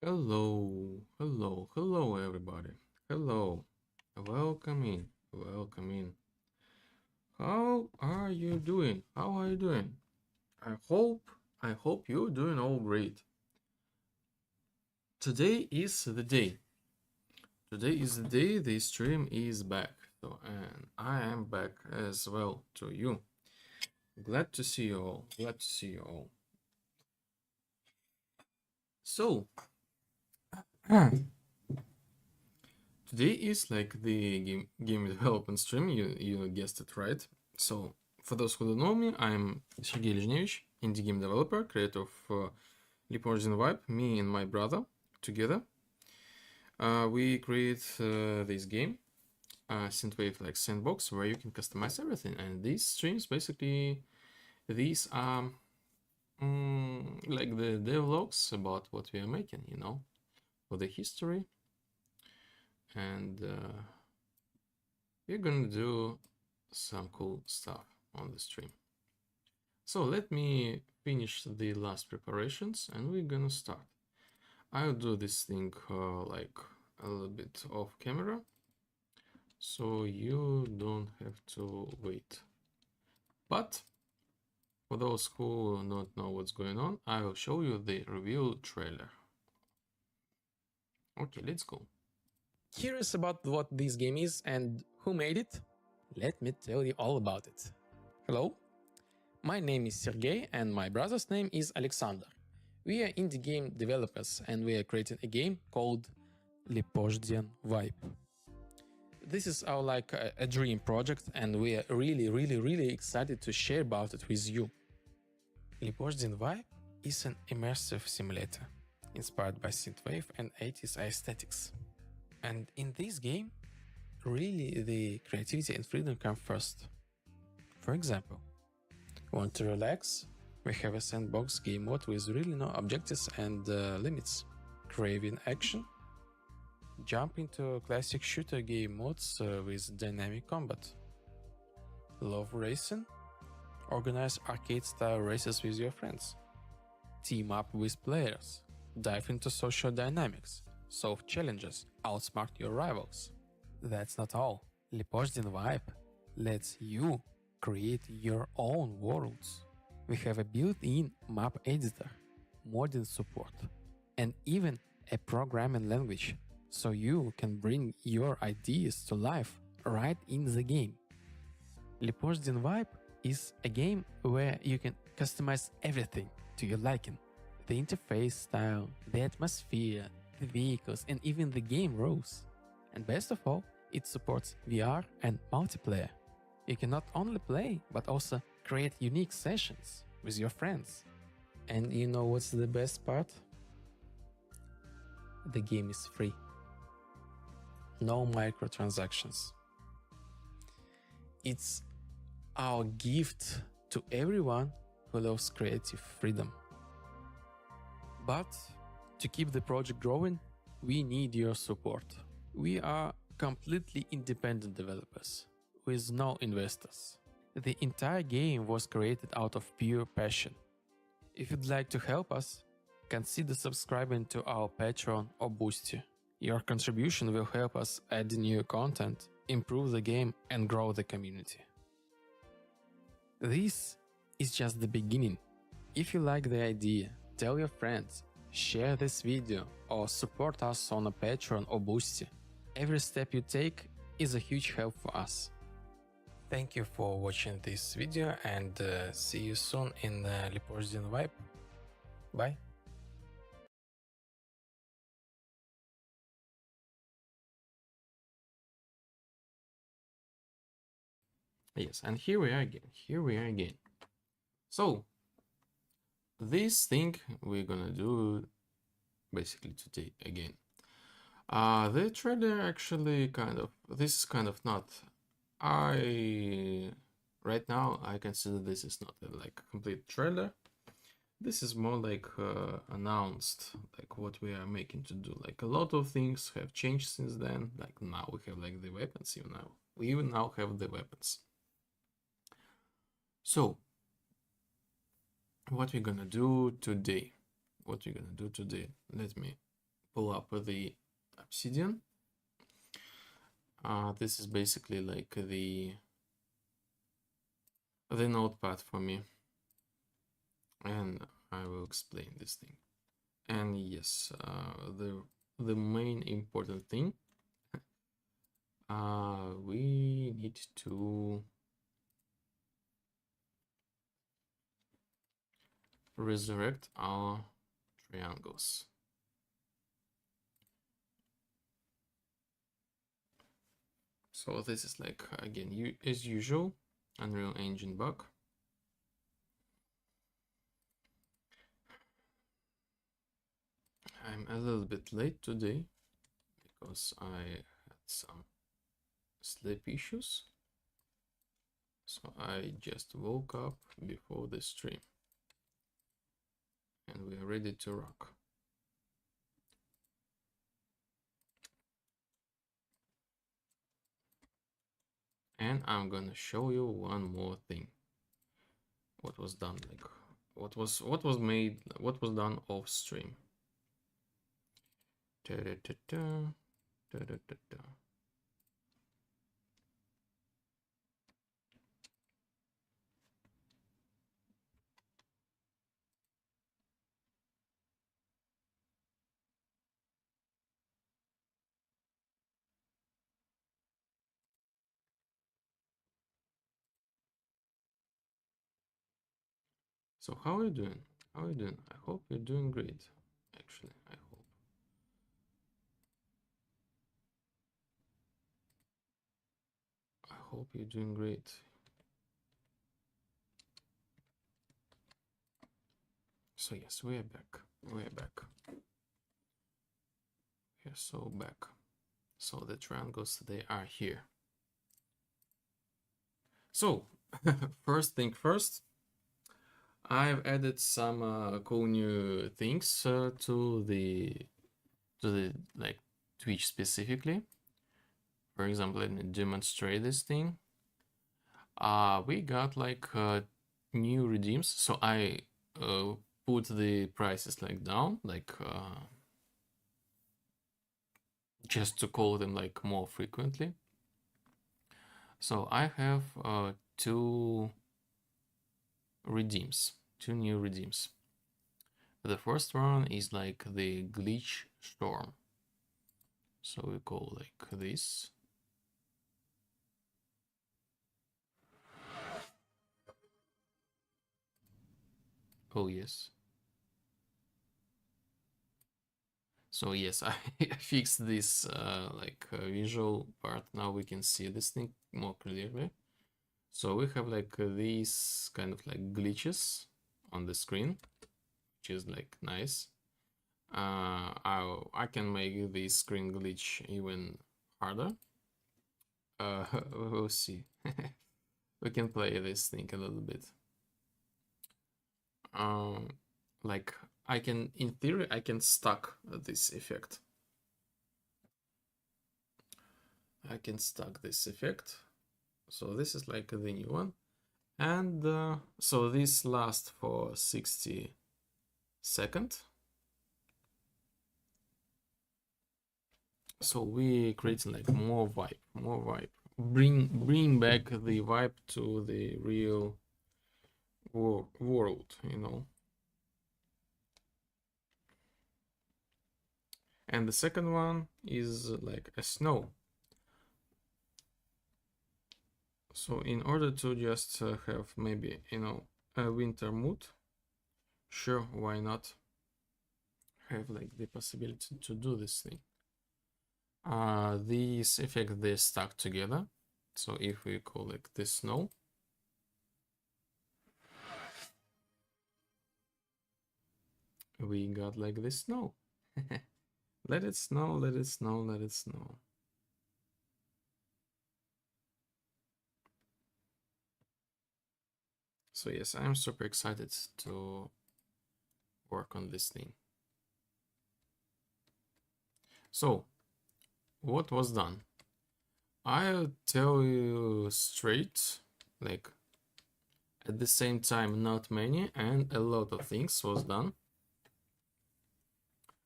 Hello everybody. Hello. Welcome in. Welcome in. How are you doing? How are you doing? I hope you're doing all great. Today is the day. Today is the day the stream is back. So and I am back as well to you. Glad to see you all. Glad to see you all. So today is like the game development stream. You guessed it right. So for those who don't know me, I'm Sergey Lizhnevich, indie game developer, creator of Leap Origin Vibe. Me and my brother together, we create this game, synthwave like sandbox, where you can customize everything. And these streams basically, these are like the devlogs about what we are making, you know, for the history. And we're gonna do some cool stuff on the stream. So let me finish the last preparations and we're gonna start. I'll do this thing like a little bit off camera, so you don't have to wait. But for those who don't know what's going on, I will show you the reveal trailer. Okay, let's go. Curious about what this game is and who made it? Let me tell you all about it. Hello, my name is Sergey and my brother's name is Alexander. We are indie game developers and we are creating a game called Lipozhdian Vibe. This is our a dream project and we are really excited to share about it with you. Lipozhdian Vibe is an immersive simulator inspired by synthwave and 80s aesthetics. And in this game, really the creativity and freedom come first. For example, want to relax? We have a sandbox game mode with really no objectives and limits. Craving action? Jump into classic shooter game modes with dynamic combat. Love racing? Organize arcade-style races with your friends. Team up with players. Dive into social dynamics. Solve challenges. Outsmart your rivals. That's not all. Lipozhdian Vibe lets you create your own worlds. We have a built-in map editor, modding support, and even a programming language, so you can bring your ideas to life right in the game. Lipozhdian Vibe is a game where you can customize everything to your liking. The interface style, the atmosphere, the vehicles, and even the game rules. And best of all, it supports VR and multiplayer. You can not only play, but also create unique sessions with your friends. And you know what's the best part? The game is free. No microtransactions. It's our gift to everyone who loves creative freedom. But to keep the project growing, we need your support. We are completely independent developers with no investors. The entire game was created out of pure passion. If you'd like to help us, consider subscribing to our Patreon or Boosty. Your contribution will help us add new content, improve the game and grow the community. This is just the beginning. If you like the idea, tell your friends, share this video or support us on a Patreon or Boosty. Every step you take is a huge help for us. Thank you for watching this video and see you soon in Lipozhdian Vibe. Bye. Yes, and here we are again. So, this thing we're gonna do basically today again. The trailer actually this is kind of not, right now I consider this is not a complete trailer. This is more like announced, like what we are making to do. Like a lot of things have changed since then. Like now we have the weapons, we even now have the weapons. So, what we're gonna do today? Let me pull up the Obsidian. This is basically like the notepad for me, and I will explain this thing. And yes, the main important thing, we need to resurrect our triangles. So this is again, as usual, Unreal Engine bug. I'm a little bit late today because I had some sleep issues. So I just woke up before the stream and we are ready to rock. And I'm gonna show you one more thing. What was done, what was done off stream. So how are you doing? How are you doing? I hope you're doing great. Actually, I hope. I hope you're doing great. So yes, we're back. We're back. We're so back. So the triangles, they are here. So first thing first, I've added some cool new things to the like Twitch specifically. For example, let me demonstrate this thing. We got like new redeems. So I put the prices like down, like just to call them like more frequently. So I have two new redeems. The first one is like the glitch storm. So we call like this. Oh yes. So yes, I fixed this visual part. Now we can see this thing more clearly. So we have like these kind of like glitches on the screen, which is like nice. I can make this screen glitch even harder. We'll see. We can play this thing a little bit. Like I can, in theory, I can stack this effect. I can stack this effect. So this is like the new one. And so this lasts for 60 seconds. So we creating like more vibe. Bring back the vibe to the real world, you know. And the second one is like a snow. So in order to just have maybe, you know, a winter mood, sure, why not have like the possibility to do this thing. These effects, they stuck together. So if we call it the snow, we got like the snow. Let it snow, let it snow, let it snow. So yes, I'm super excited to work on this thing. So what was done? I'll tell you straight, like at the same time, not many and a lot of things was done.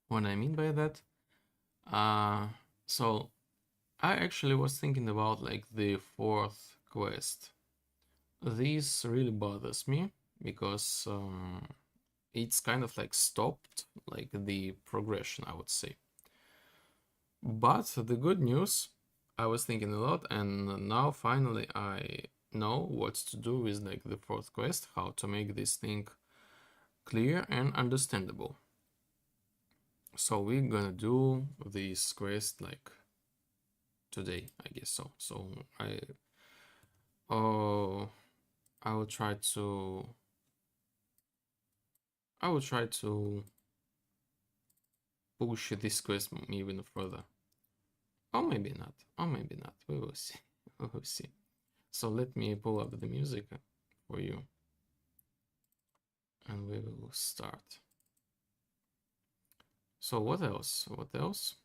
What I mean by that, so I actually was thinking about like the fourth quest. This really bothers me because it's kind of like stopped like the progression, I would say. But the good news, I was thinking a lot, and now finally I know what to do with like the fourth quest, how to make this thing clear and understandable. So we're gonna do this quest like today, I guess so. So I will try to push this quest even further. Or maybe not. Or maybe not. We will see. We will see. So let me pull up the music for you. And we will start. So what else? What else?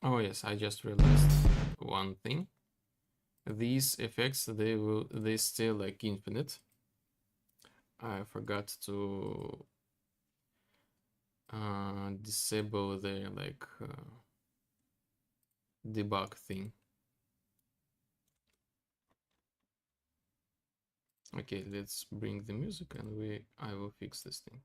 Oh yes, I just realized one thing. These effects, they still like infinite. I forgot to disable the like debug thing. Okay, let's bring the music and I will fix this thing.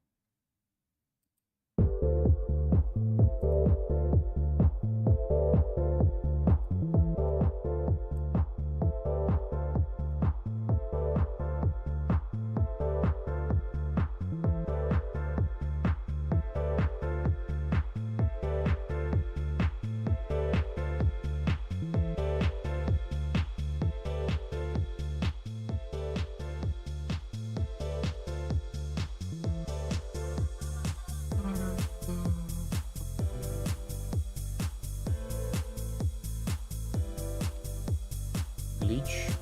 glitch.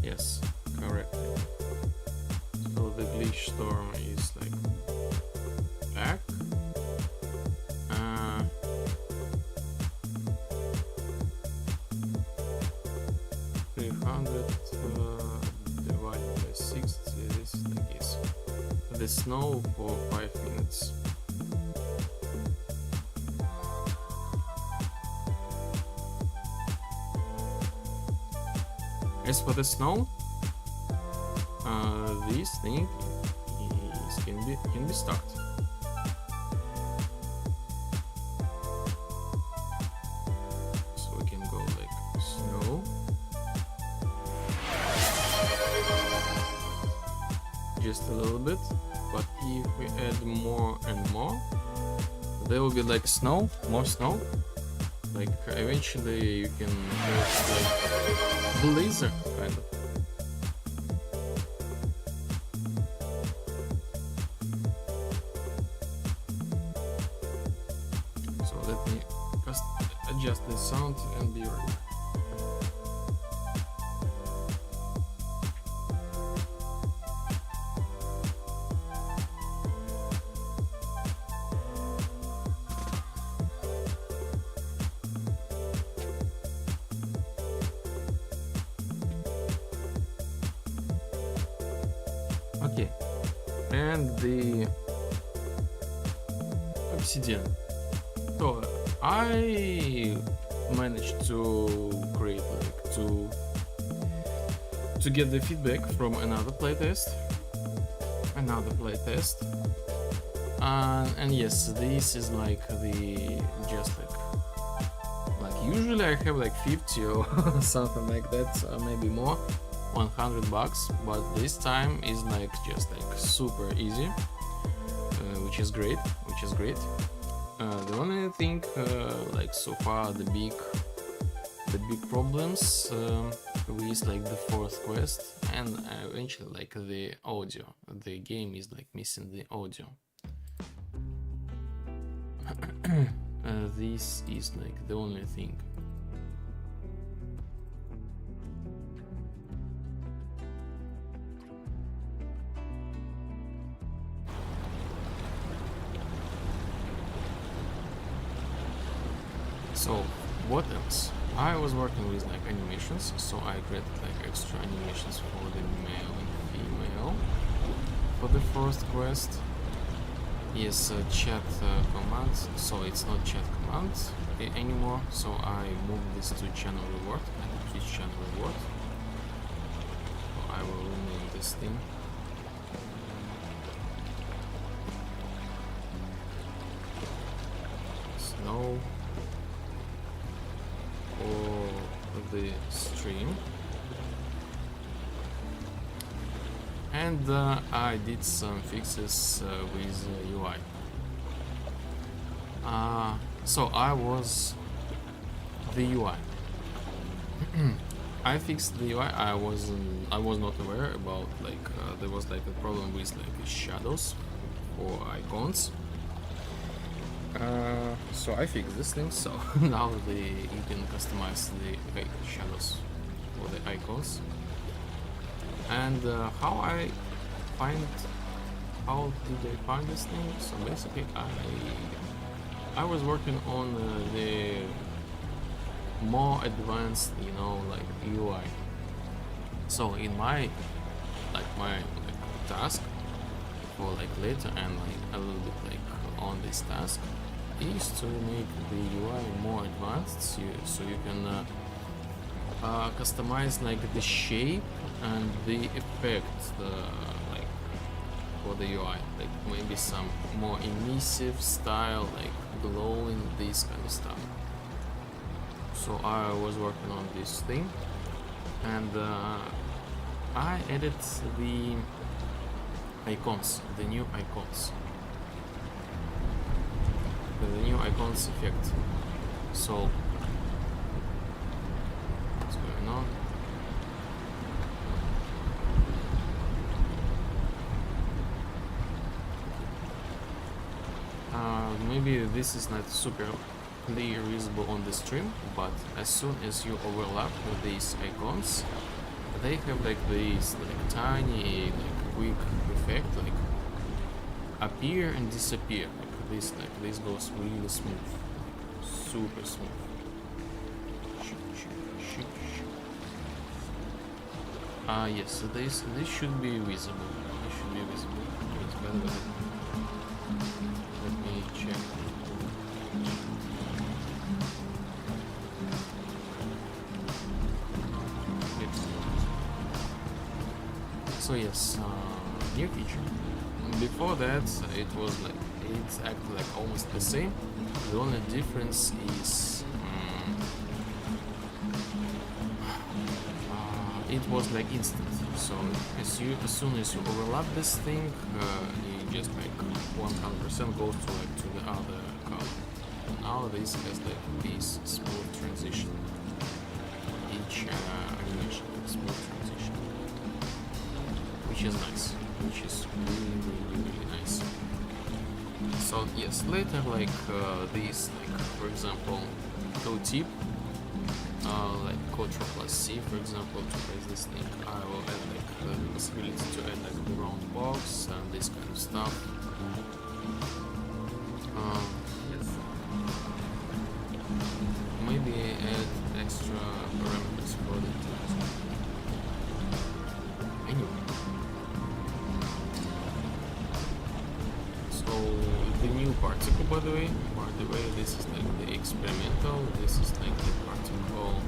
Yes, correct. So the glitch storm is like back. 300 divided by 60 is like this. The snow for 5 minutes. As for the snow, this thing can be start. So we can go like snow, just a little bit. But if we add more and more, there will be like snow, more snow. Like eventually you can have like blizzard kind of. So let me just adjust the sound and be right back. Okay, and the obsidian. So I managed to create like to get the feedback from another playtest, and yes, this is like the just like usually I have like 50 or something like that, maybe more. $100, but this time is like just like super easy, which is great. The only thing like so far the big problems with like the fourth quest and eventually like the audio. The game is like missing the audio. This is like the only thing. So what else? I was working with like animations, so I created like extra animations for the male and female. For the first quest, yes, chat commands. So it's not chat commands anymore. So I moved this to channel reward and Twitch channel reward. So I will rename this thing. Snow. Or the stream, and I did some fixes with UI. So I was the UI. I fixed the UI. I was not aware about like there was like a problem with like shadows for icons. So I fixed this thing, so now you can customize the shadows for the icons. And how did I find this thing? So basically I was working on the more advanced, like UI. So in my task for like later and like a little bit like on this task is to make the UI more advanced, so you can customize like the shape and the effect like for the UI, like maybe some more emissive style, like glowing, this kind of stuff. So I was working on this thing, and I added the icons, the new icons, effect. So what's going on? Maybe this is not super clear visible on the stream, but as soon as you overlap with these icons, they have like this like tiny like quick effect, like appear and disappear. Like this goes really smooth, super smooth. Yes, so this should be visible. This should be visible. It's better. Let me check. So yes, new feature. Before that, it was like it acted like almost the same. The only difference is it was like instant. So as soon as you overlap this thing, you just like 100% goes to like to the other color. Now this has like this smooth transition. Each animation like smooth transition, which is nice. Which is really nice. So yes, later like these, like for example, tooltip, like Ctrl plus C, for example, to place this thing. I will add like the possibility to add like the round box and this kind of stuff. Yes. Maybe add extra parameters for the tools. Anyway. So the new particle, by the way, this is like the experimental. This is like the particle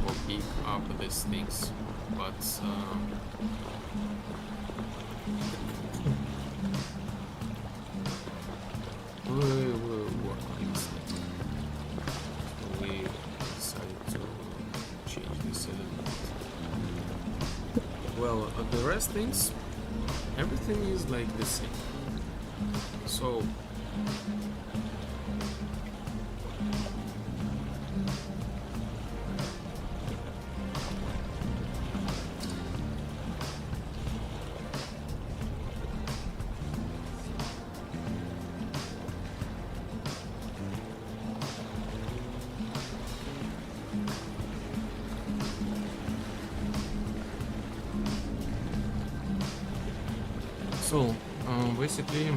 will pick up these things, but we will work on this thing. We decided to change this element. Well, the rest things, everything is like the same. So basically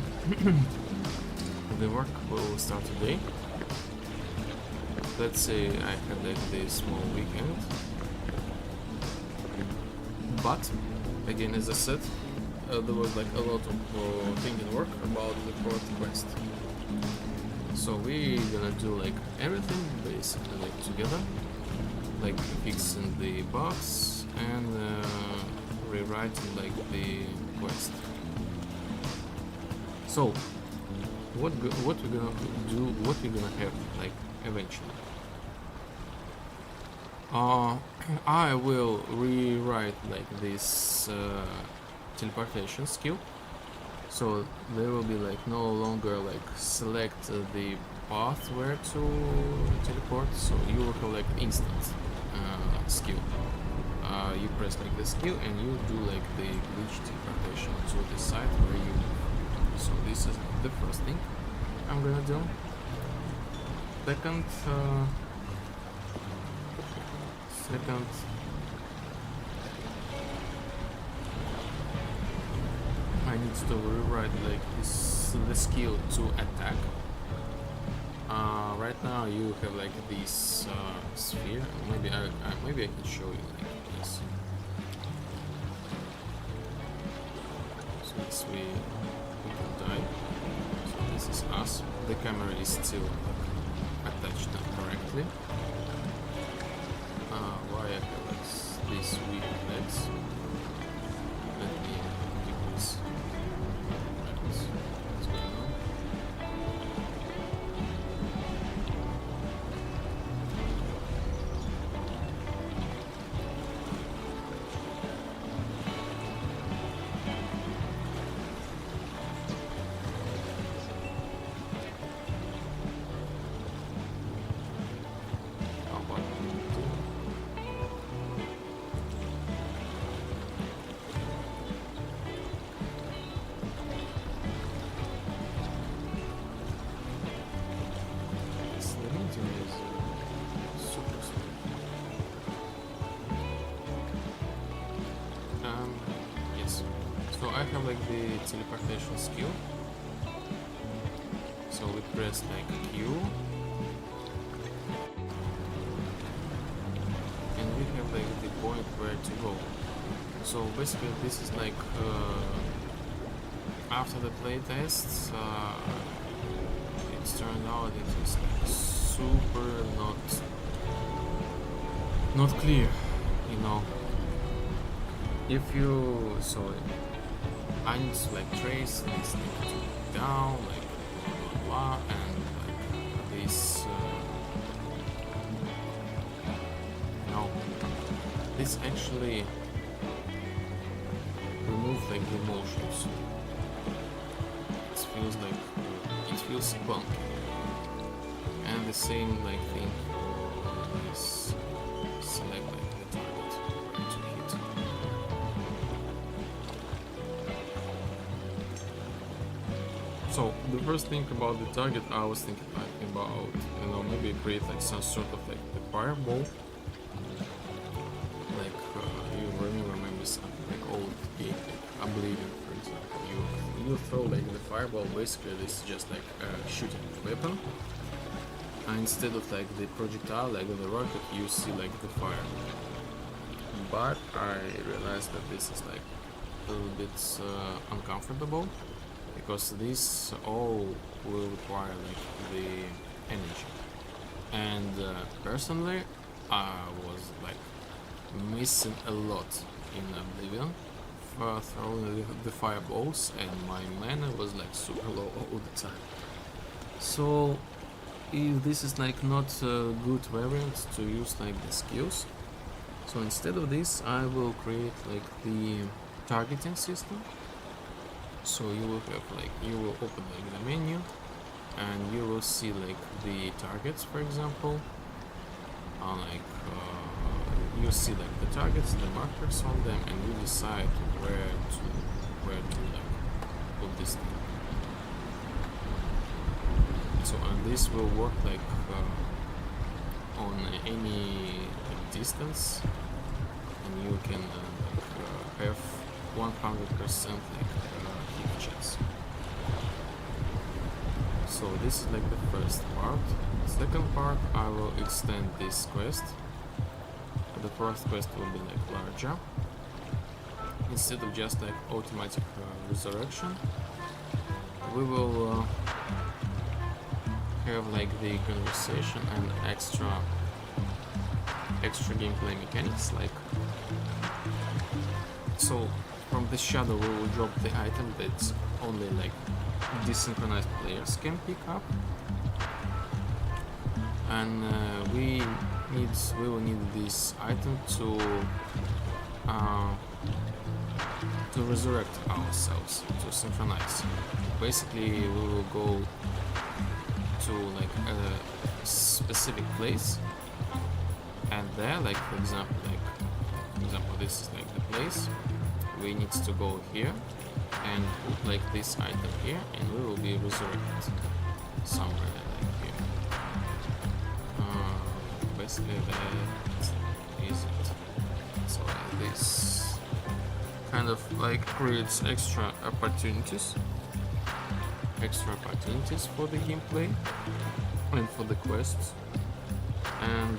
the work will start today. Let's say I had like this small weekend, but again, as I said, there was like a lot of thinking work about the port quest. So we're gonna do like everything basically like together, like fixing the bugs and rewriting like the quest. So what we're gonna do, what we're gonna have like eventually. I will rewrite like this teleportation skill, so there will be like no longer like select the path where to teleport, so you will have like instant skill. You press like the skill and you do like the glitch teleportation to the site where you move. So this is the first thing I'm gonna do. Second, I need to rewrite like the skill to attack. Right now you have like this sphere. Maybe I can show you like this. So this way we can die. So this is us. The camera is still attached correctly. Why I have like these weak legs? Let me decrease. What's going on? Yes. So I have like the teleportation skill. So we press like Q. And we have like the point where to go. So basically this is like after the playtests, it's turned out it is like super not clear, you know. If you I need to like trace this thing down, like blah blah blah, and like this no, this actually remove like the motions. It feels clunky, and the same like thing is select like the target where to hit. So the first thing about the target, I was thinking like about, you know, maybe create like some sort of like the fireball. Like you remember maybe something like old game, like Oblivion, for example. You throw like the fireball. Basically, this is just like a shooting weapon. And instead of like the projectile, like the rocket, you see like the fire. But I realized that this is like a little bit uncomfortable, because this all will require like the energy. And personally, I was like missing a lot in Oblivion for throwing the fireballs, and my mana was like super low all the time. So if this is like not a good variant to use like the skills, so instead of this I will create like the targeting system. So you will have like, you will open like the menu and you will see like the targets, for example, you see like the targets, the markers on them, and you decide where to like put this thing. So and this will work like on any like, distance, and you can have 100% like hit chance. So this is like the first part. Second part, I will extend this quest. The first quest will be like larger. Instead of just like automatic resurrection, we will have like the conversation and extra gameplay mechanics. Like, so from the shadow we will drop the item that only like desynchronized players can pick up, and we will need this item to resurrect ourselves, to synchronize. Basically, we will go to like a specific place, and there, like for example, this is like the place. We need to go here and put like this item here, and we will be resurrected somewhere like here. Basically, that is it. So this kind of like creates extra opportunities for the gameplay and for the quests, and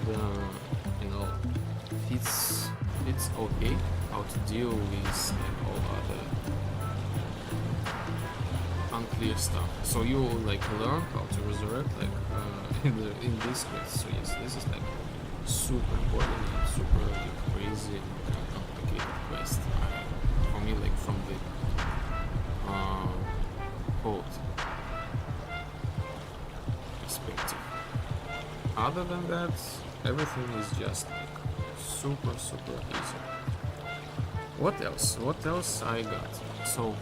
you know, it's okay how to deal with like all other unclear stuff. So you will like learn how to resurrect like in this quest. So yes, this is like super important, super like crazy and complicated quest for me, like from the code perspective. Other than that, everything is just like super easy. What else I got? So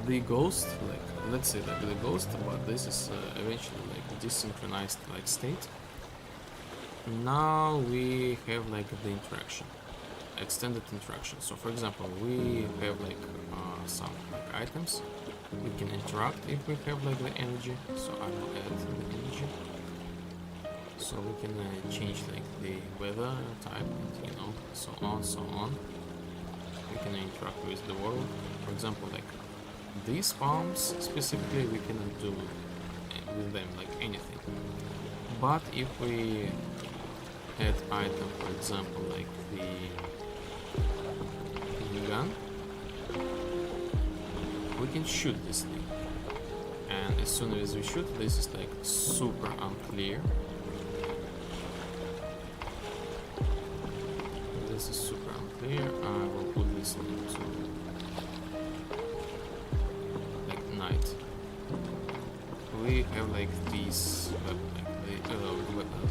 the ghost, like let's say like the ghost, but this is eventually like desynchronized like state. Now we have like the interaction, extended interaction. So for example, we have like some like items we can interact if we have like the energy. So I will add the energy. So we can change like the weather type, you know, so on. can interact with the world. For example, like these palms specifically, we cannot do with them like anything. But if we add item, for example, like the gun, we can shoot this thing. And as soon as we shoot, this is like super unclear. This is super unclear. I will put this into like night. We have like these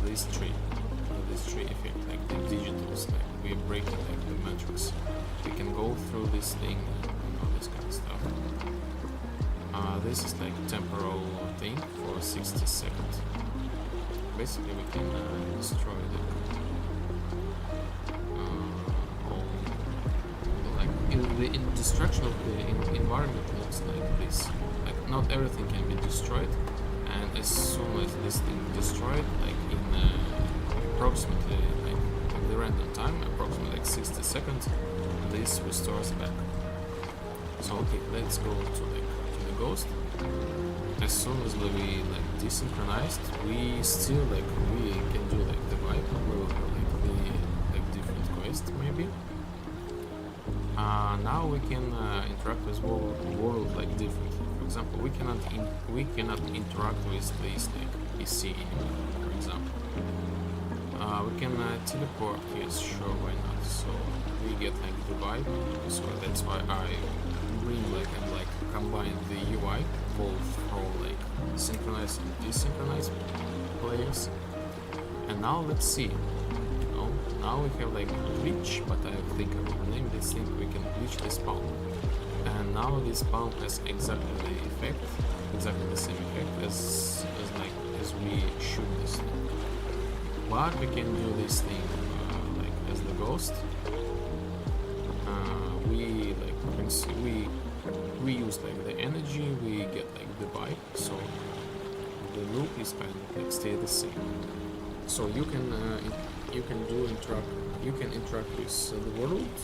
this tree effect, like the digitals, like we are breaking like the matrix. We can go through this thing and all this kind of stuff. This is like temporal thing for 60 seconds. Basically, we can destroy the destruction of the environment looks like this. Like not everything can be destroyed, and as soon as this thing is destroyed, like in approximately like in the random time, approximately like 60 seconds, this restores back. So okay, let's go to like to the ghost. As soon as we like desynchronized, we still like we can do like the vibe. We will have like the like different quest maybe. Now we can interact with world like differently. For example, we cannot interact with this like PC anymore. For example, we can teleport. Yes, sure, why not? So we get like the vibe. So that's why I bring like and like combine the UI both for like synchronized and desynchronized players. And now let's see. Now we have like glitch, but I think I will name this thing. We can glitch this palm, and now this palm has exactly the effect, exactly the same effect as we shoot this thing. But we can do this thing like as the ghost. We use like the energy, we get like the vibe, so the loop is kind of like stay the same. So you can interact with the world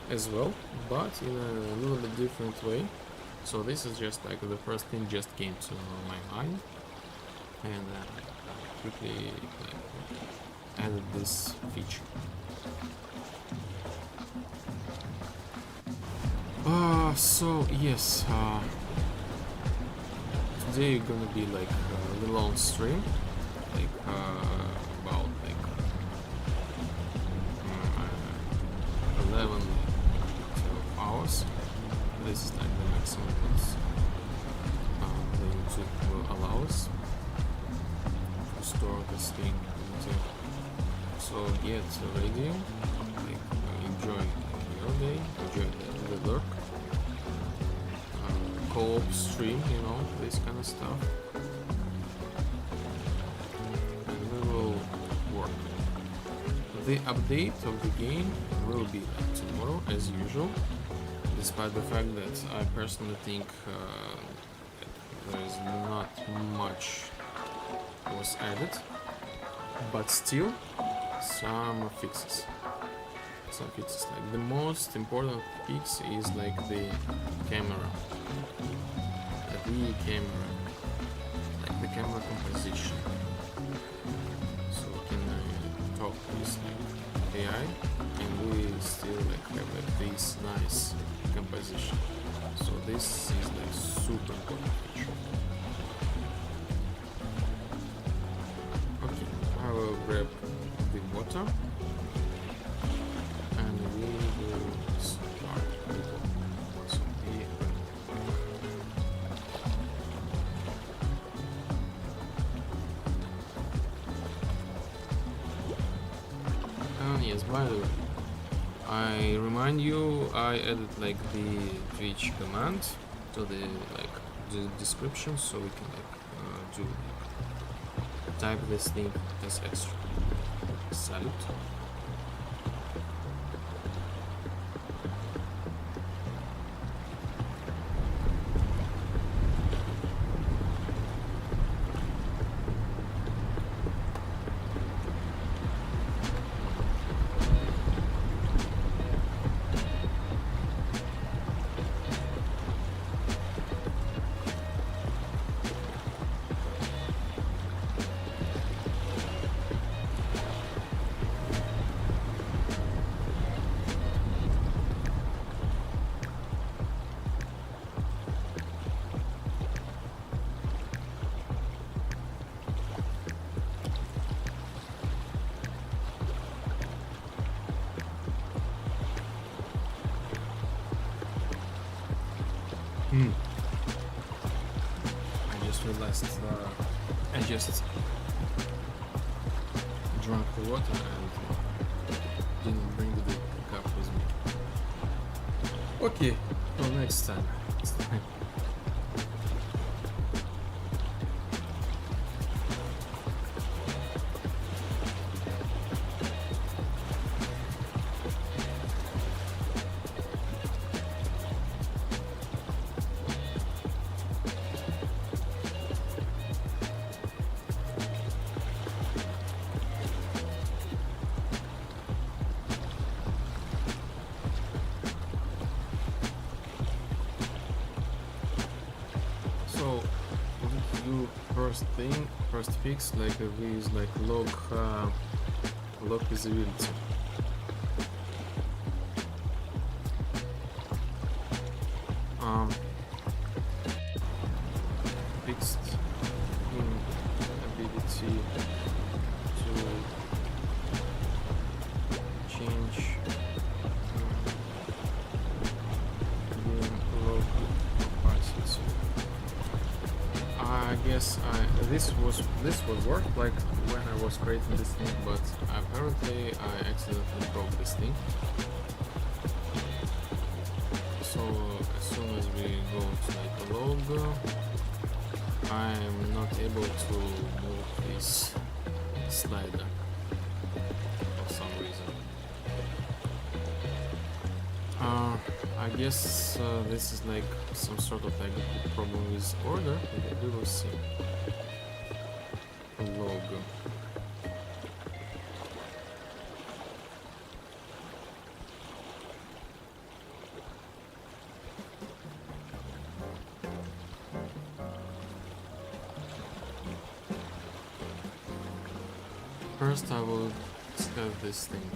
as well, but in a little bit different way. So this is just like the first thing just came to my mind, and quickly like, added this feature. So yes, today gonna be like a long stream, like about like 11 12 hours. This is like the maximum that YouTube will allow us to store this thing into. So get ready, like enjoy your day, enjoy the work, co-op stream, you know, this kind of stuff, and we will work. The update of the game will be like tomorrow as usual, despite the fact that I personally think there's not much was added, but still some fixes. Like the most important fix is like the camera, the real camera, like the camera composition. So we can talk with like AI, and we still like have like this nice composition. So this is like super important feature. Okay, I will grab the water. Yes, by the way, I remind you, I added like the Twitch command to the like the description, so we can like do type this thing as extra. Salute. I just realized I just drank the water and didn't bring the cup with me. Okay, well, next time. So what to do first fix, like we use like log visibility. Fixed inability to change game log opacity. I guess this would work like when I was creating this thing, but apparently I accidentally broke this thing. So as soon as we go to like a log, I'm not able to move this slider for some reason. I guess this is like some sort of like problem with order. We will see. Log. First, I will have this thing.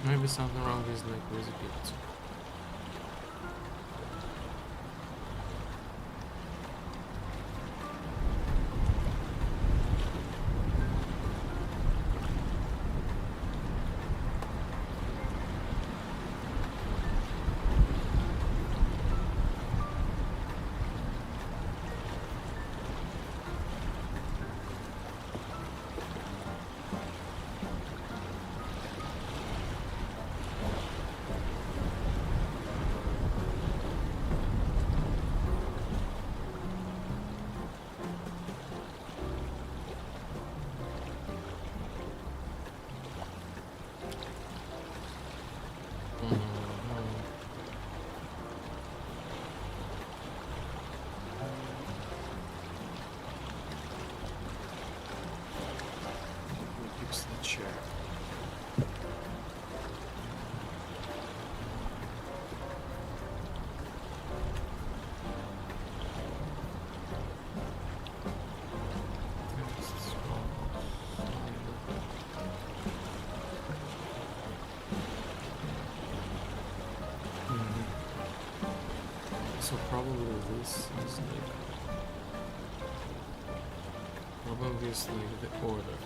Maybe something wrong is like with it. Fix the chair. So probably this is like the order.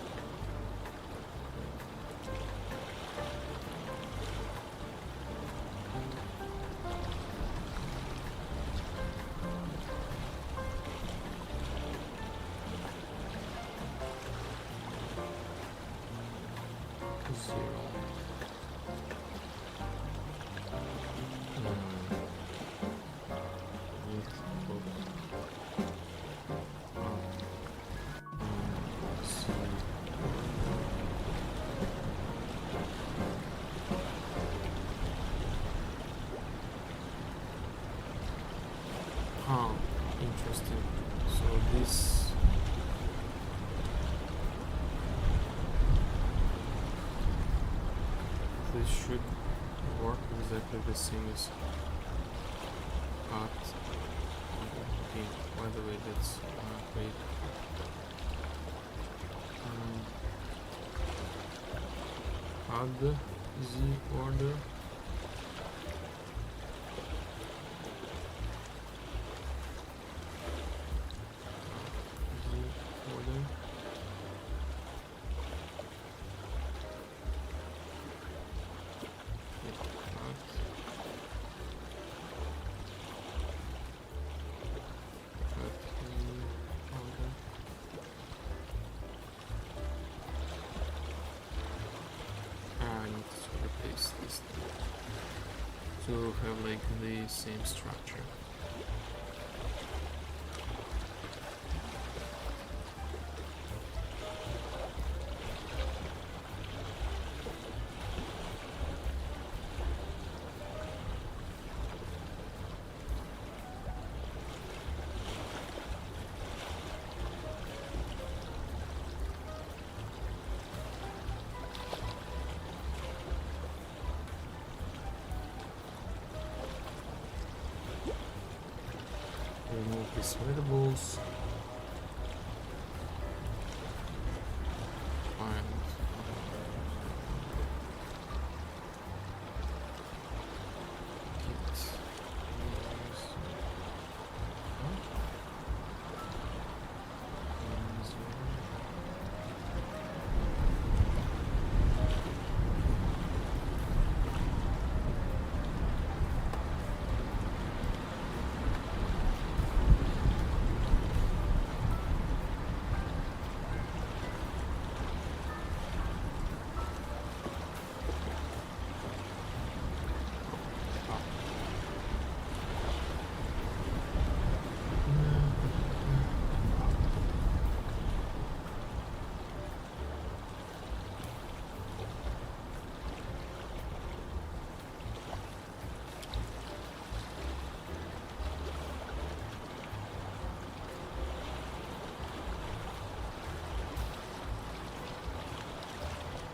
Oh, interesting. So this should work exactly the same as cut. Okay, by the way, that's great. Add the order. To have like the same structure. Remove these variables. Find git.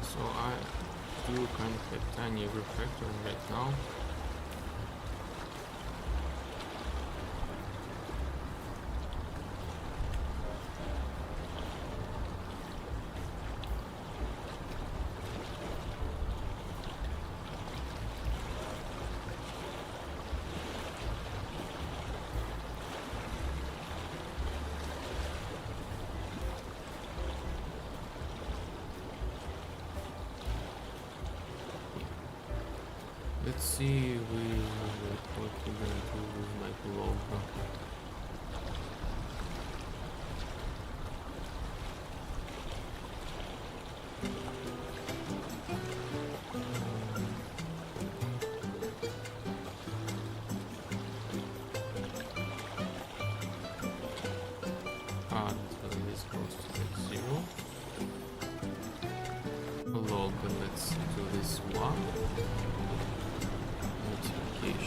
So I do kind of a tiny refactoring right now. Let's see what we're gonna do with like log. This goes to like 0. Log, let's do this one. Notification.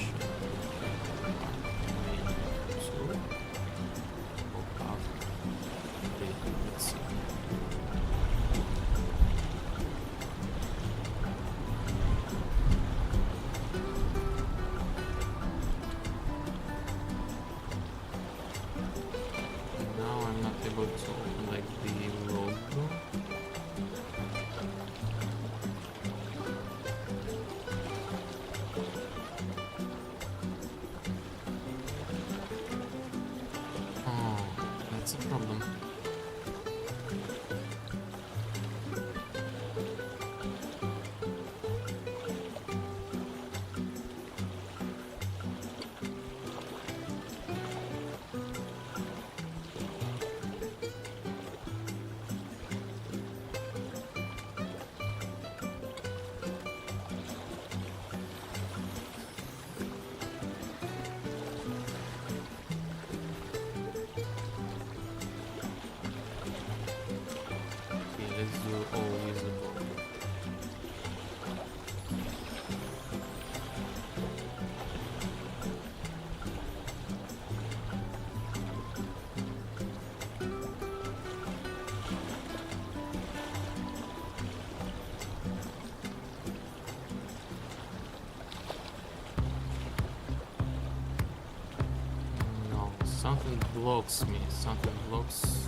Something blocks me. Something blocks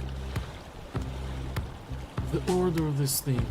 the order of this thing.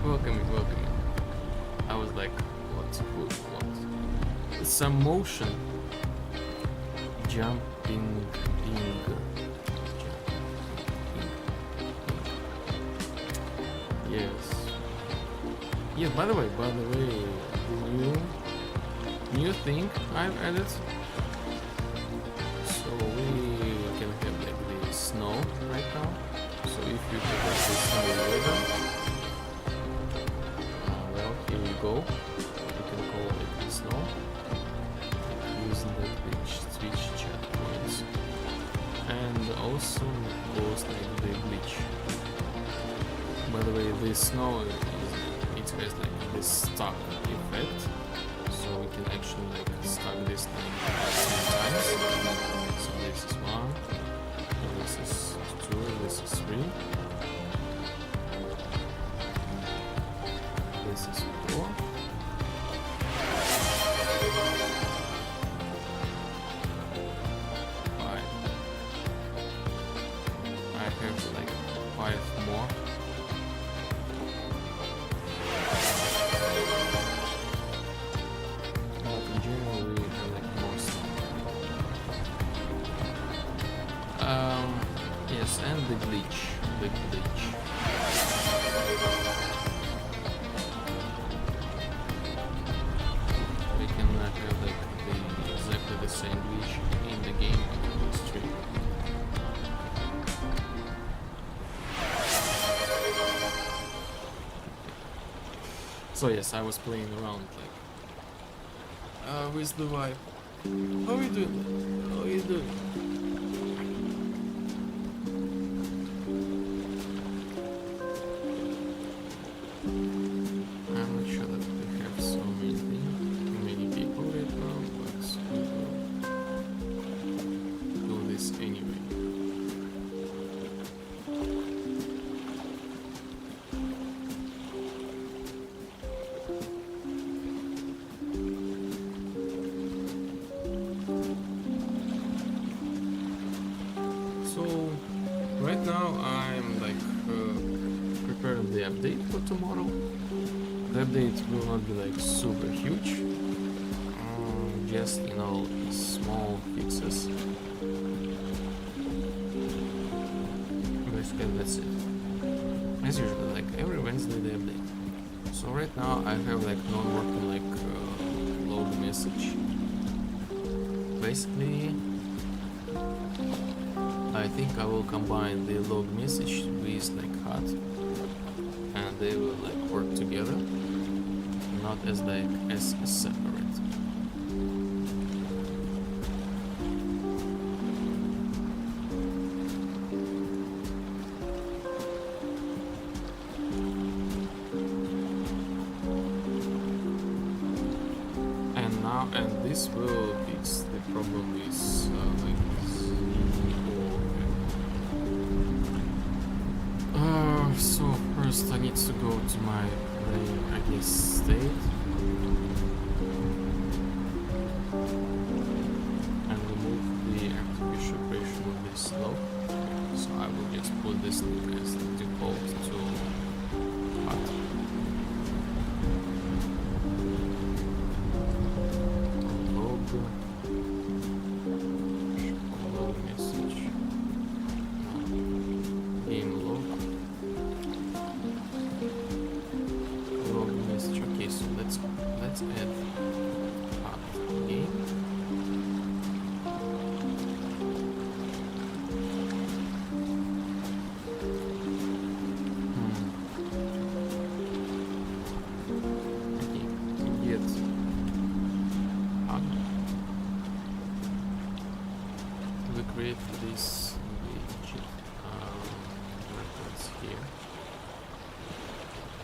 Welcome. I was like, what? Some motion. Jumping. Yes. Yeah, by the way, the new thing I've added. So we can have like the snow right now. So if you have like the snow weather, well, here you go. You can call it the snow using the switch checkpoints, and also goes like the glitch. By the way, the snow it has like this stuck effect, so we can actually like stack this thing 10 times. So this is 1, this is 2, this is 3, this is 4. I have like 5 more. Yes, and the glitch. We can have like exactly the same glitch in the game on the stream. So yes, I was playing around like with the vibe. How are you doing? I'm not sure that we have so many people right now, but we will do this anyway. So right now I'm like preparing the update for tomorrow. The update will not be like super huge, just small fixes. Basically that's it. As usual, like every Wednesday the update. So right now I have like non-working like log message. Basically I think I will combine the log message with like HUD, and they will like work together, not as separate. And this will fix the problem with like this. So first I need to go to my state and remove the active operation of this log. So I will just put this link as the default to HUD. Log message. Game log. Log message. Okay, so let's add HUD game. we create this reference here.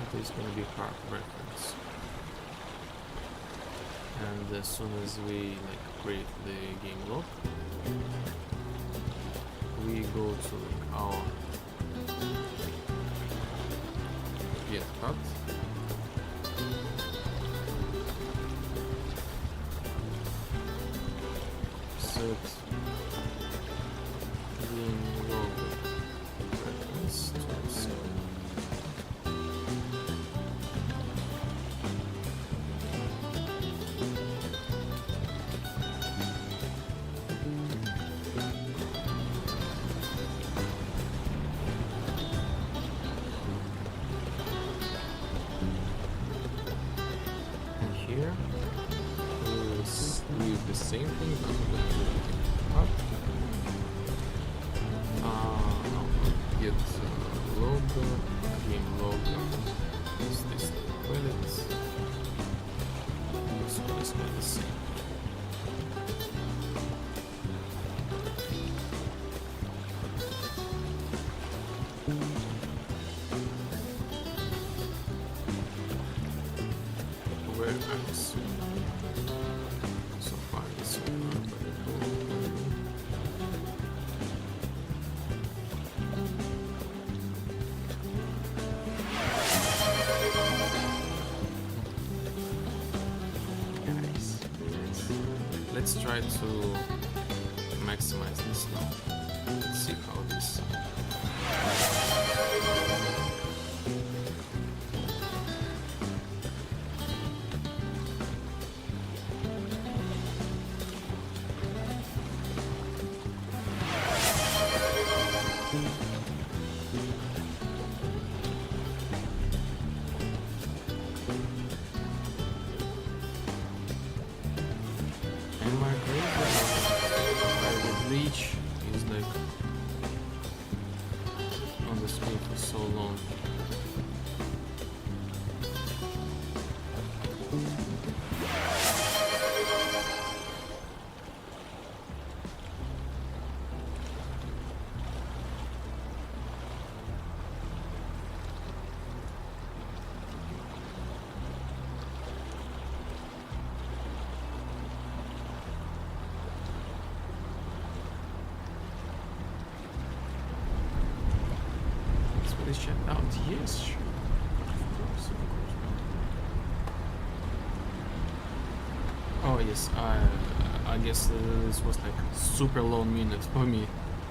It is going to be hard reference. And as soon as we create the game log, we go to our get cut. Set game log reference to 0. The same thing, but we're going to do it up. Get logo, game logo. Is this the toilet? This one is not the same. Where I'm assuming. Let's try to maximize this now. Let's see how this. Bleach is on the screen for so long. Check out, yes, sure. Of course. Oh yes, I guess this was super long minute for me.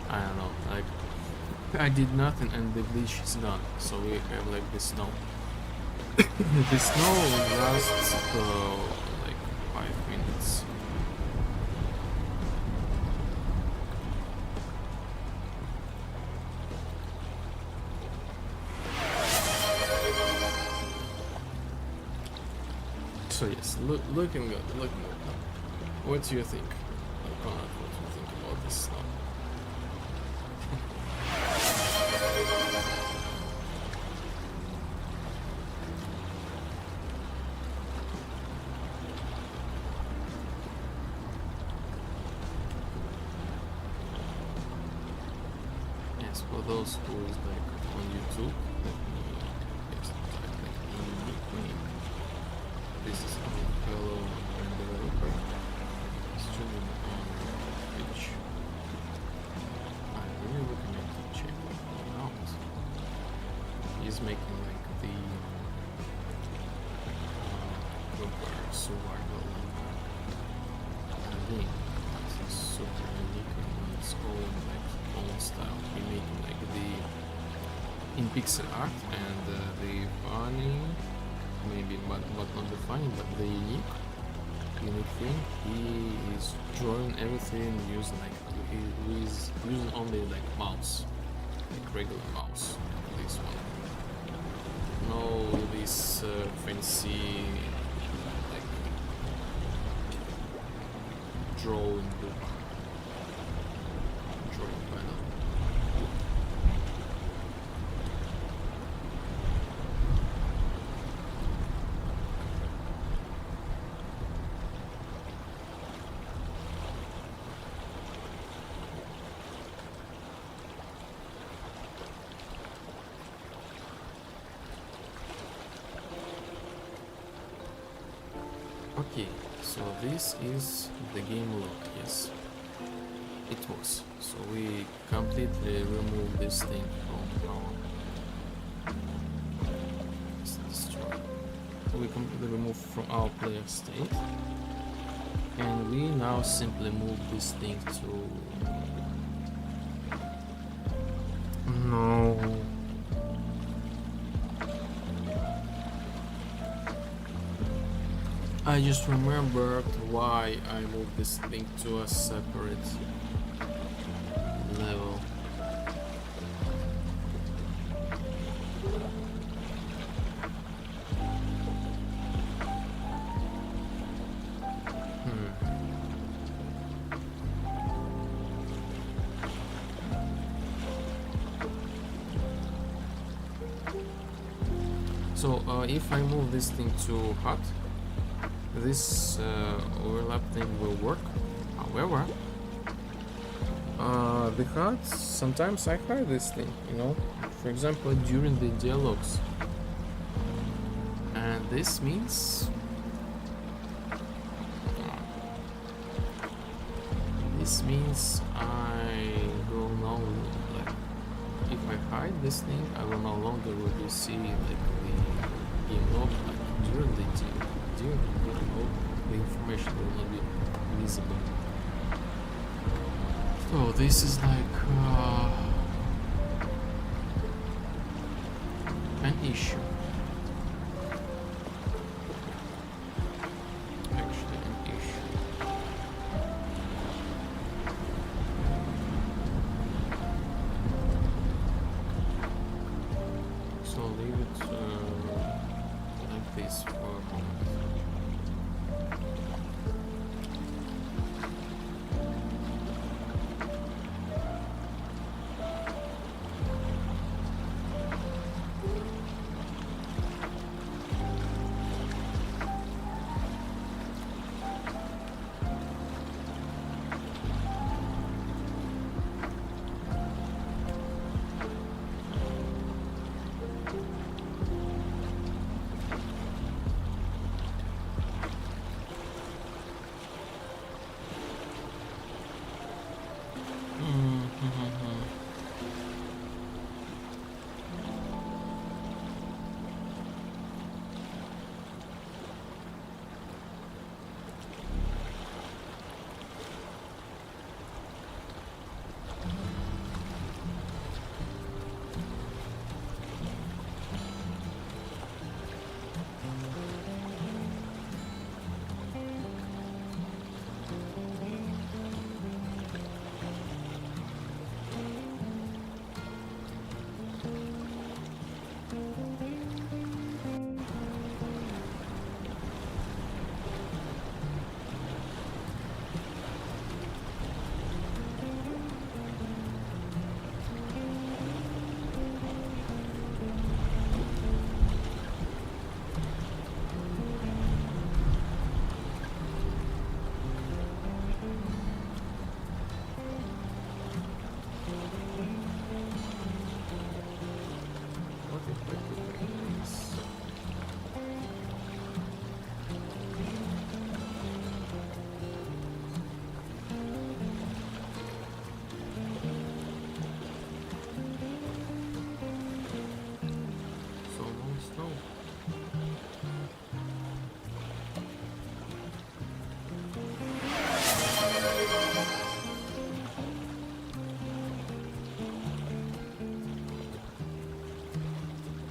I don't know, I did nothing and the bleach is gone, so we have the snow. The snow lasts 5 minutes. So yes, looking good. What do you think? What do you think about this snow? Yes, for those who is on YouTube, let me just type name. This is our fellow developer streaming on Twitch. I really recommend to check him out. He's making the proper survival game. It's super unique in its own style. He making in pixel art and the funny. Maybe, but not the funny, but the unique thing. He is drawing everything using he is using only mouse, regular mouse. This one, no this fancy drawing book, drawing panel. So this is the game log, yes. It was. So we completely remove this thing from our... Let's destroy. We completely remove from our player state. And we now simply move this thing to... No. I just remembered why I moved this thing to a separate level. So if I move this thing to hot, this overlap thing will work. However, the hot, sometimes I hide this thing, you know, for example during the dialogues, and this means I will no, like, if I hide this thing, I will no longer really see like the game log, like during the game log, the information will not be visible. So this is like an issue. Actually, an issue. So leave it like this for a moment.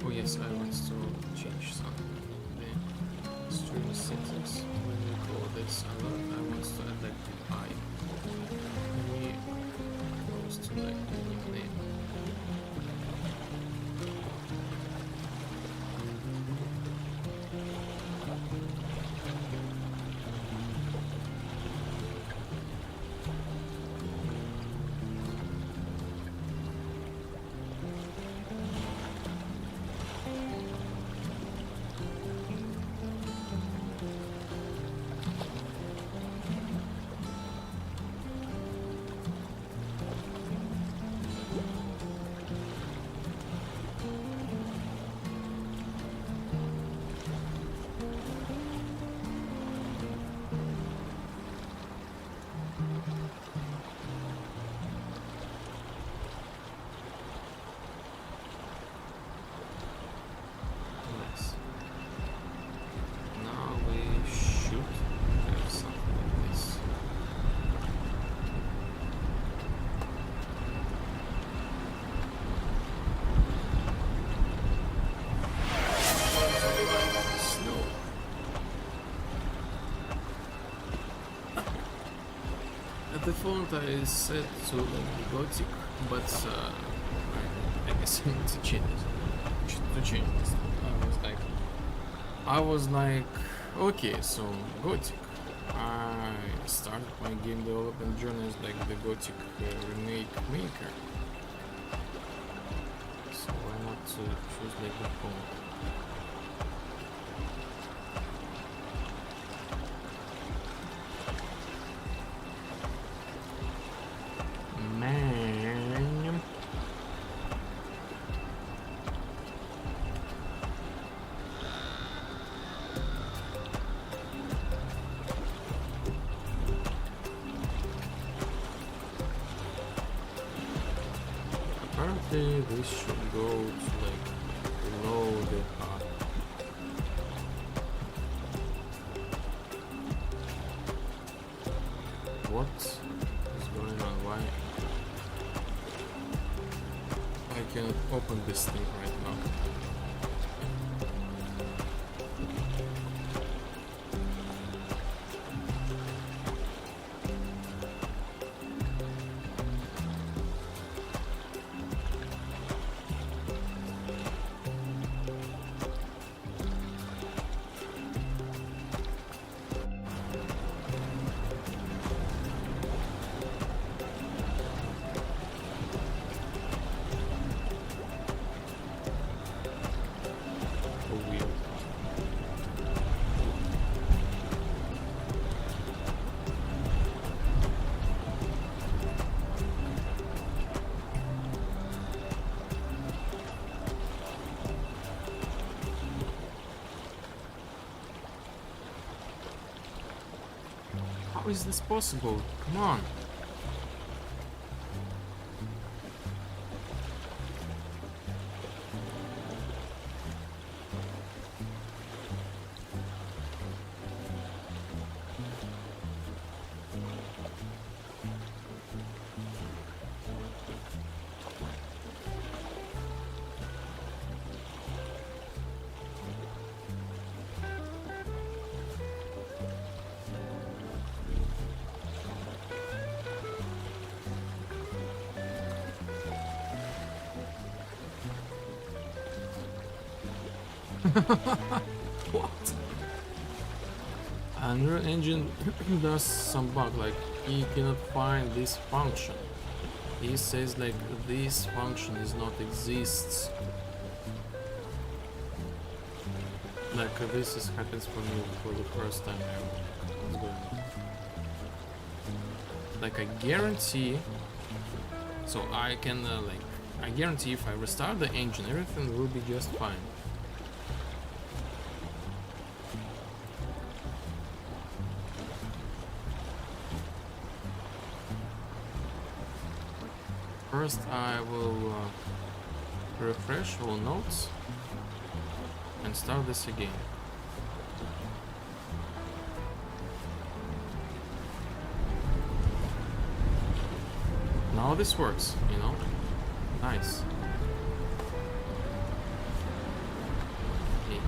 Yes, I want to change something in the stream settings. When we call this alert, I want to add like the I. We goes to like the new name. font I set to like Gothic, but I guess I need to change this. I was like, okay, so Gothic. I started my game development journey as like the Gothic remake maker. So why not choose like the font? Man. Apparently this should go to like below the heart. What is going on? Why I cannot open this thing right now? How is this possible? Come on. What? Unreal Engine does some bug, like he cannot find this function. He says like this function is not exists. Like this is happens for me for the first time ever. What's going on? Like I guarantee, so I can I guarantee if I restart the engine, everything will be just fine. First I will refresh all nodes and start this again. Now this works, you know? Nice. Okay.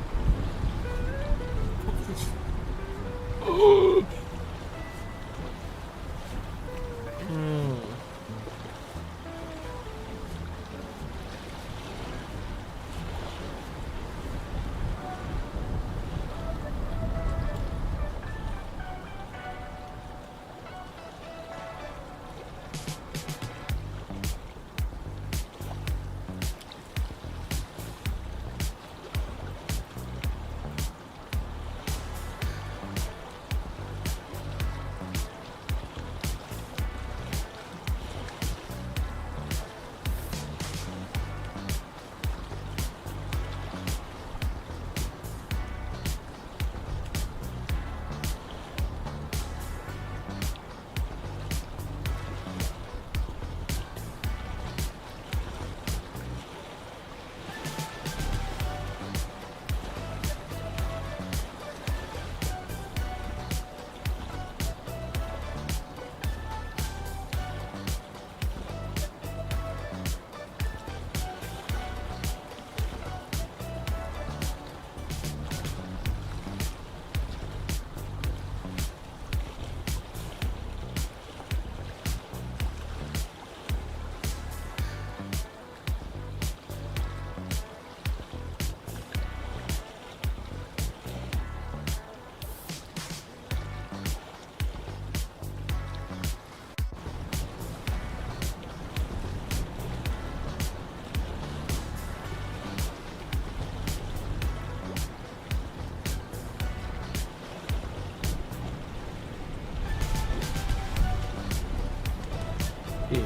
Okay,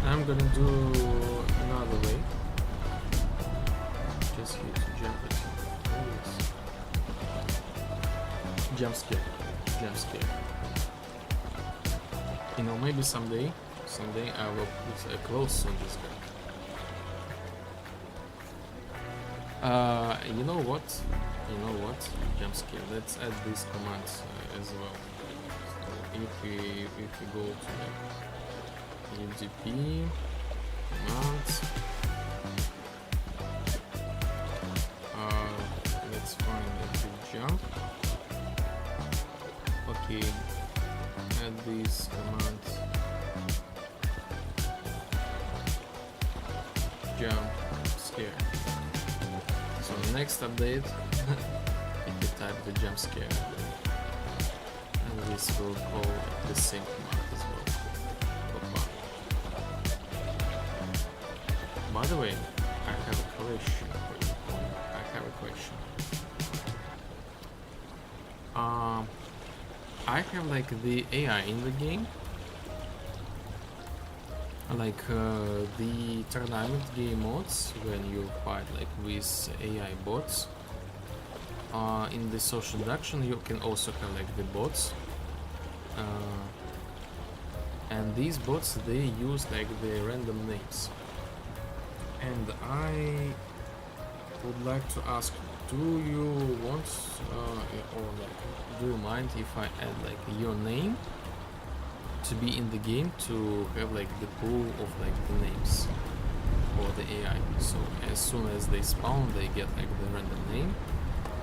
I'm gonna do another way. Just here to jump it. Jump scare. Jump scare. You know, maybe someday I will put a clothes on this guy. You know what? Jump scare. Let's add these commands as well. So if we go to the UDP commands, let's find the jump. Okay, add these commands. Jump scare. So next update, if you type the jump scare, and this will call the same command as well. By the way, I have a question for you. I have like the AI in the game, like the tournament game modes when you fight like with AI bots. In the social deduction you can also have like the bots, and these bots they use like the random names. And I would like to ask, do you want or like do you mind if I add like your name to be in the game to have like the pool of like the names for the AI? So as soon as they spawn they get like the random name,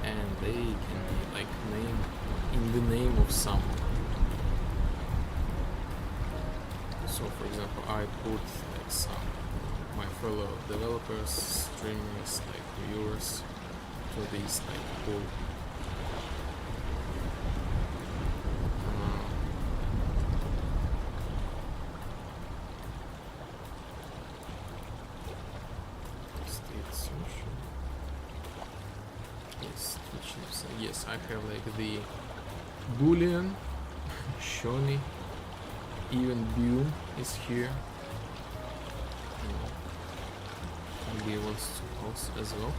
and they can be like named in the name of someone. So for example, I put like some my fellow developers, streamers, like viewers to this like pool. State social. Yes, yes, I have like the boolean, Shoni, even Boom is here. Maybe it wants to post as well.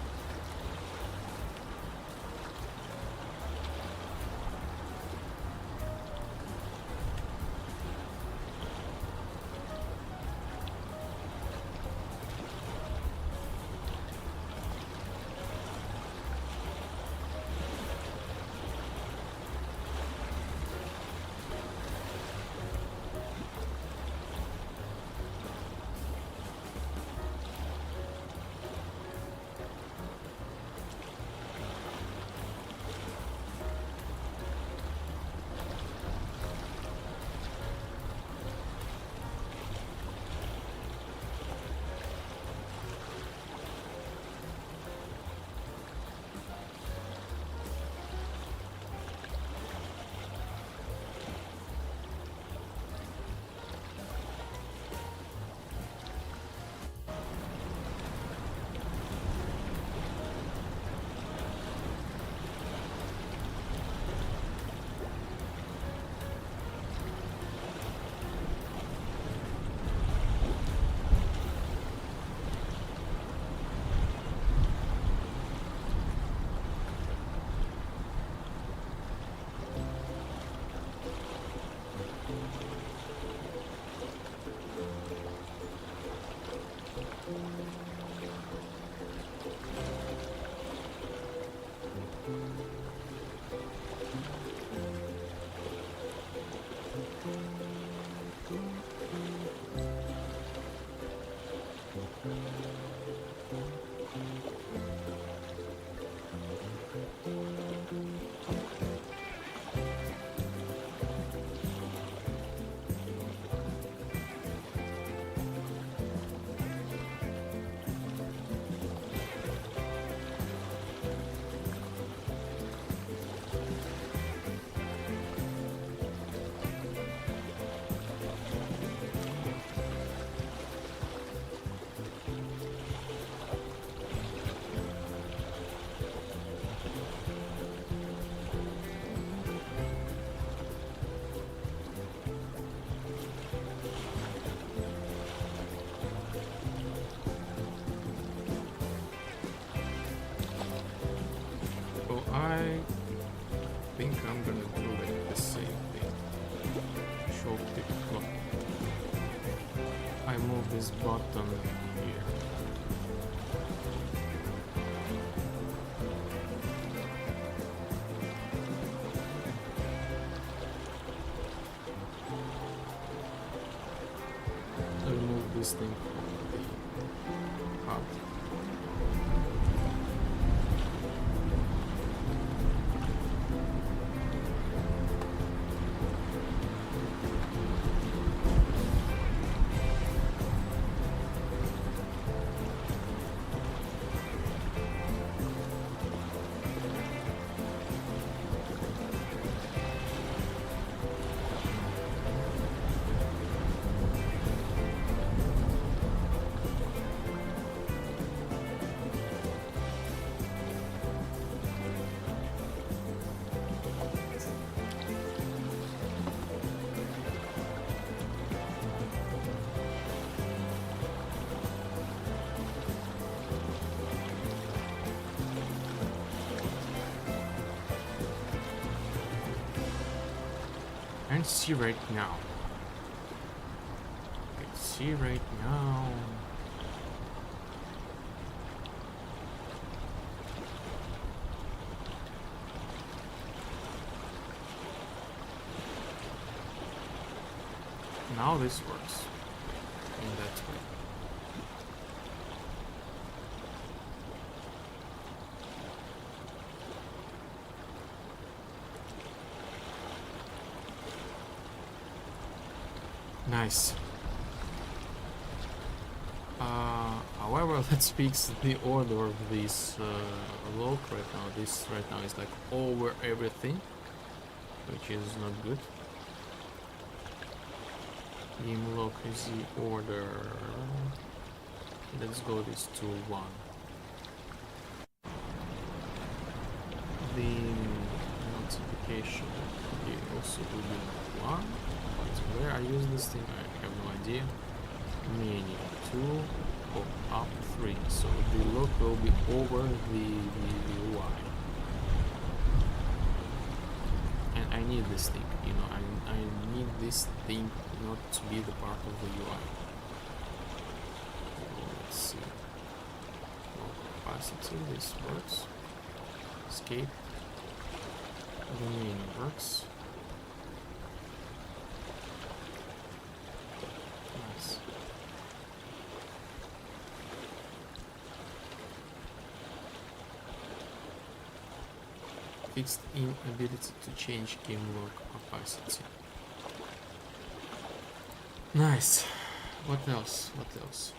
I move this button here? Remove this thing from the hub. And see right now. Okay, see right now. Now this works in that way. Nice. However, let's fix the order of this lock right now. This right now is like over everything, which is not good. Game lock is the order. Let's go this to 1. The notification also will be 1. But where I use this thing, I have no idea. Menu 2 or up 3. So the lock will be over the UI. And I need this thing, you know, I need this thing not to be the part of the UI. So let's see. Opacity, this works. Escape. Domain works. Nice. Fixed inability to change game lock opacity. Nice. What else? What else?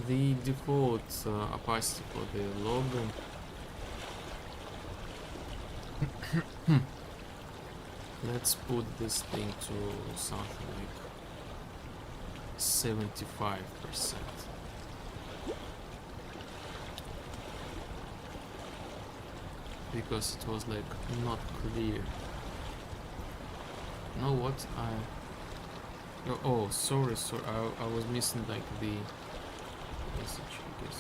The default opacity for the logo. Let's put this thing to something like 75%. Because it was like not clear. You know what? Oh, sorry. I was missing like the message. Because,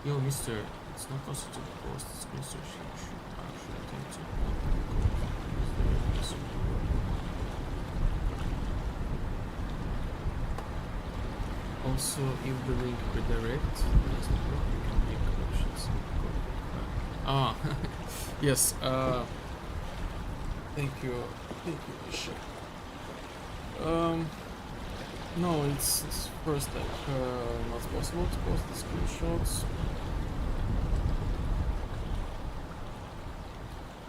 yo, mister, it's not possible to post this message. You should actually attempt to. Also, if the link redirect doesn't work, you can make options. Ah, yes. Thank you, Misha. No, it's first like not possible to post the screenshots.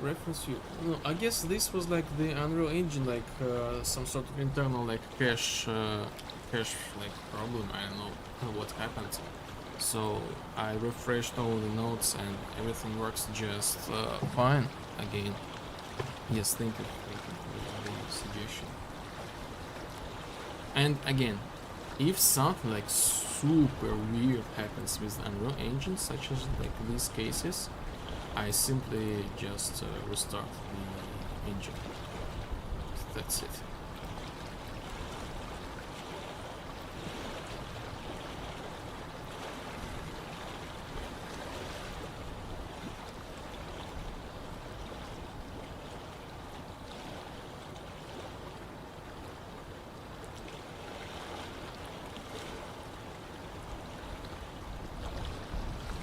Reference you. No, I guess this was like the Unreal Engine, like some sort of internal like cache like problem. I don't know what happened. So I refreshed all the notes and everything works just fine again. Yes, thank you for the suggestion. And again, if something like super weird happens with Unreal Engine, such as like these cases, I simply just restart the engine. That's it.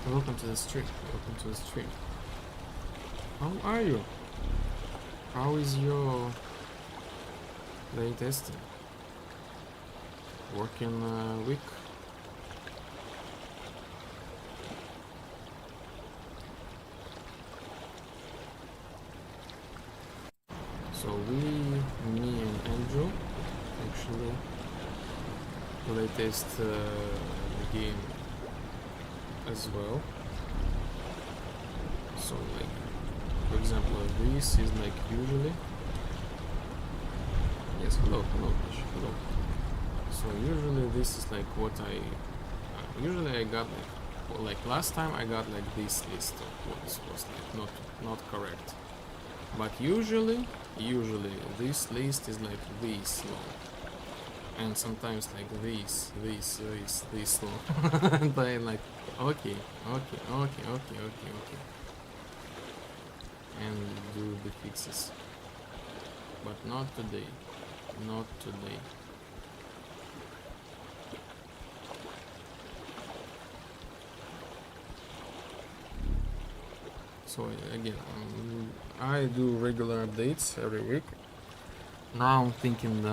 Welcome to the stream. Welcome to the stream. How are you? How is your playtesting? Working week? So me and Andrew actually playtest the game as well. So like, for example, this is like usually, yes, hello, hello. So usually this is like what I usually I got like last time I got like this list of what was like not correct, but usually this list is like this long, and sometimes like this long. And I'm like, okay, and do the fixes, but not today. So again, I do regular updates every week. Now I'm thinking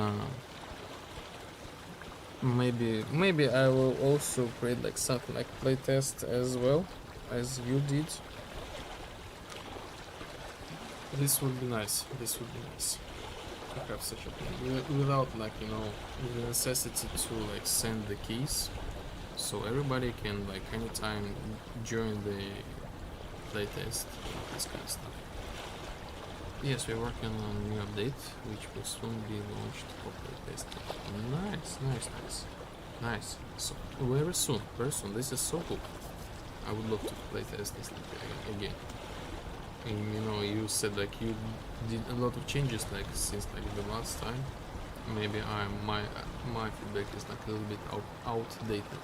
maybe I will also create like something like playtest as well as you did. This would be nice. To have such a thing without like, you know, the necessity to like send the keys, so everybody can like anytime join the playtest, this kind of stuff. Yes, we're working on a new update which will soon be launched for playtesting. Nice. So very soon. This is so cool. I would love to playtest this again. And you know, you said like you did a lot of changes like since like the last time. Maybe my feedback is like a little bit outdated.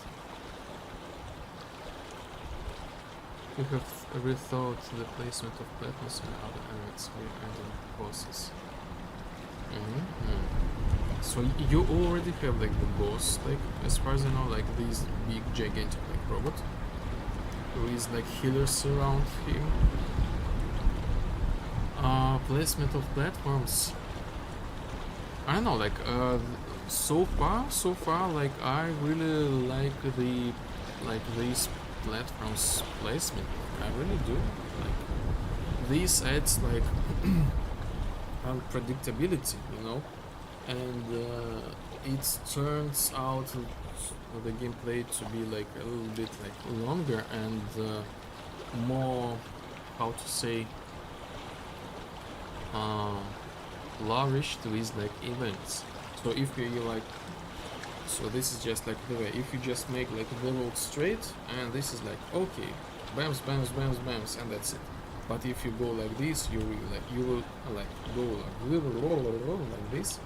You have rethought the placement of platforms and other elements for your ending bosses. So you already have like the boss, like as far as I know, like this big gigantic like robot who is like healers around him. Placement of platforms. I don't know, like so far, like I really like these platforms placement. I really do. Like this adds like unpredictability, you know, and it turns out the gameplay to be like a little bit like longer and more, how to say, flourished with like events. So if you like, so this is just like the way, if you just make like the road straight, and this is like okay, bams, and that's it. But if you go like this, you will like go like this,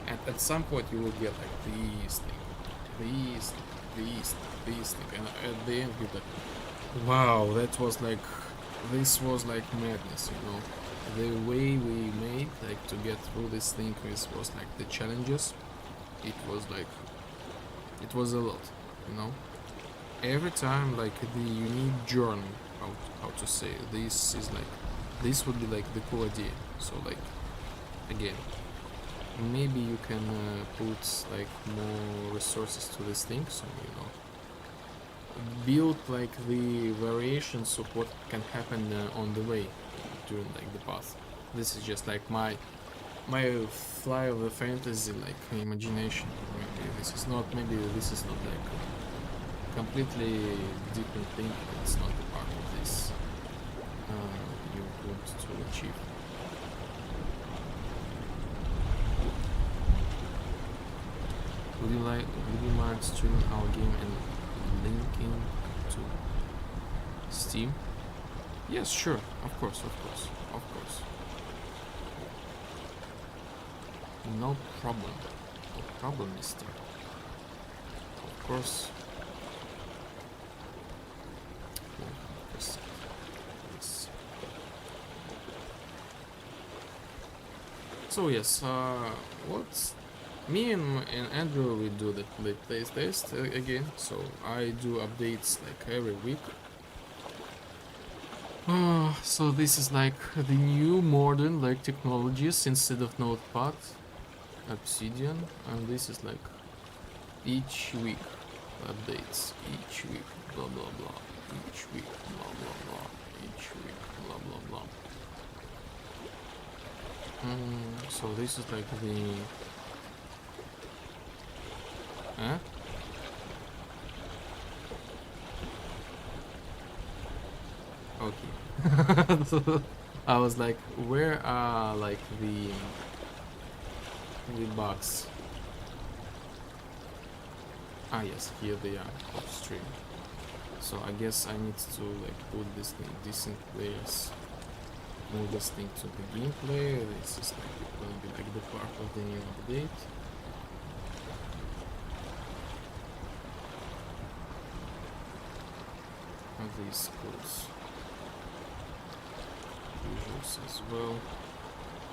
and at some point you will get like this thing, and at the end you're like, wow, that was like, this was like madness, you know. The way we made like to get through this thing was like the challenges. It was a lot, you know. Every time like the unique journey, how to say, this is like, this would be like the cool idea. So like again, maybe you can put like more resources to this thing, so you know, build like the variations of what can happen on the way during like the path. This is just like my fly of the fantasy like imagination. Maybe this is not like a completely different thing. It's not a part of this you want to achieve. Would you mind streaming our game and linking to Steam. Yes, sure, of course. No problem. No problem, mister. Of course. 100%. Yes. So yes, what's me and Andrew, we do the playtest again. So I do updates like every week. So this is like the new modern like technologies instead of Notepad, Obsidian, and this is like each week updates, each week blah blah blah, each week blah blah blah, each week blah blah blah. So this is like the okay. I was like, where are like the bugs? Ah yes, here they are off stream. So I guess I need to like put this thing, decent players, move this thing to the gameplay. This is like gonna be like the part of the new update. And these close visuals as well.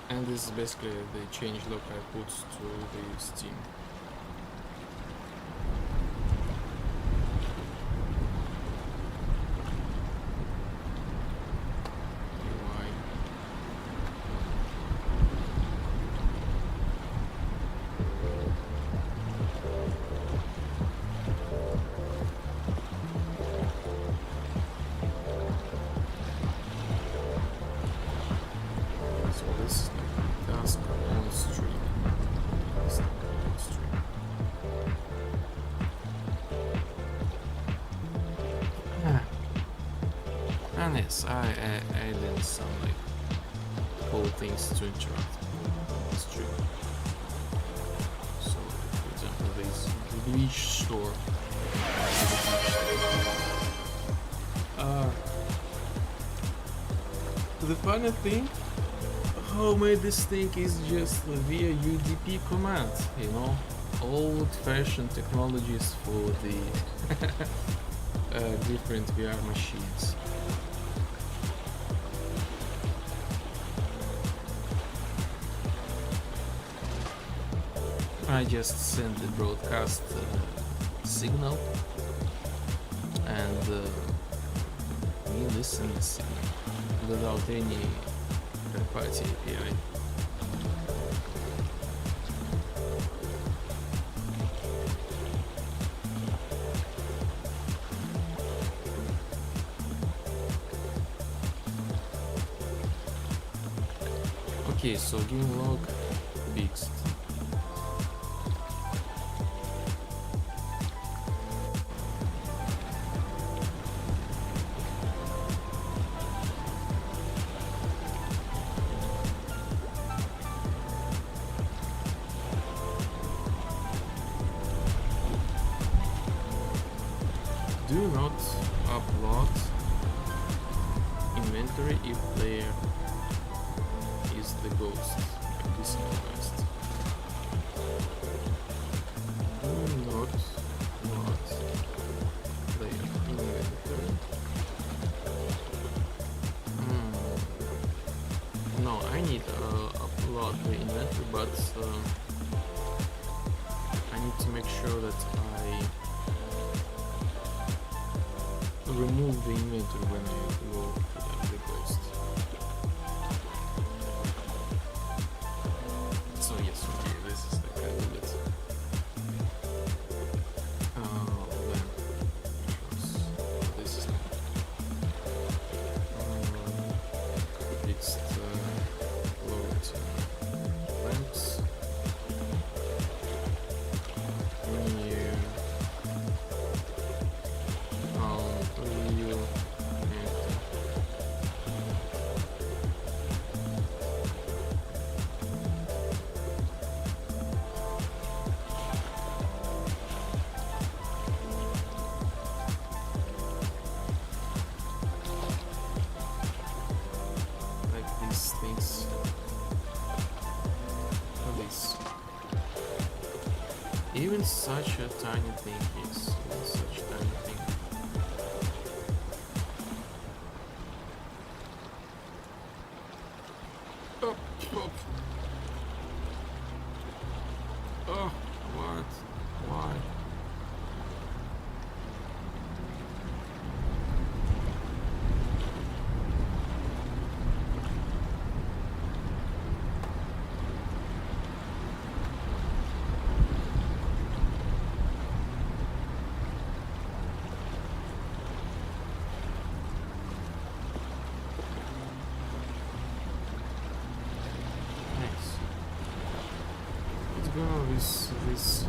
And this is basically the changelog I put to the Steam. Yes, I added some like cool things to interact with the stream. So, for example, this bleach store. The funny thing, how made this thing is just via UDP command, you know, old-fashioned technologies for the different VR machines. I just send the broadcast signal and we listen the signal without any third-party API. Okay, so game log fixed. Do not upload inventory if player is the ghost. Like this request. Do not upload player inventory. No, I need upload the inventory, but I need to make sure that I remove the inventory when I go to the ghost. So yes, okay, this is the kind of it. This is fixed load lamps. Even such a tiny thing, yes, even such a tiny thing. Oh, oh. Oh, what? Why? Nice. Let's go with this.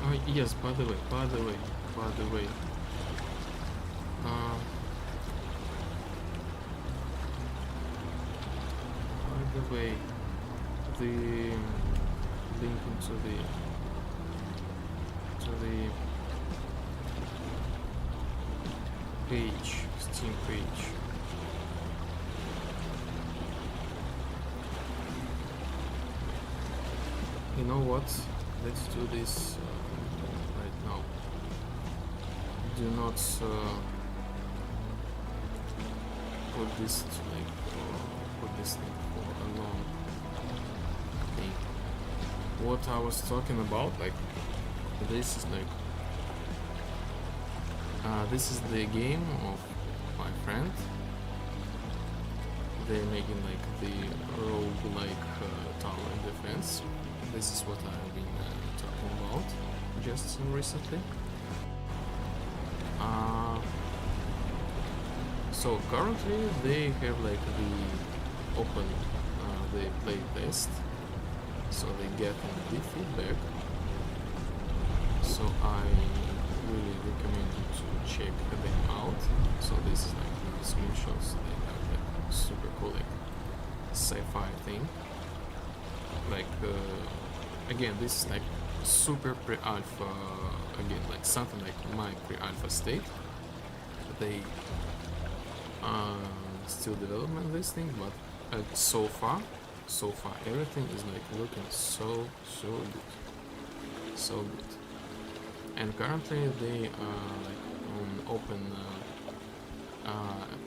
Oh yes, by the way, uh, the link into the page, Steam page. You know what? Let's do this right now. Do not put this put this thing for a long thing. What I was talking about, like this is like this is the game of my friend. They're making like the roguelike tower defense. This is what I've been talking about just recently. So currently they have like the open the play test, so they get the feedback. So I really recommend you to check them out. So this is like the screenshots. They have like super cool like sci-fi thing. Like again, this is like super pre-alpha, again like something like my pre-alpha state. They still developing this thing, but so far everything is like looking so good. And currently they are like on open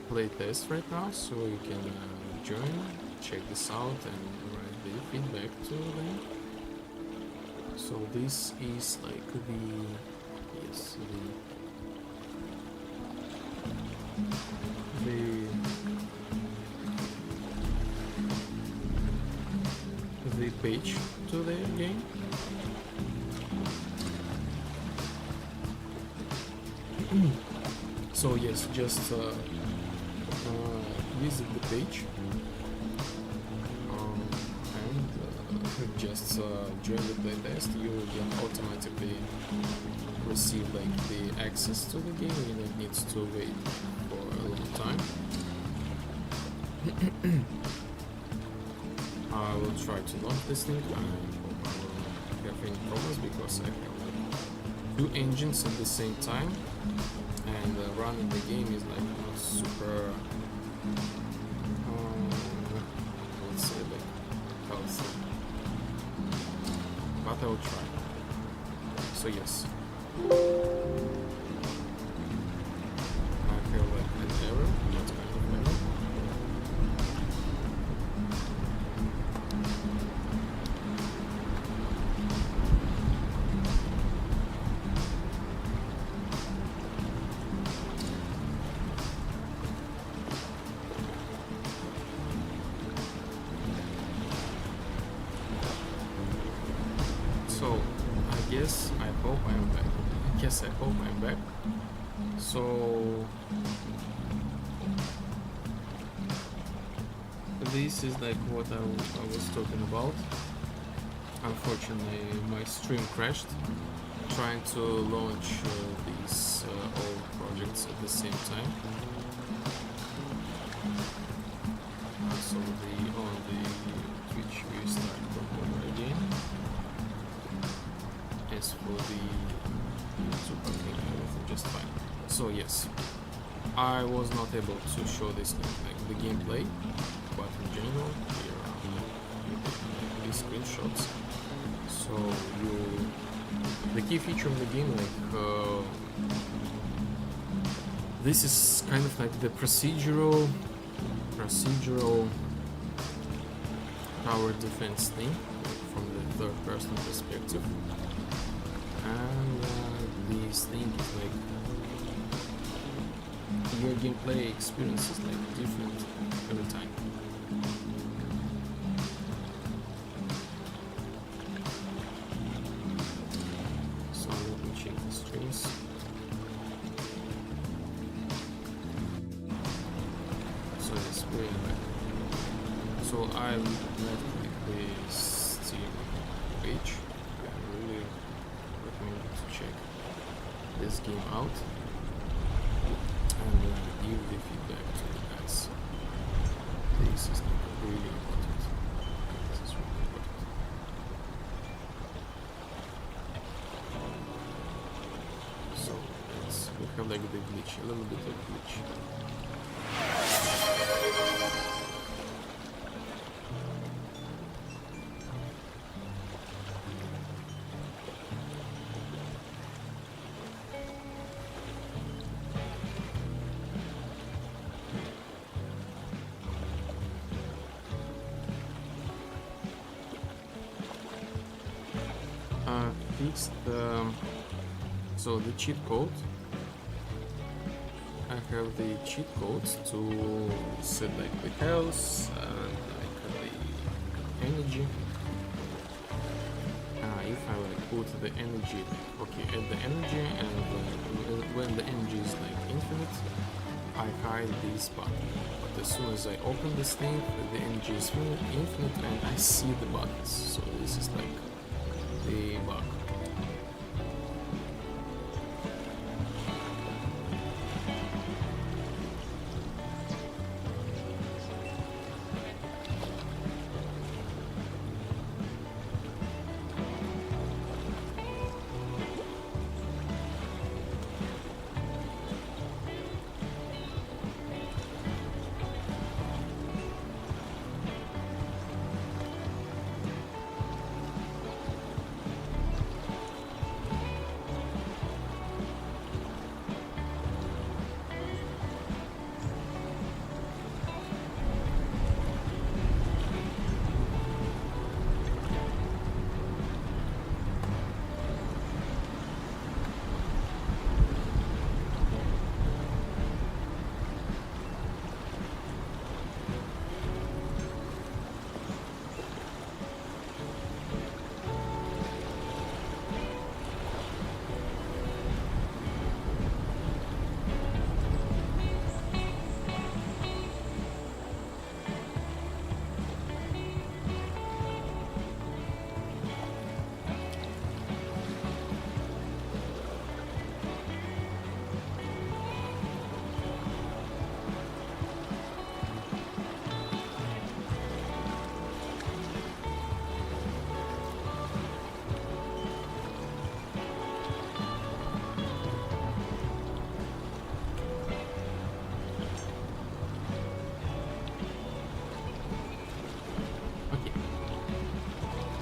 play test right now, so you can join, check this out, and write the feedback to them. So this is like the page to the game. So yes, just visit the page and just join the playtest. You will automatically receive like the access to the game. You don't need to wait for a long time. I will try to launch this thing. I hope I will have any problems because I have like two engines at the same time, and running the game is like not super let's say like healthy, but I will try. So yes, I feel like an error. What kind of error? So, I hope I'm back. Yes, I hope I'm back. So, this is like what I was talking about. Unfortunately, my stream crashed trying to launch these all projects at the same time. So on the Twitch restart. as for the super thing, everything just fine. So yes, I was not able to show this like the gameplay, but in general here are these screenshots. So the key feature of the game, like this is kind of like the procedural tower defense thing, like from the third-person perspective, and this thing is like your gameplay experience is like different every time. So let me check the streams. So yes, we're back. So I left the Steam page. I really recommend you to check this game out and give the feedback to the guys. This is like really important. This is really important. So we have like the glitch, a little bit of glitch. Fixed so the cheat code. I have the cheat codes to set like the health and like the energy. If I like put the energy, okay, add the energy, and when the energy is like infinite, I hide this button. But as soon as I open this thing, the energy is infinite and I see the buttons. So this is like the bug.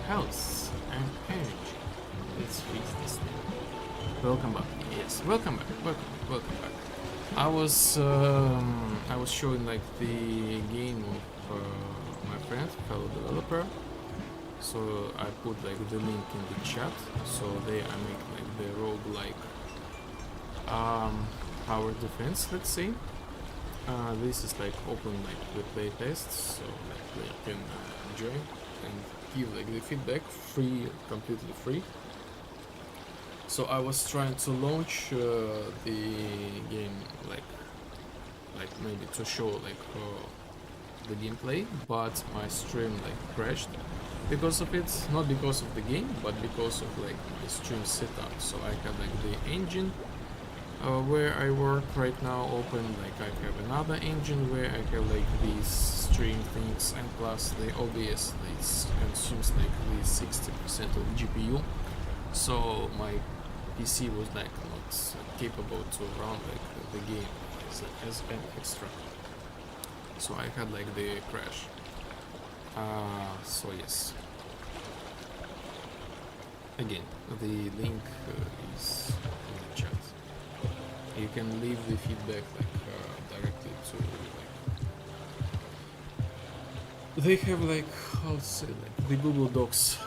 Health and energy. Let's fix this thing. Welcome back. Yes, welcome back. Welcome back. I was showing like the game of my friend, fellow developer. So I put like the link in the chat. So there I make like the roguelike tower defense. Let's say. This is like open like the play test, so like player can join and give like the feedback free, completely free. So I was trying to launch the game like maybe to show like the gameplay, but my stream like crashed because of it, not because of the game, but because of like the stream setup. So I have like the engine where I work right now open, like I have another engine where I have like these stream things, and plus the OBS, it consumes like the 60% of GPU. so my PC was like not capable to run like the game as an extra. So I had like the crash. So yes. Again, the link is in the chat. You can leave the feedback like directly to like. They have like how to say like the Google Docs.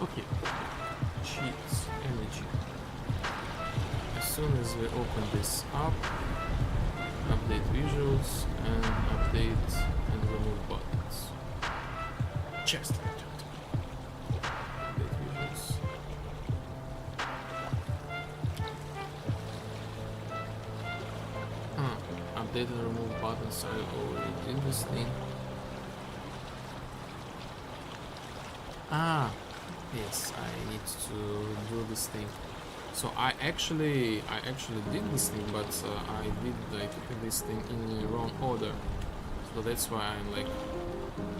Okay, cheats, energy. As soon as we open this up, update visuals and update and remove buttons. Chest. Update visuals. Update and remove buttons. I already did this thing. Yes, I need to do this thing. So I actually did this thing, but I did like this thing in the wrong order. So that's why I'm like,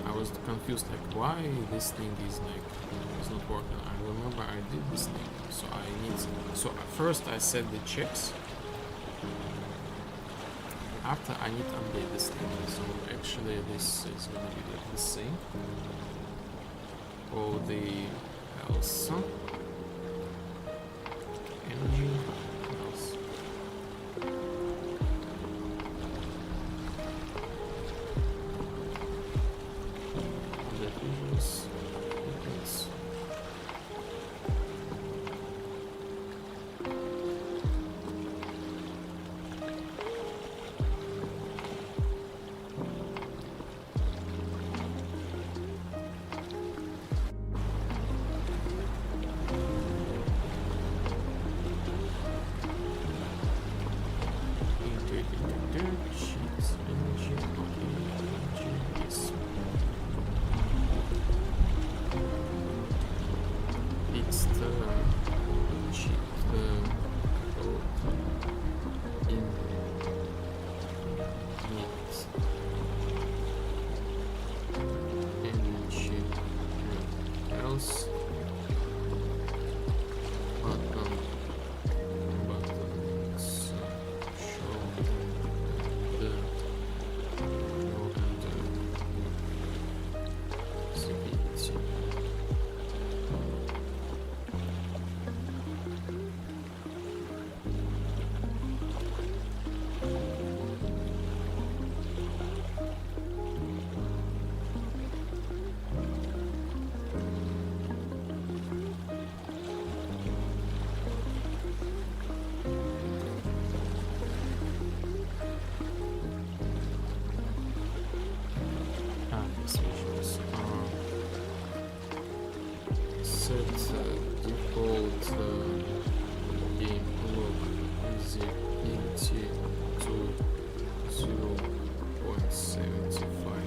I was confused, like why this thing is like, it's not working. I remember I did this thing, so I need, so first I set the checks. After I need to update this thing, so actually this is gonna be like the same. For the else. Energy. Else. Update visuals. Buttons. Default game log visibility to 0.75.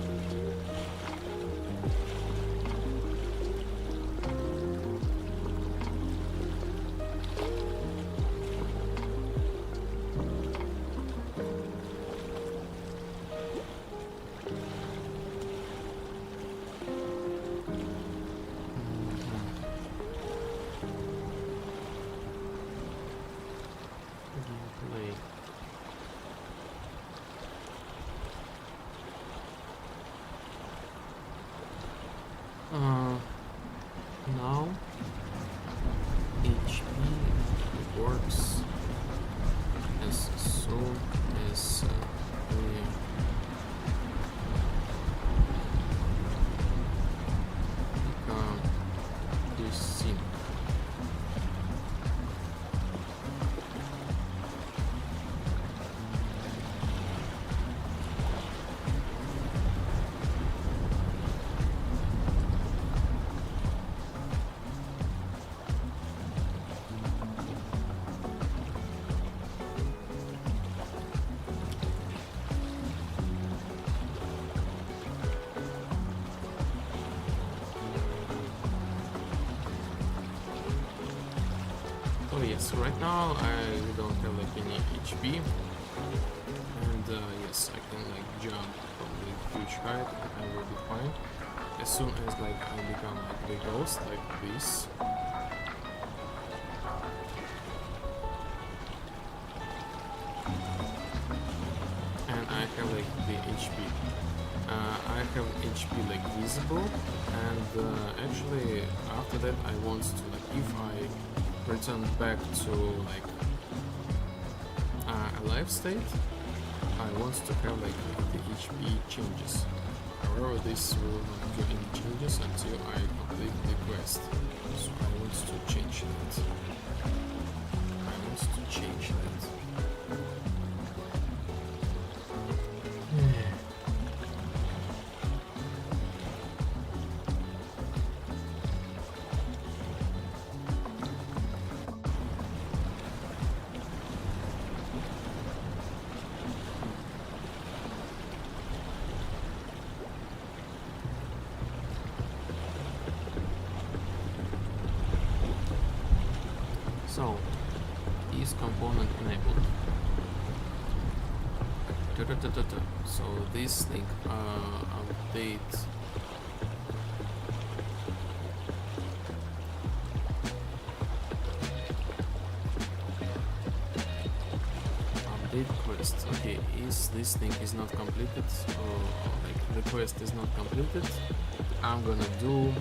So yes, right now I don't have like any HP, and yes, I can like jump from the huge height and I will be fine. As soon as like I become like the ghost like this, and I have like the HP. I have HP like visible, and actually after that I want to like, if I return back to like a live state, I want to have like the HP changes. However, this will not do any changes until I complete the quest. So I want to change that. I want to change that. So, is component enabled? So this thing update quest. Okay, is this thing is not completed, or like the quest is not completed, I'm gonna do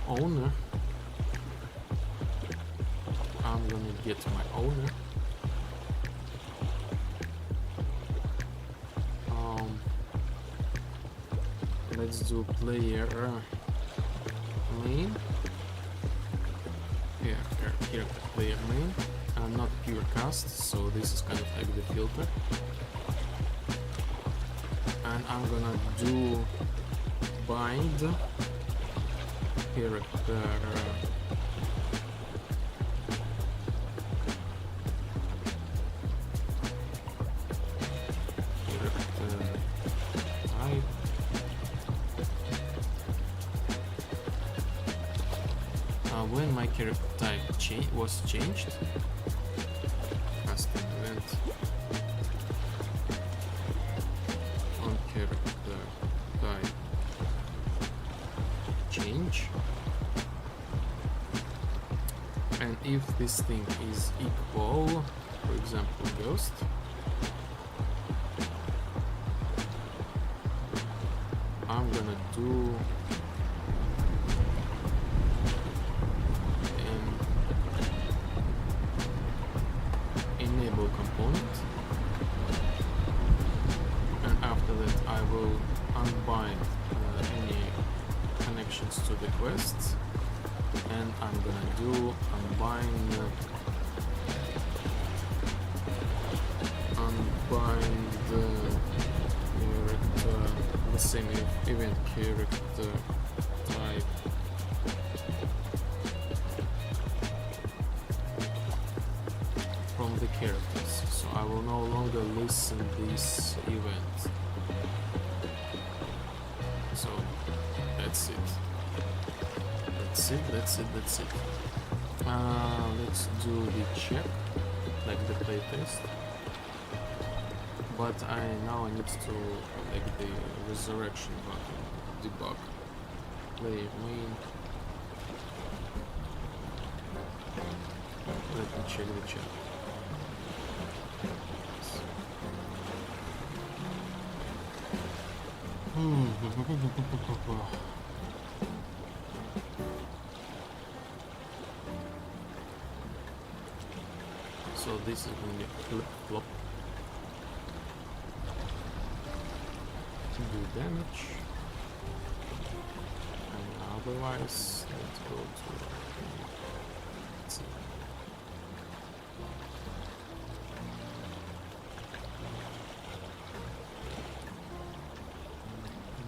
owner. I'm gonna get my owner. Let's do player main. Yeah, character player main. Not pure cast, so this is kind of like the filter. And I'm gonna do bind character type. When my character type was changed, custom event on character type change, and if this thing is equal, for example, ghost, I'm gonna do enable component, and after that I will unbind any connections to the quests, and I'm gonna do unbind character, the same event character type from the characters, so I will no longer listen this event. So that's it. That's it. Let's do the check, like the playtest. But now I need to like the resurrection button, debug, player main. Let me check the chat. So this is going to be flip-flop. Do damage. And otherwise, let's go to... Let's see.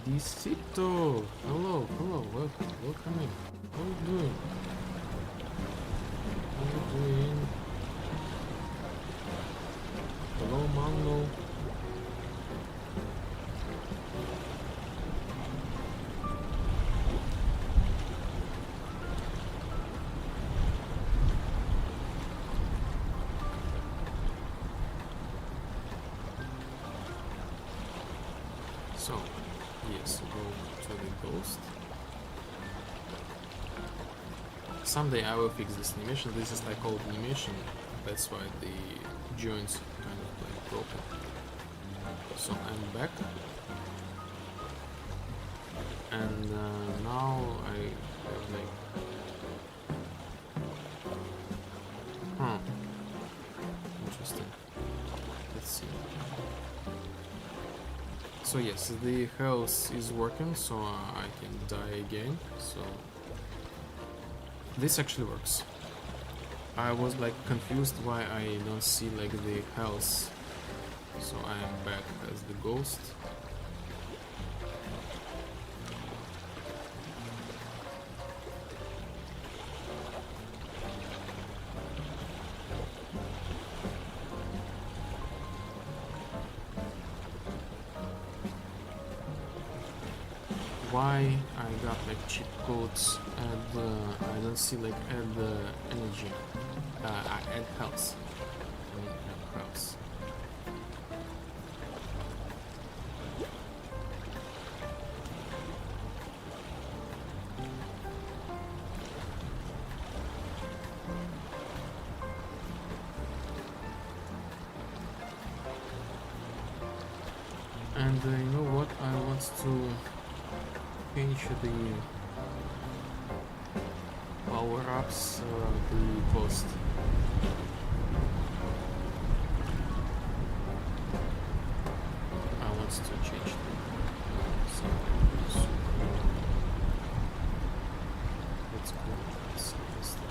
Disito! Hello, welcome in. How are you doing? Hello, Mango. So, yes, go to the ghost. Someday I will fix this animation. This is like old animation, that's why the joints kind of like broken. So I'm back, and now I have like, interesting. Let's see. So yes, the health is working, so I can die again. So this actually works. I was like confused why I don't see like the health. So I am back as the ghost. Why I got like cheat codes and I don't see like add energy, I add health. I don't have health. And you know what? I want to change the power-ups the post. I want to change the let's go and see this thing.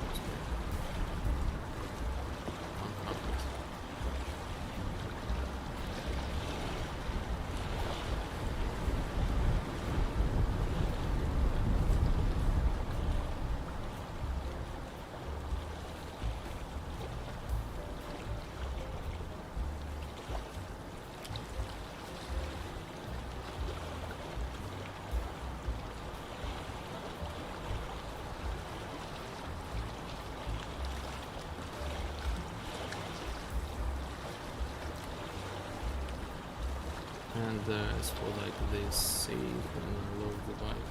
And as for like this save and load the bike.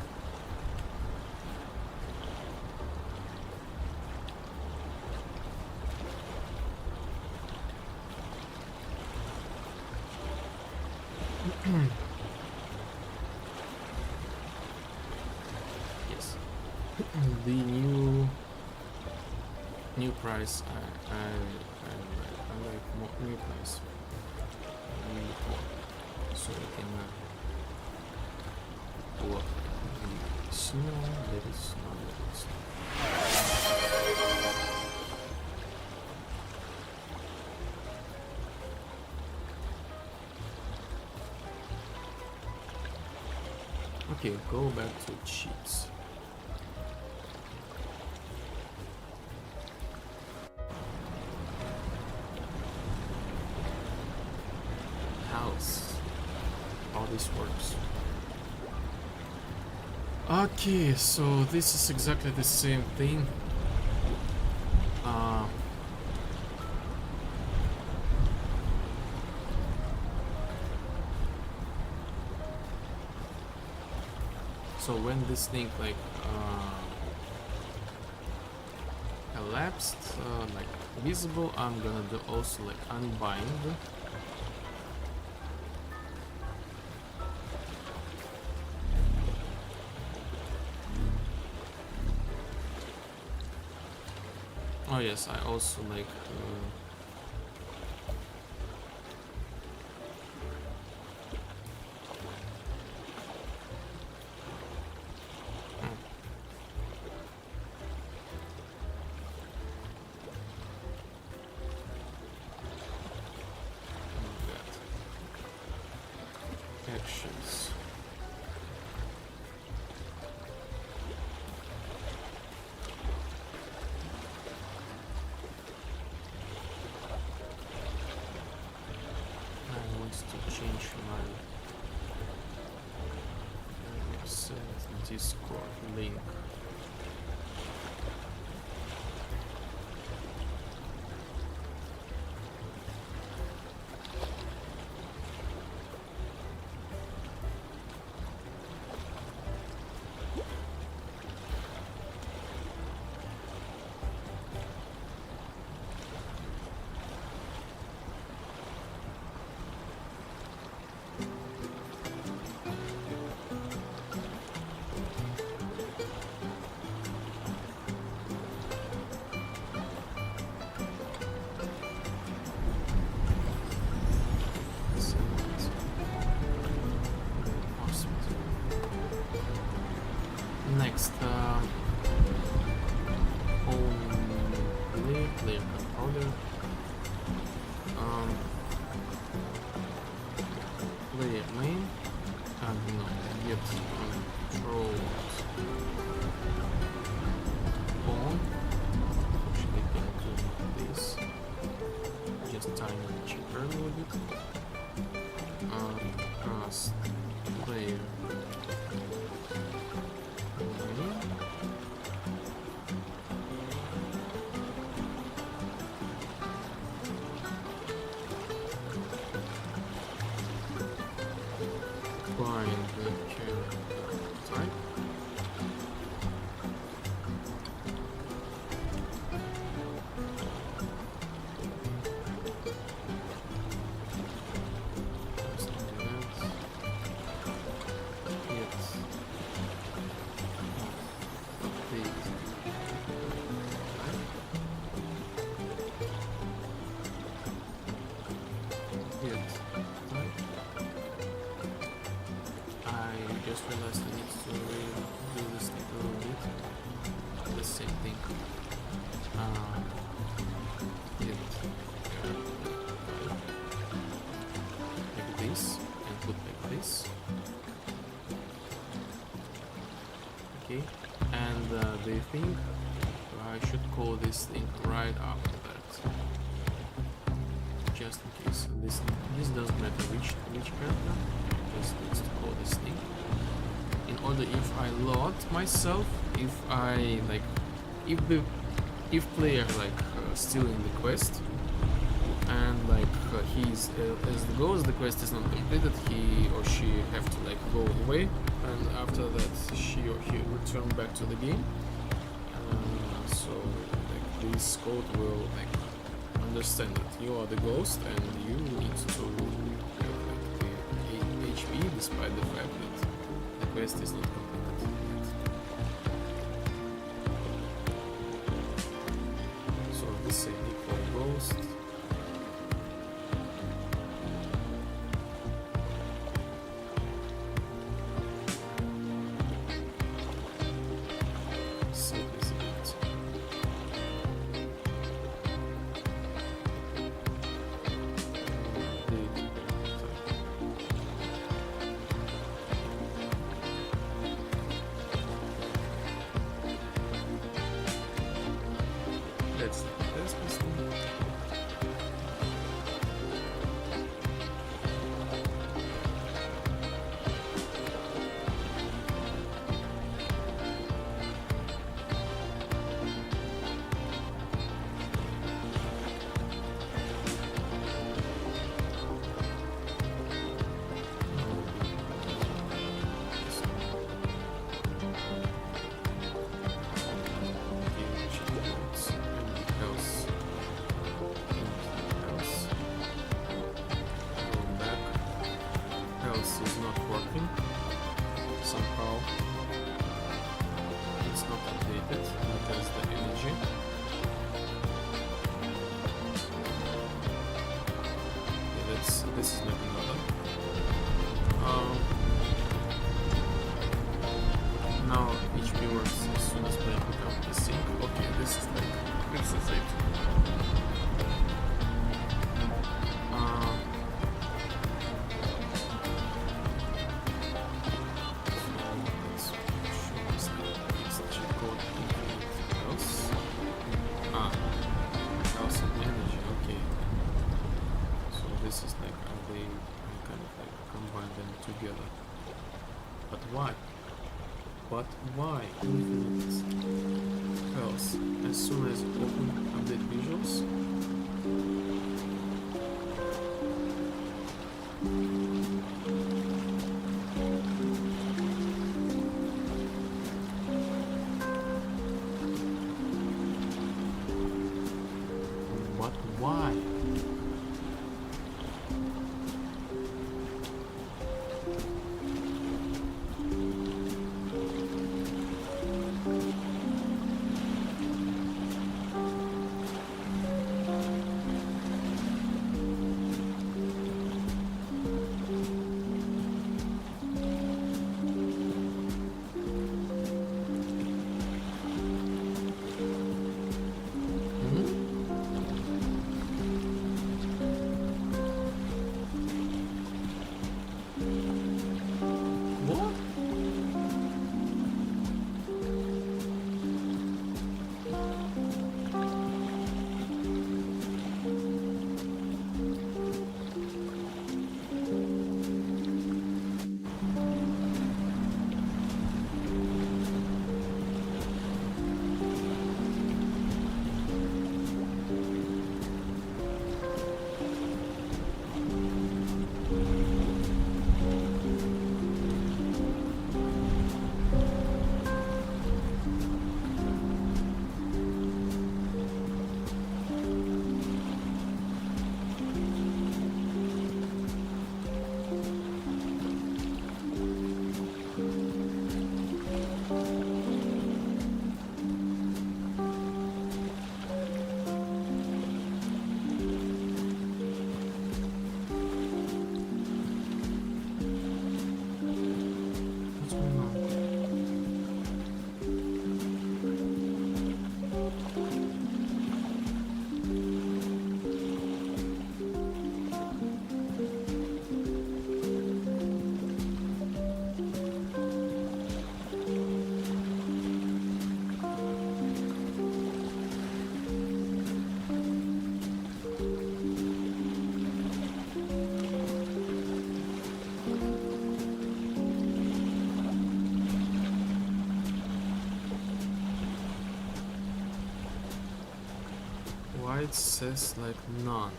Yes. The new price I like more new price. I need more. So we can pull up the snow. There is no snow. Okay, go back to cheats. House. How this works. Okay, so this is exactly the same thing. So when this thing like collapsed, like visible, I'm gonna do also like unbind. Oh yes, I also like actions. I want to change my set Discord link. Next, only player controller. Player main. No, get controls on. Actually, can do this. Just tiny cheaper a little bit. Cast player main. Find the character type. Just do that. Get update type. Get type. I just realized I need to do this thing a little bit. The same thing. Get like this and put like this. Okay, and they think I should call this thing right after that. Just in case. This doesn't matter which character. Just needs to call this thing. In order, if I load myself, if I like, if player like still in the quest, and like he's as the goes, the quest is not completed, he or she have to like go away, and after that she or he return back to the game. So like this code will like understand that you are the ghost and you need to have like HP despite the fact that the quest is not completed yet. So the same equal ghost. Save as it. Let's test this thing. Else is not working somehow. It's not updated. It has the energy. Okay, this is not another. Now HP works as soon as player becomes the sync. Okay, this is it. This is like how they kind of like combine them together. But why? Else, as soon as open update visuals, but why? Why it says like none?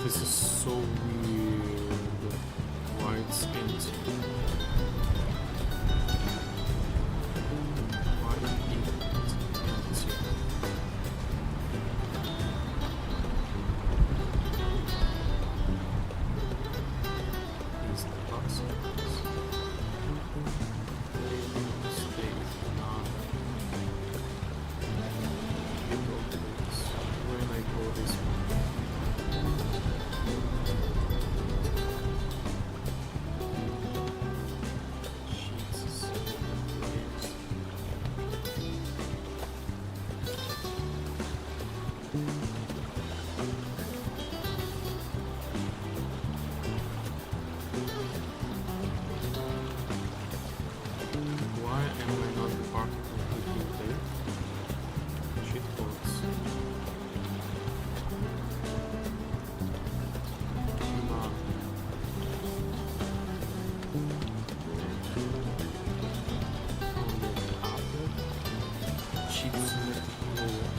This is so weird. Why it's empty? Why it empty? Is the box? State none. When I go this one. Why am I not part of the gameplay? Cheat codes. None. Only other cheat selected lower.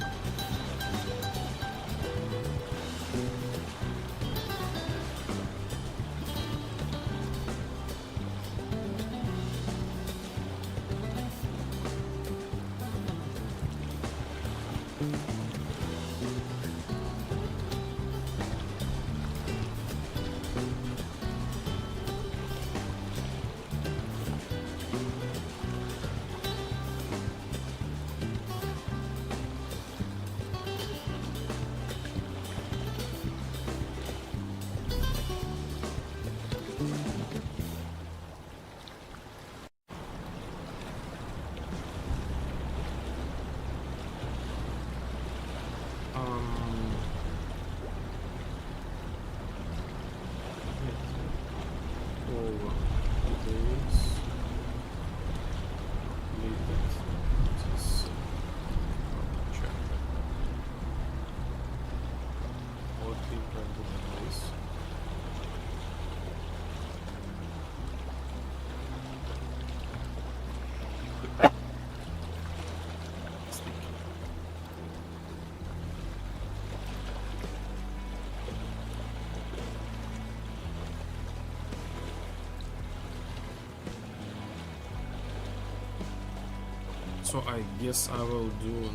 So I guess I will do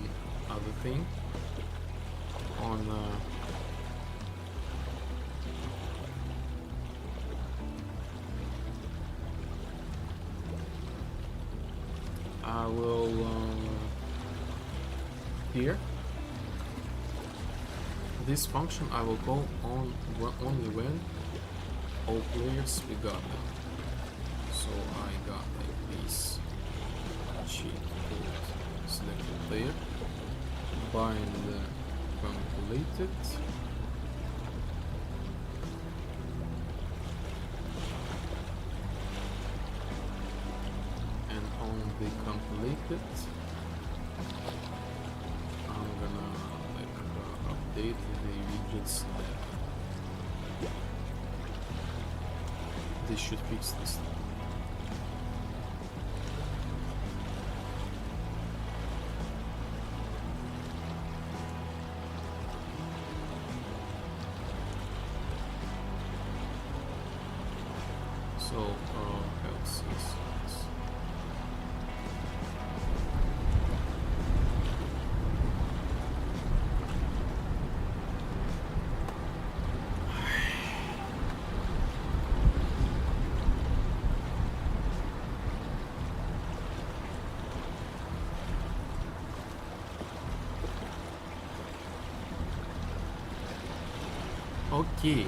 another thing on I will here this function I will call on only when all players we got them. So I got like this cheat code selected player, bind completed, and on the completed I'm gonna like update the widgets that this should fix this. So, health is okay.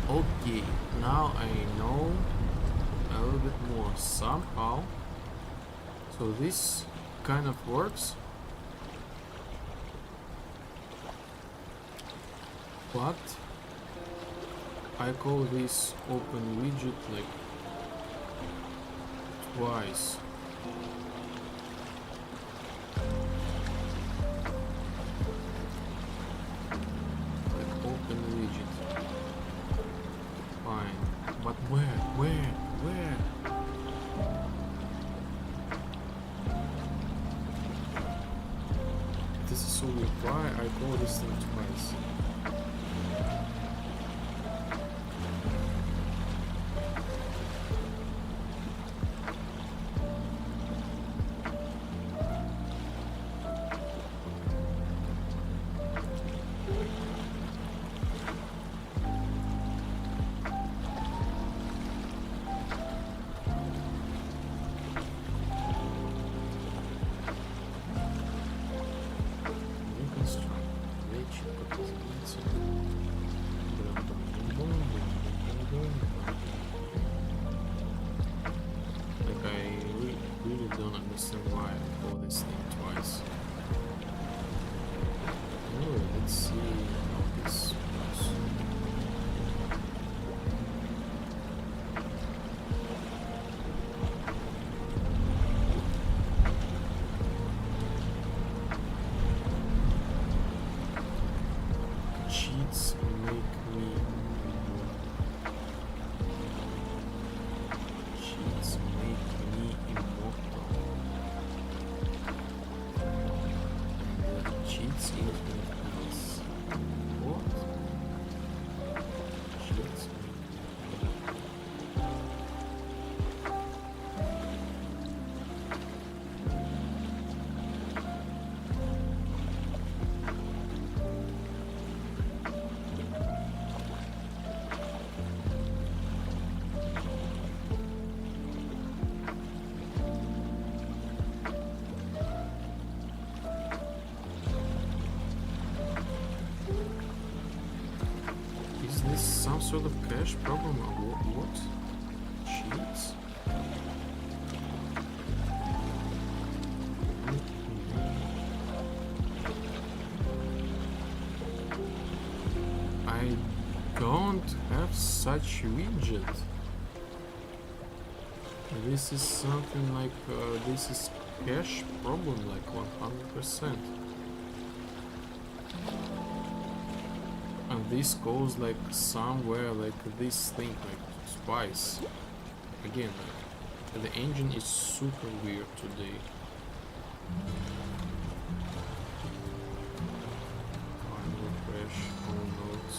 Okay, now I know a little bit more somehow. So this kind of works but I call this open widget like twice. Like open widget. Fine. But where? This is so weird. Why I call this thing twice? Like I really don't understand why I call this thing twice. Anyway, let's see how this goes. Cheats make me cheats make me immortal. And cheats infinite health. What? Cheats make me Is this some sort of cache problem or what? Cheats? I don't have such widget. This is something like this is cache problem like 100%. And this goes like somewhere like this thing like twice. Again, the engine is super weird today. Final crash, all nodes.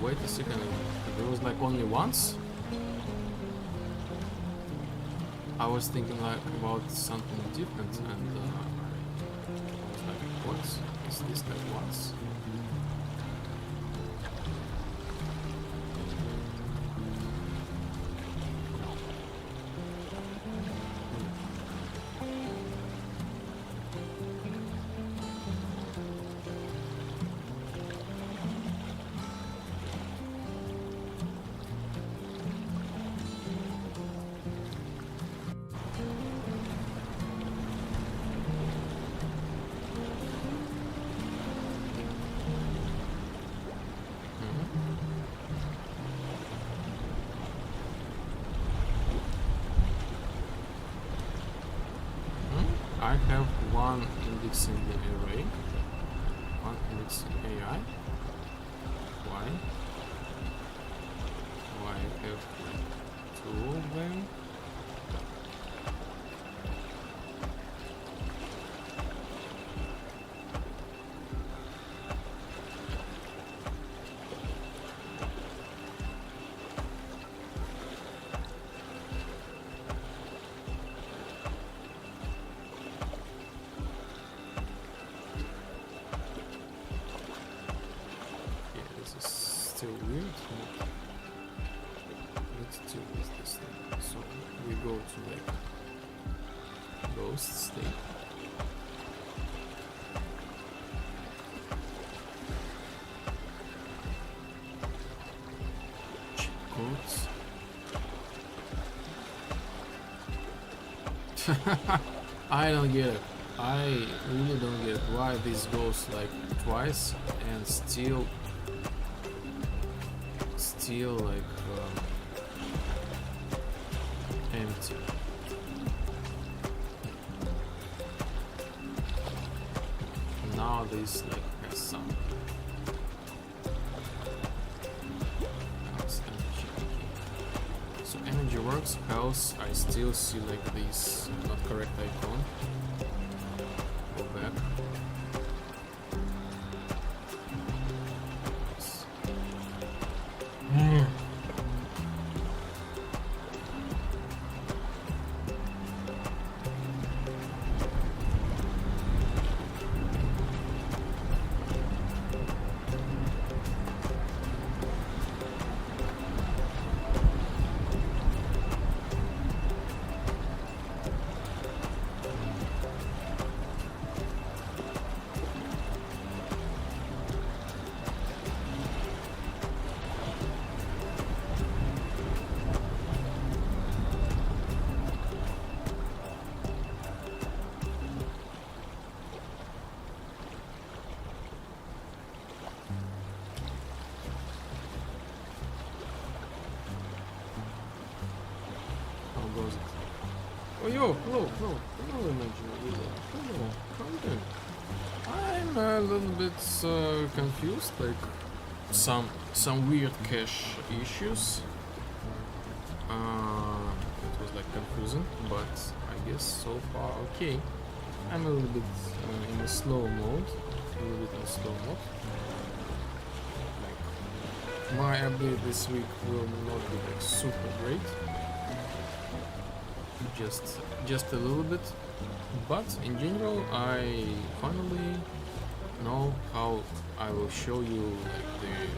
Wait a second, there was like only once? I was thinking like about something different and I was like, what? Is this like once? one indexing the array, one indexing AI. Why? Why have two of them? Still weird. Let's do this thing. So we go to like ghost state. Check codes. I don't get it. I really don't get why this goes like twice and still like empty. Now this like has some else energy. Okay. So energy works, else I still see like this not correct icon. Go back. Oh yo, hello, Imaginary. Hello, how you doing? I'm a little bit confused, like some weird cache issues. It was like confusing, but I guess so far okay. I'm a little bit in a slow mode, Like my update this week will not be like super great. Just a little bit, but in general I finally know how I will show you like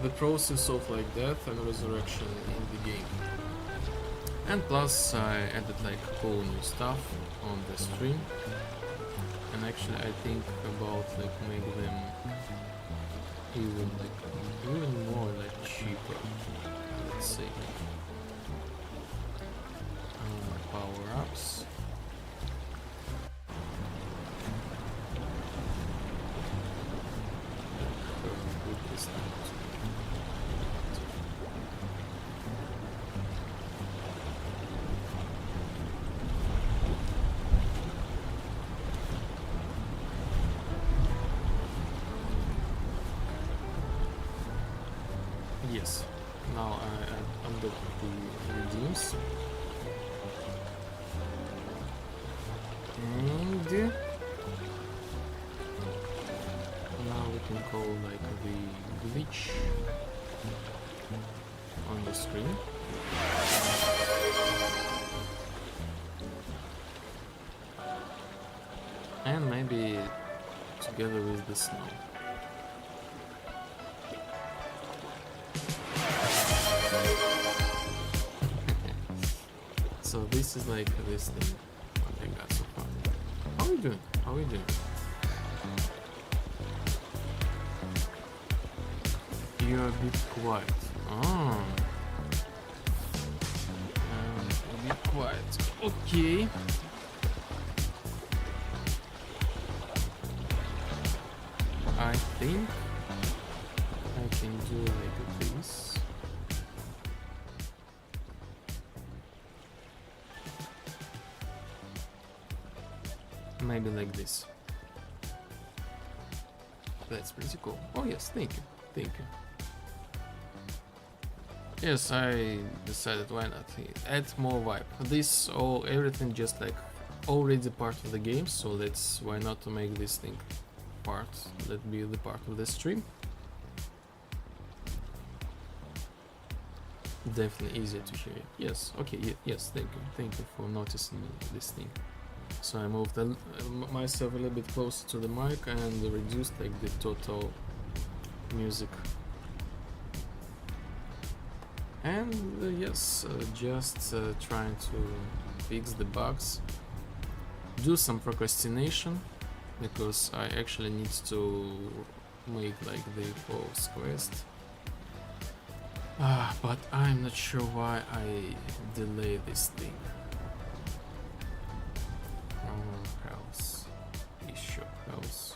the process of like death and resurrection in the game. And plus I added like cool new stuff on the stream, and actually I think about like make them even more like cheaper, let's say. Power-ups. Yes. Now I unlock the redeems. And now we can call like the glitch on the screen. And maybe together with the snow. So this is like this thing. What I got so far. How are we doing? How are we doing? You're a bit quiet. Oh. A bit quiet. Okay. I think I can do like this. maybe like this. That's pretty cool. Oh yes, thank you, thank you. Yes, I decided why not add more vibe. This everything just like already part of the game, so that's why not to make this thing part. Let be the part of the stream. Definitely easier to hear. Yes, okay, yes, thank you for noticing this thing. So I moved myself a little bit closer to the mic and reduced like the total music. And yes, just trying to fix the bugs, do some procrastination, because I actually need to make like the post quest. But I'm not sure why I delay this thing. House. Issue house.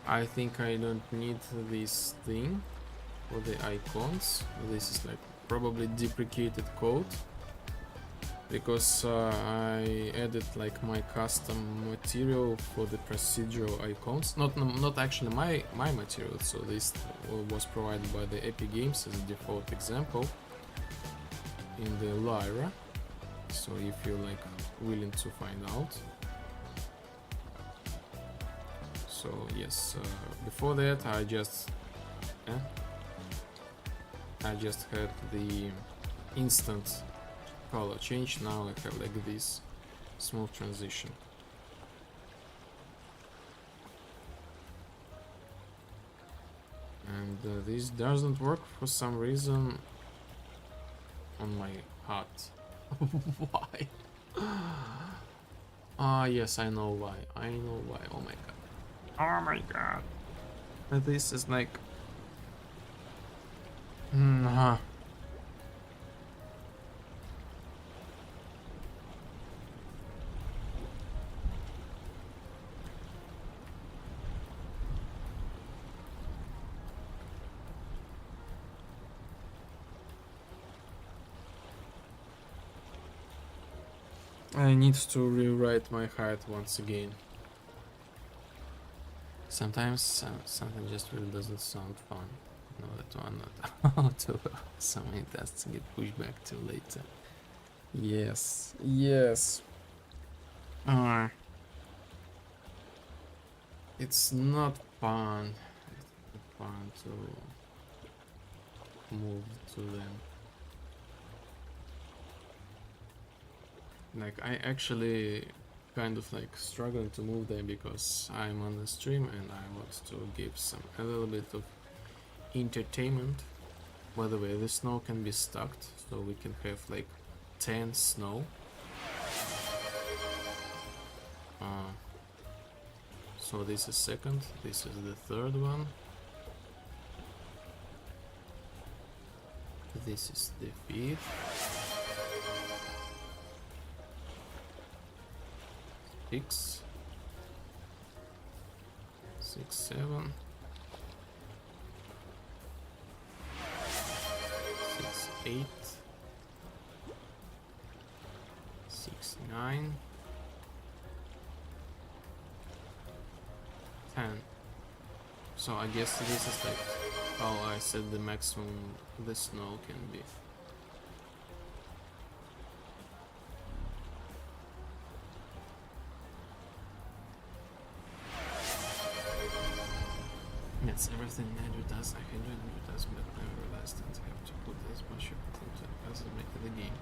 I think I don't need this thing for the icons. This is like probably deprecated code, because I added like my custom material for the procedural icons. Not actually my material. So this was provided by the Epic Games as a default example in the Lyra. So if you're like willing to find out. So yes, before that I just had the instant color change. Now I have like this smooth transition. And this doesn't work for some reason on my heart. Why? Yes, I know why. Oh my god. Oh my god. This is like... I need to rewrite my height once again. Sometimes something just really doesn't sound fun. No, that one not too well. So many tasks get pushed back to later. Yes, yes. It's not fun. It's not fun to move to them. Like I actually kind of like struggling to move there because I'm on the stream and I want to give a little bit of entertainment. By the way, the snow can be stacked, so we can have like 10 snow. So this is second, this is the third one. This is the fifth. 6, 7, 6, 8, 6, 9, 10. So I guess this is like how I said the maximum the snow can be. Yes, everything advertised. I can do an advertisement, but never realized that I have to put as much of things as I make the game.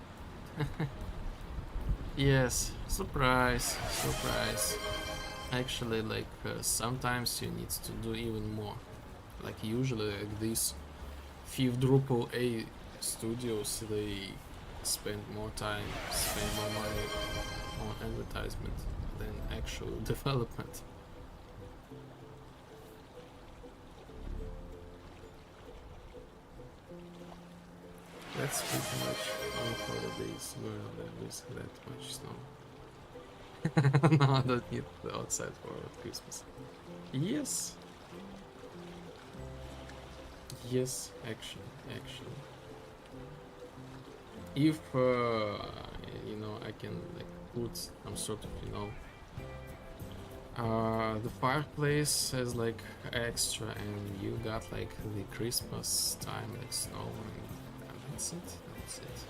Yes, surprise. Actually, like sometimes you need to do even more. Like usually, like these fifth A studios, they spend more time, spend more money on advertisement than actual development. That's pretty much on holidays where there is that much snow. No, I don't need the outside for Christmas. Yes. Yes, actually. If I can like put some sort of the fireplace has like extra, and you got like the Christmas time, like snow, and that's it. That's it.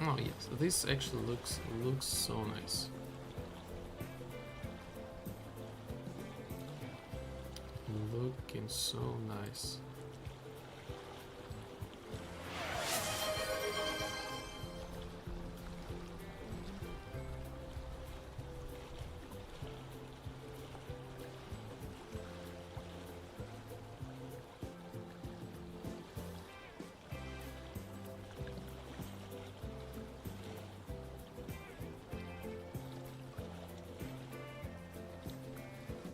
Oh yes, this actually looks so nice. Looking so nice.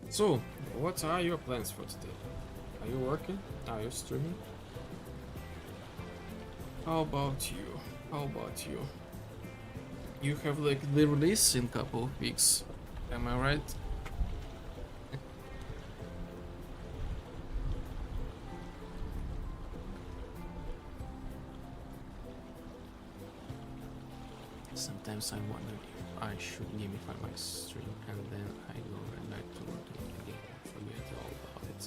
So, what are your plans for today? Are you working? Are you streaming? How about you? How about you? You have like the release in couple of weeks. Am I right? Sometimes I wonder if I should gamify my stream, and then I go right back to working again and forget all about it.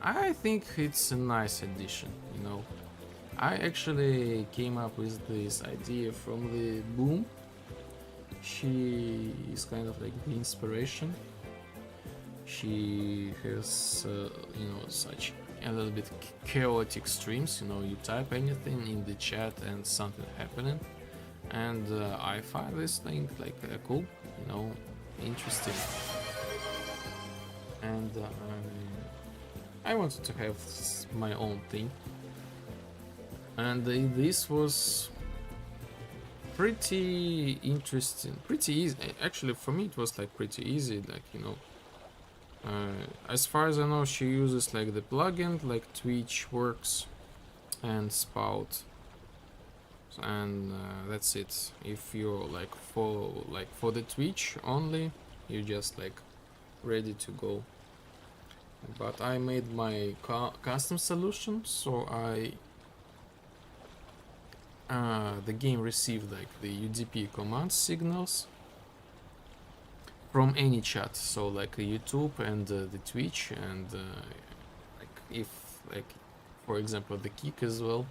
I think it's a nice addition, you know. I actually came up with this idea from the Boom. She is kind of like the inspiration. She has, such a little bit chaotic streams. You type anything in the chat and something happening, and I find this thing like cool, interesting, and I wanted to have my own thing, and this was pretty interesting, pretty easy. Actually, for me, it was like pretty easy, like as far as I know, she uses like the plugin, like Twitch works and Spout, and that's it. If you're like for the Twitch only, you're just like ready to go. But I made my custom solution, so the game received like the UDP command signals from any chat, so like YouTube and the Twitch, and like if like for example the Kick as well,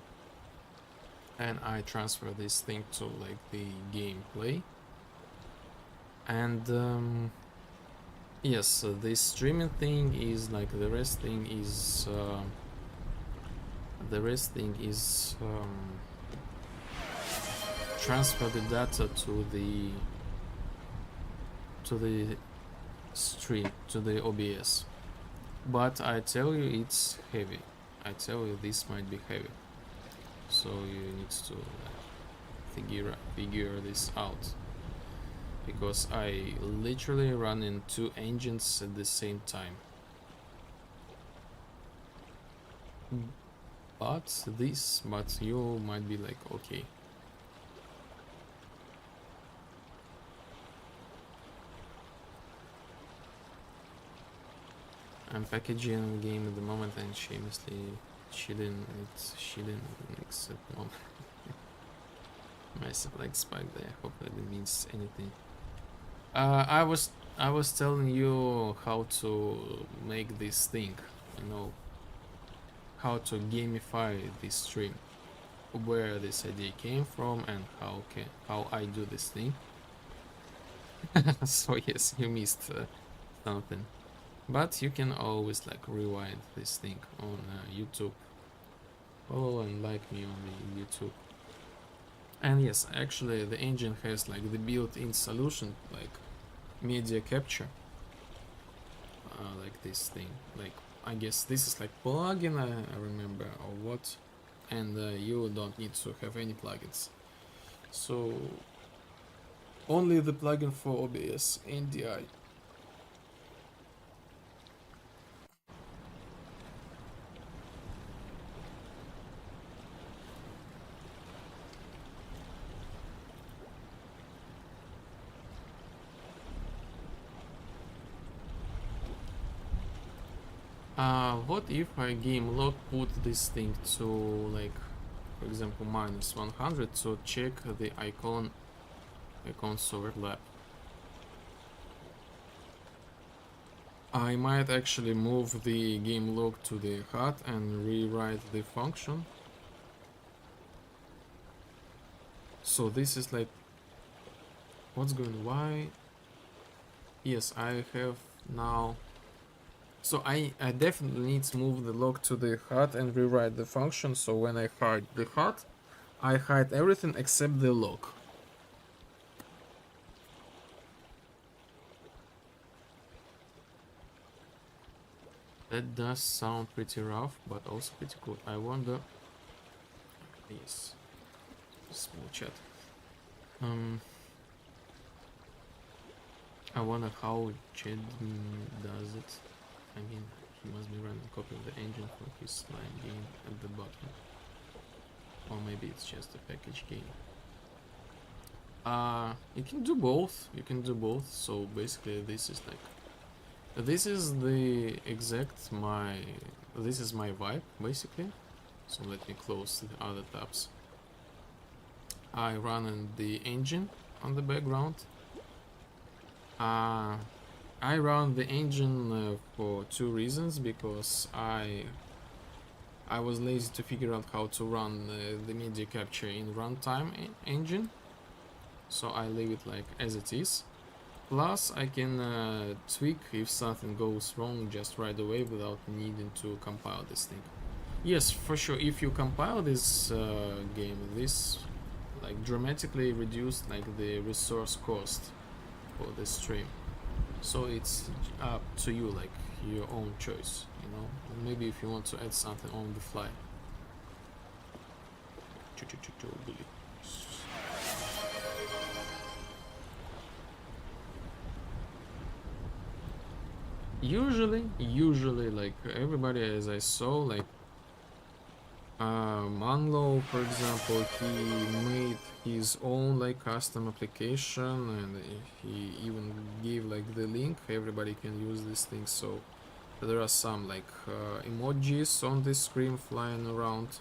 and I transfer this thing to like the gameplay, and yes, this streaming thing is like the rest thing is transfer the data to the stream, to the OBS. But I tell you, it's heavy. I tell you, this might be heavy. So you need to figure this out, because I literally run in two engines at the same time. But you might be like, okay. I'm packaging the game at the moment, and shamelessly she didn't accept one. Massive like spike there. Hope that it means anything. I was telling you how to make this thing, how to gamify this stream, where this idea came from, and how I do this thing. So yes, you missed something. But you can always like rewind this thing on YouTube. Follow and like me on the YouTube. And yes, actually the engine has like the built-in solution, like media capture, like this thing. Like I guess this is like plugin, I remember, or what. And you don't need to have any plugins. So only the plugin for OBS and DI. What if I game log put this thing to, like, for example, -100 to check the icons overlap? I might actually move the game log to the HUD and rewrite the function. So this is like, what's going, why? Yes, I have now. So I definitely need to move the log to the HUD and rewrite the function. So when I hide the HUD, I hide everything except the log. That does sound pretty rough, but also pretty cool. I wonder. Yes. Small chat. I wonder how Chad does it. I mean, he must be running a copy of the engine for his line game at the bottom. Or maybe it's just a package game. You can do both. You can do both. So basically, this is like, this is the exact this is my vibe basically. So let me close the other tabs. I run in the engine on the background. I run the engine for two reasons, because I was lazy to figure out how to run the media capture in runtime engine, so I leave it like as it is. Plus I can tweak if something goes wrong just right away without needing to compile this thing. Yes, for sure, if you compile this game, this like dramatically reduced like the resource cost for the stream. So it's up to you, like your own choice, you know. Maybe if you want to add something on the fly. Usually, like everybody, as I saw, like Manlo, for example, he made his own like custom application, and he even gave like the link. Everybody can use this thing. So there are some like emojis on the screen flying around.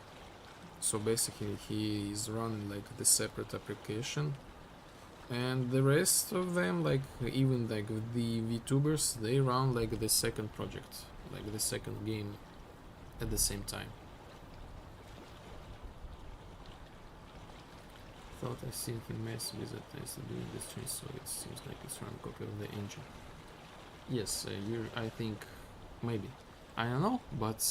So basically, he is running like the separate application, and the rest of them, like even like the VTubers, they run like the second project, like the second game at the same time. Thought I seen him mess with it. I still doing this train, so it seems like it's run copy of the engine. Yes, I think maybe. I don't know, but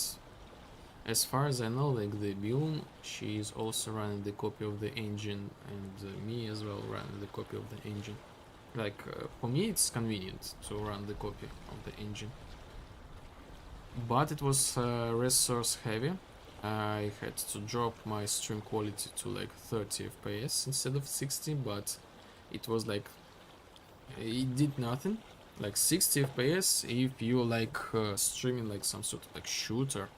as far as I know, like the Bill, she is also running the copy of the engine, and me as well running the copy of the engine. Like for me, it's convenient to run the copy of the engine, but it was resource heavy. I had to drop my stream quality to like 30 FPS instead of 60, but it was like, it did nothing. Like 60 FPS if you like streaming like some sort of like shooter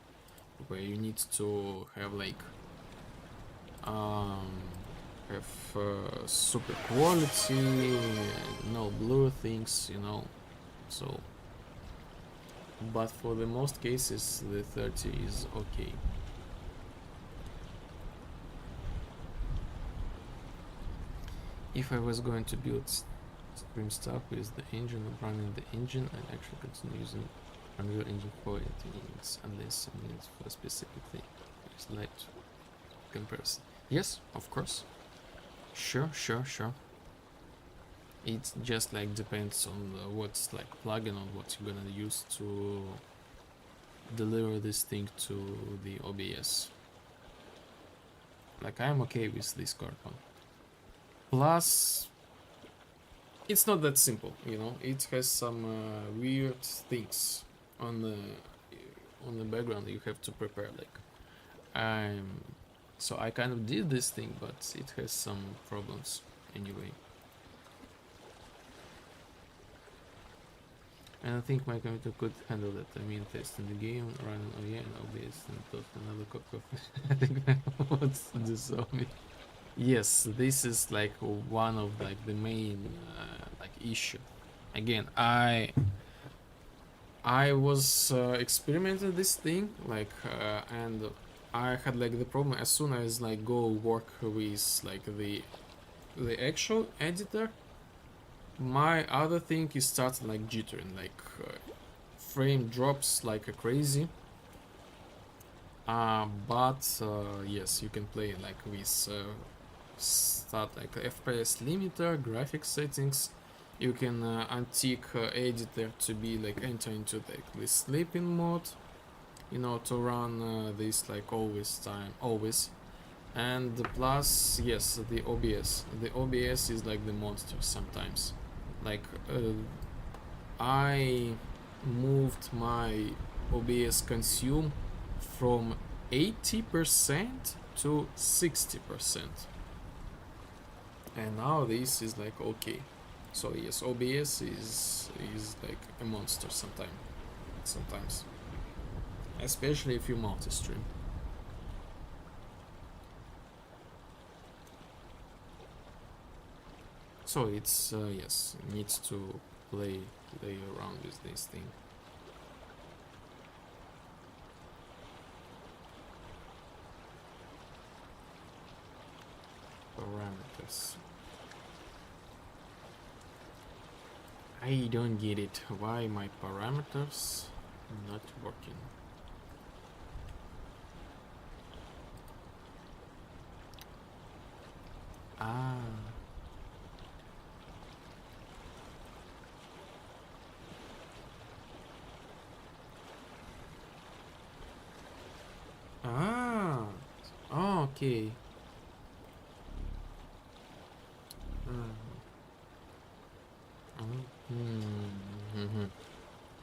where you need to have like super quality, no blur things, you know. So, but for the most cases the 30 is okay. If I was going to build stream stuff with the engine or running the engine, I'd actually continue using Unreal Engine for it needs, unless I need it for a specific thing. It's like comparison. Yes, of course. Sure. It just like depends on what's like plugin on what you're gonna use to deliver this thing to the OBS. Like I'm okay with this card one. Plus, it's not that simple, you know. It has some weird things on the background that you have to prepare. Like, so I kind of did this thing, but it has some problems anyway. And I think my computer could handle that. I mean, testing the game, running OE and OBS, and toast another copy of I think I want to do zombie. Yes, this is like one of like the main like issue. Again, I was experimenting this thing like and I had like the problem as soon as like go work with like the actual editor, my other thing is starting like jittering, like frame drops like a crazy. But yes, you can play like with start like FPS limiter, graphics settings. You can untick editor to be like enter into like the sleeping mode, you know, to run this like always. And plus, yes, the OBS. The OBS is like the monster sometimes. Like I moved my OBS consume from 80% to 60%, and now this is like okay. So yes, OBS is like a monster sometimes, especially if you multi-stream. So it's yes, needs to play around with this thing. Parameters. I don't get it. Why my parameters not working? Ah. Ah. Oh, okay.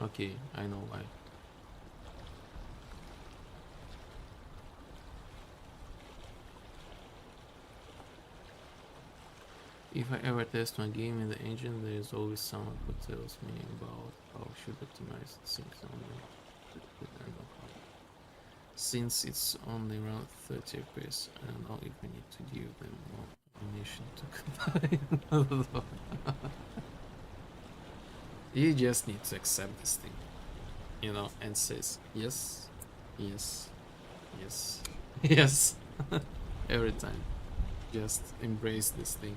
Okay, I know why. If I ever test my game in the engine, there is always someone who tells me about how I should optimize things only. Since it's only around 30 FPS, I don't know if I need to give them more ammunition to combine. You just need to accept this thing, you know, and says yes, yes, yes, yes, every time. Just embrace this thing.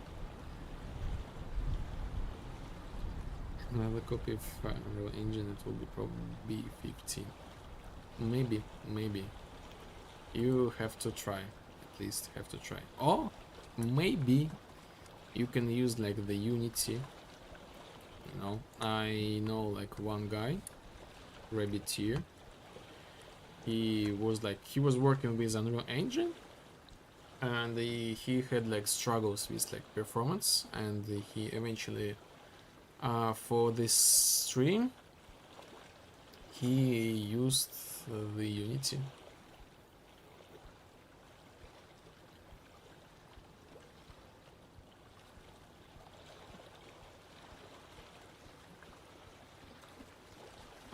Another copy of Unreal Engine, it will be probably B15. Maybe. You have to try. At least have to try. Or maybe you can use like the Unity. You know, I know like one guy, Rabbitier. He was working with Unreal Engine, and he had like struggles with like performance, and he eventually for this stream he used the Unity.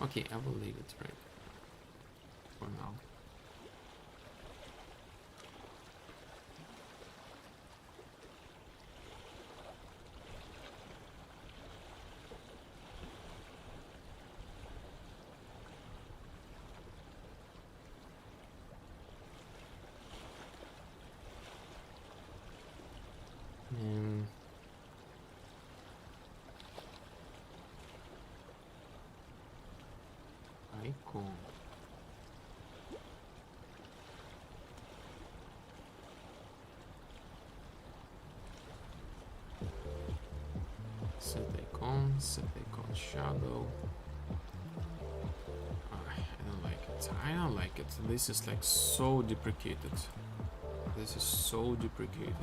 Okay, I will leave it right for now. Icon. Set icon shadow. I don't like it. I don't like it. This is like so deprecated. This is so deprecated.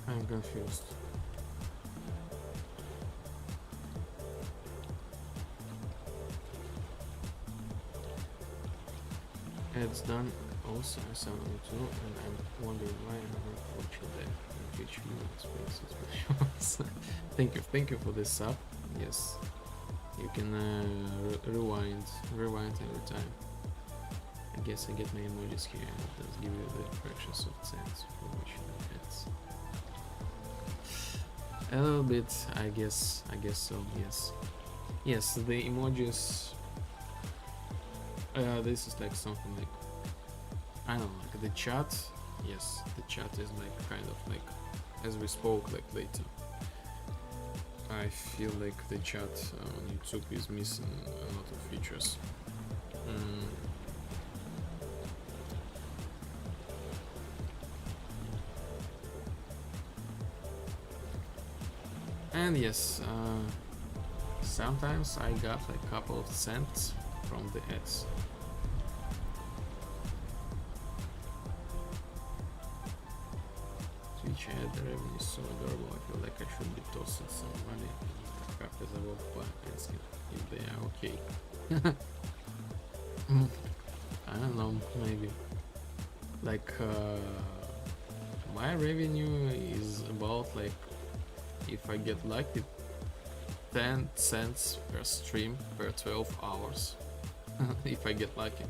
I'm confused. It's done also I saw it too, and I'm wondering why I'm not watching that on Twitch experiences. Thank you for this sub. Yes, you can rewind every time. I guess I get my emojis here, and it does give you the fractions of cents for which it hits. A little bit, I guess so. Yes, the emojis. This is like something like, I don't know, like the chat. Yes, the chat is like kind of like, as we spoke like later. I feel like the chat on YouTube is missing a lot of features. And yes, sometimes I got like a couple of cents from the ads. Twitch ad revenue is so adorable. I feel like I should be tossing some money after the work by asking if they are okay. I don't know, maybe. Like my revenue is about like, if I get lucky, 10 cents per stream per 12 hours. If I get lucky.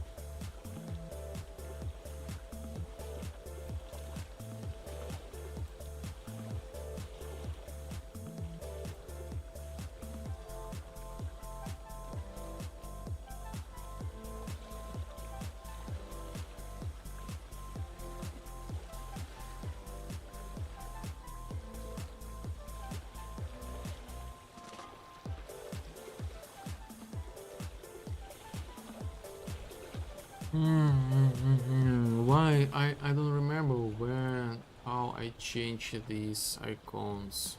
Why? I don't remember where, how I change these icons.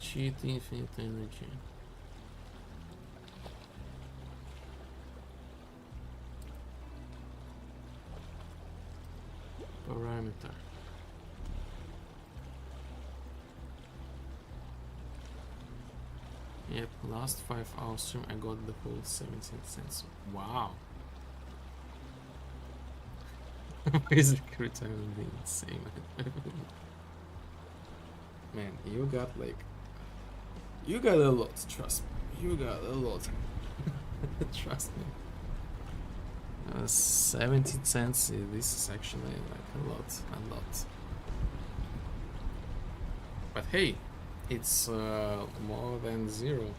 Cheat infinite energy. Parameter. Yep, last 5 hours stream I got the full 17 cents. Wow. Basic return would be insane. Man, you got like, you got a lot, trust me. You got a lot. Trust me. 17 cents, this is actually like a lot. But hey, it's more than zero.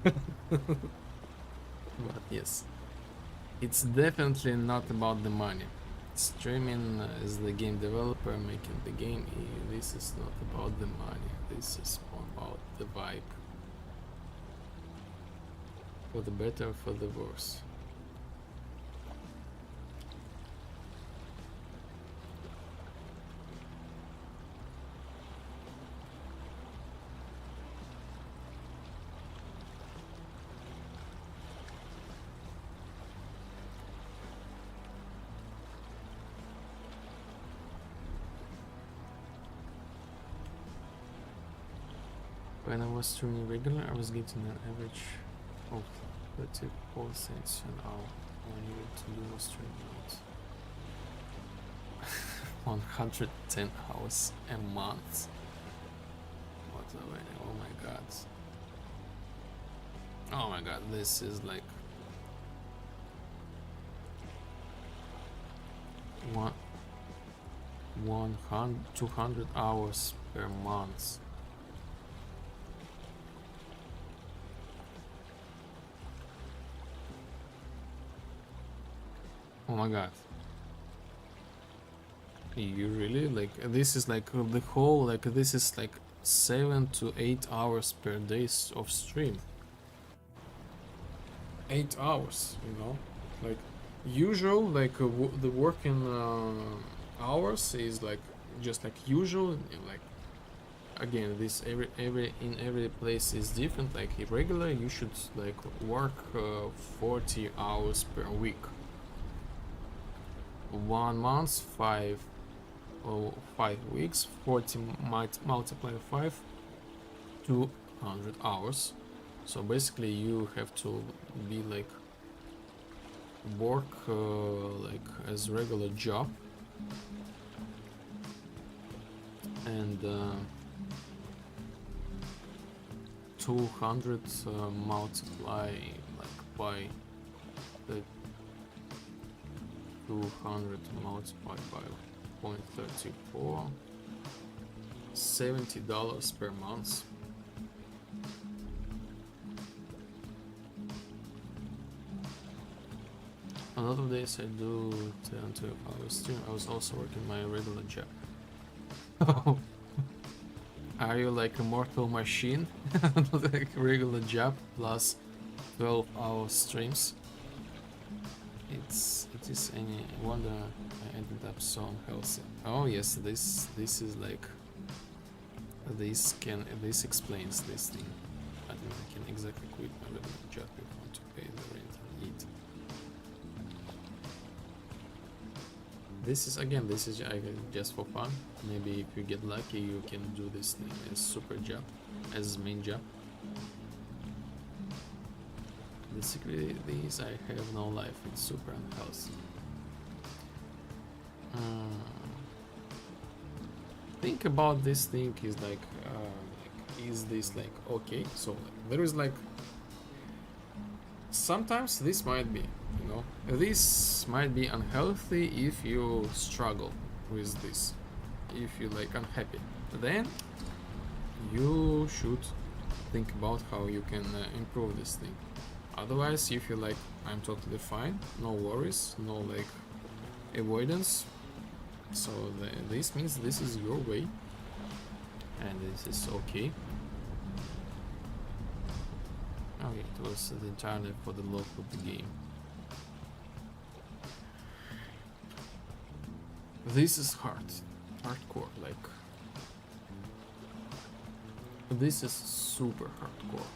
But yes, it's definitely not about the money. Streaming is the game developer making the game. This is not about the money. This is more about the vibe. For the better, for the worse. When I was streaming regular, I was getting an average of 34 cents an hour. I needed to do a stream out. 110 hours a month. What the way? Oh my god. Oh my god, this is like 200 hours per month. Oh my god. You really like this is like the whole like this is like 7 to 8 hours per day of stream. 8 hours, you know, like usual like the working hours is like just like usual, like again this every place is different. Like irregular you should like work 40 hours per week. 1 month, 5 weeks, 40 multiplied 5, 200 hours. So basically you have to be like work like as regular job, and 200 multiply like by the 200 multiplied by 0.34, $70 per month. A lot of days I do 10 to 12 hours stream. I was also working my regular job. Are you like a mortal machine? Like regular job plus 12-hour streams? It is any wonder I ended up so unhealthy. Oh yes, this is like this explains this thing. I think I can exactly quit my regular job if I want to pay the rent and eat. This is just for fun. Maybe if you get lucky, you can do this thing as super job, as main job. Basically, these I have no life. It's super unhealthy. Think about this thing is like, is this like okay? So like, there is like sometimes this might be, you know, this might be unhealthy if you struggle with this, if you like unhappy, then you should think about how you can improve this thing. Otherwise, if you like, I'm totally fine, no worries, no like avoidance, so this means this is your way and this is okay. Okay, it was entirely for the love of the game. This is hardcore, like this is super hardcore.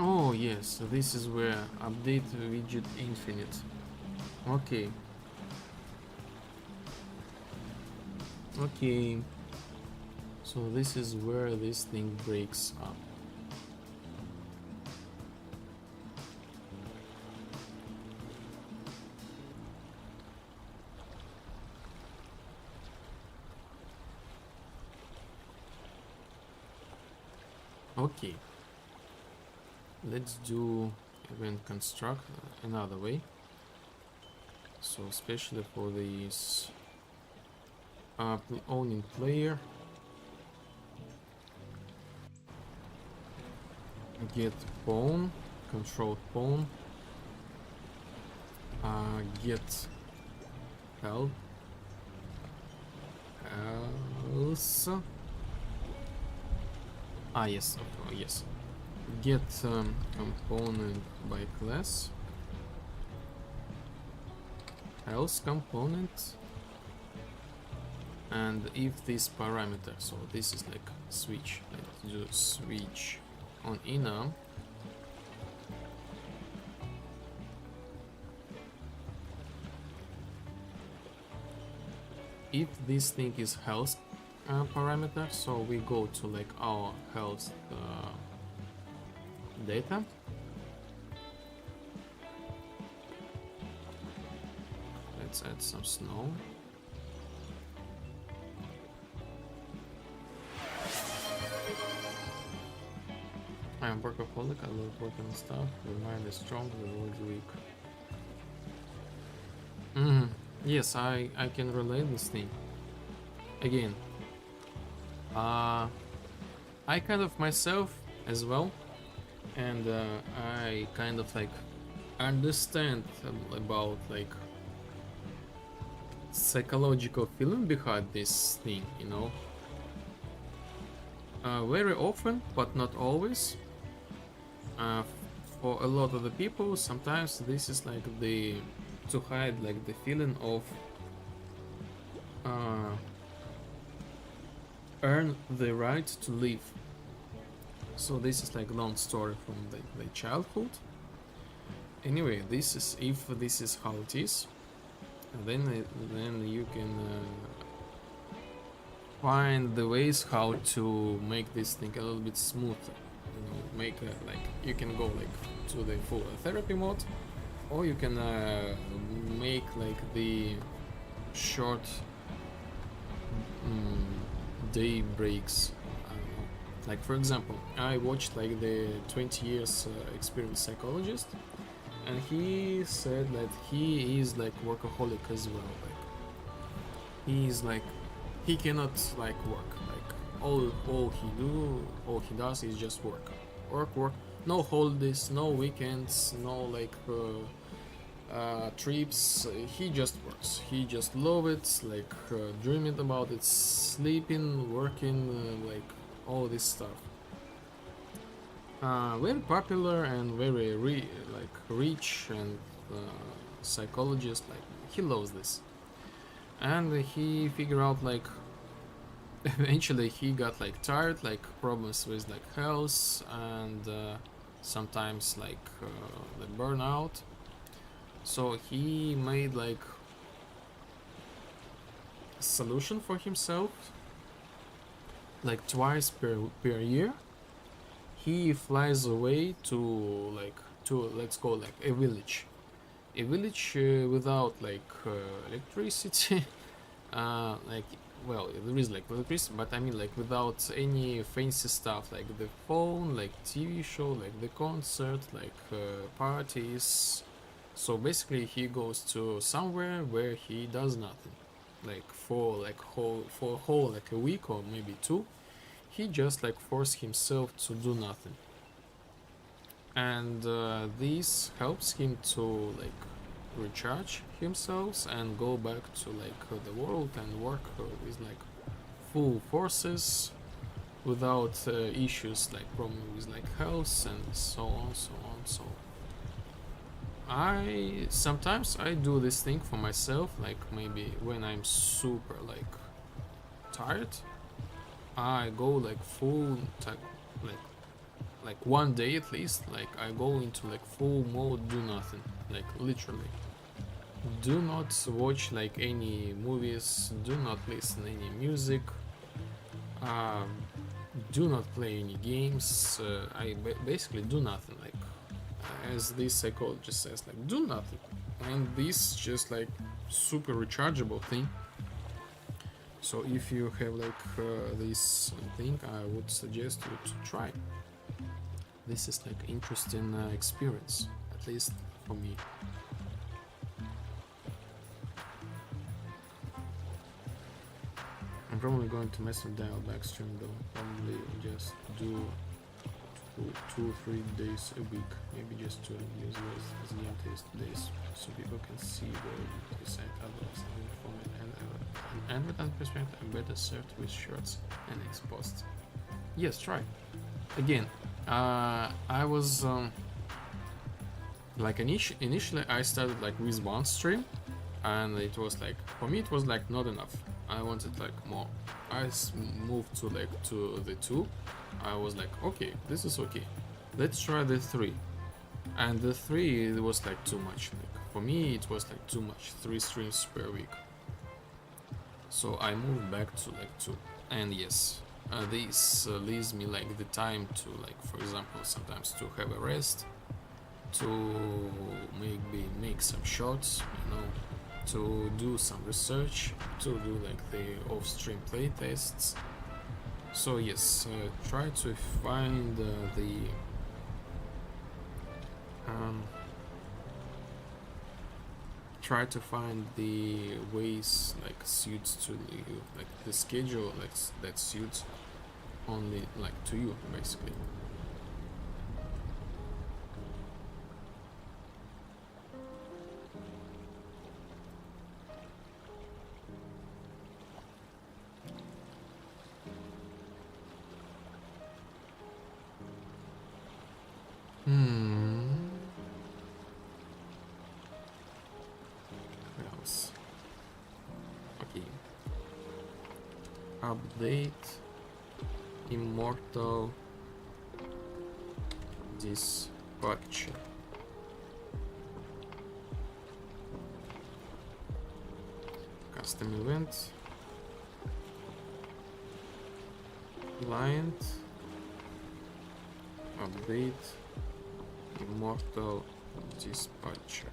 Oh yes, so this is where update widget infinite. Okay. Okay. So this is where this thing breaks up. Okay. Let's do event construct another way. So especially for these owning player, get pawn, control pawn, get help, else. Yes, yes. Get component by class, else component, and if this parameter, so this is like switch, let's do switch on enum, if this thing is health parameter, so we go to like our health data. Let's add some snow. I am workaholic, I love working on stuff. The mind is strong, the world weak. Yes, I can relate this thing. Again, I kind of myself as well, and I kind of like understand about like psychological feeling behind this thing, you know. Very often, but not always, For a lot of the people, sometimes this is like the to hide like the feeling of uh, earn the right to live. So this is like long story from the childhood. Anyway, this is if this is how it is, then you can find the ways how to make this thing a little bit smoother. You know, make like you can go like to the full therapy mode, or you can make like the short day breaks. I don't know. Like for example, I watched like the 20 years experienced psychologist, and he said that he is like workaholic as well. Like he's like he cannot like work. Like all he does is just work. No holidays, no weekends, no like trips. He just works. He just loves it, like dreaming about it, sleeping, working, like all this stuff. Very popular and very like rich and psychologist. Like he loves this, and he figured out like eventually he got like tired, like problems with like health and sometimes like the burnout. So he made like a solution for himself, like twice per year he flies away to like to let's go like a village without like electricity. Like well, there is like electricity, but I mean like without any fancy stuff like the phone, like TV show, like the concert, like parties. So basically he goes to somewhere where he does nothing, like for a whole like a week or maybe two. He just like forced himself to do nothing, and this helps him to like recharge himself and go back to like the world and work with like full forces without issues like problem with like health and so on. So I sometimes I do this thing for myself, like maybe when I'm super like tired, I go like full like one day at least, like I go into like full mode, do nothing, like literally. Do not watch like any movies, do not listen any music, um, do not play any games. I basically do nothing, like as this psychologist says, like do nothing, and this just like super rechargeable thing. So if you have like this thing, I would suggest you to try. This is like interesting experience, at least for me. I'm probably going to mess with dial back stream though. Probably just do 2 or 3 days a week, maybe just to use those as game test days, so people can see where you decide others from it. And advertising perspective, I'm better served with shorts and exposed. Yes, try. Again, I was like initially I started like with one stream, and it was like for me it was like not enough. I wanted like more. I moved to like to the 2. I was like, okay, this is okay. Let's try the 3. And the 3 it was like too much. Like for me it was like too much. 3 streams per week. So I moved back to like 2. And yes, this leaves me like the time to like, for example, sometimes to have a rest, to maybe make some shorts, you know, to do some research, to do like the off-stream playtests. So yes, try to find try to find the ways like suits to like the schedule like that suits only like to you basically. update immortal dispatcher. Custom event, client, update immortal dispatcher.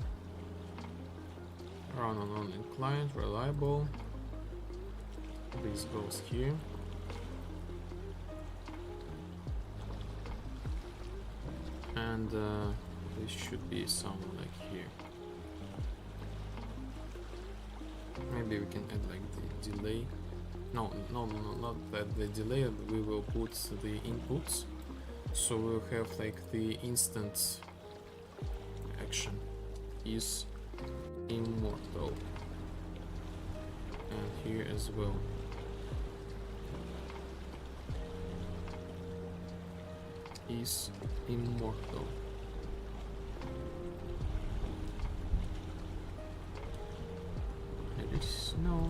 Run on only client, reliable. This goes here. And this should be somewhere like here. Maybe we can add like the delay. No, not that the delay. We will put the inputs, so we'll have like the instant action is immortal, and here as well. Is immortal. There is no.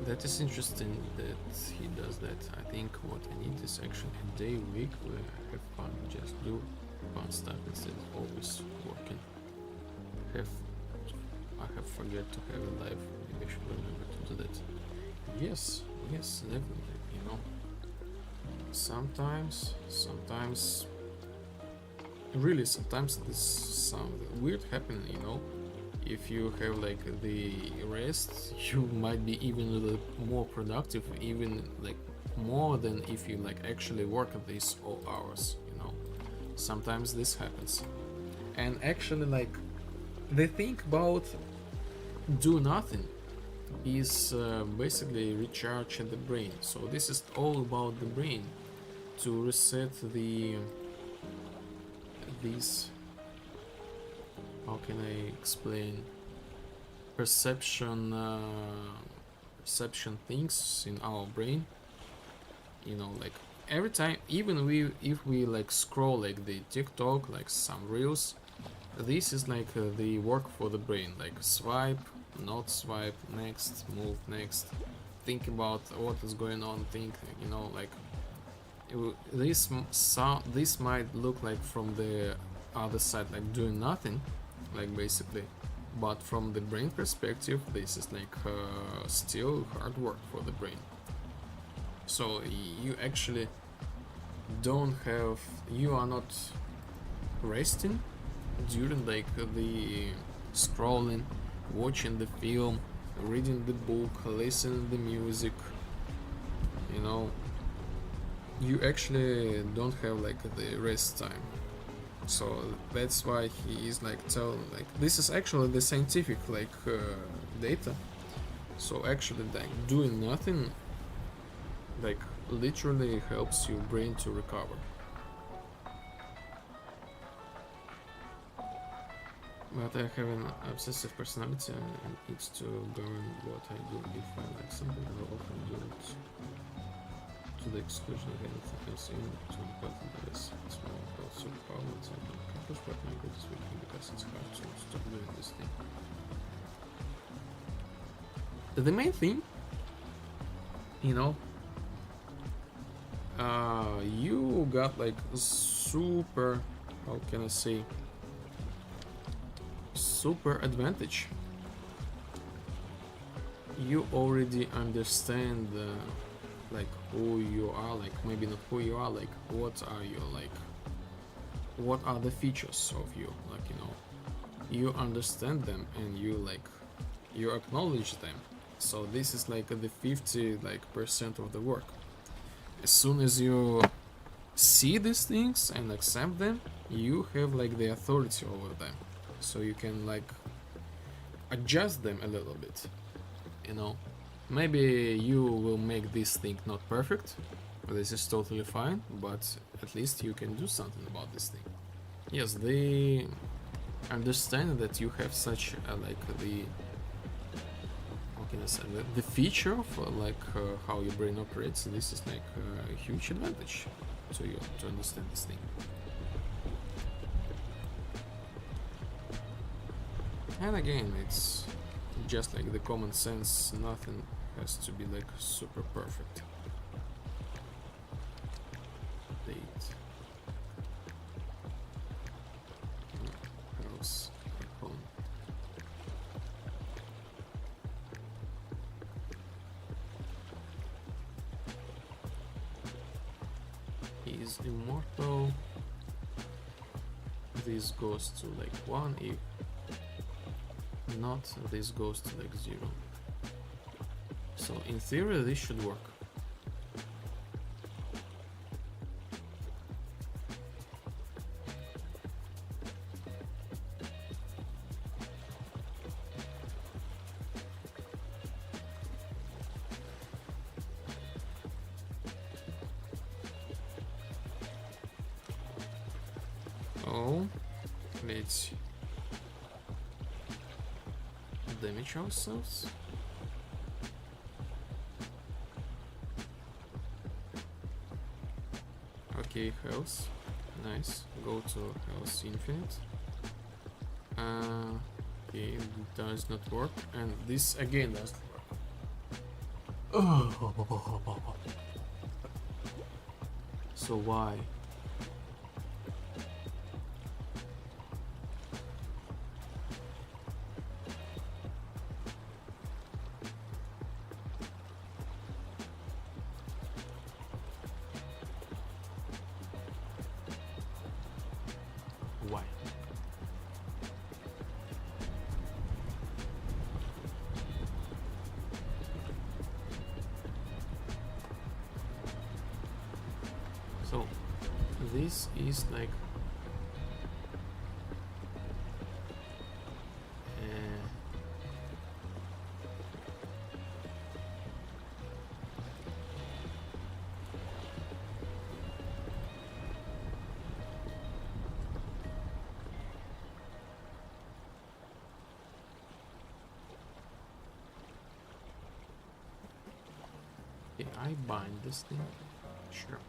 That is interesting that he does that. I think what I need is actually a day week where I have fun, just do fun stuff instead of always working. I have forget to have a life. Maybe I should remember to do that. Yes, definitely. You know, sometimes this sound weird happening. You know, if you have like the rest, you might be even a little more productive, even like more than if you like actually work at these all hours. You know, sometimes this happens, and actually like the thing about do nothing is basically recharge the brain. So this is all about the brain to reset these, how can I explain, perception things in our brain. You know, like every time, even if we like scroll like the TikTok, like some reels, this is like the work for the brain, like swipe, not swipe, next, move, next, think about what is going on, think, you know, like this might look like from the other side like doing nothing, like basically, but from the brain perspective this is like still hard work for the brain. So you actually you are not resting during like the scrolling, watching the film, reading the book, listening to the music. You know, you actually don't have like the rest time. So that's why he is like this is actually the scientific like data. So actually like doing nothing like literally helps your brain to recover. But I have an obsessive personality and it's to govern what I do. If I like something, I will often do it to the exclusion of anything else in to important this. It's more about superpower and I can accomplish what my greatest weakness because it's hard to stop doing this thing. The main thing, you know, you got like super, how can I say, super advantage. You already understand like who you are, like maybe not who you are, like what are you, like what are the features of you, like, you know, you understand them and you acknowledge them. So this is like the 50% of the work. As soon as you see these things and accept them, you have like the authority over them. So you can like adjust them a little bit, you know. Maybe you will make this thing not perfect, this is totally fine, but at least you can do something about this thing. Yes, they understand that you have such like the, how can I say, the feature of how your brain operates. This is like a huge advantage to you to understand this thing. And again, it's just like the common sense, nothing has to be like super perfect. Date. House home. He's immortal. This goes to like 1, if not, this goes to like 0. So in theory this should work. Oh, let's damage ourselves. Okay, health. Nice. Go to health infinite. Okay, it does not work. And this again doesn't work. So why? Why? So this is like okay, I bind this thing. Sure.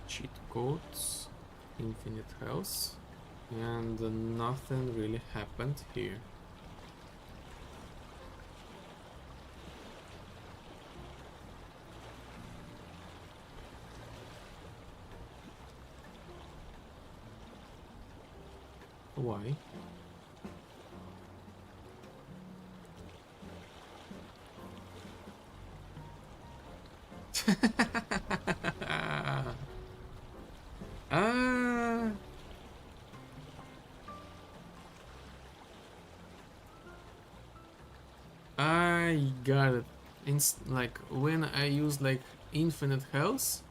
Cheat codes, infinite health, and nothing really happened here. Why? Ah. I got it. Like when I use like infinite health,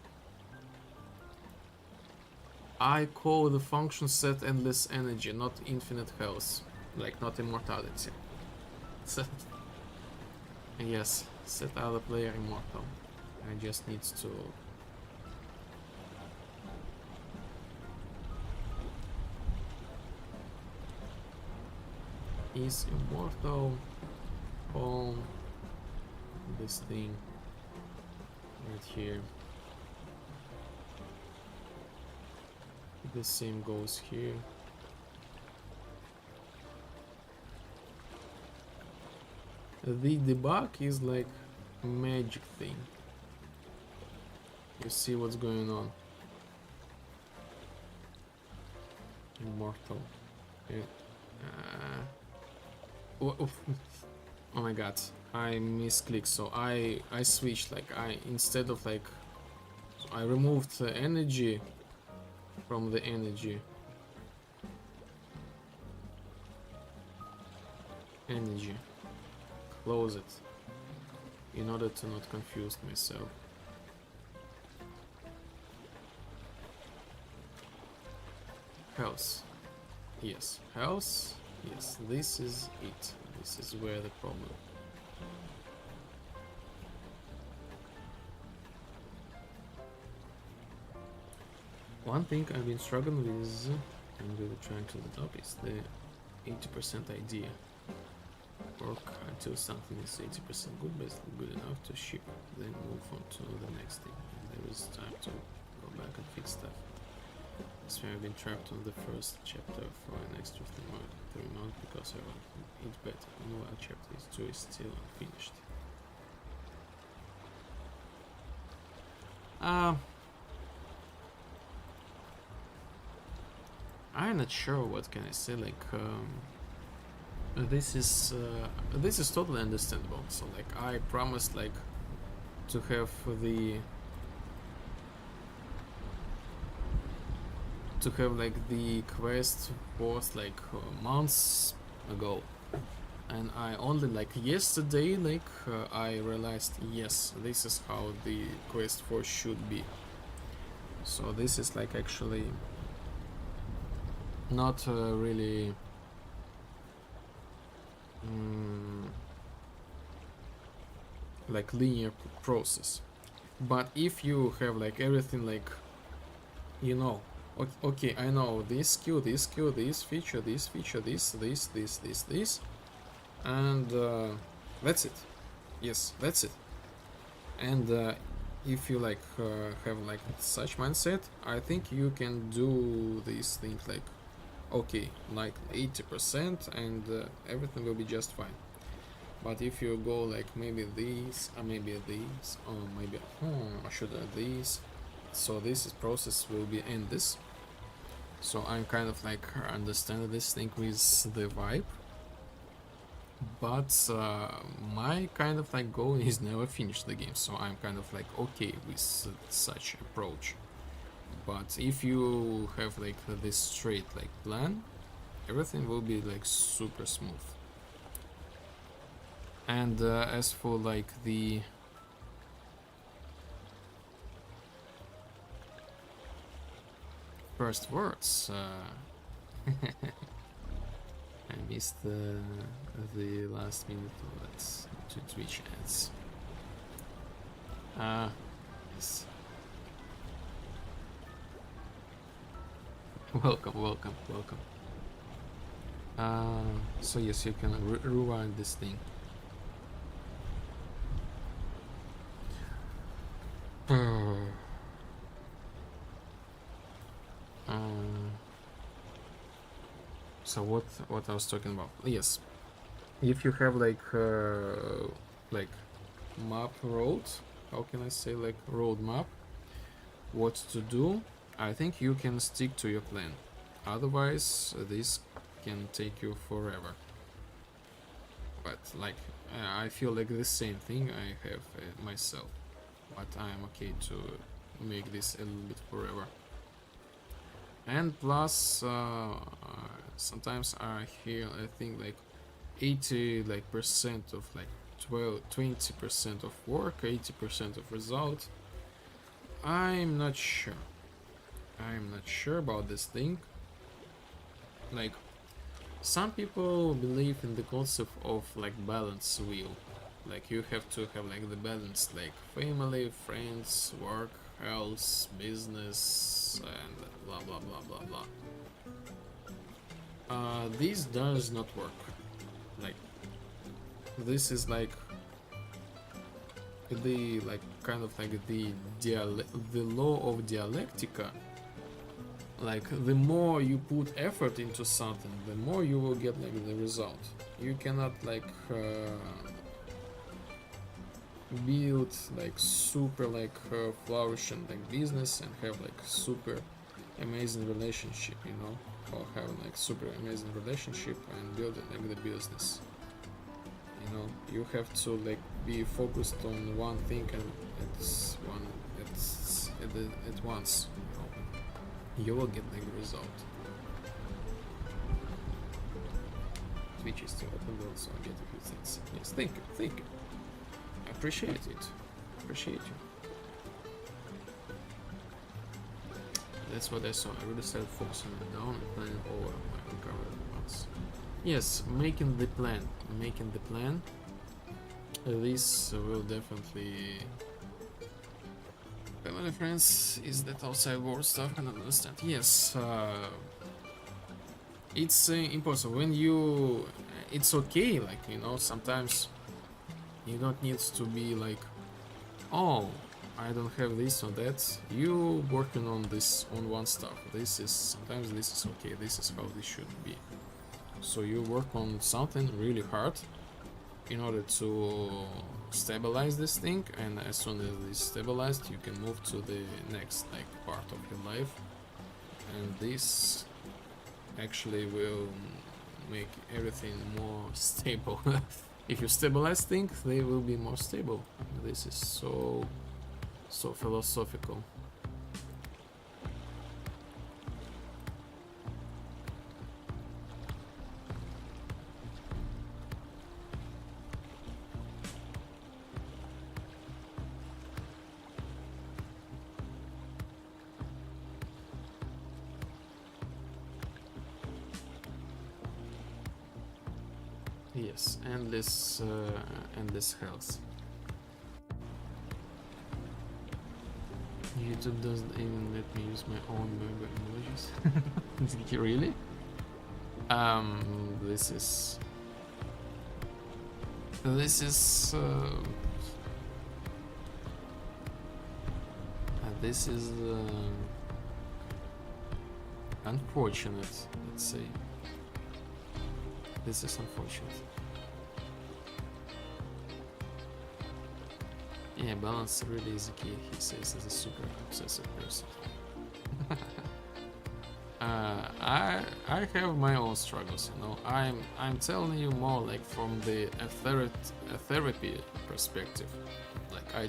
I call the function set endless energy, not infinite health, like not immortality. Set, yes, set other player immortal. I just need to. Is immortal on this thing right here. The same goes here. The debug is like a magic thing. You see what's going on. Immortal. Yeah. Oh my god, I misclicked. So I switched, like instead of like I removed the energy from the energy. Close it in order to not confuse myself. Health. Yes, health. Yes, this is it. This is where the problem. One thing I've been struggling with I'm really trying to develop is the 80% idea. Work until something is 80% good, basically good enough to ship, then move on to the next thing. And there is time to go back and fix stuff. So I've been trapped on the first chapter for an extra 3 months because I want it better. Meanwhile, chapter 2 is still unfinished. I'm not sure what can I say. Like, this is totally understandable. So, like, I promised like to have the quest was like months ago, and I only like yesterday I realized, yes, this is how the quest 4 should be. So this is like actually not really like linear process. But if you have like everything like, you know, okay, I know this skill, this feature, this feature, this, and that's it. Yes, that's it. And if you like have like such mindset, I think you can do these things like, okay, like 80%, and everything will be just fine. But if you go like maybe these, or maybe these, or maybe I should have these, so this process will be endless. So I'm kind of like understand this thing with the vibe, but my kind of like goal is never finish the game. So I'm kind of like okay with such approach. But if you have like this straight like plan, everything will be like super smooth. And as for like the first words, I missed the last minute to Twitch ads. Yes. Welcome. So yes, you can rewind this thing. So what I was talking about? Yes, if you have like map road, how can I say, like road map, what to do, I think you can stick to your plan. Otherwise, this can take you forever. But like I feel like the same thing I have myself, but I'm okay to make this a little bit forever. And plus sometimes I hear, I think like 80% of like 20% of work, 80% of result. I'm not sure about this thing. Like, some people believe in the concept of like balance wheel. Like you have to have like the balance, like family, friends, work, health, business, and blah blah blah blah blah. This does not work. Like, this is like the kind of like the law of dialectica. Like, the more you put effort into something, the more you will get like the result. You cannot like build like super like flourishing like business and have like super amazing relationship, you know, or have like super amazing relationship and build it like the business. You know, you have to like be focused on one thing and at once. You will get like the result. Twitch is still open though, so I get a few things. Yes, thank you. I appreciate it. Appreciate you. That's what I saw. I really started focusing down and planning over my recovery at once. Yes, making the plan. This will definitely. Family, friends, is that outside world stuff? I don't understand. Yes, it's impossible when you it's okay, like, you know, sometimes you don't need to be like, oh, I don't have this or that. You working on this on one stuff. This is sometimes this is okay. This is how this should be. So you work on something really hard in order to stabilize this thing, and as soon as it's stabilized, you can move to the next like part of your life, and this actually will make everything more stable. If you stabilize things, they will be more stable. This is so philosophical. Yes, endless health. YouTube doesn't even let me use my own member emojis. Really? This is unfortunate. Let's say this is unfortunate. Yeah, balance really is the key, he says, as a super obsessive person. I have my own struggles, you know. I'm telling you more like from the therapy perspective. Like I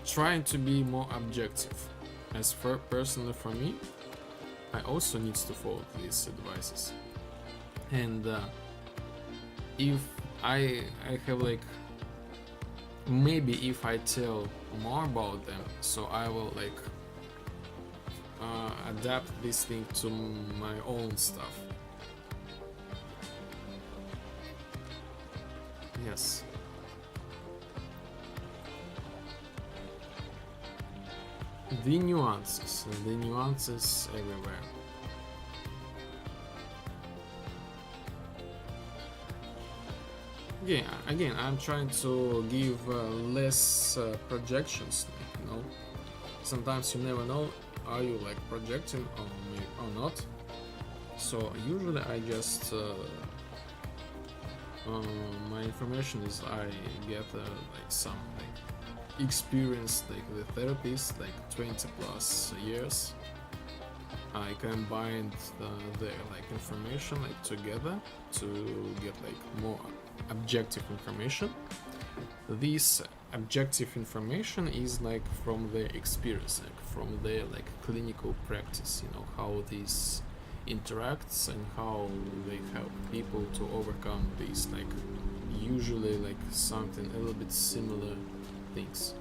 trying to be more objective. As for personally for me, I also need to follow these advices. And if I have like, maybe if I tell more about them, so I will like adapt this thing to my own stuff. Yes. The nuances everywhere. Yeah, again, I'm trying to give less projections, you know. Sometimes you never know, are you like projecting or not. So usually I just my information is I get like some like experience like the therapist, like 20 plus years. I combined the like information like together to get like more objective information. This objective information is like from their experience, like from their like clinical practice, you know, how this interacts and how they help people to overcome these like usually like something a little bit similar things.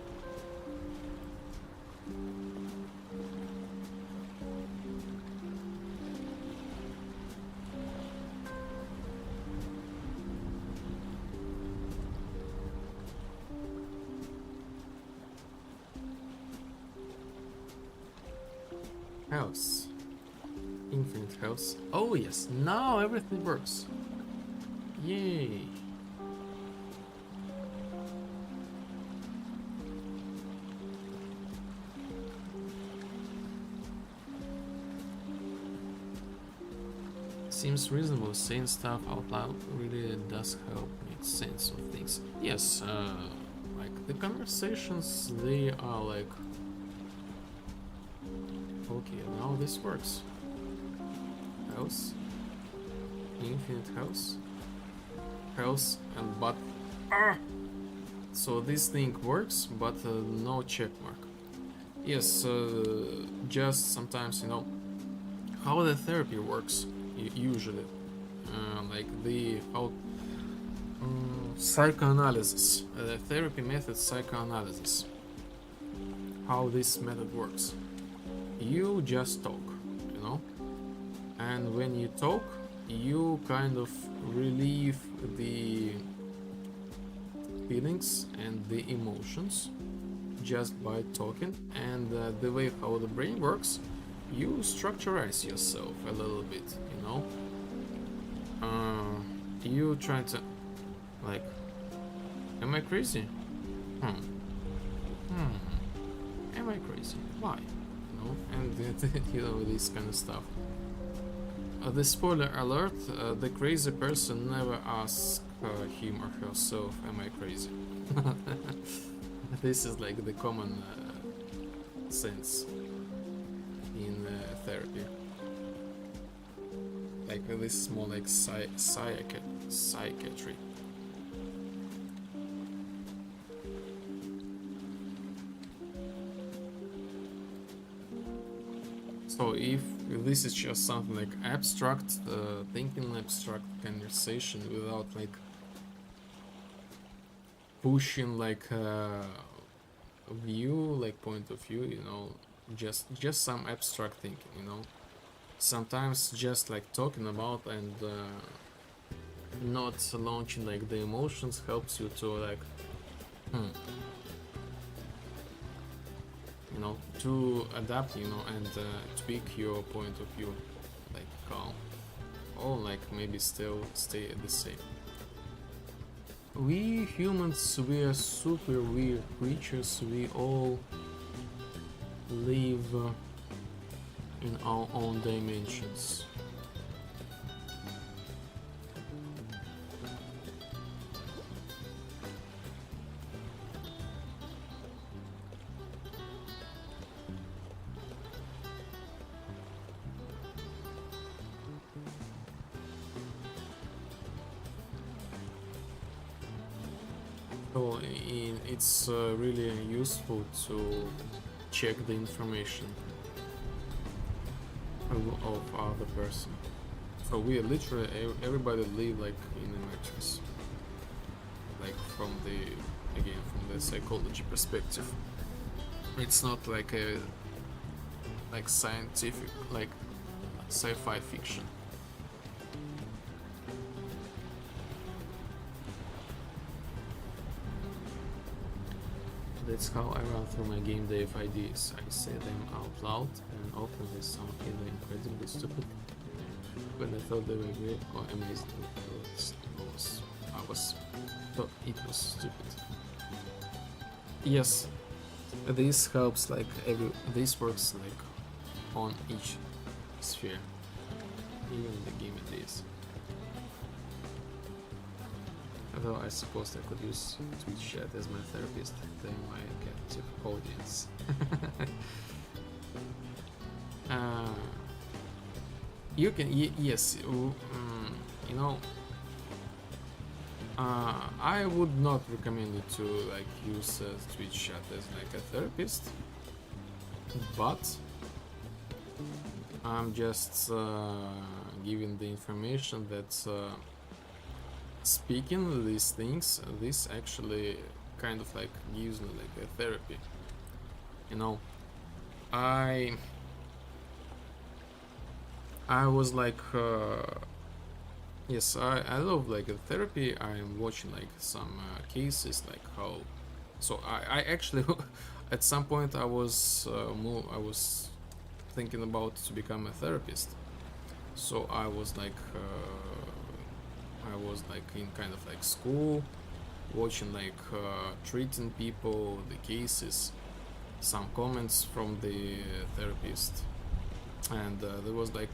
House. Infinite house. Oh yes, now everything works. Yay. Seems reasonable. Saying stuff out loud really does help make sense of things. Yes, like the conversations, they are like, okay, now this works. House, infinite house, house, and but so this thing works, but no check mark. Yes, just sometimes, you know, how the therapy works usually, like the how psychoanalysis, the therapy method, psychoanalysis, how this method works. You just talk, you know, and when you talk, you kind of relieve the feelings and the emotions just by talking. And the way how the brain works, you structurize yourself a little bit, you know. You try to, like, am I crazy? Am I crazy? Why? You know, and you know, this kind of stuff. The spoiler alert: the crazy person never asks him or herself, "Am I crazy?" This is like the common sense in therapy. Like this is more like psychiatry. So if this is just something like abstract thinking, abstract conversation without like pushing like view, like point of view, you know, just some abstract thinking, you know. Sometimes just like talking about and not launching like the emotions helps you to like you know, to adapt, you know, and tweak your point of view, like calm, or like maybe still stay the same. We humans, we are super weird creatures. We all live in our own dimensions. So it's really useful to check the information of other person. So we literally everybody live like in a matrix, like from the psychology perspective. It's not like a like scientific, like sci-fi fiction. That's how I run through my game dev ideas. I say them out loud, and often they sound either incredibly stupid, when I thought they were great, or amazing. I thought it was stupid. Yes, this helps. Like this works like on each sphere, even the game ideas. Although I suppose I could use Twitch chat as my therapist, they're my captive audience. You can, yes, you know, I would not recommend you to like use Twitch chat as like a therapist, but I'm just giving the information that speaking these things, this actually kind of like gives me like a therapy. You know, I was like, yes, I love like a therapy. I'm watching like some cases, like how. So I actually, at some point, I was thinking about to become a therapist. So I was like in kind of like school, watching like treating people, the cases, some comments from the therapist, and there was like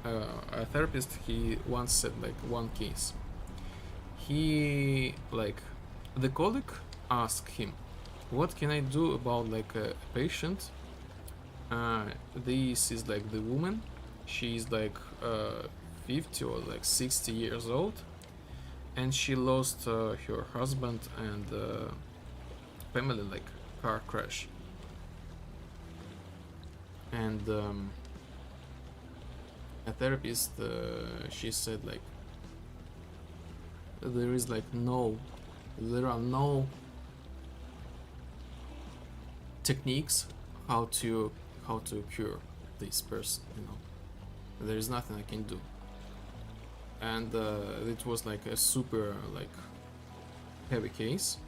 a therapist. He once said like one case. He like the colleague asked him, "What can I do about like a patient? This is like the woman. She's like 50 or like 60 years old, and she lost her husband and family like car crash. And a therapist, she said like there are no techniques how to cure this person, you know. There is nothing I can do." And it was like a super like heavy case,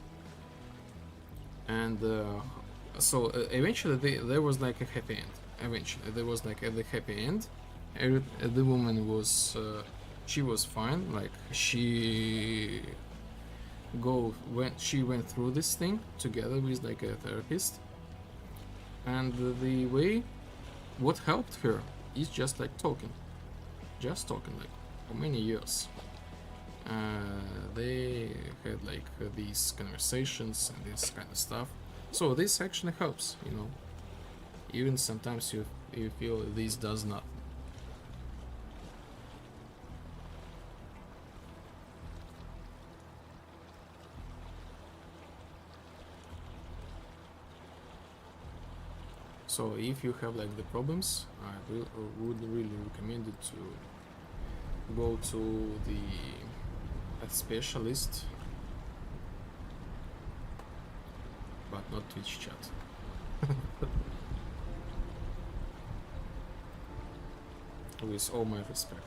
and So eventually there was like a happy end. Eventually there was like the happy end. The woman was she was fine. Like she went through this thing together with like a therapist, and the way what helped her is just like talking, like for many years. They had like these conversations and this kind of stuff. So this actually helps, you know. Even sometimes you feel this does not. So if you have like the problems, I would really recommend it to go to a specialist, but not Twitch chat. With all my respect.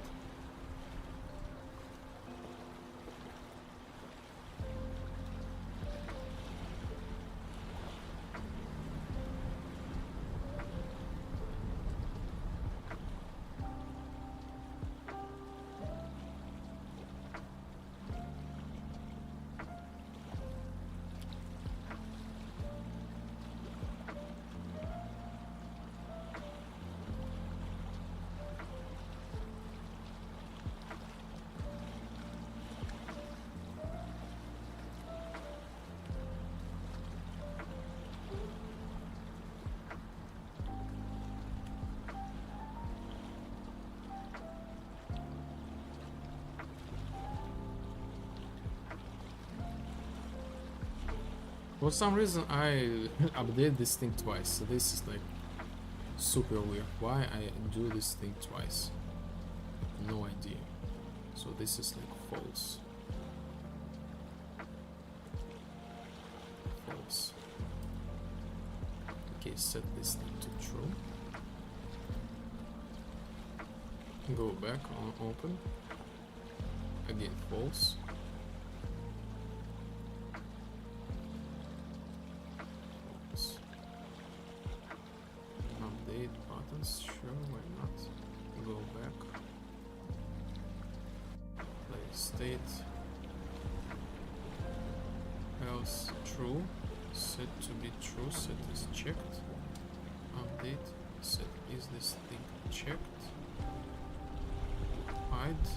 For some reason I update this thing twice, so this is like super weird. Why I do this thing twice? No idea. So this is like false. False. Okay, set this thing to true. Go back on open. Again false. Update buttons, sure, why not? Go back. Play state. Else true. Set to be true, set is checked. Update, set is this thing checked. Hide.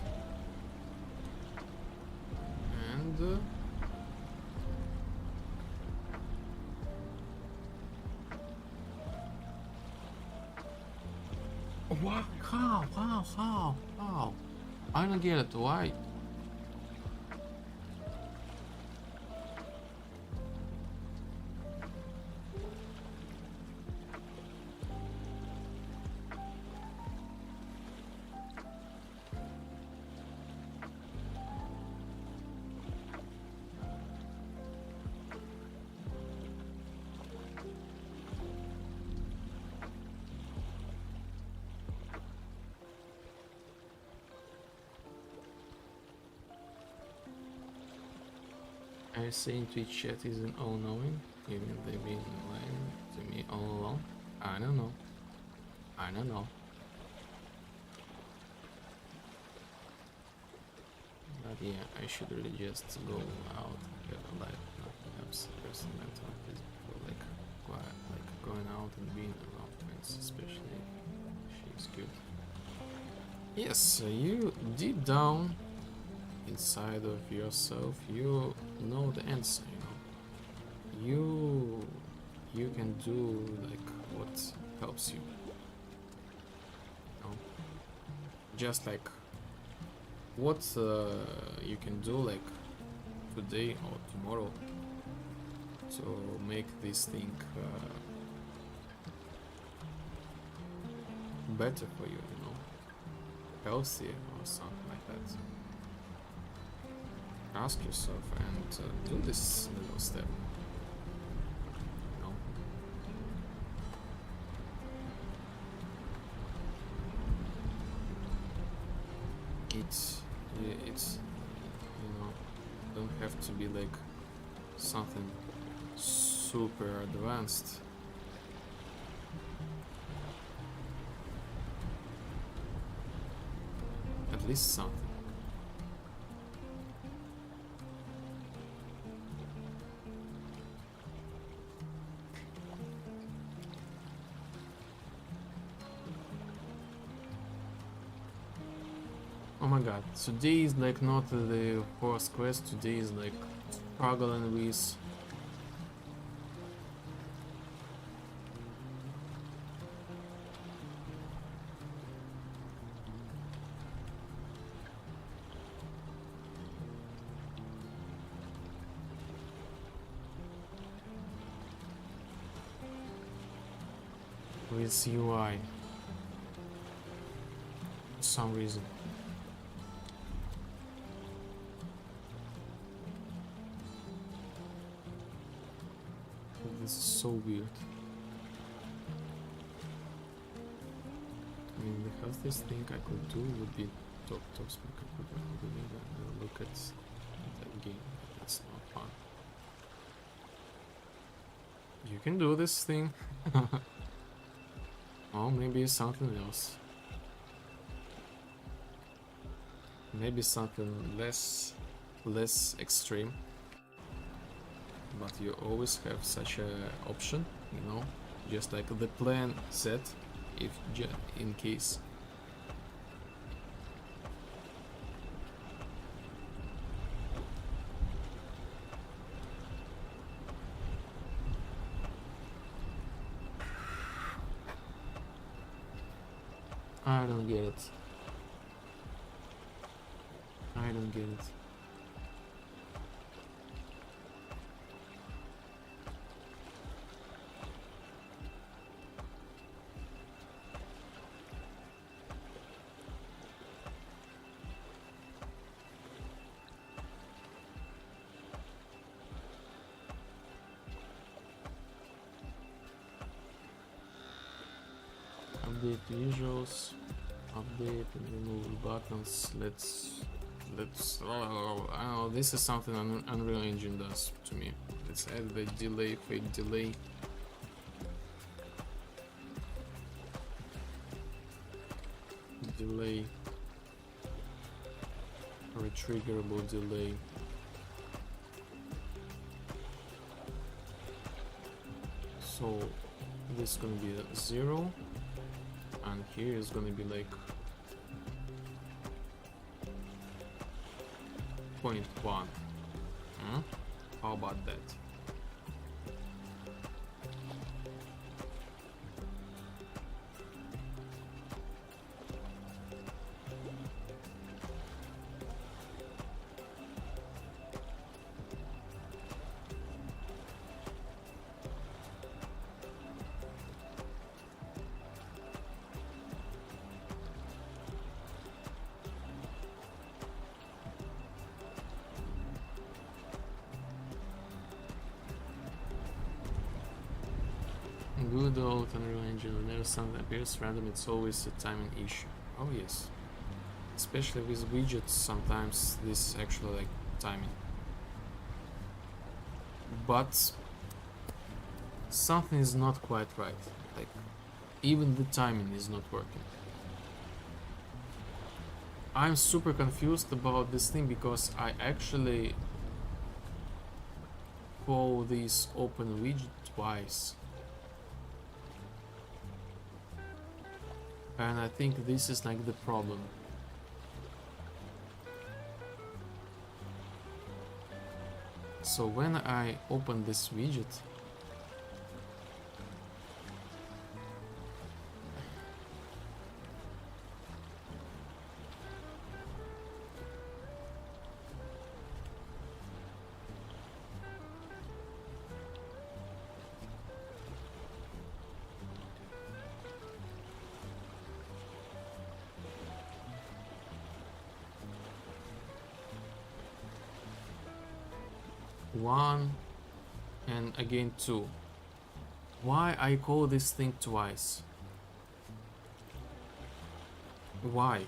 And what? How? I don't get it. Why? I saying Twitch chat isn't all knowing, even they've been lying to me all along. I don't know. But yeah, I should really just go out and get a life, not perhaps person mental physical, like quiet, like going out and being around friends, especially if she's good. Yes, you deep down inside of yourself, you know the answer, you know. You can do like what helps you. You know? Just like what you can do like today or tomorrow to make this thing better for you, you know, healthier or something like that. Ask yourself and do this little step. You know? It's you know, don't have to be like something super advanced. at least something. Oh my god, today is like not the first quest, today is like struggling with UI for some reason. This is so weird. I mean, the healthiest thing I could do would be top speak. I could look at that game. That's not fun. You can do this thing. Oh, maybe something else. Maybe something less extreme. But you always have such a option, you know, just like the plan set, if in case. I don't get it. I don't get it. Update visuals, update and remove buttons. Let's oh, this is something Unreal Engine does to me. Let's add the delay, fade delay. Delay, retriggerable delay. So this is gonna be a 0. And here is gonna be like 0.1. How about that? Good old Unreal Engine, whenever something appears random, it's always a timing issue. Oh yes. Especially with widgets, sometimes this is actually like timing. But something is not quite right. Like, even the timing is not working. I'm super confused about this thing because I actually call this open widget twice. And I think this is like the problem. So when I open this widget, one and again 2. Why I call this thing twice? Why?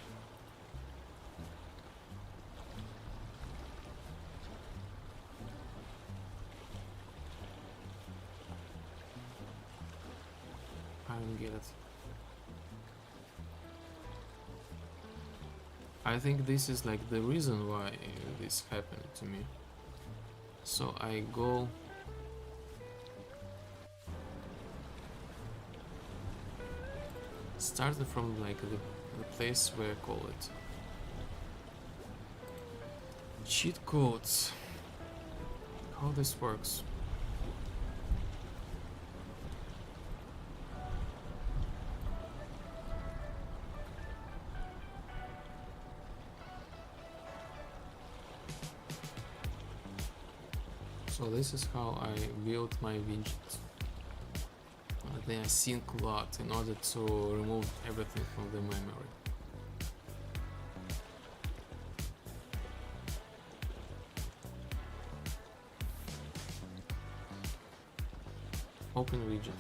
I don't get it. I think this is like the reason why this happened to me. So I go started from like the place where I call it cheat codes. How this works? So this is how I built my widgets. Then I sync a lot in order to remove everything from the memory. Open widget.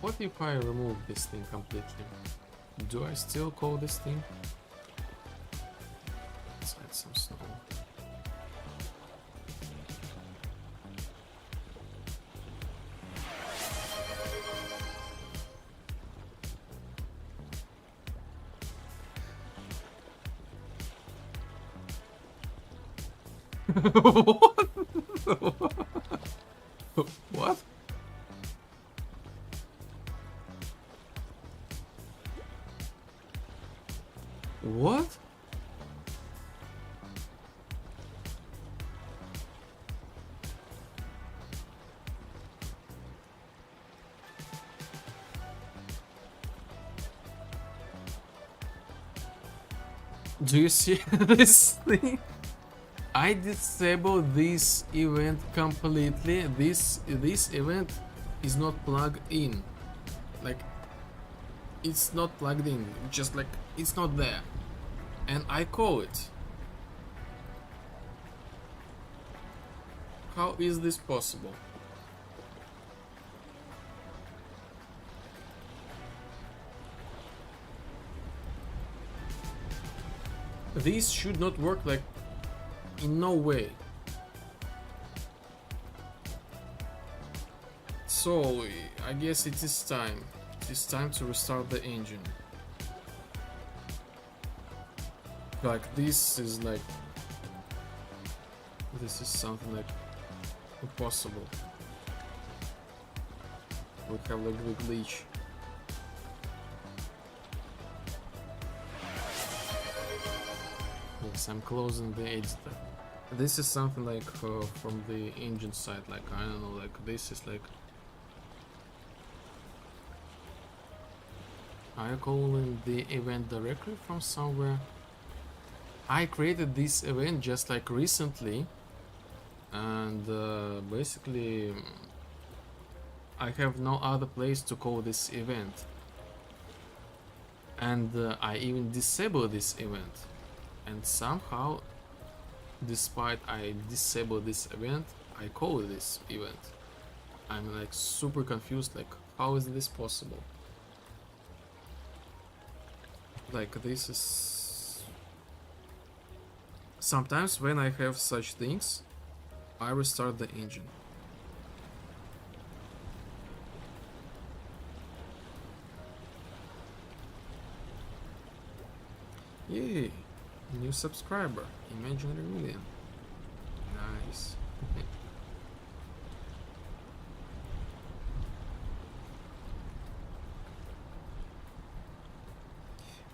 What if I remove this thing completely? Do I still call this thing? Let's add some snow. What? What? Do you see this thing? I disabled this event completely. This event is not plugged in. Like, it's not plugged in. Just like it's not there. And I call it. How is this possible? This should not work, like, in no way. So I guess it is time. It is time to restart the engine. Like, this is something like impossible. We have like the glitch. Yes, I'm closing the editor. This is something like from the engine side, like, I don't know, like this is like I calling the event directly from somewhere. I created this event just like recently, and basically I have no other place to call this event, and I even disable this event, and somehow, despite I disable this event, I call this event. I'm like super confused, like how is this possible? Like, this is... Sometimes when I have such things, I restart the engine. Yay! New subscriber, imaginary million. Nice.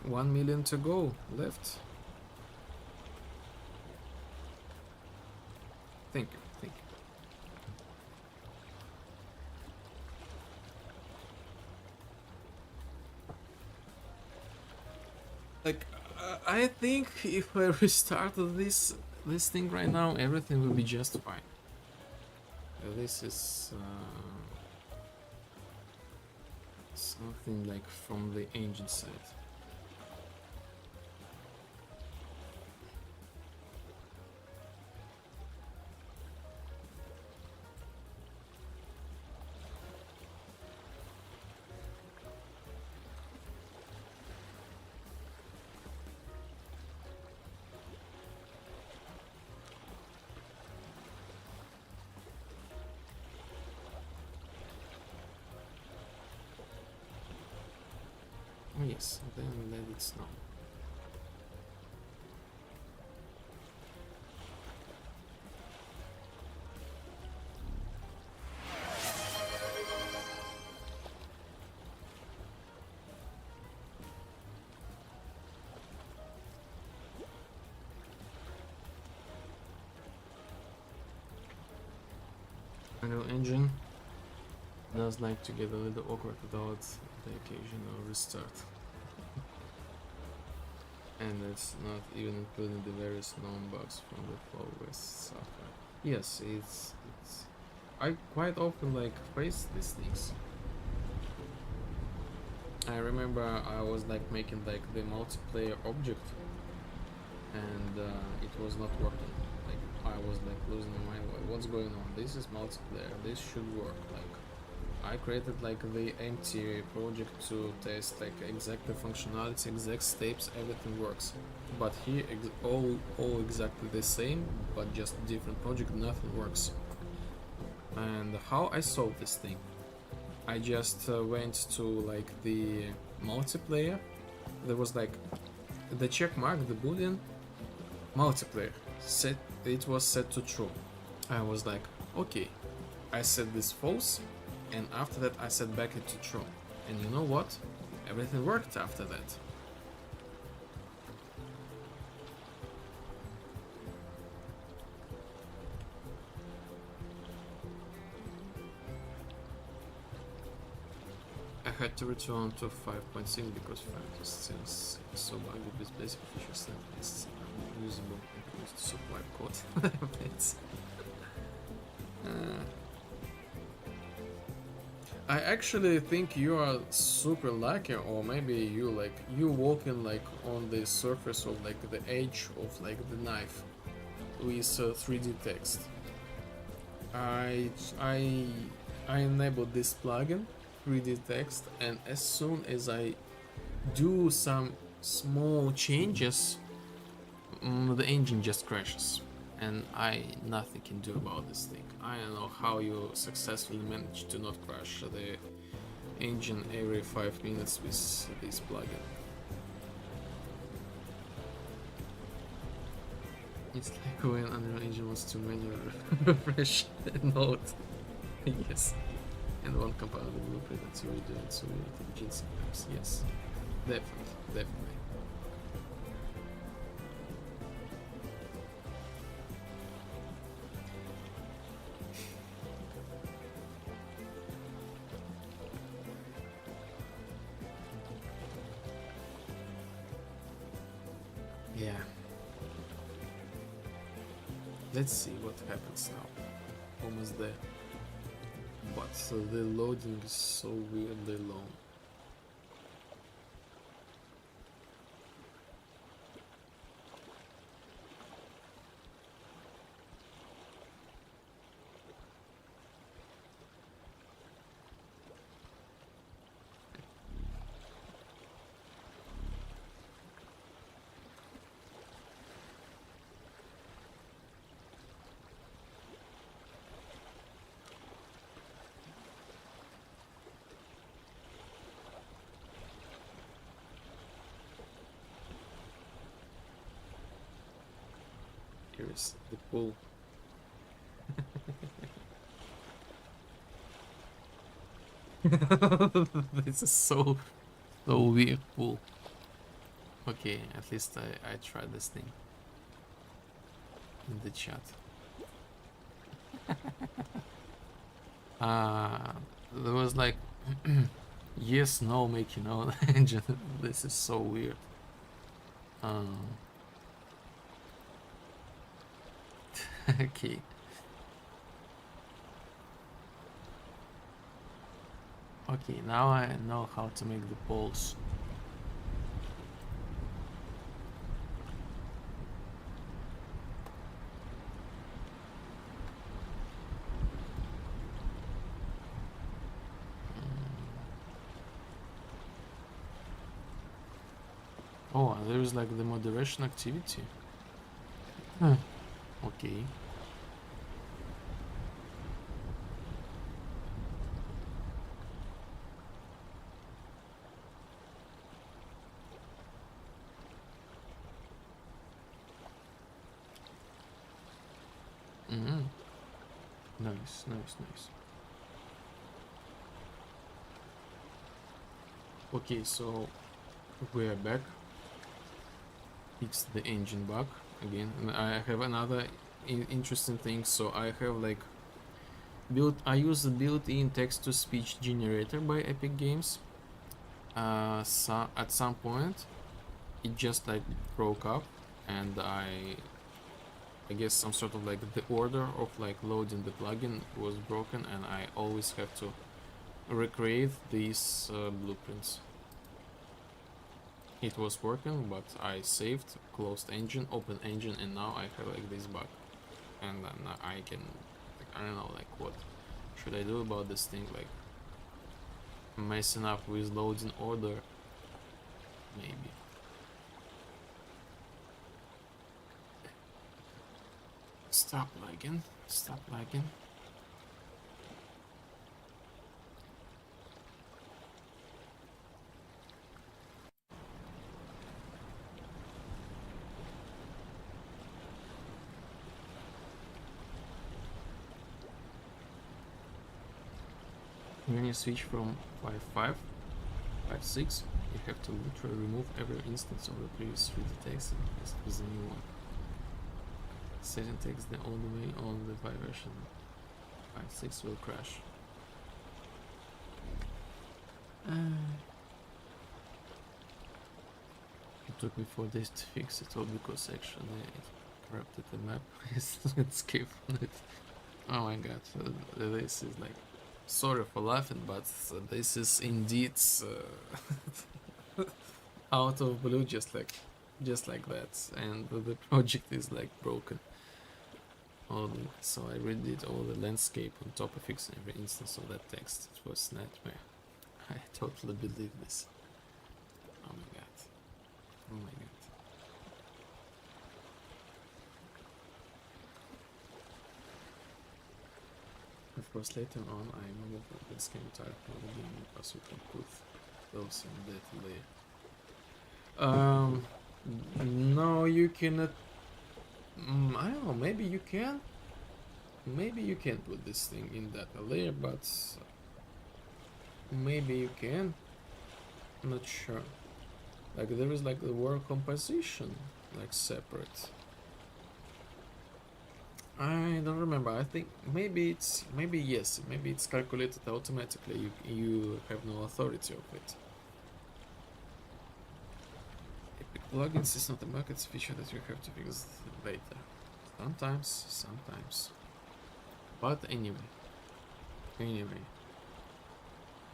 1 million to go left. Thank you, thank you. Like, I think if I restarted this thing right now, everything will be just fine. This is something like from the engine side. things, then let it snow. Unreal Engine does like to get a little awkward without the occasional restart. And it's not even including the various known bugs from the Fall West software. Yes, it's I quite often like face these things. I remember I was like making like the multiplayer object, and it was not working. Like I was like losing my mind. What's going on? This is multiplayer. This should work. Like I created like the empty project to test like exact the functionality, exact steps, everything works. But here all exactly the same, but just different project. Nothing works. And how I solved this thing? I just went to like the multiplayer. There was like the check mark, the boolean multiplayer. It was set to true. I was like, okay, I set this false, and after that I set back it to true. And you know what? Everything worked after that. I had to return to 5.6 because 5 is still so buggy with basic features that it's unusable and used to supply code. I actually think you are super lucky, or maybe you walking like on the surface of like the edge of like the knife with 3D text. I enabled this plugin 3D text, and as soon as I do some small changes, the engine just crashes, and nothing can do about this thing. I don't know how you successfully managed to not crash the engine every 5 minutes with this plugin. It's like when Unreal Engine was too manually refresh the node. Yes. And one compiler the blueprint and so we do it so we engine sometimes. Yes. Definitely. Yeah. Let's see what happens now. Almost there. But the loading is so weirdly long. Here is the pool. This is so weird pool. Okay, at least I tried this thing in the chat. There was like yes, no, making out engine. This is so weird. Okay. Okay, now I know how to make the poles. Oh, there is like the moderation activity. Okay. Nice, nice, nice. Okay, so we're back. Fix the engine bug again. And I have another interesting thing. So I have like I use the built-in text-to-speech generator by Epic Games. So at some point, it just like broke up, and I guess some sort of like the order of like loading the plugin was broken, and I always have to recreate these blueprints. It was working, but I saved, closed engine, open engine, and now I have like this bug, and then I can, like, I don't know, like what should I do about this thing, like messing up with loading order, maybe. Stop lagging, stop lagging. When you switch from 5.5, 5.6, you have to literally remove every instance of the previous 3D text and replace it with a new one. Setting text the old way on the 5 version 5.6 will crash. It took me 4 days to fix it all because actually it corrupted the map. Let's skip on it. Oh my god, this is like, sorry for laughing, but this is indeed out of blue, just like that, and the project is like broken. So I redid all the landscape on top of fixing every instance of that text. It was nightmare. I totally believe this. Oh my god. Oh my god. Of course, later on I removed this game type from the game because you can put those in that layer. No, you cannot. I don't know, maybe you can. Maybe you can put this thing in that layer, but maybe you can. I'm not sure. Like there is like the word composition, like separate. I don't remember. I think maybe yes. Maybe it's calculated automatically. You have no authority of it. Epic plugins is not a bug. It's a feature that you have to fix later. Sometimes. But anyway,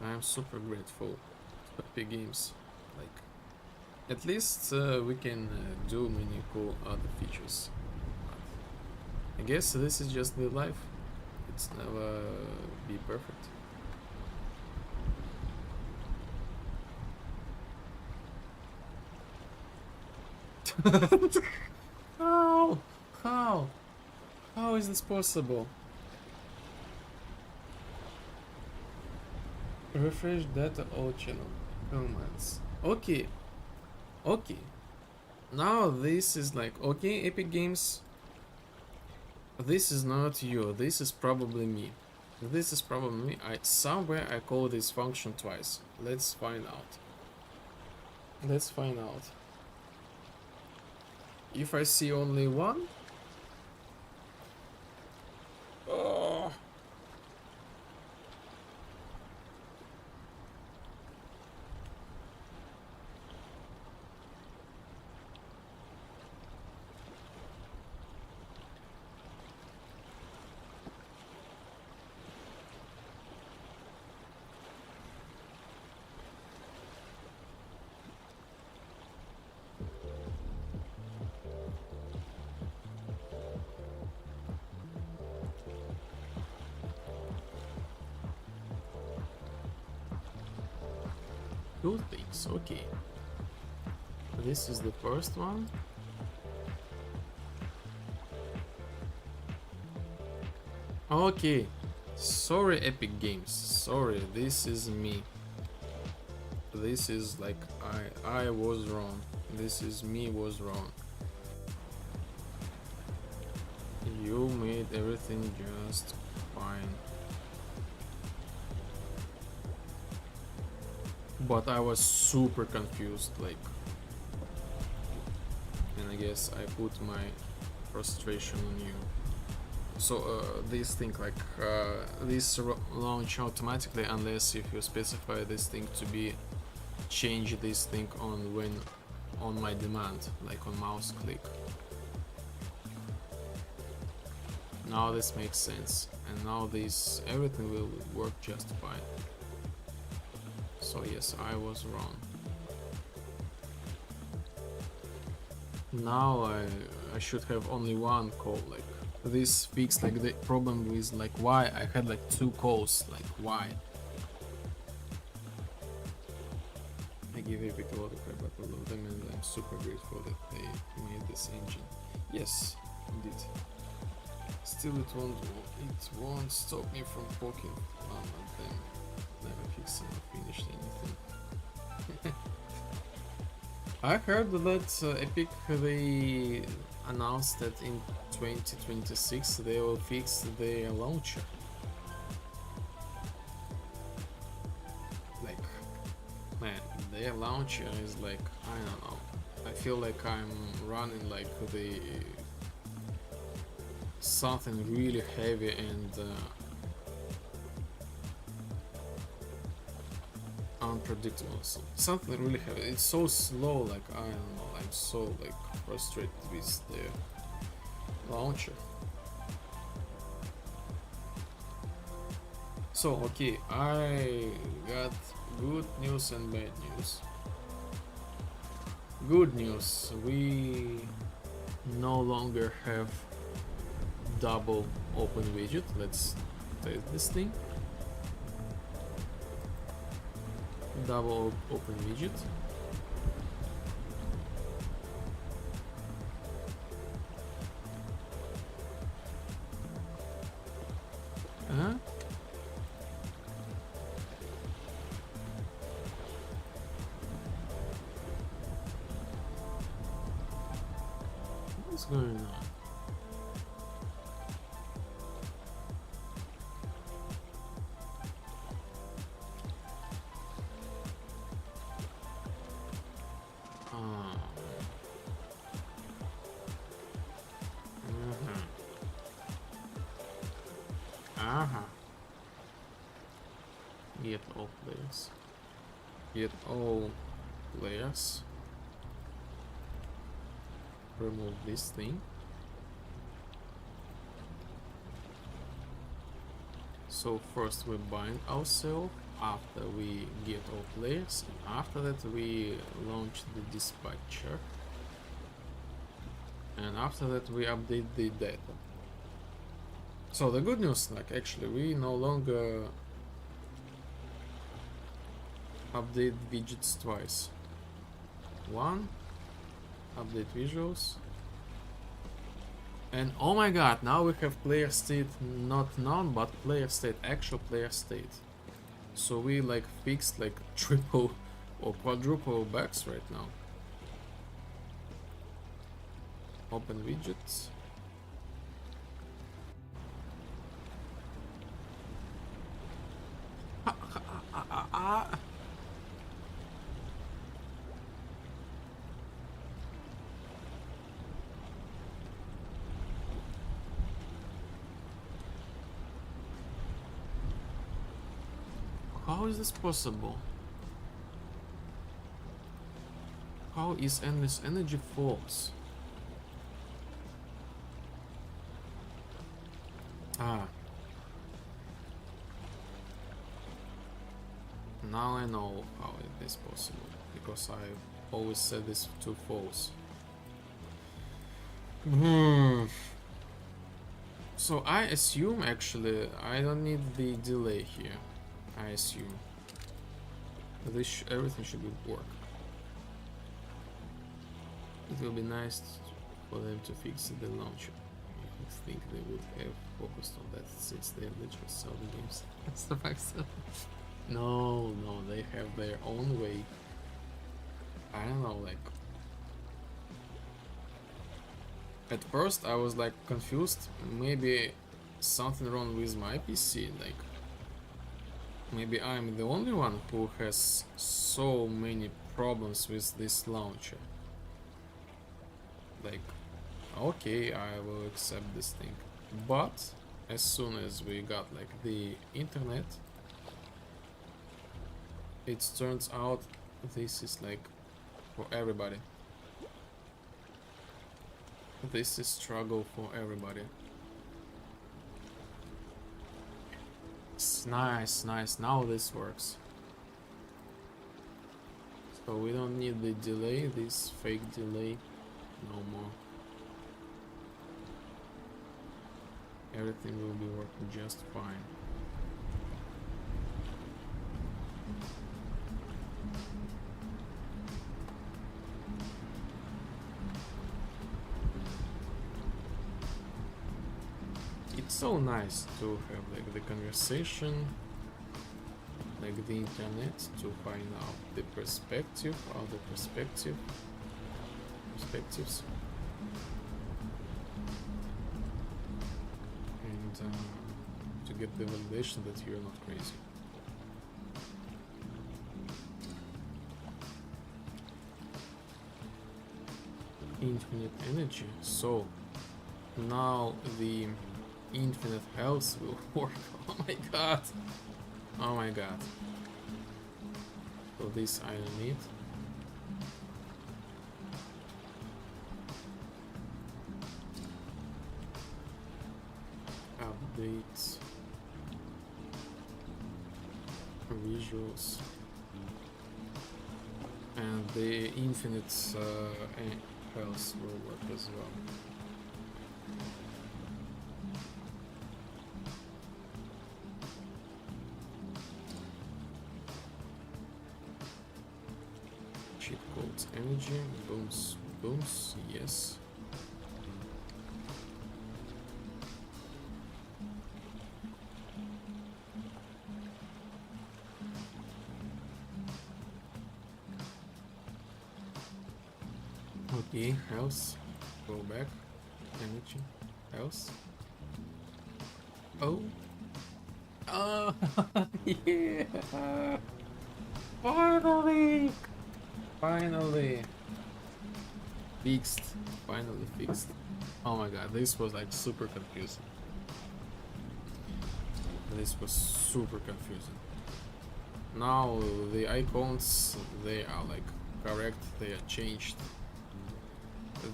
I am super grateful to Epic Games. Like, at least we can do many cool other features. I guess this is just the life. It's never be perfect. How is this possible? Refresh data all channel commands. Okay. Now this is like, okay, Epic Games. This is not you. This is probably me. Somewhere I call this function twice. Let's find out. If I see only one. Oh. Two things, okay. This is the first one. Okay. Sorry, Epic Games. Sorry, this is me. This is like I was wrong. This is me was wrong. You made everything just fine. fine. But I was super confused, like, and I guess I put my frustration on you. So this thing, like, this launch automatically unless if you specify this thing to be change this thing on my demand, like on mouse click. Now this makes sense, and now this everything will work just fine. So yes, I was wrong. Now I should have only one call. Like this fixed like the problem with like why I had like 2 calls. Like why? I give Epic a lot of credit, but all of them, and I'm super grateful that they made this engine. Yes, indeed. Still, it won't stop me from poking fun at them. Never fixed or finished anything. I heard that Epic, they announced that in 2026 they will fix their launcher. Like, man, their launcher is like, I don't know. I feel like I'm running like the something really heavy and unpredictable. Something really heavy. It's so slow. Like I don't know. I'm so like frustrated with the launcher. So okay, I got good news and bad news. Good news, we no longer have double open widget. Let's test this thing. Double open widget. What's going on? Get all players. Get all players. Remove this thing. So first we bind ourselves, after we get all players, and after that we launch the dispatcher, and after that we update the data. So the good news, like actually we no longer update widgets twice. One, update visuals, and oh my god, now we have player state, not none, but player state, actual player state. So we like fixed like triple or quadruple bugs right now. Open widgets. How is this possible? How is endless energy false? Now I know how it is possible, because I always said this to false. So I assume actually I don't need the delay here. I assume this everything should work. It will be nice for them to fix the launcher. I think they would have focused on that since they literally sell the games. Stuff like that. No, they have their own way. I don't know, like at first I was like confused. Maybe something wrong with my PC? Like, maybe I'm the only one who has so many problems with this launcher. Like, okay, I will accept this thing, but as soon as we got like the internet, it turns out this is like for everybody. This is struggle for everybody. It's nice, nice. Now this works. So we don't need the delay, this fake delay, no more. Everything will be working just fine. It's so nice to have like the conversation, like the internet, to find out the perspective, other perspectives, and to get the validation that you're not crazy. Infinite energy. So now the infinite health will work. Oh my god. Oh my god. So this I don't need. Updates. Visuals. And the infinite health will work as well. Cheat codes, energy, booms, booms, yes. Okay, health, go back, energy, health. Oh, yeah, finally, finally, fixed, finally fixed. Oh my god, this was like super confusing. This was super confusing. Now the icons, they are like correct, they are changed.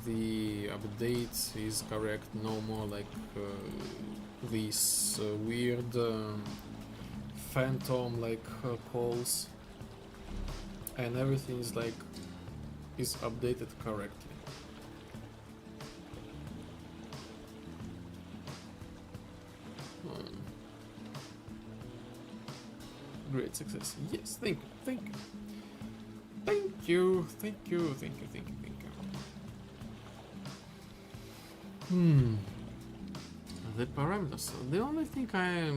The update is correct, no more like these weird phantom like calls, and everything is like is updated correctly. Great success. Yes, thank you, thank you. Thank you, thank you, thank you, thank you, thank you. The parameters. The only thing I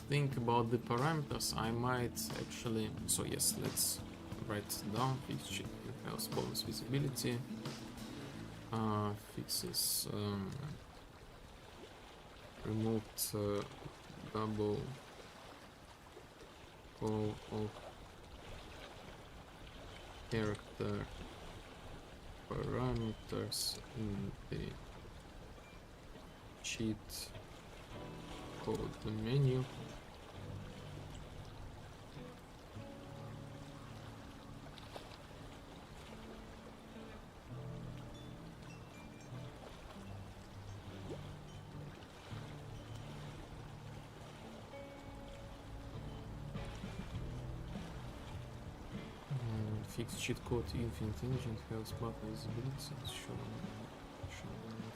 think about the parameters, I might actually. So yes, let's write down. Fix cheat health bonus visibility. Fixes removed double call of character parameters in the cheat code menu. Fix cheat code infinite engine health button visibility show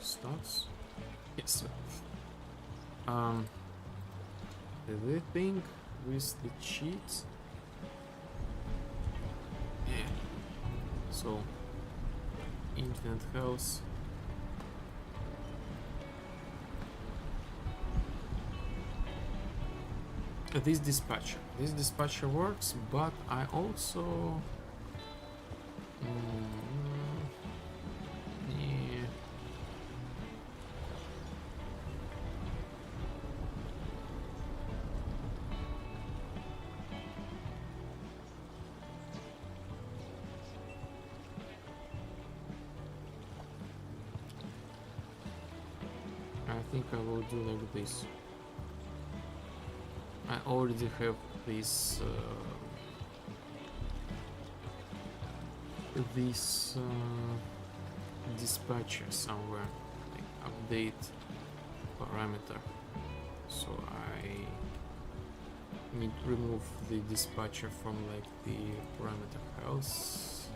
stats. Yes. The thing with the cheat. Yeah. So infinite health. This dispatcher works, but I also yeah. think I will do like this. I already have this dispatcher somewhere, like update parameter. So I need to remove the dispatcher from like the parameter health.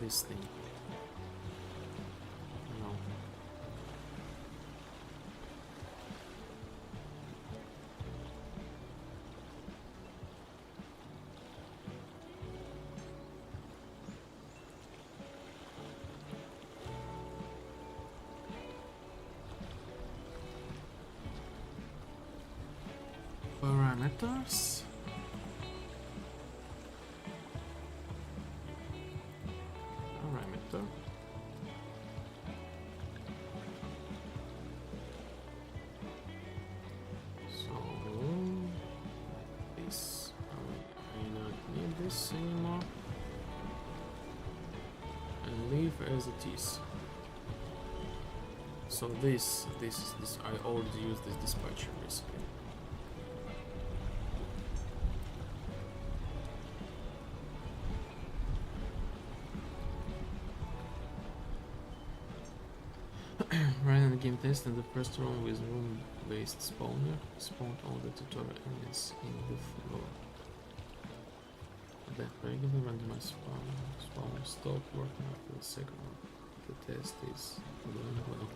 This thing. No. Parameters. Parameter. So this I don't need this anymore. And leave as it is. So this I already used this dispatcher basically. Running a game test in the first room with room-based spawner. Spawned all the tutorial elements in the floor. Then regular randomized spawner stopped working after the second one. The test is going well.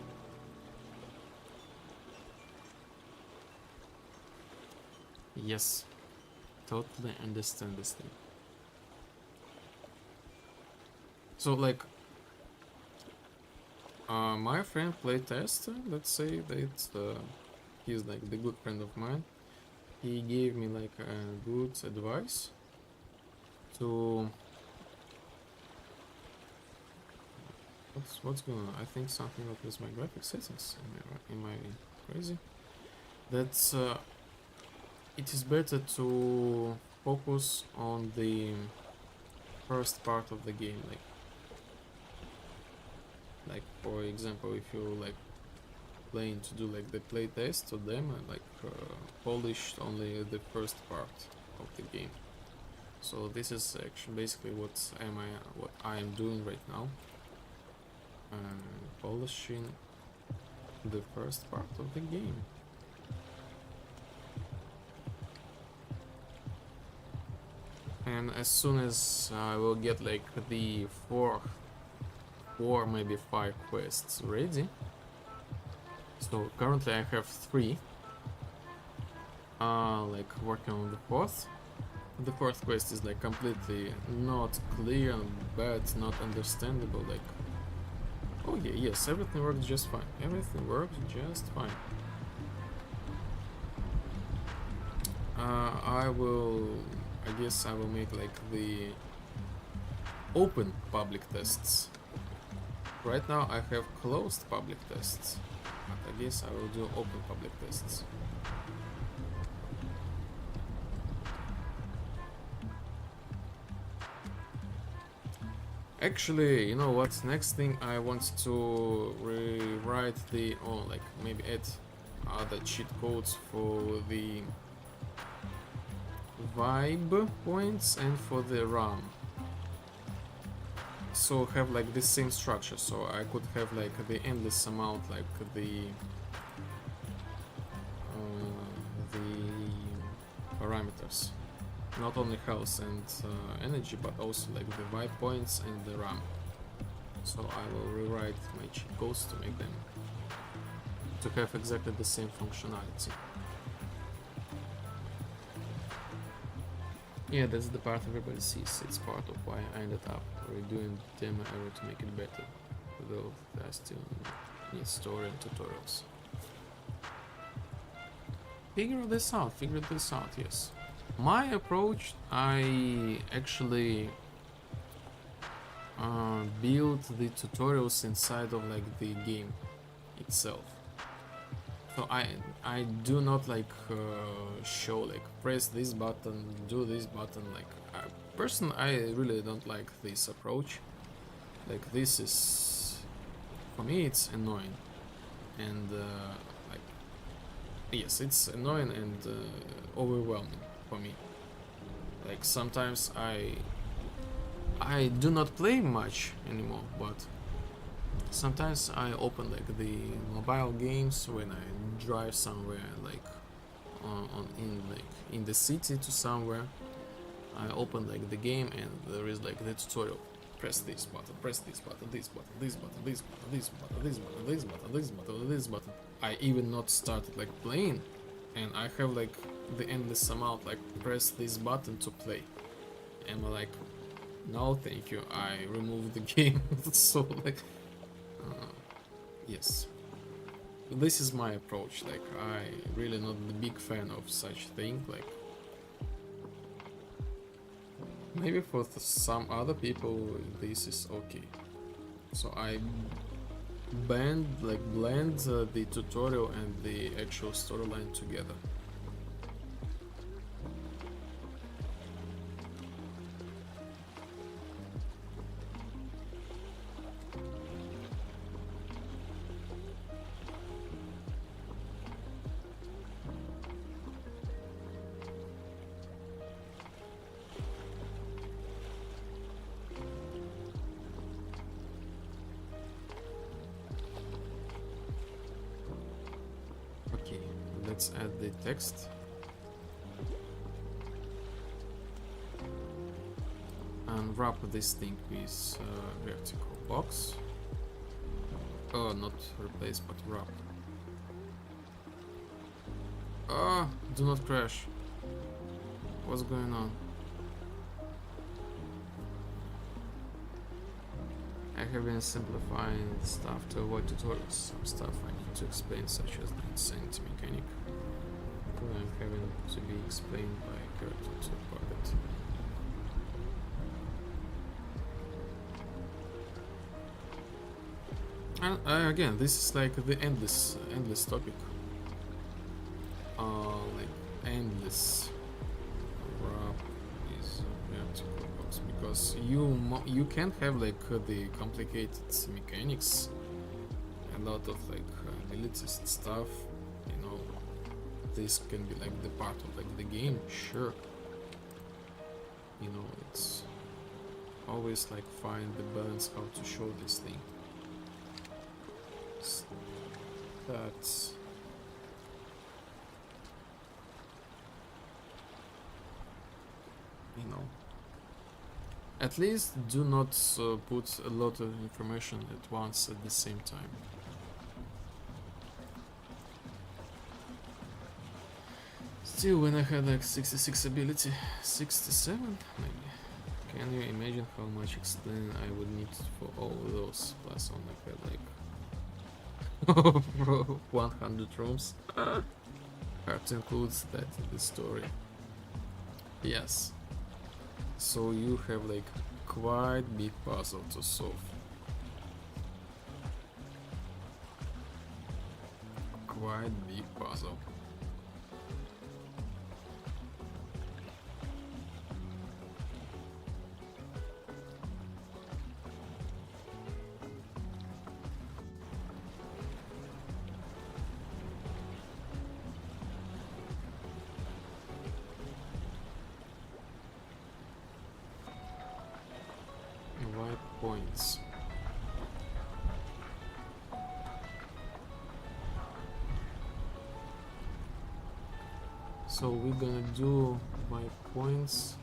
Yes, totally understand this thing. So like my friend playtester, let's say that he's like the good friend of mine. He gave me like a good advice to what's going on? I think something up with my graphic settings. Am I crazy? That's it is better to focus on the first part of the game, like for example, if you like playing to do like the play test to them, like polished only the first part of the game. So this is actually basically what I am doing right now, polishing the first part of the game. And as soon as I will get like the 4 or maybe 5 quests ready. So currently I have 3, like working on the 4th. The 4th quest is like completely not clear, bad, not understandable, like, oh yeah, yes, everything works just fine. Everything works just fine. I guess I will make like the open public tests. Right now I have closed public tests, but I guess I will do open public tests. Actually, you know what? Next thing I want to rewrite the, or like maybe add other cheat codes for the vibe points and for the RAM. So have like the same structure, so I could have like the endless amount, like the parameters, not only health and energy, but also like the vibe points and the RAM. So I will rewrite my cheat codes to make them to have exactly the same functionality. Yeah, that's the part everybody sees. It's part of why I ended up redoing demo error to make it better, though I still need story and tutorials. Figure this out, yes. My approach, I actually build the tutorials inside of like the game itself. So I do not like show like press this button, do this button. Like personally, I really don't like this approach. Like this is for me it's annoying, and like, yes, it's annoying and overwhelming for me. Like sometimes I do not play much anymore, but sometimes I open like the mobile games when I drive somewhere, like in the city to somewhere. I open like the game and there is like the tutorial. Press this button, press this button, this button, this button, this button, this button, this button, this button, this button, this button. I even not started like playing, and I have like the endless amount, like press this button to play. And I'm like, no, thank you. I removed the game. So like, yes, this is my approach. Like, I really not the big fan of such thing. Like, maybe for some other people this is okay. So I blend the tutorial and the actual storyline together. Okay, let's add the text. And wrap this thing with vertical box. Oh, not replace, but wrap. Ah, do not crash. What's going on? I have been simplifying stuff to avoid tutorials. Some stuff I need to explain, such as the insanity mechanic. I'm having to be explained by a character to Puppet. And again, this is like the endless topic. Like endless wrap is vertical box, because you can have like the complicated mechanics, a lot of like abilities and stuff. You know, this can be like the part of like the game, sure. You know, it's always like find the balance how to show this thing. That's you know, at least do not put a lot of information at once at the same time. Still, when I had like 66 ability, 67 maybe. Can you imagine how much explaining I would need for all those? Plus on I had like 100 rooms. Hard to include that in the story. Yes. So you have like quite big puzzle to solve. Quite big puzzle. Points. So we're gonna do my points.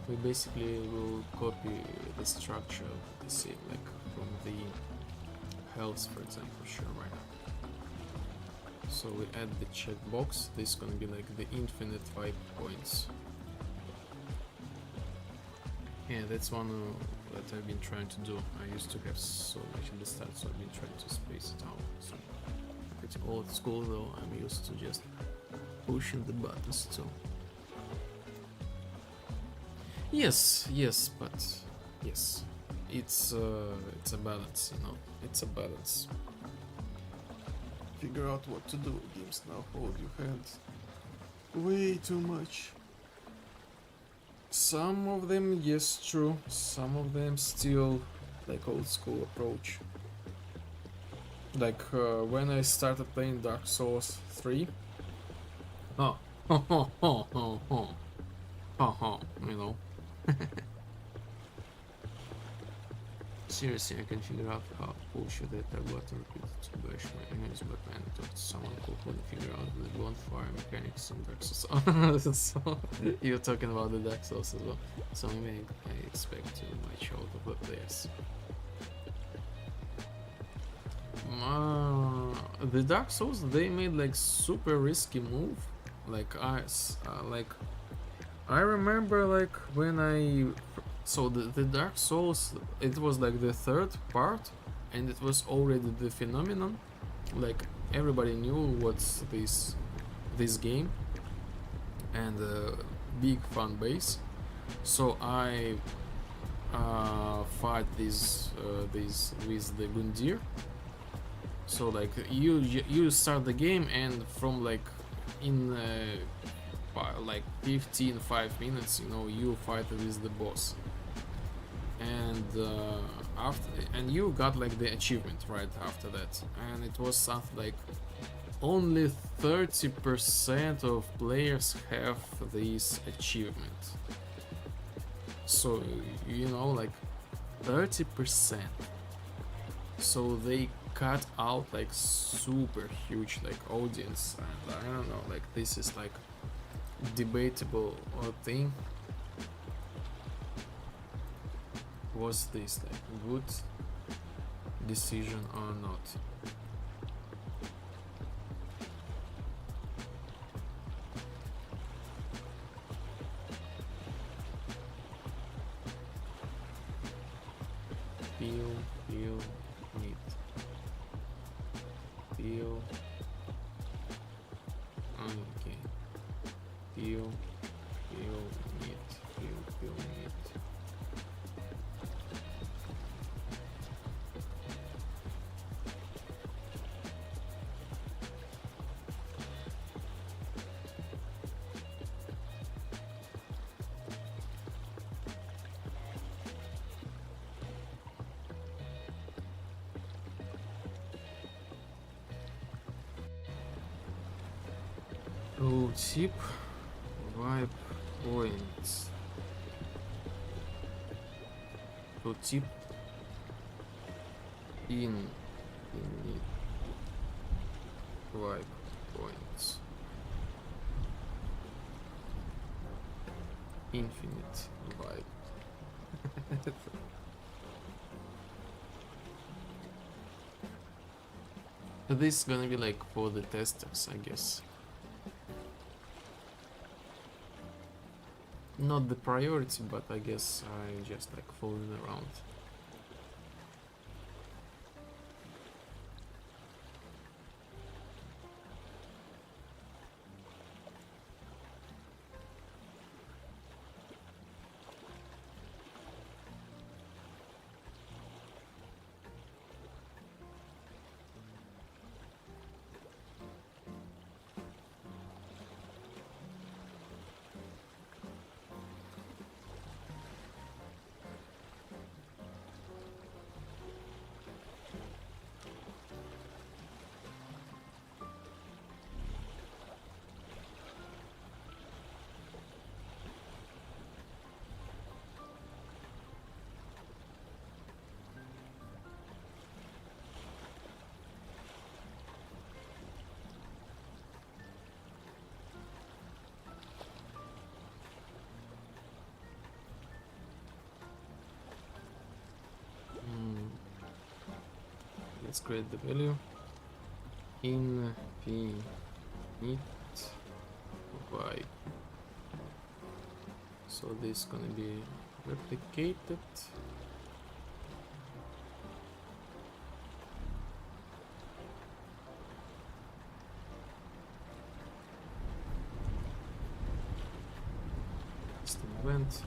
We basically will copy the structure of the scene, like from the health, for example, sure, right now. So we add the checkbox. This is gonna be like the infinite 5 points. Yeah, that's one that I've been trying to do. I used to have so much at the start, so I've been trying to space it out. So it's old school though, I'm used to just pushing the buttons too. Yes, but yes, it's a balance, you know. It's a balance. Figure out what to do. Games now hold your hand way too much. Some of them, yes, true. Some of them still like old school approach. Like when I started playing Dark Souls 3. Oh, you know. Seriously, I can figure out how bullshit that I got to repeat to bash my enemies, but man, I talked to someone who couldn't figure out the bonfire mechanics in Dark Souls. So, you're talking about the Dark Souls as well. So maybe I expect too much out of the players. The Dark Souls, they made like super risky move. Like I remember like when so the Dark Souls, it was like the third part, and it was already the phenomenon. Like everybody knew what's this game, and big fan base. So I fight these with the Gundyr. So like you start the game, and from like in like 5 minutes, you know, you fight with the boss, and you got like the achievement right after that, and it was something like only 30% of players have this achievement. So you know, like 30%. So they cut out like super huge like audience, and I don't know, like this is like debatable thing. Was this like good decision or not? Feel neat. Feel okay. Feel neat. Feel neat. Oh, tip vibe points. To tip in vibe points. Infinite vibe. This is gonna be like for the testers, I guess. Not the priority, but I guess I just like fooling around. Let's create the value infinite vibe. So this is gonna be replicated. Custom event.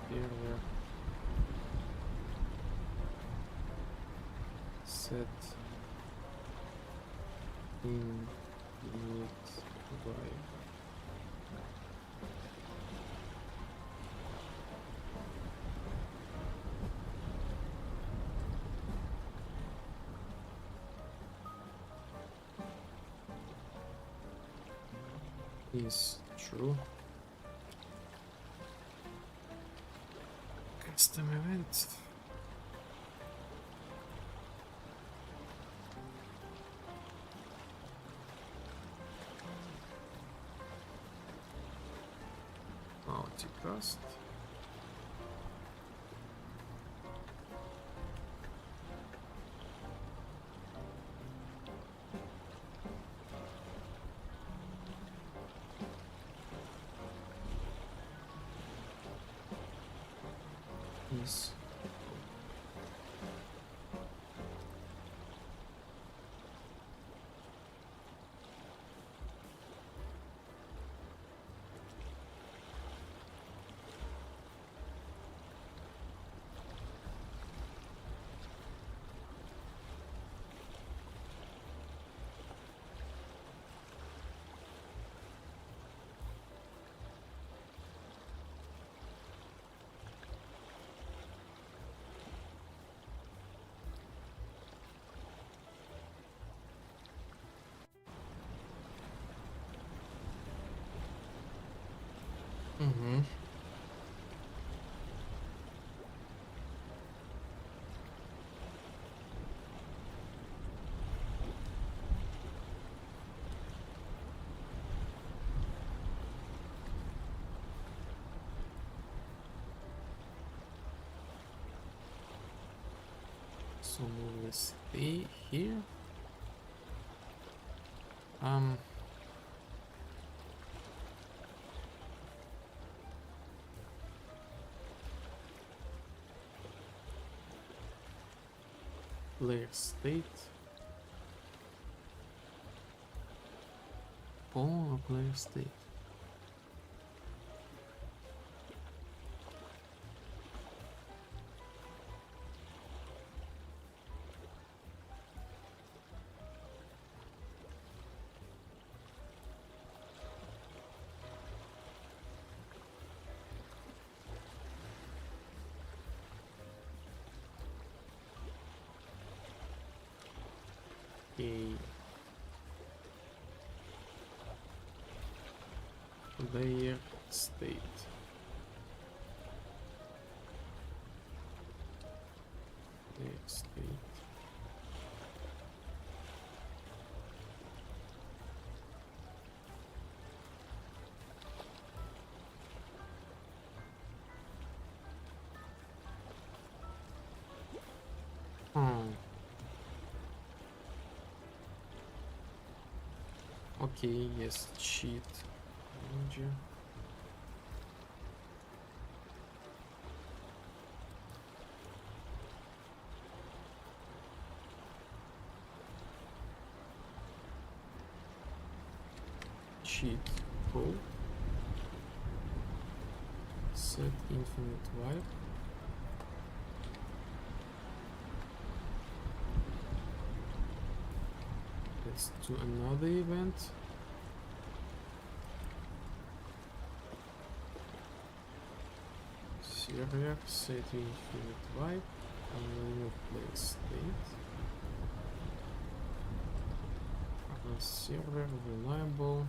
Here we are. Set infinite vibe. is true. Custom event. Multicast. Is mm-hmm. So let's stay here. Player state. Pawn or player state. Okay. Player state. Player state. Okay, yes, cheat. Manager. Cheat pro. Set infinite wipe. Let's do another event. Server set infinite wipe. Remove player state. Server reliable.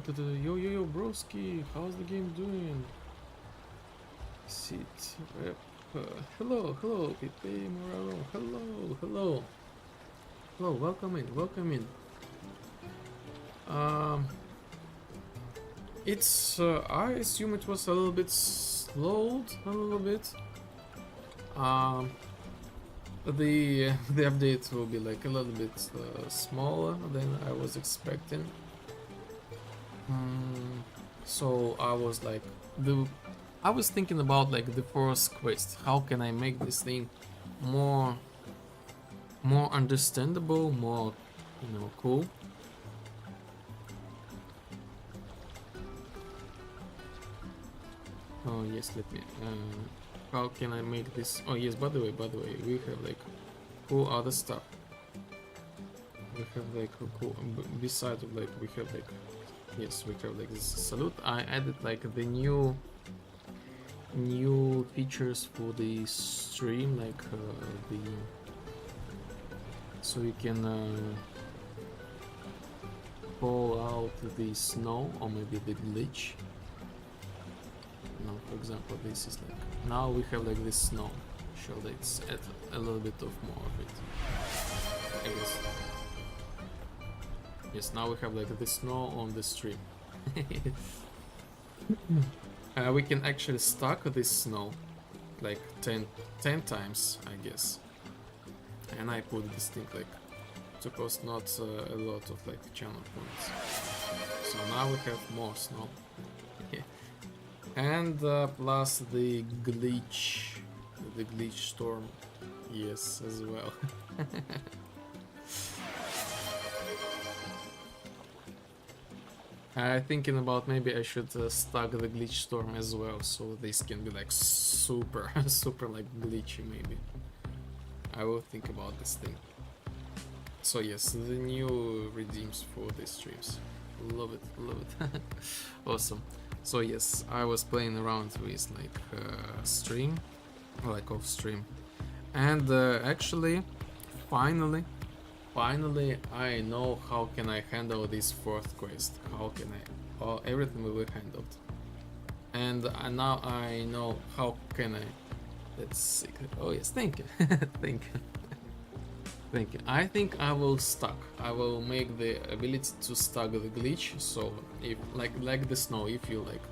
Yo, broski, how's the game doing? Sit, rep. Hello, Pipe Moralo. Hello, welcome in. It's, I assume it was a little bit slowed, the update will be like a little bit smaller than I was expecting. So I was like, I was thinking about like the first quest. How can I make this thing more understandable, more, cool? Oh yes, let me. How can I make this? Oh yes, by the way, we have like cool other stuff. We have like cool. Besides of like we have like. Yes, we have like this salute. I added like the new new features for the stream, like the so you can pull out the snow or maybe the glitch. Now, for example, this is like now we have like this snow. Shall let's add a little bit of more of it. I guess. Yes, now we have like the snow on the stream. We can actually stack this snow like 10 times, I guess. And I put this thing like to cost not a lot of like channel points. So now we have more snow. And plus the glitch storm, yes, as well. I'm thinking about maybe I should stack the glitch storm as well, so this can be like super like glitchy maybe. I will think about this thing. So yes, the new redeems for the streams. Love it. Awesome. So yes, I was playing around with like stream, like off stream, and actually, finally, I know how can I handle this fourth quest. How can I? Oh, everything will be handled, and now I know how can I. That's sick. Oh yes, thank you, thank you. Thank you. I think I will stack. I will make the ability to stack the glitch. So if like the snow, if you like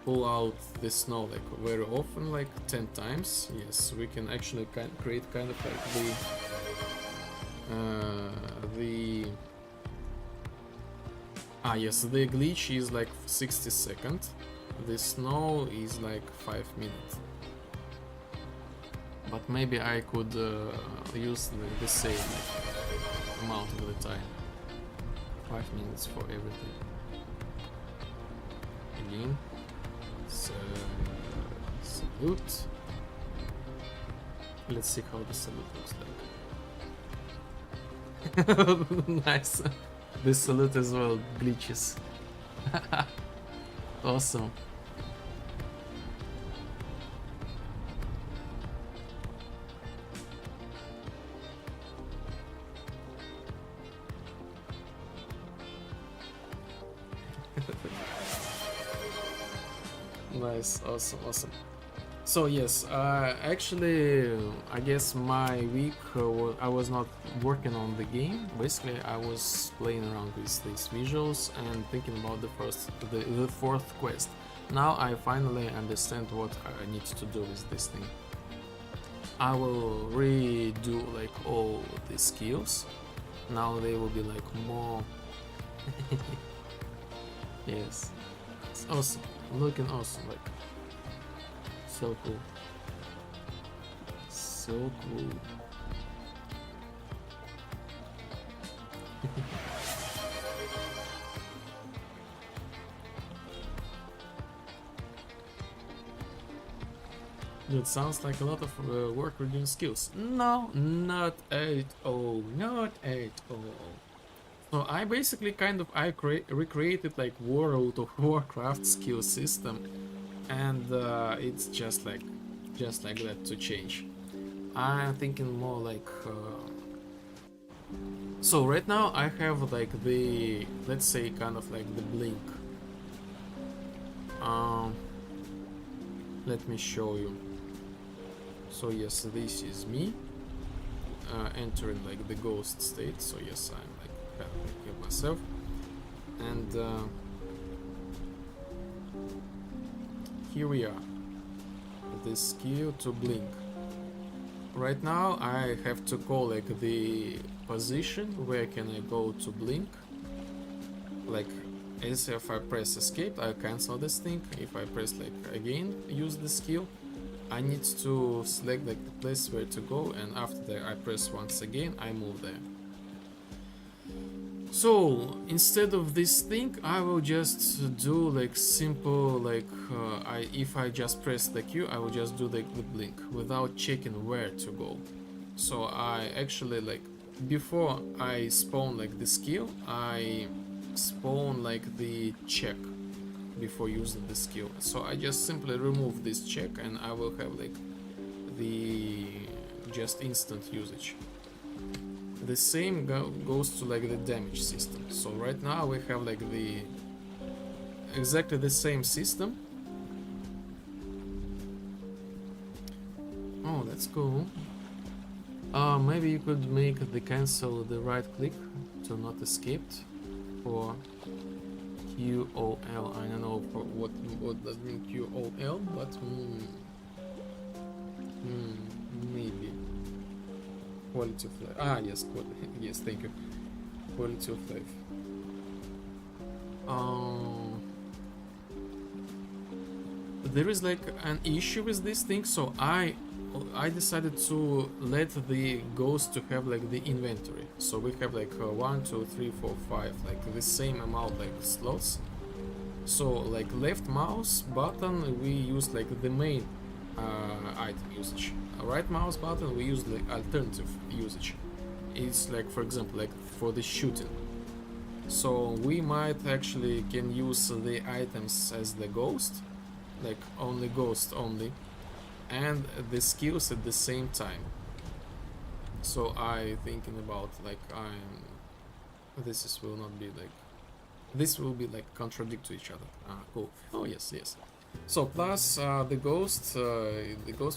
pull out the snow like very often, like 10 times, yes, we can actually create kind of like the glitch is like 60 seconds. The snow is like 5 minutes. But maybe I could use the same like, amount of the time. 5 minutes for everything. Again. Salute. Let's see how the salute looks like. Nice. This salute as well glitches. Awesome. Nice, awesome. So yes, actually, I guess my week I was not working on the game. Basically, I was playing around with these visuals and thinking about the fourth quest. Now I finally understand what I need to do with this thing. I will redo like all the skills. Now they will be like more. Yes, it's awesome. Looking awesome, like so cool. So cool. It sounds like a lot of work reducing skills. No, not at all. Not at all. So I basically kind of recreated like World of Warcraft skill system, and it's just like that to change. I'm thinking more like. So right now I have like the, let's say, kind of like the blink. Let me show you. So yes, this is me entering like the ghost state. So yes, I'm like kind of like heal myself, and here we are. The skill to blink. Right now I have to call like the position where can I go to blink. Like as if I press escape, I cancel this thing. If I press like again use the skill, I need to select like the place where to go, and after that I press once again, I move there. So instead of this thing, I will just do like simple like if I just press the Q, I will just do like the blink without checking where to go. So I actually like before I spawn like the skill, I spawn like the check. before using the skill. So I just simply remove this check and I will have like the just instant usage. The same goes to like the damage system. So right now we have like the exactly the same system. Oh, that's cool. Maybe you could make the cancel the right click to not escaped for QOL. I don't know for what does mean QOL, but maybe quality of life. Ah, yes, yes, thank you. Quality of life. There is like an issue with this thing, so I decided to let the ghost to have like the inventory. So we have like 1, 2, 3, 4, 5, like the same amount like slots. So like left mouse button we use like the main item usage. Right mouse button we use the alternative usage. It's like, for example, like for the shooting. So we might actually can use the items as the ghost, like only ghost only, and the skills at the same time. So I thinking about like will not be like, this will be like contradict to each other. Cool. Oh yes. So plus the ghost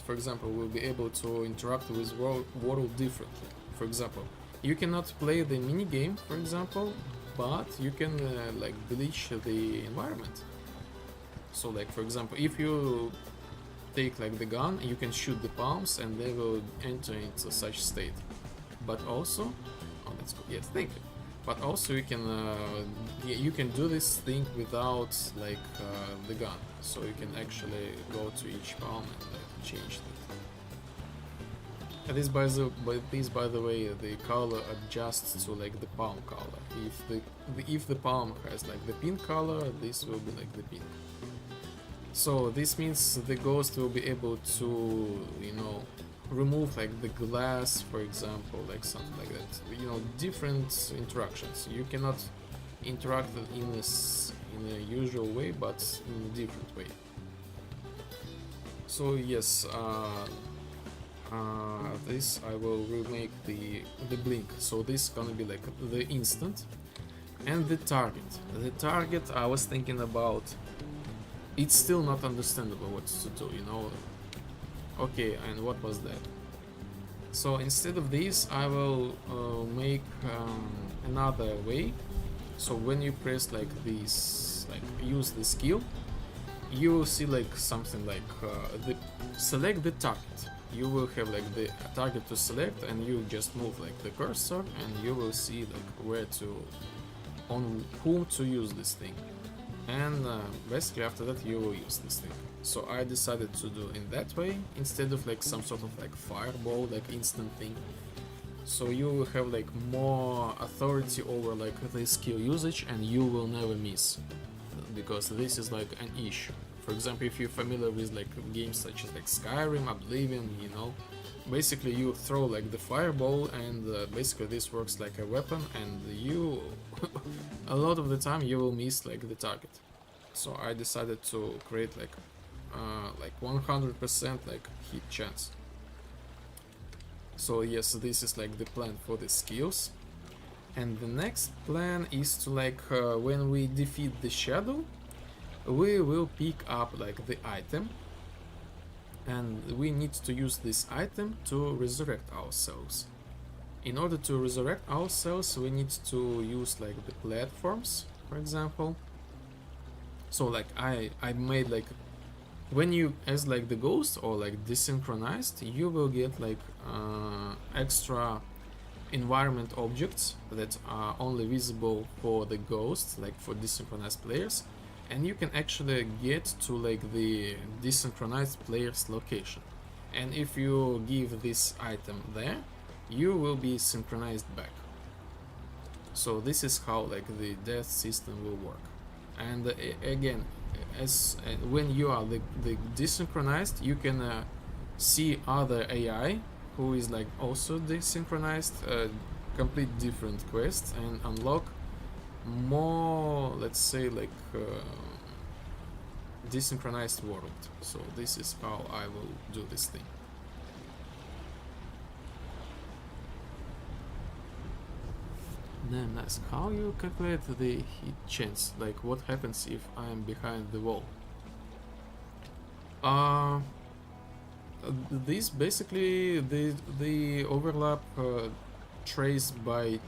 for example will be able to interact with world differently. For example, you cannot play the mini game, for example, but you can like glitch the environment. So like, for example, if you take like the gun, you can shoot the palms and they will enter into such state. But also, oh that's cool, yes, thank you. But also you can do this thing without like the gun. So you can actually go to each palm and like, change it. And this by the way, the color adjusts to like the palm color. If the palm has like the pink color, this will be like the pink. So this means the ghost will be able to, you know, remove like the glass, for example, like something like that. You know, different interactions. You cannot interact in a usual way, but in a different way. So yes, this I will remake the blink. So this is gonna be like the instant, and the target. The target I was thinking about. It's still not understandable what to do, you know. Okay, and what was that? So instead of this, I will make another way. So when you press like this, like use the skill, you will see like something like select the target. You will have like the target to select, and you just move like the cursor, and you will see like on whom to use this thing. And basically after that you will use this thing. So I decided to do in that way instead of like some sort of like fireball, like instant thing. So you will have like more authority over like the skill usage, and you will never miss, because this is like an issue. For example, if you're familiar with like games such as like Skyrim, Oblivion, you know, basically you throw like the fireball, and basically this works like a weapon, and you a lot of the time you will miss like the target. So I decided to create like 100% like hit chance. So yes, this is like the plan for the skills. And the next plan is to like when we defeat the shadow, we will pick up like the item, and we need to use this item to resurrect ourselves. In order to resurrect ourselves, we need to use like the platforms, for example. So like I made like, when you as like the ghost or like desynchronized, you will get like extra environment objects that are only visible for the ghost, like for desynchronized players, and you can actually get to like the desynchronized player's location. And if you give this item there, you will be synchronized back. So this is how like the death system will work. And again, as when you are the desynchronized, you can see other AI who is like also desynchronized, complete different quests and unlock more, let's say like desynchronized world. So this is how I will do this thing. Damn nice. How you calculate the hit chance? Like what happens if I am behind the wall? This basically the overlap traced by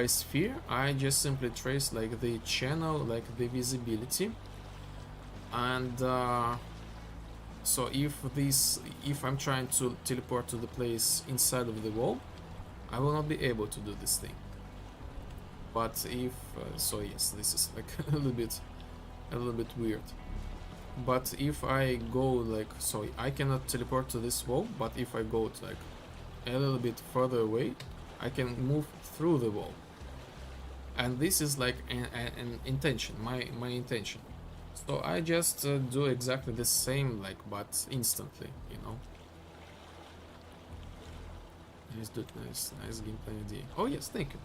sphere. I just simply trace like the channel, like the visibility, and so if I'm trying to teleport to the place inside of the wall, I will not be able to do this thing. But if so, yes, this is like a little bit weird. But if I go like, so I cannot teleport to this wall, but if I go to like a little bit further away, I can move through the wall. And this is like an intention, my intention. So I just do exactly the same, like, but instantly, you know. Nice dude, nice gameplay idea. Oh yes, thank you.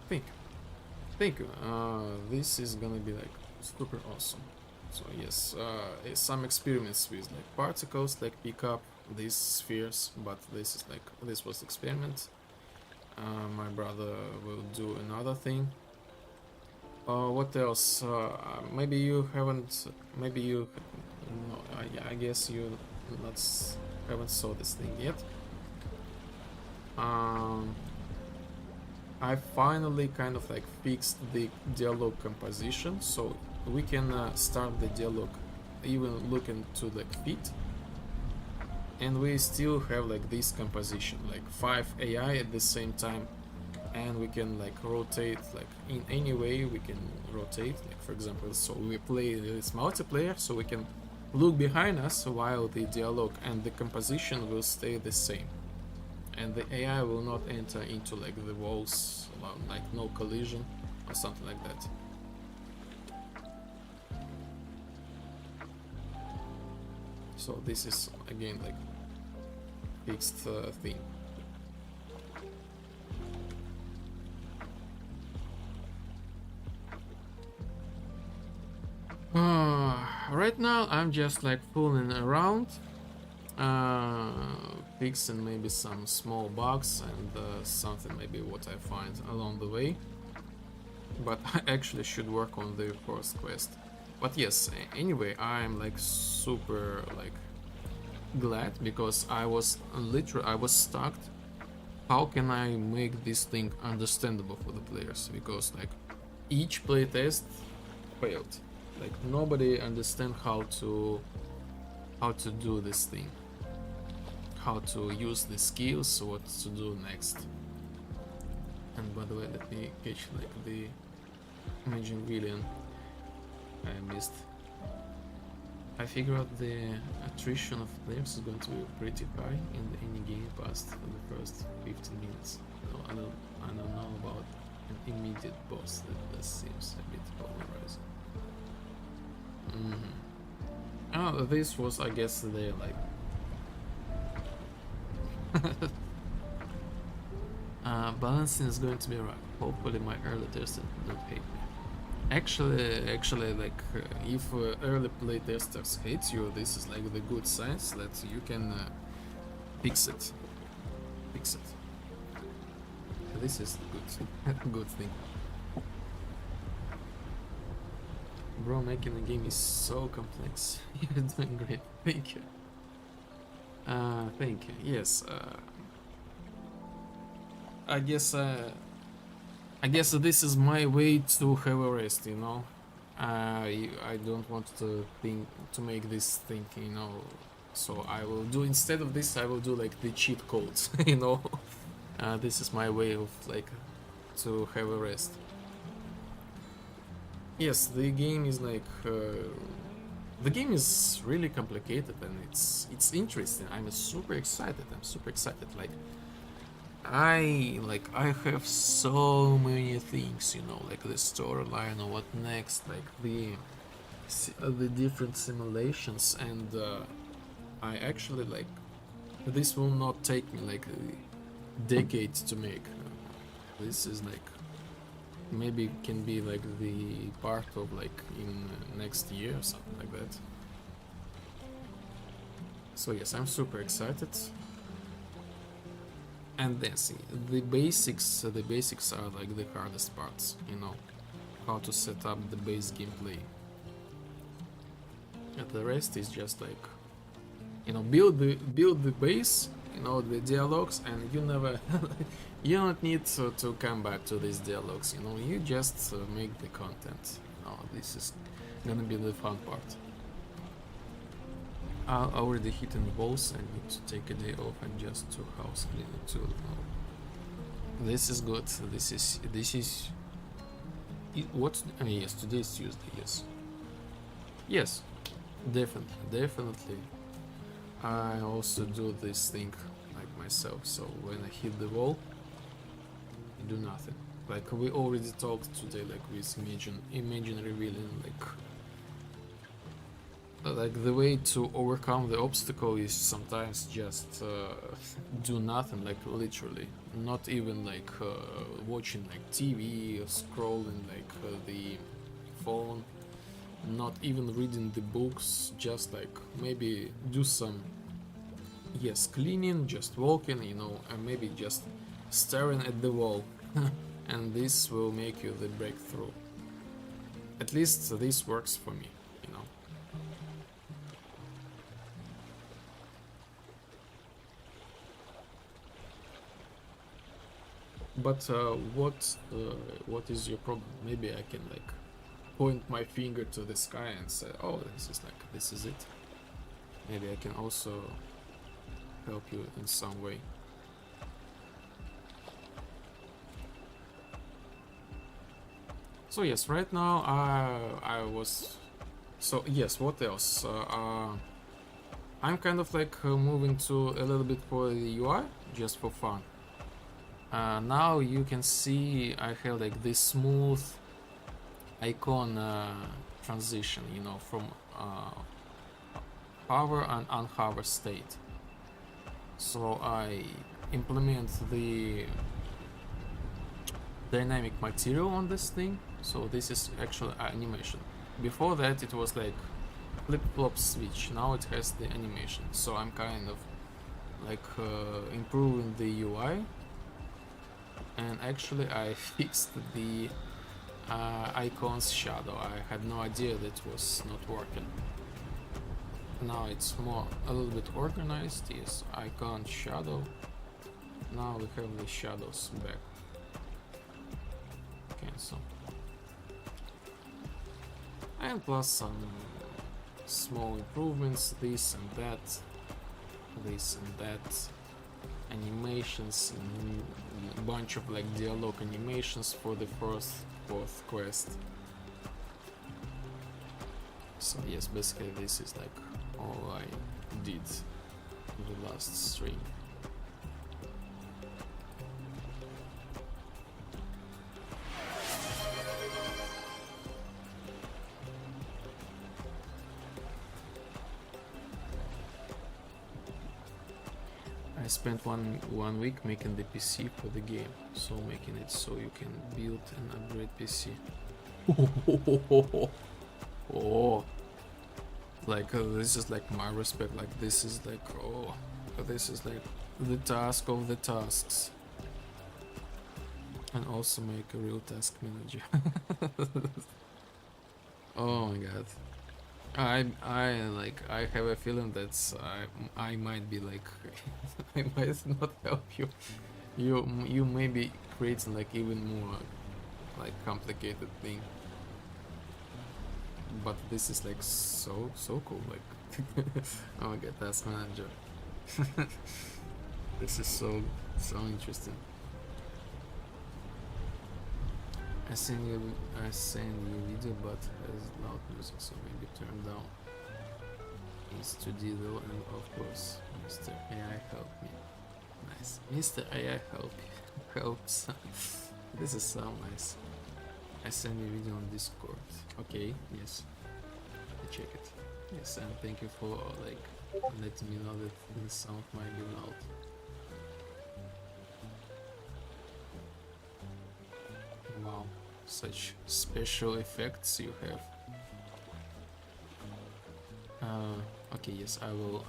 This is gonna be like super awesome. So yes, some experiments with like particles, like pick up these spheres, but this was experiment. My brother will do another thing. What else? Maybe you haven't. Maybe you. No, I guess you haven't saw this thing yet. I finally kind of like fixed the dialogue composition, so we can start the dialogue even looking to like feet, and we still have like this composition, like 5 AI at the same time, and we can like rotate, like in any way we can rotate, like for example, so we play this multiplayer, so we can look behind us while the dialogue and the composition will stay the same, and the AI will not enter into like the walls, like no collision or something like that. So this is again like fixed thing. Right now I'm just like fooling around, fixing maybe some small bugs and something maybe what I find along the way, but I actually should work on the first quest. But yes, anyway, I'm like super like glad, because I was stuck. How can I make this thing understandable for the players? Because like each playtest failed. Like nobody understand how to do this thing, how to use the skills, what to do next. And by the way, let me catch like the imaging villain I missed. I figure out the attrition of players is going to be pretty high in any game past the first 15 minutes. No, I don't know about an immediate boss. That seems a bit polarizing. Oh, this was, I guess, the like balancing is going to be right. Hopefully my early testers don't hate me. Actually, like if early playtesters hate you, this is like the good signs that you can fix it. This is good thing. Bro, making a game is so complex. You're doing great. Thank you. Thank you. Yes. I guess this is my way to have a rest, you know. I don't want to make this thing, you know. So I will do, instead of this, I will do like the cheat codes, you know. This is my way of like to have a rest. Yes, the game is like the game is really complicated and it's interesting. I'm super excited. Like I have so many things, you know, like the storyline or what next, like the different simulations, and I actually like this will not take me like decades to make. This is like maybe can be like the part of like in next year or something like that. So yes, I'm super excited. And then see, the basics are like the hardest parts, you know, how to set up the base gameplay. And the rest is just like, you know, build the base, you know, the dialogues, and you never, you don't need to come back to these dialogues, you know, you just make the content. Oh, this is gonna be the fun part. I already hit the walls. I need to take a day off and just to house clean it too. Oh, this is good. This is what? Yes, today is Tuesday. Yes, definitely. I also do this thing like myself. So when I hit the wall, I do nothing. Like we already talked today, like with imaginary villain, like the way to overcome the obstacle is sometimes just do nothing, like literally, not even like watching like TV or scrolling like the phone, not even reading the books, just like maybe do some cleaning, just walking, you know, and maybe just staring at the wall. And this will make you the breakthrough. At least this works for me, you know. But what is your problem? Maybe I can like point my finger to the sky and say, oh, this is it. Maybe I can also help you in some way. So yes, right now I was. So yes, what else? I'm kind of like moving to a little bit for the UI, just for fun. Now you can see I have like this smooth icon transition, you know, from hover and unhover state. So I implement the dynamic material on this thing. So this is actually animation. Before that it was like flip-flop switch. Now it has the animation. So I'm kind of like improving the UI. And actually I fixed the icon's shadow. I had no idea that was not working. Now it's a little bit organized. Yes, icon shadow. Now we have the shadows back. Cancel. And plus some small improvements, this and that, animations, and a bunch of like dialogue animations for the fourth quest. So yes, basically this is like all I did in the last stream. I spent one week making the PC for the game, so making it so you can build and upgrade PC. Oh, like this is like my respect. Like this is like this is like the task of the tasks, and also make a real task manager. Oh my god. I have a feeling that I might be like I might not help you. You may be creating like even more like complicated thing. But this is like so cool. Like oh my god, task manager. This is so interesting. I send you video, but has loud music, so maybe turn down. It's 2D though, and of course, Mr. AI help me. Nice, Mr. AI helps. This is so nice. I send you video on Discord. Okay, yes, I check it. Yes, and thank you for like letting me know that the sound might be loud. Wow, such special effects you have. Okay, yes, I will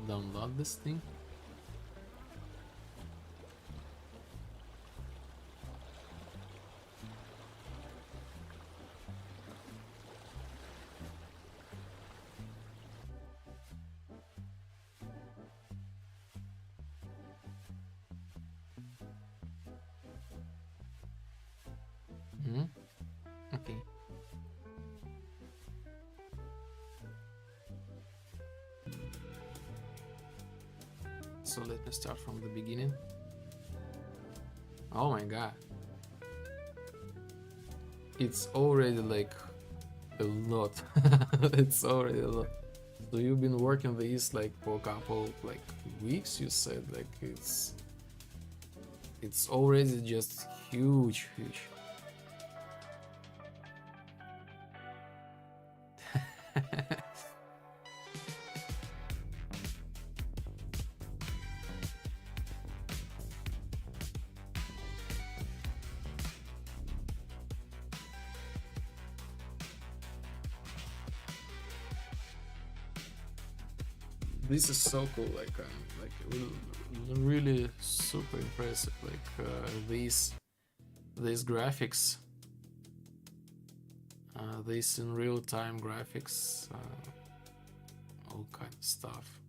download this thing. Okay. So let me start from the beginning. Oh my god. It's already like a lot. It's already a lot. So you've been working these like for a couple like weeks, you said, like it's already just huge. This is so cool, like really super impressive, like these graphics, this in real-time graphics, all kind of stuff.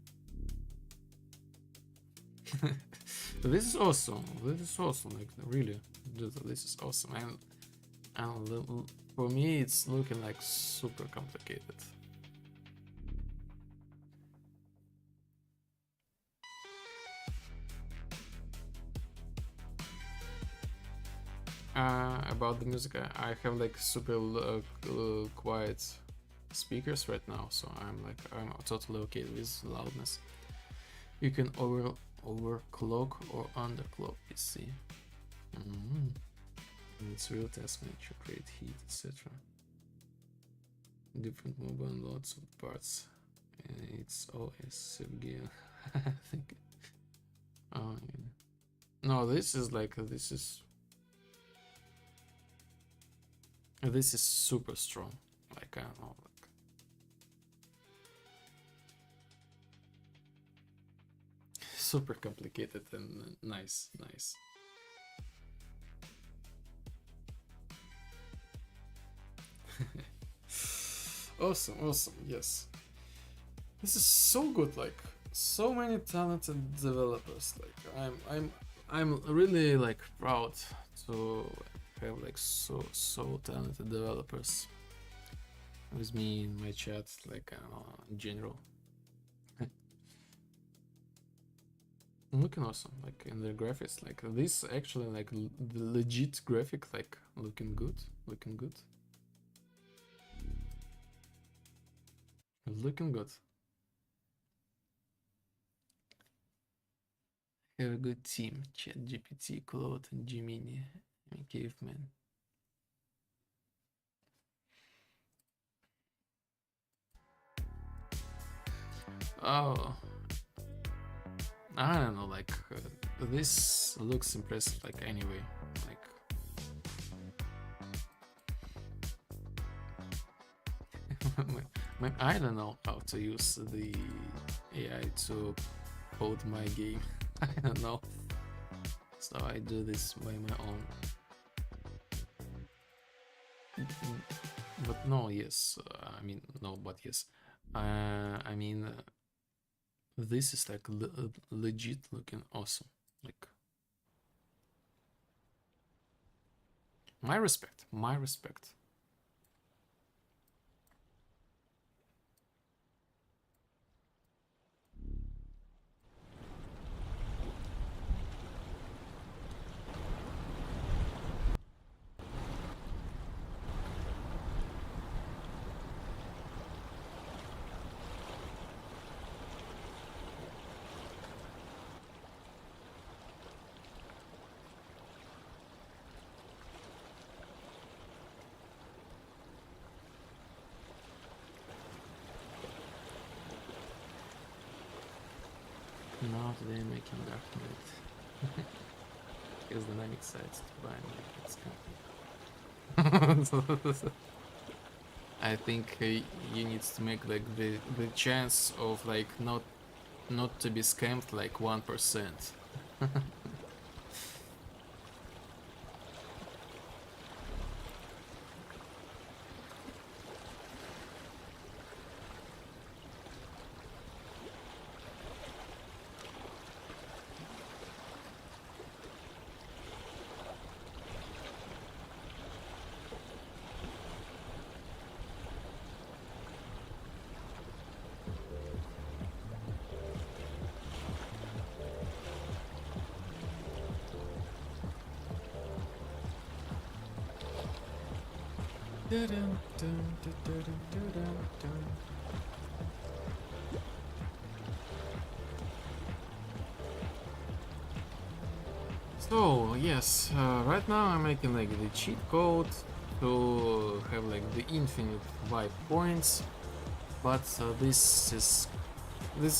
This is awesome, like really, this is awesome, and for me it's looking like super complicated. About the music, I have like super quiet speakers right now, so I'm totally okay with loudness. You can overclock or underclock PC. It's real test nature, create heat, etc. Different mobile and lots of parts. It's OS gear. I think. Oh yeah. No, this is this is super strong. Like I don't know, like super complicated and nice. Awesome, yes. This is so good, like so many talented developers. Like I'm really like proud to have like so talented developers with me in my chat, like in general. Looking awesome, like in the graphics, like this actually like the legit graphic, like looking good. Looking good. Have a good team. Chat GPT, Claude, and Gemini. Caveman. Oh, I don't know. Like this looks impressive. Like anyway, like I don't know how to use the AI to code my game. I don't know. So I do this by my own. But no, yes. I mean, no, but yes. I mean, this is like legit looking awesome. Like, my respect. Now today I'm making Dark Knight. Because Dynamic sides to buy me. It's kind of I think you need to make like the chance of like not to be scammed like 1%. So yes, right now I'm making like the cheat code to have like the infinite vibe points, but this is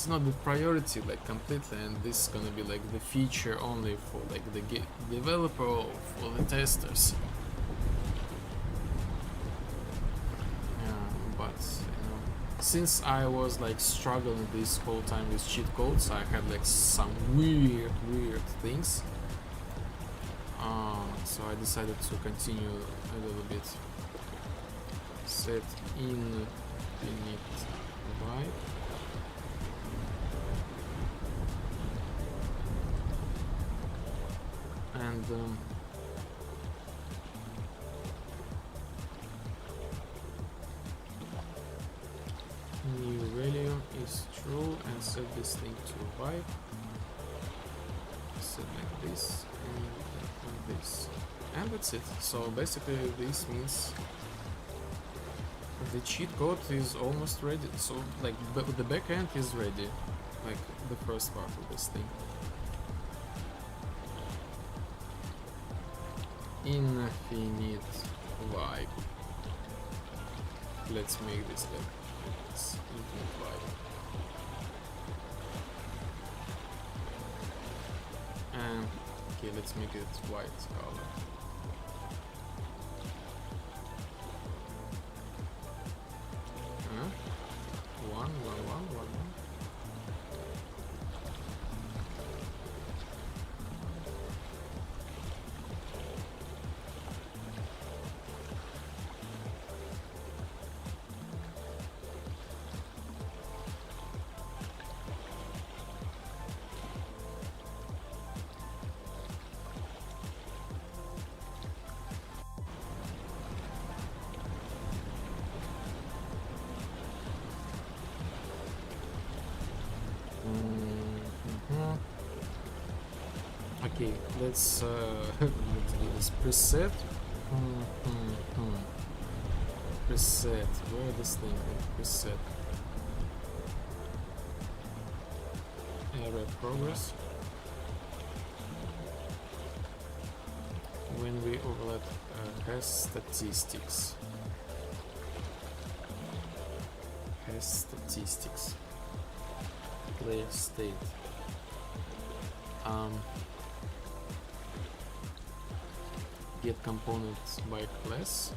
not the priority like completely, and this is gonna be like the feature only for like the developer or for the testers. But you know, since I was like struggling this whole time with cheat codes, I had like some weird things. So I decided to continue a little bit. Set infinite vibe. And new value is true, and set this thing to vibe. Set like this and this, and that's it. So basically this means the cheat code is almost ready. So like the backend is ready, like the first part of this thing. Infinite vibe. Let's make this like this infinite vibe. And okay, let's make it white color. One. Okay, let's do this preset. Preset. Where this thing? Preset. Area progress. When we overlap has statistics. Player state. Get components by class.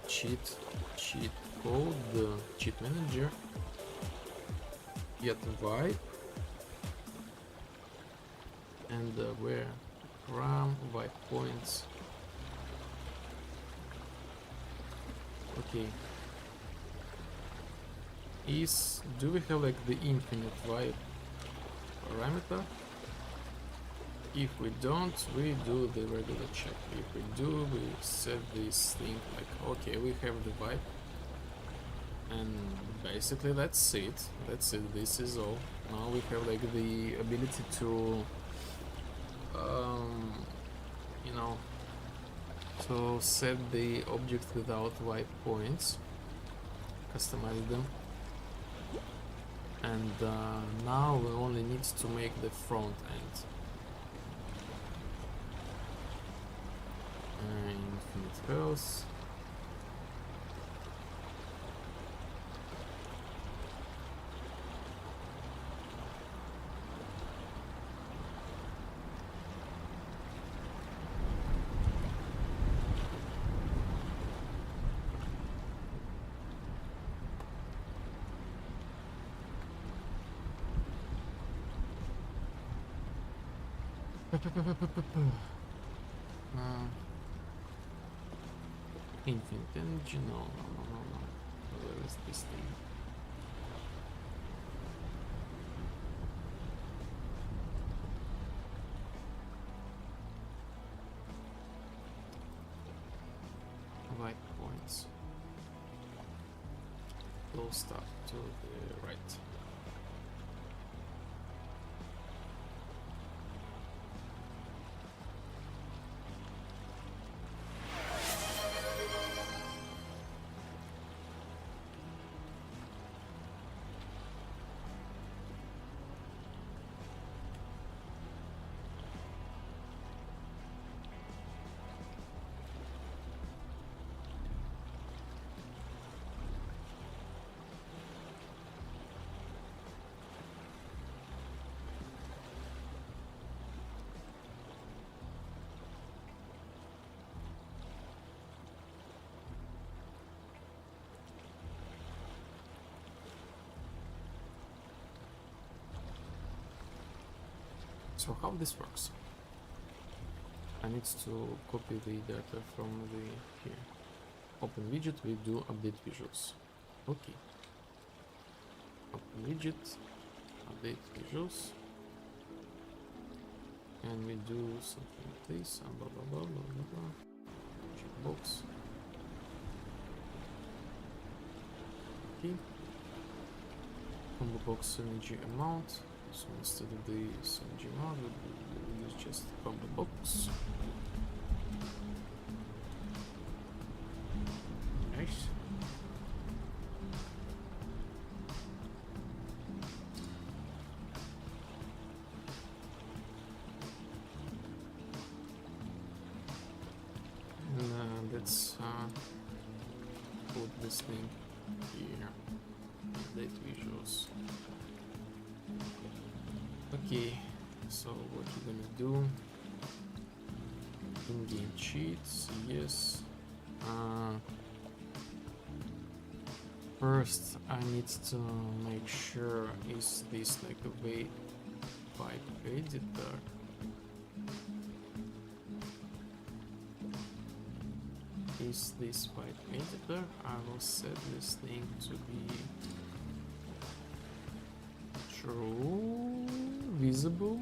Cheat code, cheat manager. Get vibe. And where RAM vibe points. Okay. Do we have like the infinite vibe parameter? If we don't, we do the regular check. If we do, we set this thing like, okay, we have the vibe. And basically that's it. This is all. Now we have like the ability to, you know, to set the object without vibe points, customize them. And now we only need to make the front end. Infinite health. Infinite energy, no. Where is this thing? White points. Those stuff to the right. So how this works? I need to copy the data from the here. Open widget, we do update visuals. Okay. Open widget, update visuals. And we do something like this, and blah blah blah blah blah blah. Checkbox. Okay. Combo box energy amount. So instead of the energy amount, we'll use just combo box. Nice. And let's put this thing here. Update visuals. Okay, so what we're gonna do? In-game cheats, yes. First, I need to make sure is this like a pipe editor. Is this pipe editor? I will set this thing to be true, visible.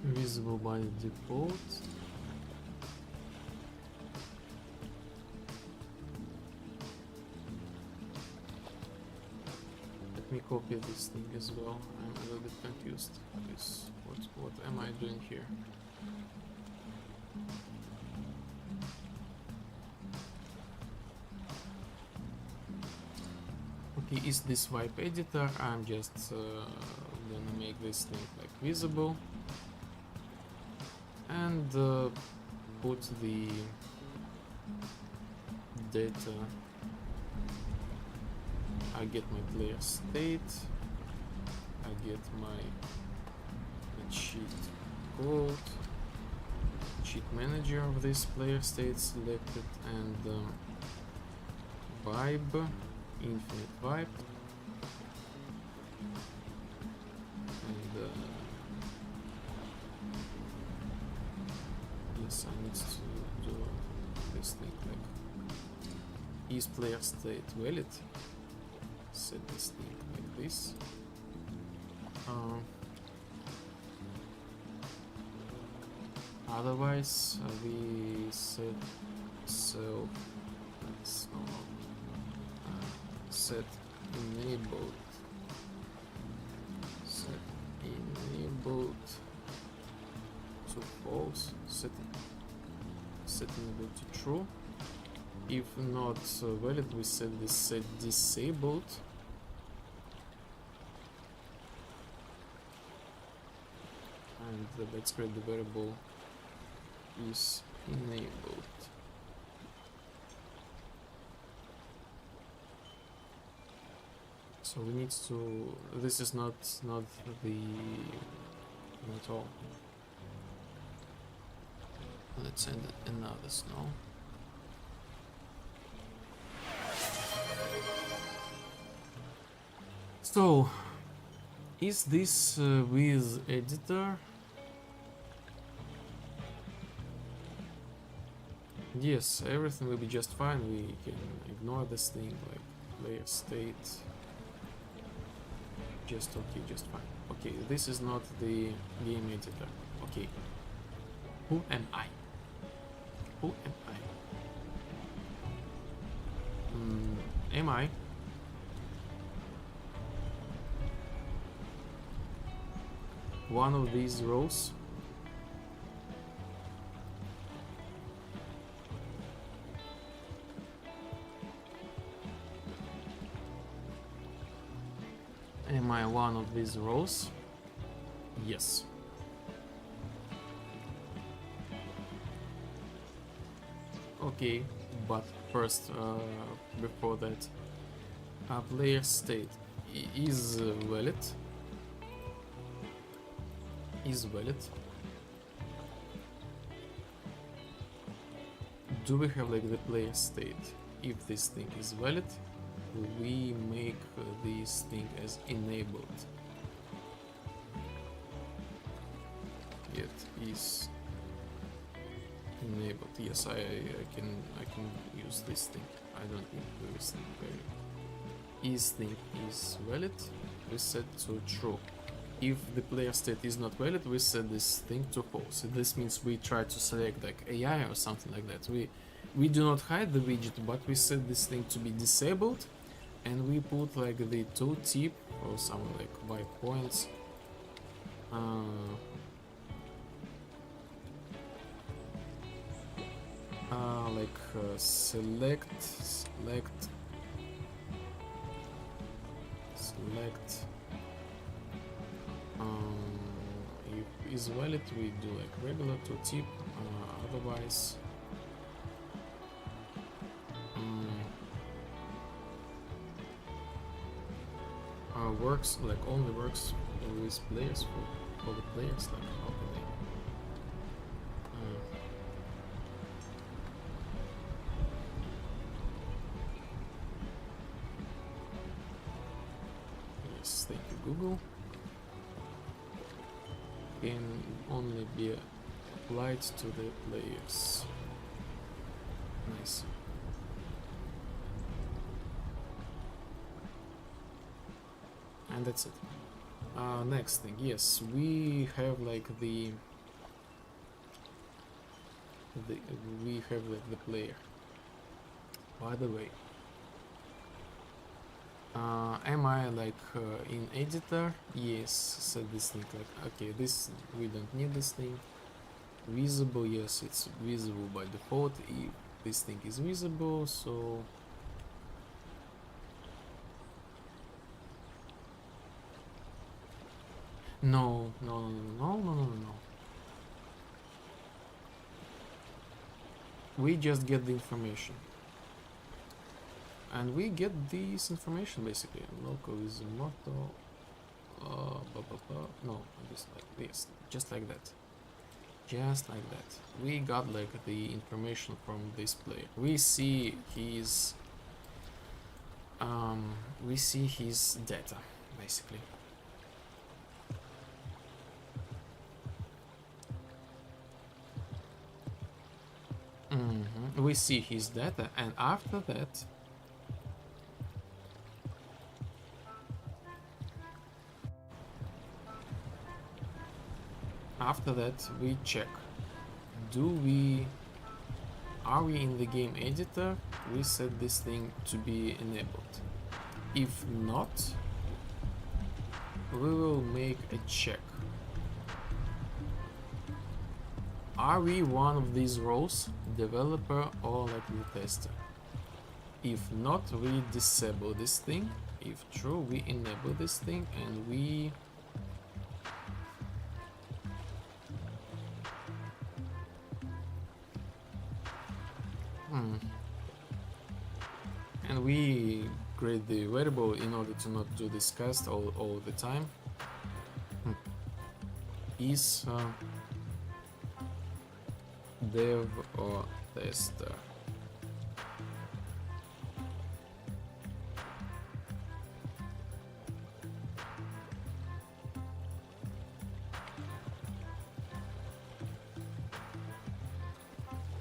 Visible by default. Let me copy this thing as well. I'm a little bit confused. What am I doing here? Okay, is this wipe editor? I'm just gonna make this thing like visible and put the data. I get my player state, I get my cheat code, cheat manager of this player state selected, and vibe, infinite vibe, and yes, I need to do this thing like is player state valid. Set this thing like this. Otherwise, we set self. Set enabled. Set enabled to false. Set enabled to true. If not valid, we set this set disabled. And let's create the variable is enabled. So we need to. This is not all. Let's add another snow. So, is this with editor? Yes, everything will be just fine. We can ignore this thing, like player state. Just okay, just fine. Okay, this is not the game editor. Okay. Who am I? Who am I? Am I? One of these rows? Am I one of these rows? Yes. Okay, but first, before that, player state is valid. Is valid. Do we have like the player state? If this thing is valid, we make this thing as enabled. It is enabled. Yes, I can use this thing. I don't need this thing. Is thing is valid, we set to true. If the player state is not valid, we set this thing to false. This means we try to select like AI or something like that. We do not hide the widget, but we set this thing to be disabled, and we put like the tooltip or some like by points. Select if is valid, we do like regular tooltip, otherwise works like only works with players for the players, like how can they yes, thank you Google. Can only be applied to the players. Nice. And that's it. Next thing, yes, we have like the player. By the way, am I like in editor? Yes, set this thing like okay, this we don't need this thing. Visible, yes, it's visible by default if this thing is visible, so no. We just get the information. And we get this information basically. Local is immortal. No, just like this. Just like that. Just like that. We got like the information from this player. We see his data basically. We see his data, and after that we check, are we in the game editor? We set this thing to be enabled. If not, we will make a check. Are we one of these roles, developer or like the tester? If not, we disable this thing. If true, we enable this thing, and we create the variable in order to not do this cast all the time. dev or tester.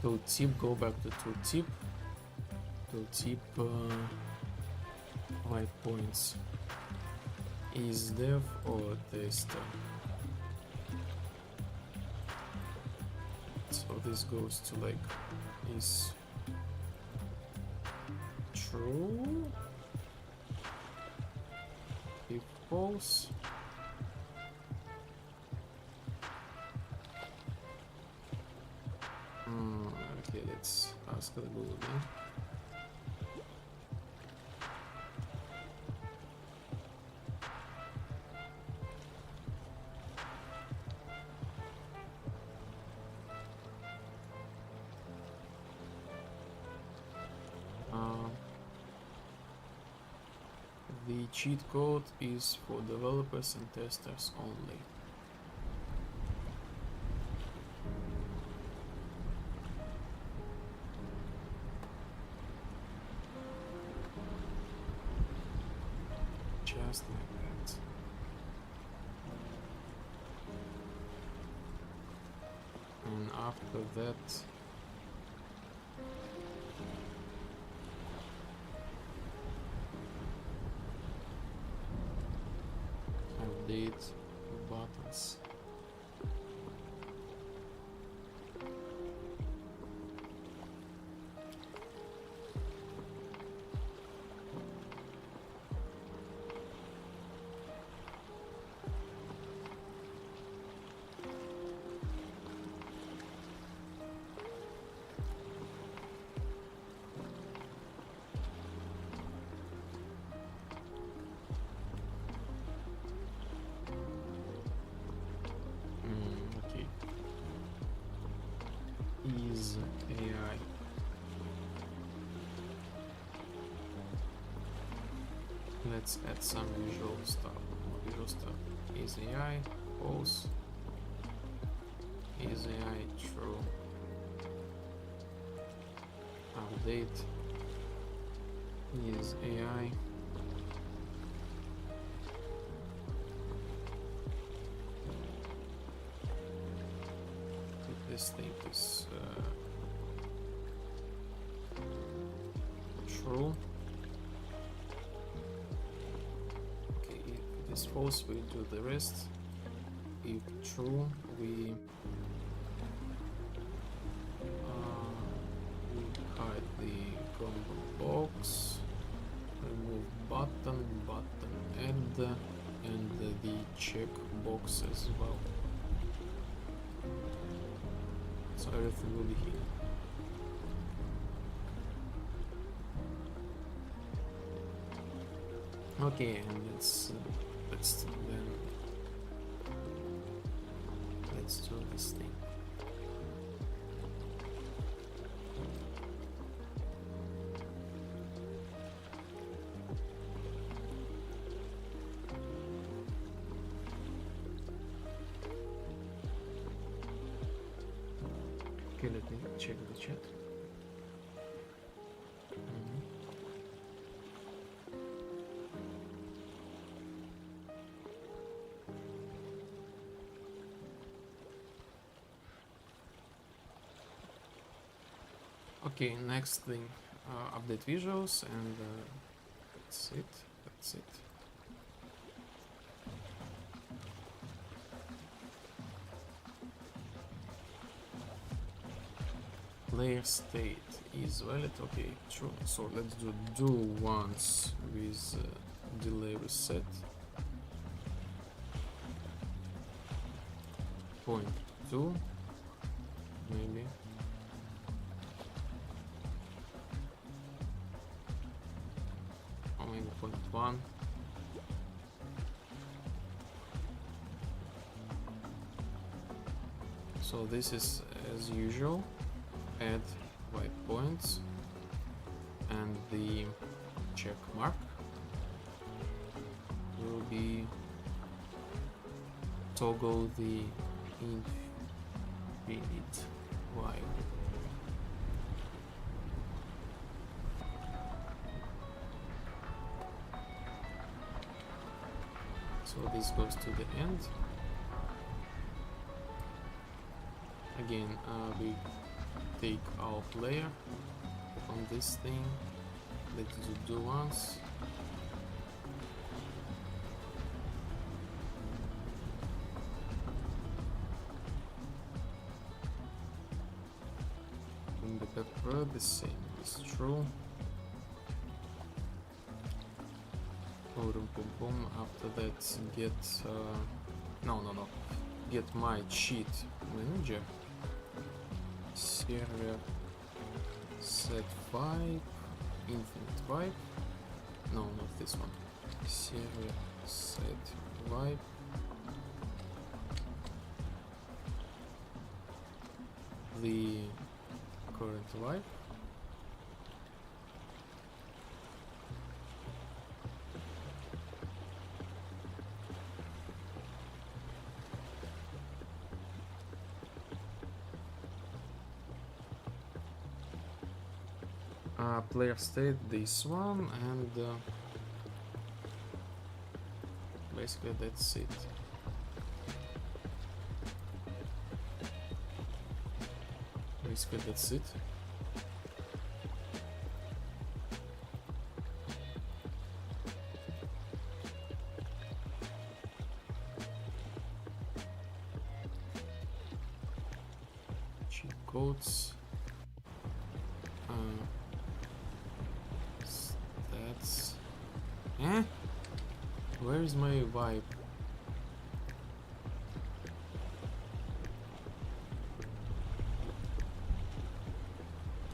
Tooltip, go back to tooltip. Tooltip white points. Is dev or tester? So this goes to like is true if false. Okay, let's ask the Google again. The cheat code is for developers and testers only. Just like that. And after that, update buttons. Okay. Is AI let's add some visual stuff. Visual stuff. Is AI false? Is AI true? Update. Is AI this thing is true. Okay, if it is false, we do the rest. If true, we hide the combo box, remove button, add, and the check box as well. So everything will be here. Okay, and let's then let's do this thing. Okay, let me check the chat. Okay, next thing, update visuals, and that's it. That's it. Player state is valid. Okay, true. So let's do once with delay reset. Point 2 maybe. Or maybe point 1. So this is as usual. Add white points and the check mark will be toggle the infinite Why? So this goes to the end. Again, we take our player on this thing. Let's do once. In the pepper, the same is true. Boom, boom, boom. After that, get no. Get my cheat manager. Server set vibe, infinite vibe. No, not this one. Server set vibe. The current vibe. Player state this one, and basically that's it. Basically that's it. Cheat codes. Stats. Eh? Where is my vibe?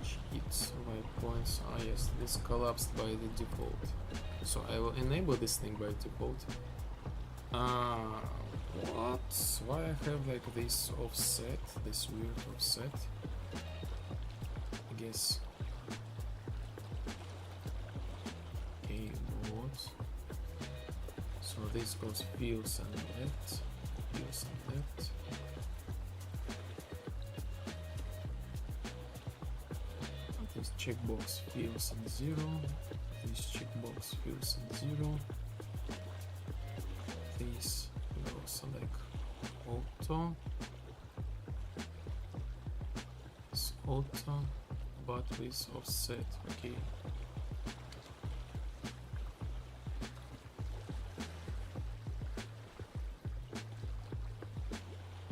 Cheats, vibe points. Ah yes, this collapsed by the default. So I will enable this thing by default. What? Why I have like this offset, this weird offset? I guess. Okay, what? So this goes fields and left, fields and left. This checkbox fields and 0. This checkbox fields and 0. This goes like auto. It's auto, but with offset. Okay.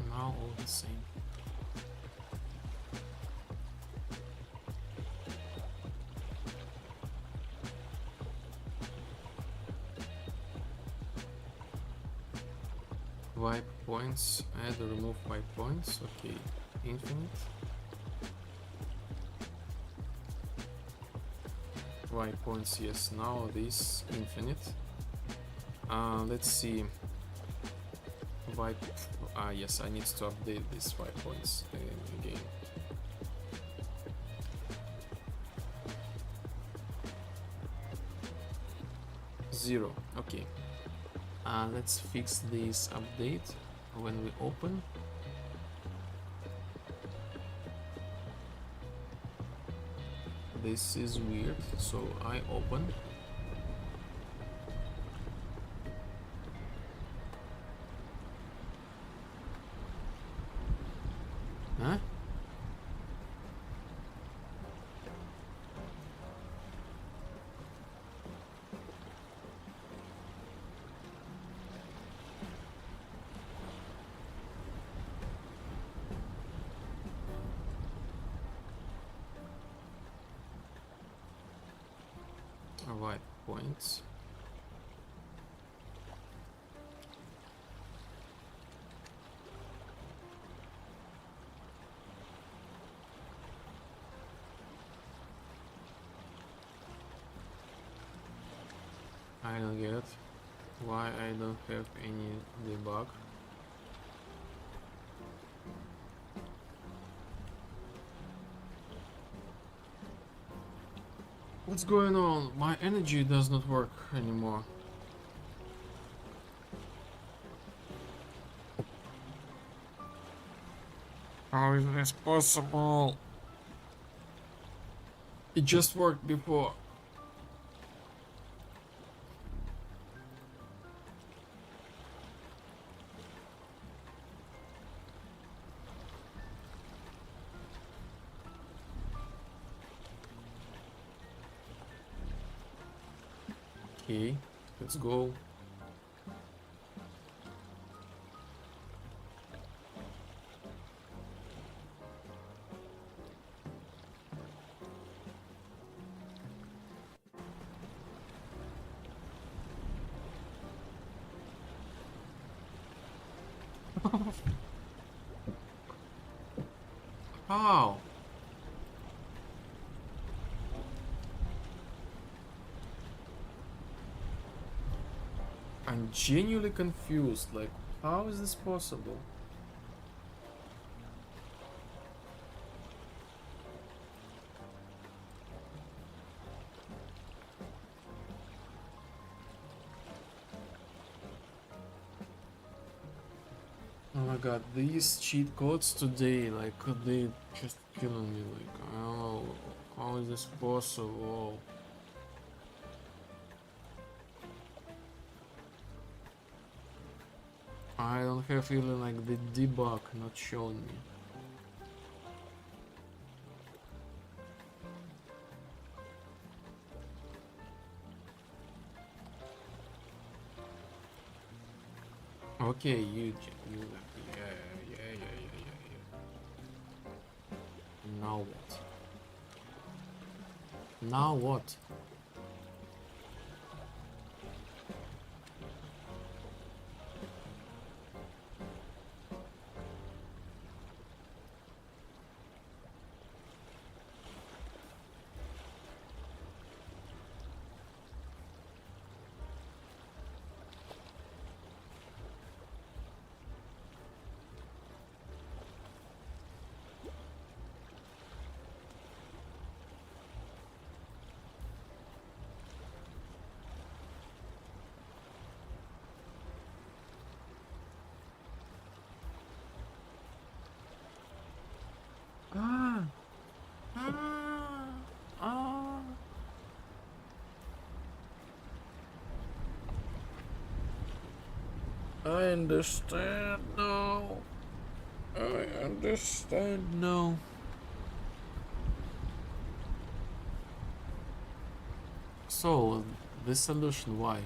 Now all the same. Wipe points, add or remove wipe points. Okay, infinite. Wipe points, yes. Now this infinite. Let's see. Wipe. Yes, I need to update these wipe points again. Zero. Okay. Let's fix this update when we open. This is weird, so I open. Huh? White points. I don't get why I don't have any debug. What's going on? My energy does not work anymore. How is this possible? It just worked before. Okay, let's go. How? I'm genuinely confused. Like, how is this possible? Oh my god, these cheat codes today, like, they just killing me. Like, I don't know, how is this possible? I don't have feeling like the debug not showing me. Okay, you, yeah. Now what? Now what? Ah, ah, ah. I understand now. I understand now. So, the solution, why?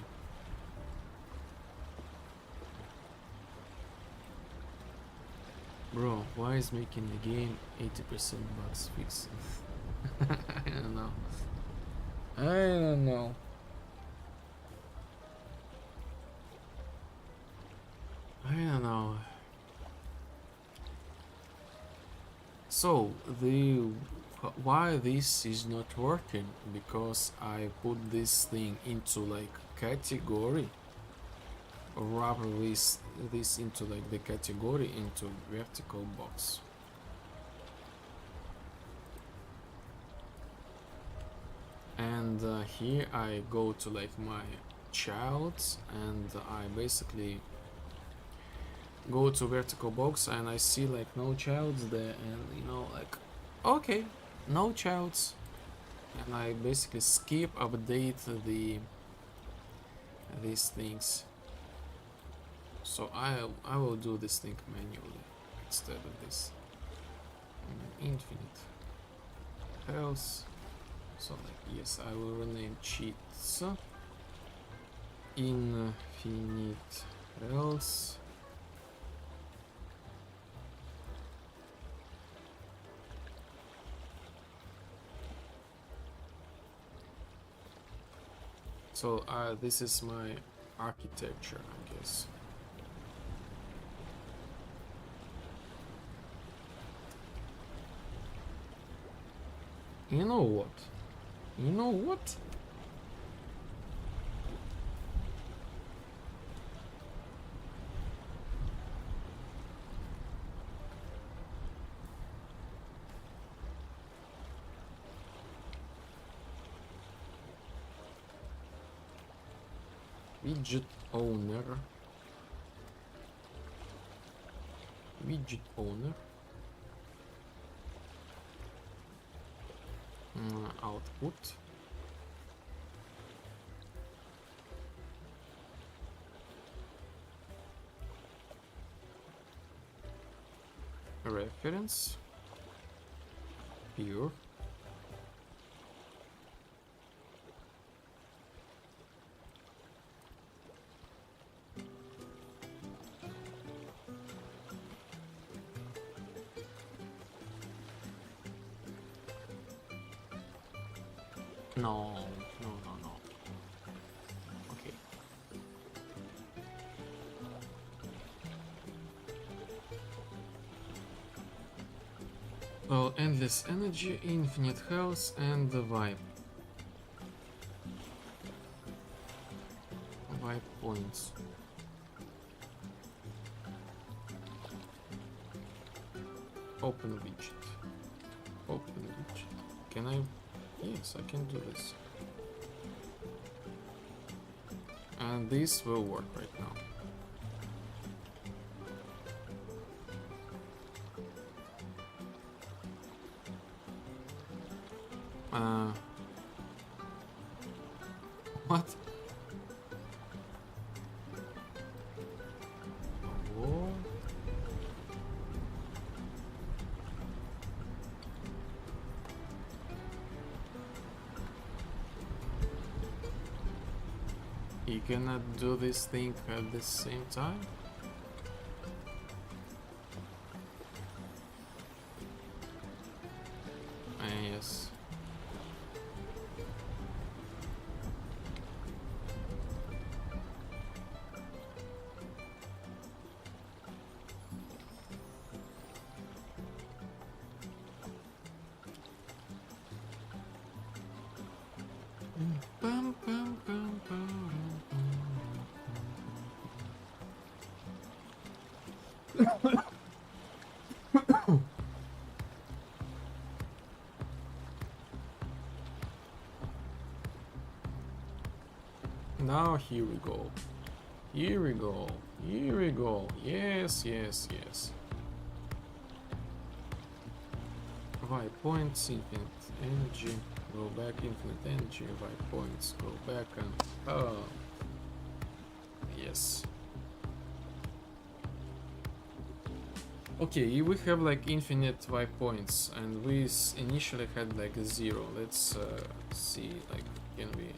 Bro, why is making the game 80% bugs fixed? I don't know. I don't know. I don't know. So, why this is not working? Because I put this thing into like category, or rather this into like the category into vertical box. And here I go to like my childs, and I basically go to vertical box, and I see like no childs there, and you know, like, okay, no childs, and I basically skip update these things. So I will do this thing manually instead of this. Infinite health. So like, yes, I will rename cheats infinite health. So this is my architecture, I guess. You know what? You know what? Widget owner. Widget owner. output. Reference pure. No. Okay. Well, endless energy, infinite health, and the vibe. Vibe points. Open widget. Open widget. Can I? Yes, I can do this. And this will work right now. What? Oh. You cannot do this thing at the same time? Yes. Bum, bum, bum, bum, Now here we go. Here we go. Here we go. Yes, yes, yes. Vibe points, infinite energy. Go back, infinite energy. Vibe points. Go back and oh, yes. Okay, we have like infinite vibe points, and we initially had like a 0. Let's see, like, can we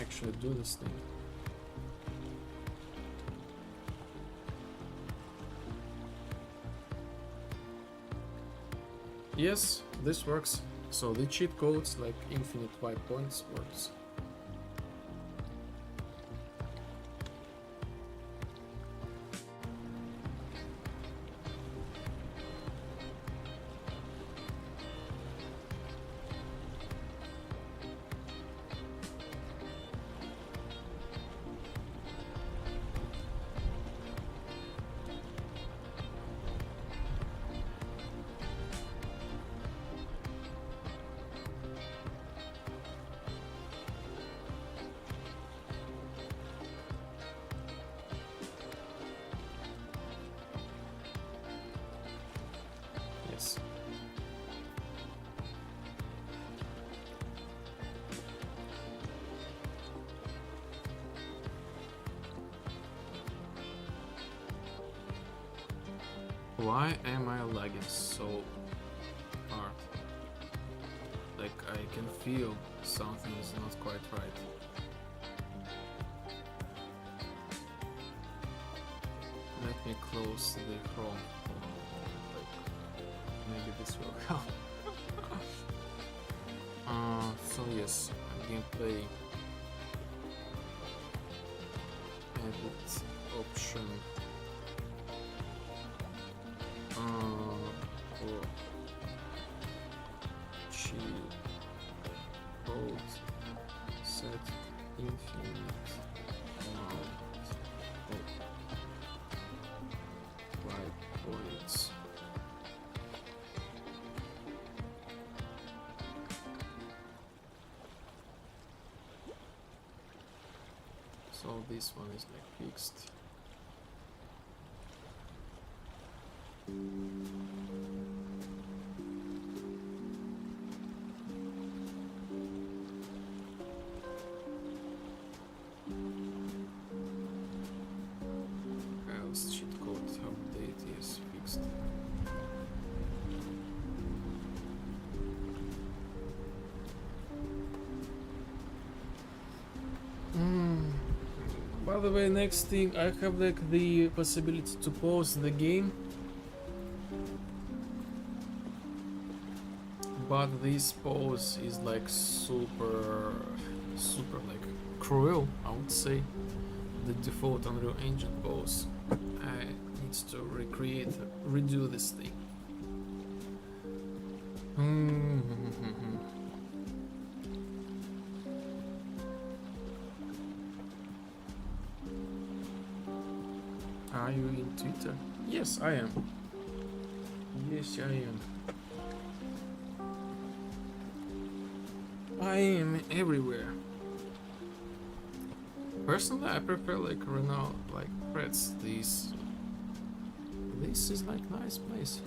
actually do this thing? Yes, this works. So the cheat codes like infinite vibe points works. Yes. Why am I lagging so hard? Like I can feel something is not quite right. Let me close the Chrome. Like, maybe this will help. So yes, gameplay. Edit option. For cheat code set infinite amount of vibe points. So this one is like fixed. By the way, next thing, I have like the possibility to pause the game, but this pause is like super like cruel, I would say. The default Unreal Engine pause. I need to redo this thing. Are you in Twitter? Yes, I am. Yes, I am. I am everywhere. Personally, I prefer like Renault, like Preds. This is like nice place.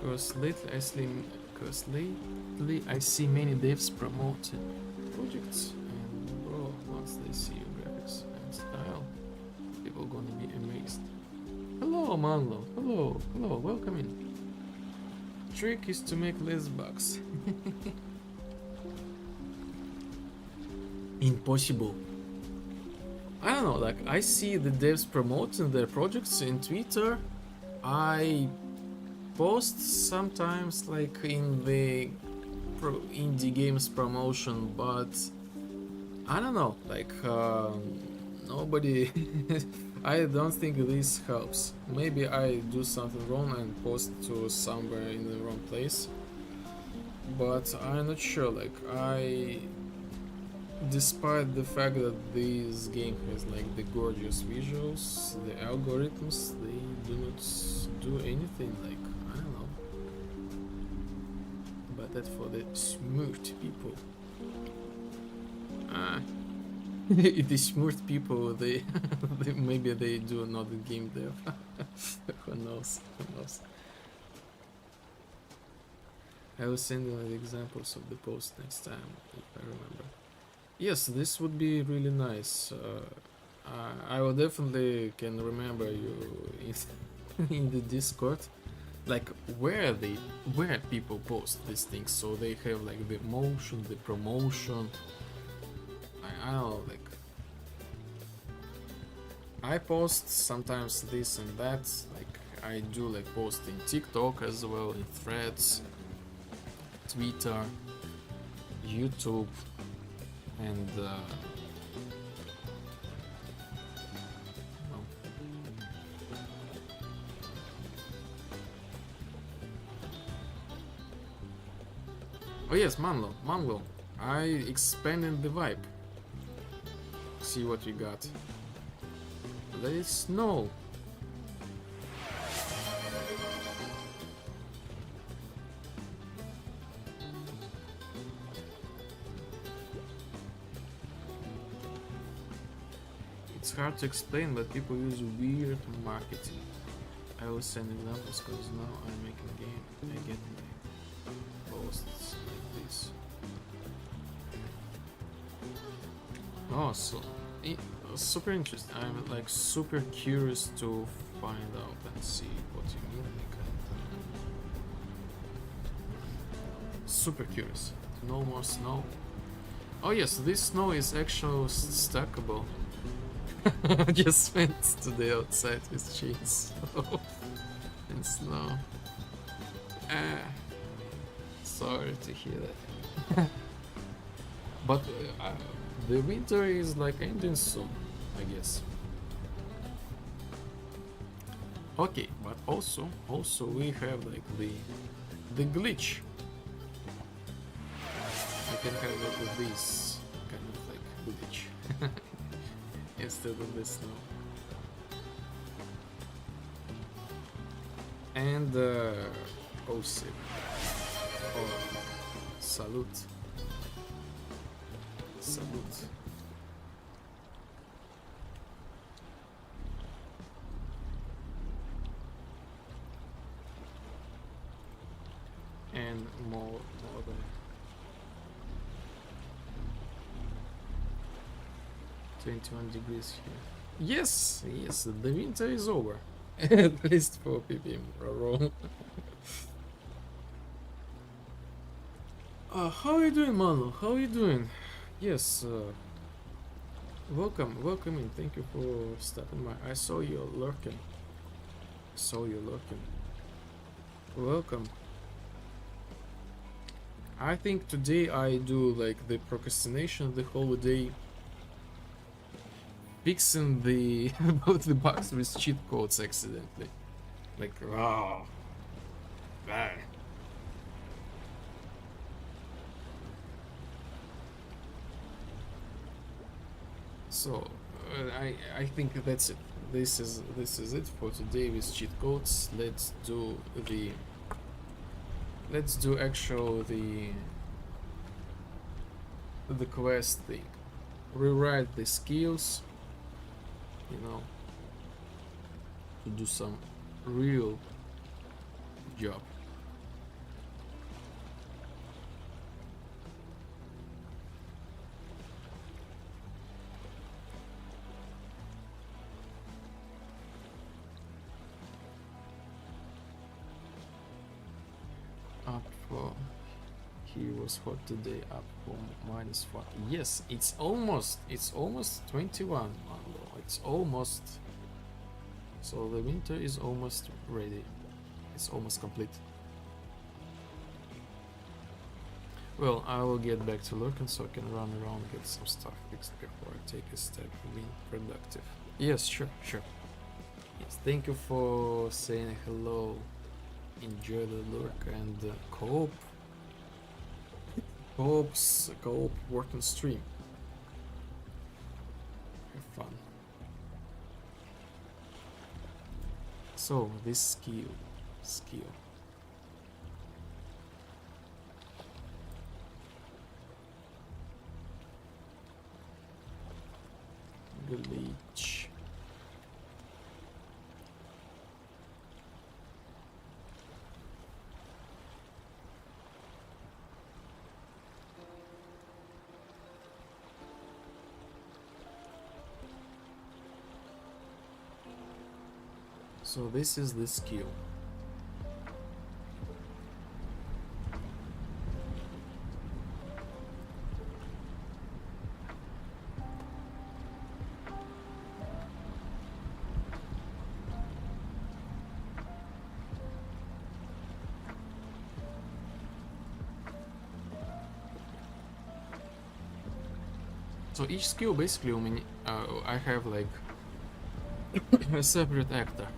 Cause lately I see many devs promoting projects, and bro, once they see your graphics and style, people gonna be amazed. Hello, Manlo. Hello, welcome in. Trick is to make less bugs. Impossible. I don't know, like I see the devs promoting their projects in Twitter. I post sometimes like in the indie games promotion, but I don't know, like nobody I don't think this helps. Maybe I do something wrong and post to somewhere in the wrong place, but I'm not sure. Like despite the fact that this game has like the gorgeous visuals, the algorithms, they do not do anything. Like I don't know, but that for the smooth people. The smooth people, they maybe they do not game dev. Who knows? I will send you the examples of the post next time if I remember. Yes, this would be really nice. I will definitely can remember you in the Discord, like where people post these things, so they have like the motion, the promotion. I don't know, like I post sometimes this and that. Like I do like post in TikTok as well, in Threads, Twitter, YouTube. And oh yes, Manlo, I expanded the vibe. See what we got. There is snow. It's hard to explain, but people use weird marketing. I will send examples because now I'm making a game. I get my posts like this. Oh, so super interesting. I'm like super curious to find out and see what you mean. Like, super curious. No more snow. Oh yes, this snow is actually stackable. Just went to the outside with chains and snow. Sorry to hear that. But the winter is like ending soon, I guess. Okay, but also we have like the glitch. I can have like this kind of like glitch. Instead of the snow. And oh shit. Oh, salute. And more than 21 degrees here. Yes, the winter is over. At least for ppm. How are you doing, Manu? How are you doing? Yes, welcome in. Thank you for stopping by. I saw you lurking. Welcome. I think today I do like the procrastination the whole day, fixing the both the bugs with cheat codes accidentally. Like, oh, bad. So I think that's it. This is it for today with cheat codes. Let's do actual the quest thing. Rewrite the skills, you know, to do some real job. Up for he was hot today, up for -4. Yes, it's almost 21, Mando. It's almost, so the winter is almost ready. It's almost complete. Well, I will get back to lurking so I can run around and get some stuff fixed before I take a step being productive. Yes, sure. Yes, thank you for saying hello. Enjoy the lurk and co-op working stream. Have fun. So this skill. Glitch. So this is the skill. So each skill basically I have like a separate actor.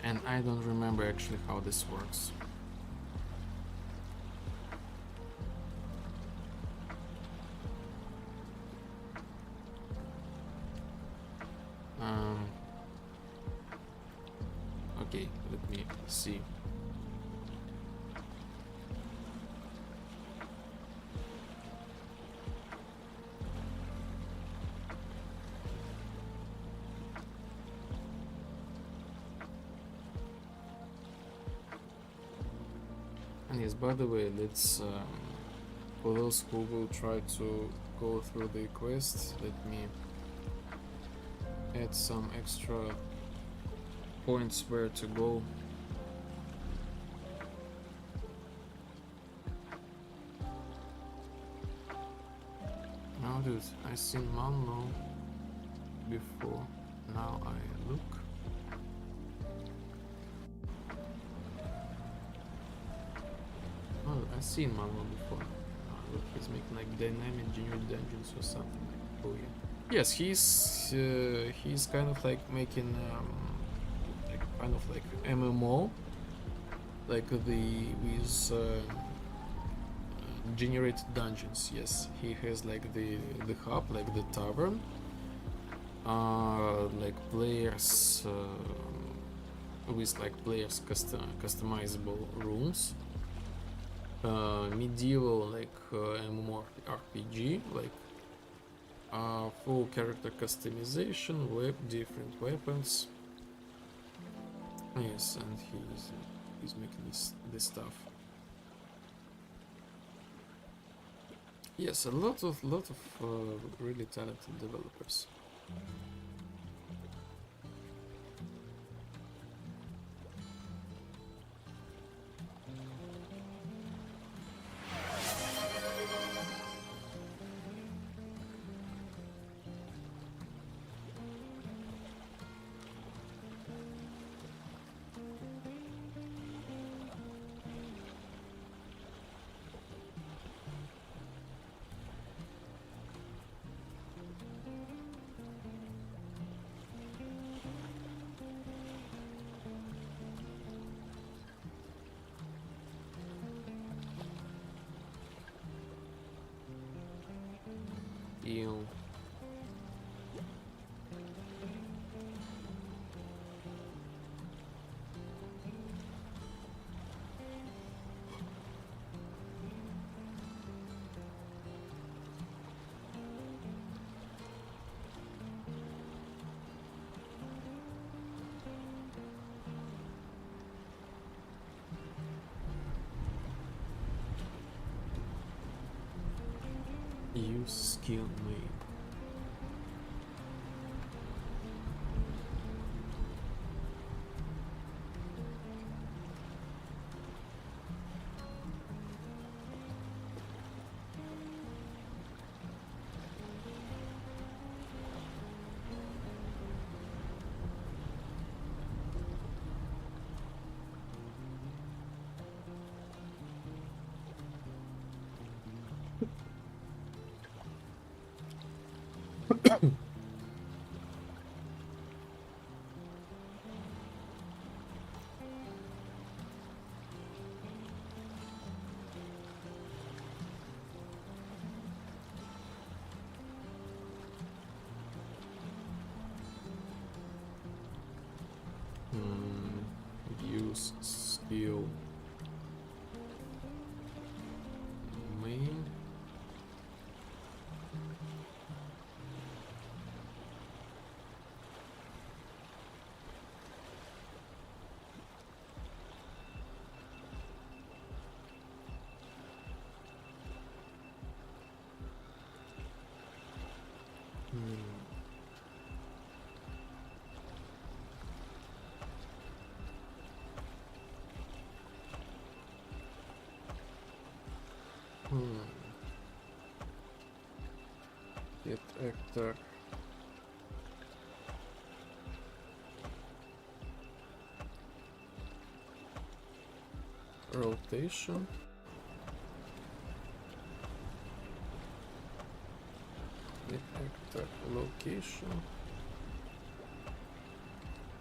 And I don't remember actually how this works. Okay, let me see. And yes, by the way, let's for those who will try to go through the quest, let me add some extra points where to go. Now dude, I seen Malmo before, now I look. Oh, I seen Malmo before. Oh, look, he's making like dynamic junior dungeons or something like. Oh yeah. Yes, he's kind of like making kind of like MMO, like the with generated dungeons. Yes, he has like the hub, like the tavern, like players with like players customizable rooms, medieval like MMORPG, like full character customization, different weapons. Yes, and he's is making this stuff. Yes, a lot of really talented developers. Ew. Use skill main. Use skill main. Get actor. Rotation. Get actor location.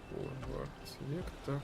Forward vector.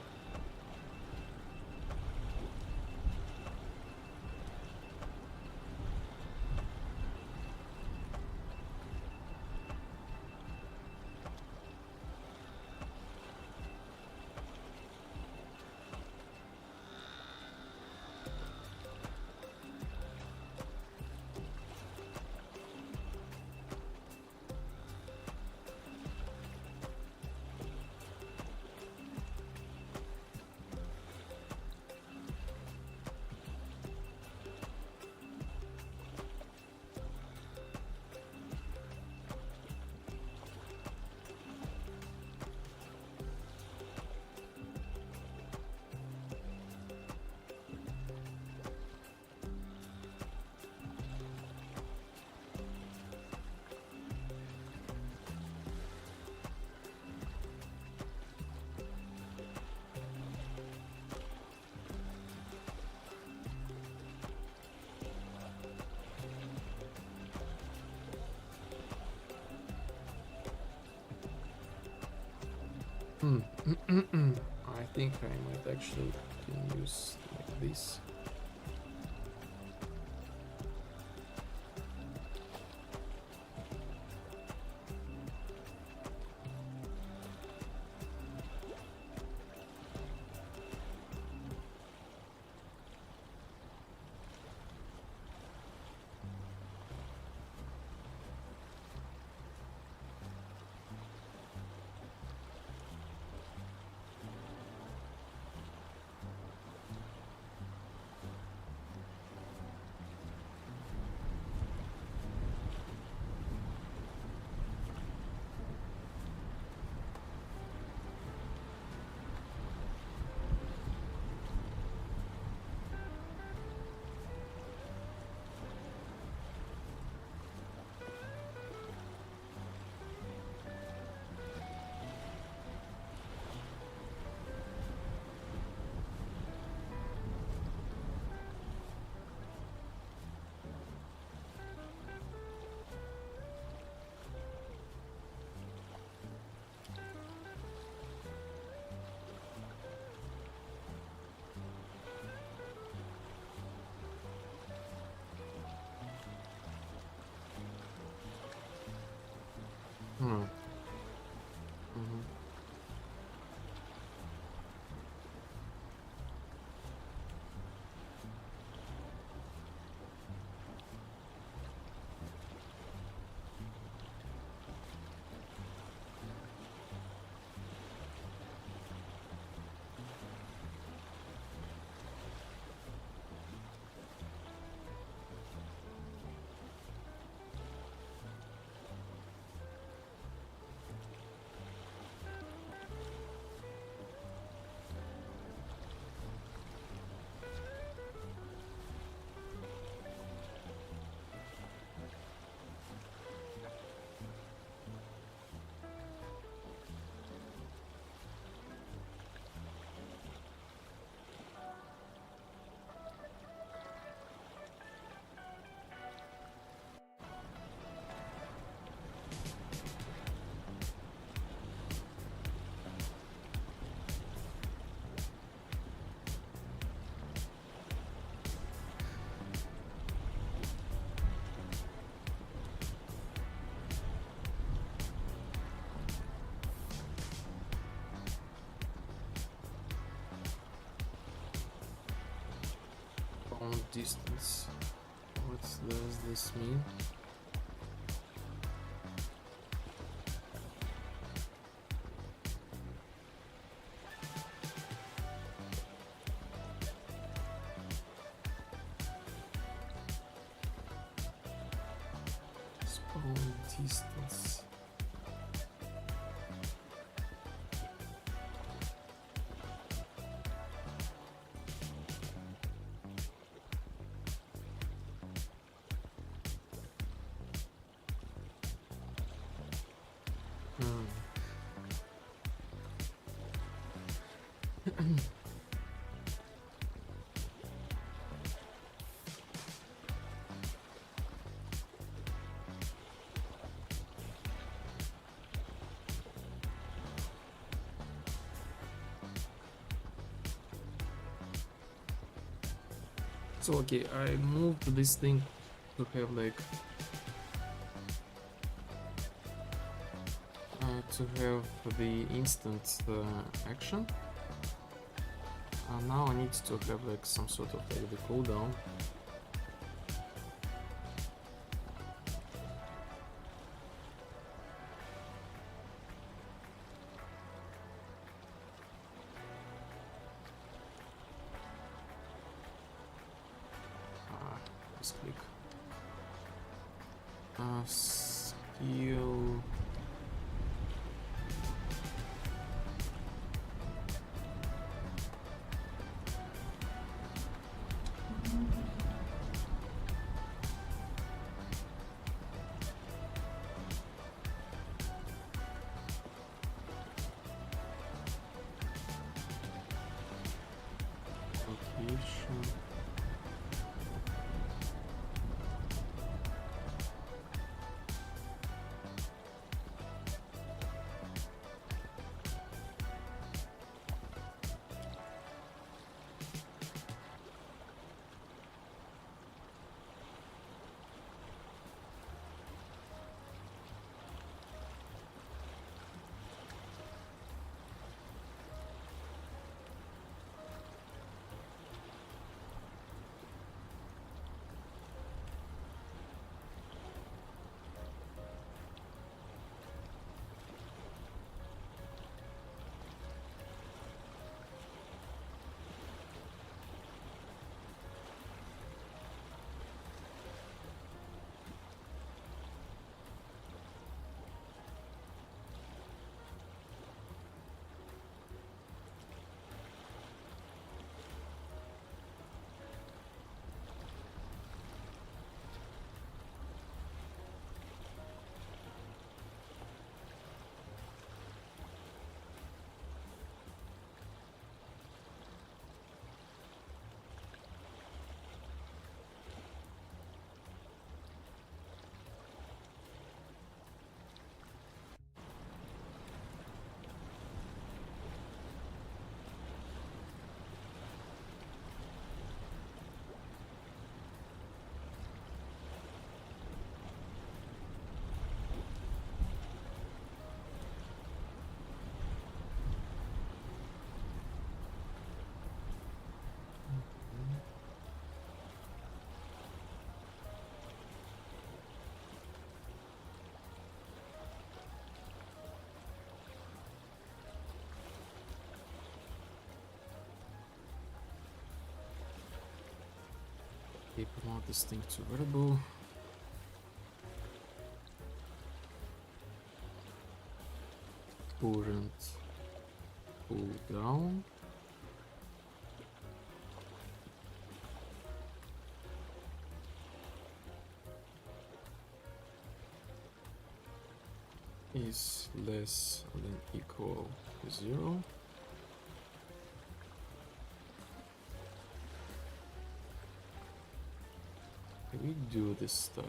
I think I might actually can use like this. distance. What does this mean? Spawn distance. So okay, I moved this thing to have like to have the instant action. Now I need to have like some sort of like the cooldown. Let's click. Skill. Prohibition. Okay, promote this thing to variable. Current cooldown. Is less than equal to 0. Can we do this stuff?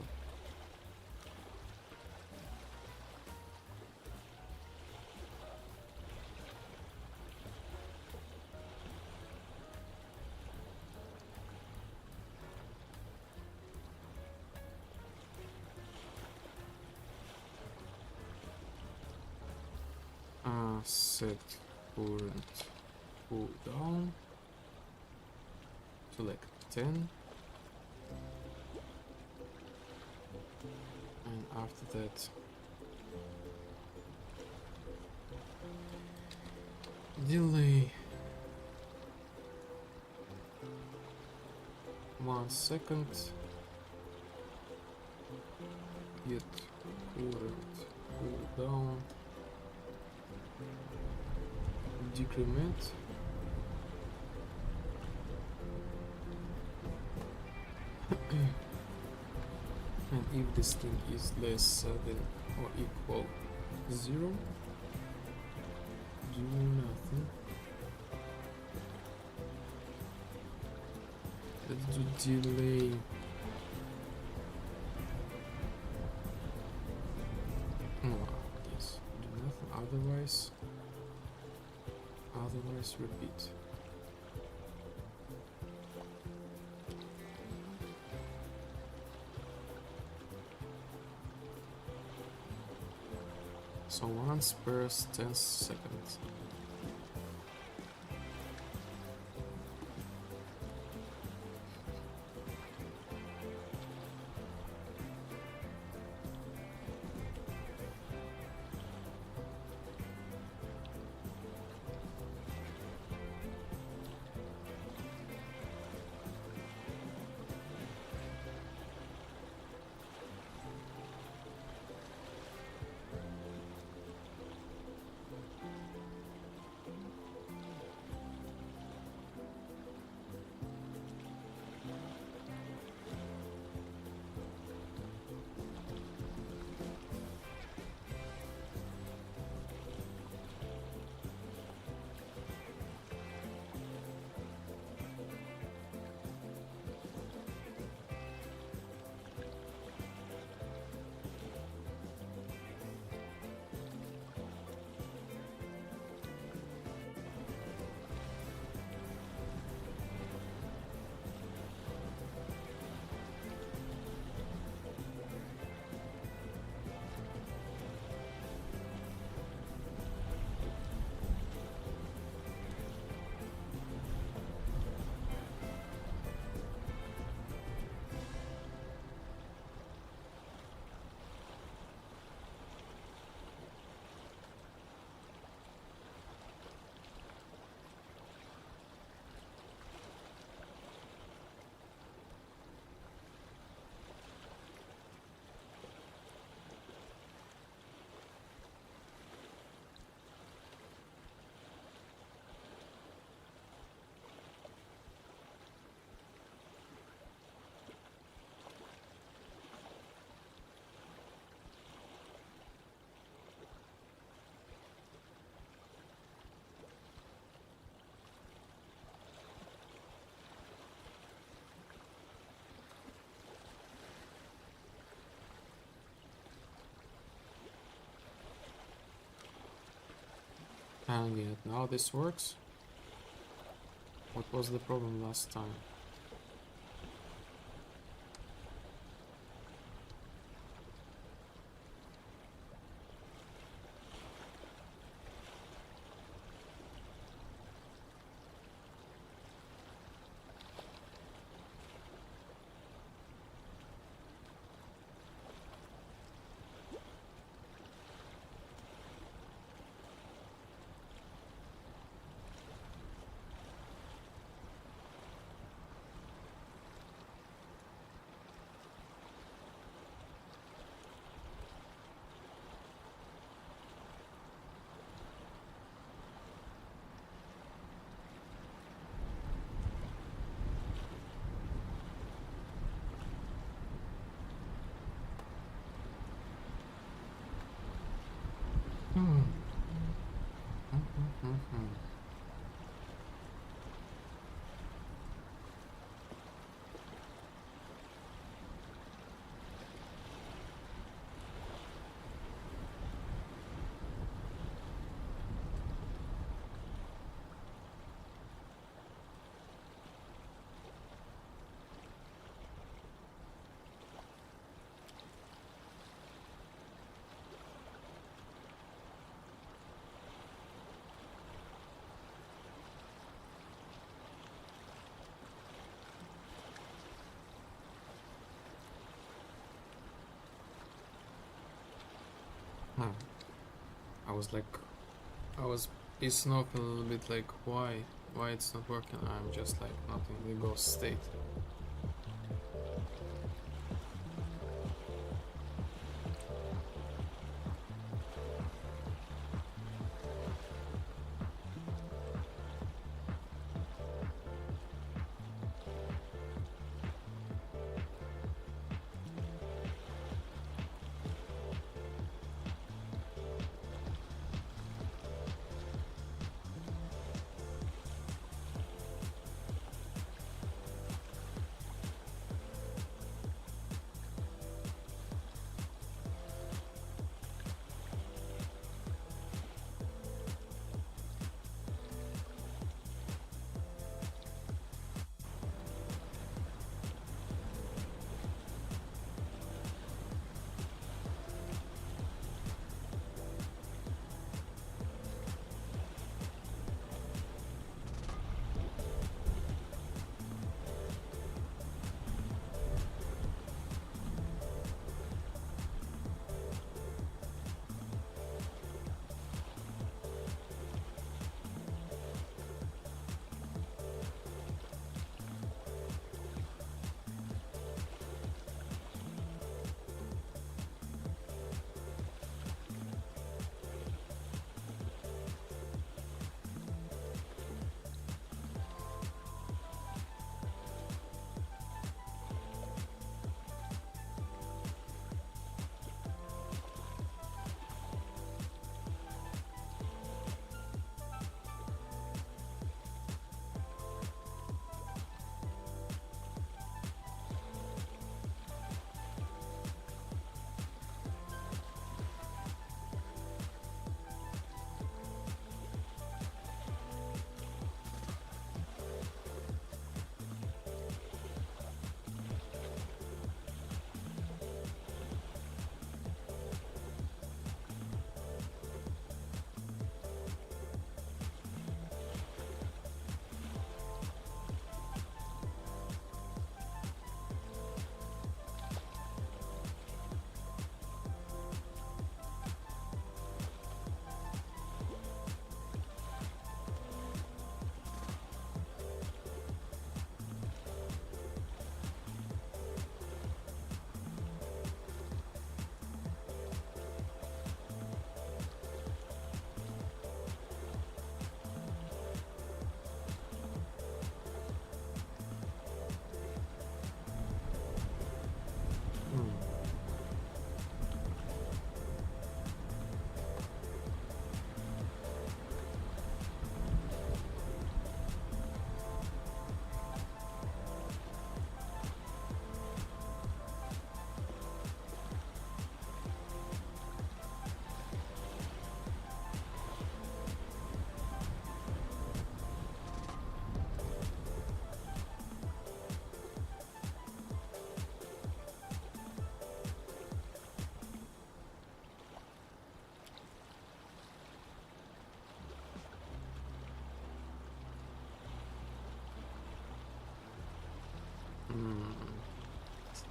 Set current cooldown to like 10. after that, delay 1 second, get current cooldown, decrement, and if this thing is less than or equal 0, do nothing. Let's do delay yes, do nothing, otherwise repeat. So once per 10 seconds. And yet now this works. What was the problem last time? I was like, I was pissing off a little bit, like, why it's not working. I'm just like not in the ghost state.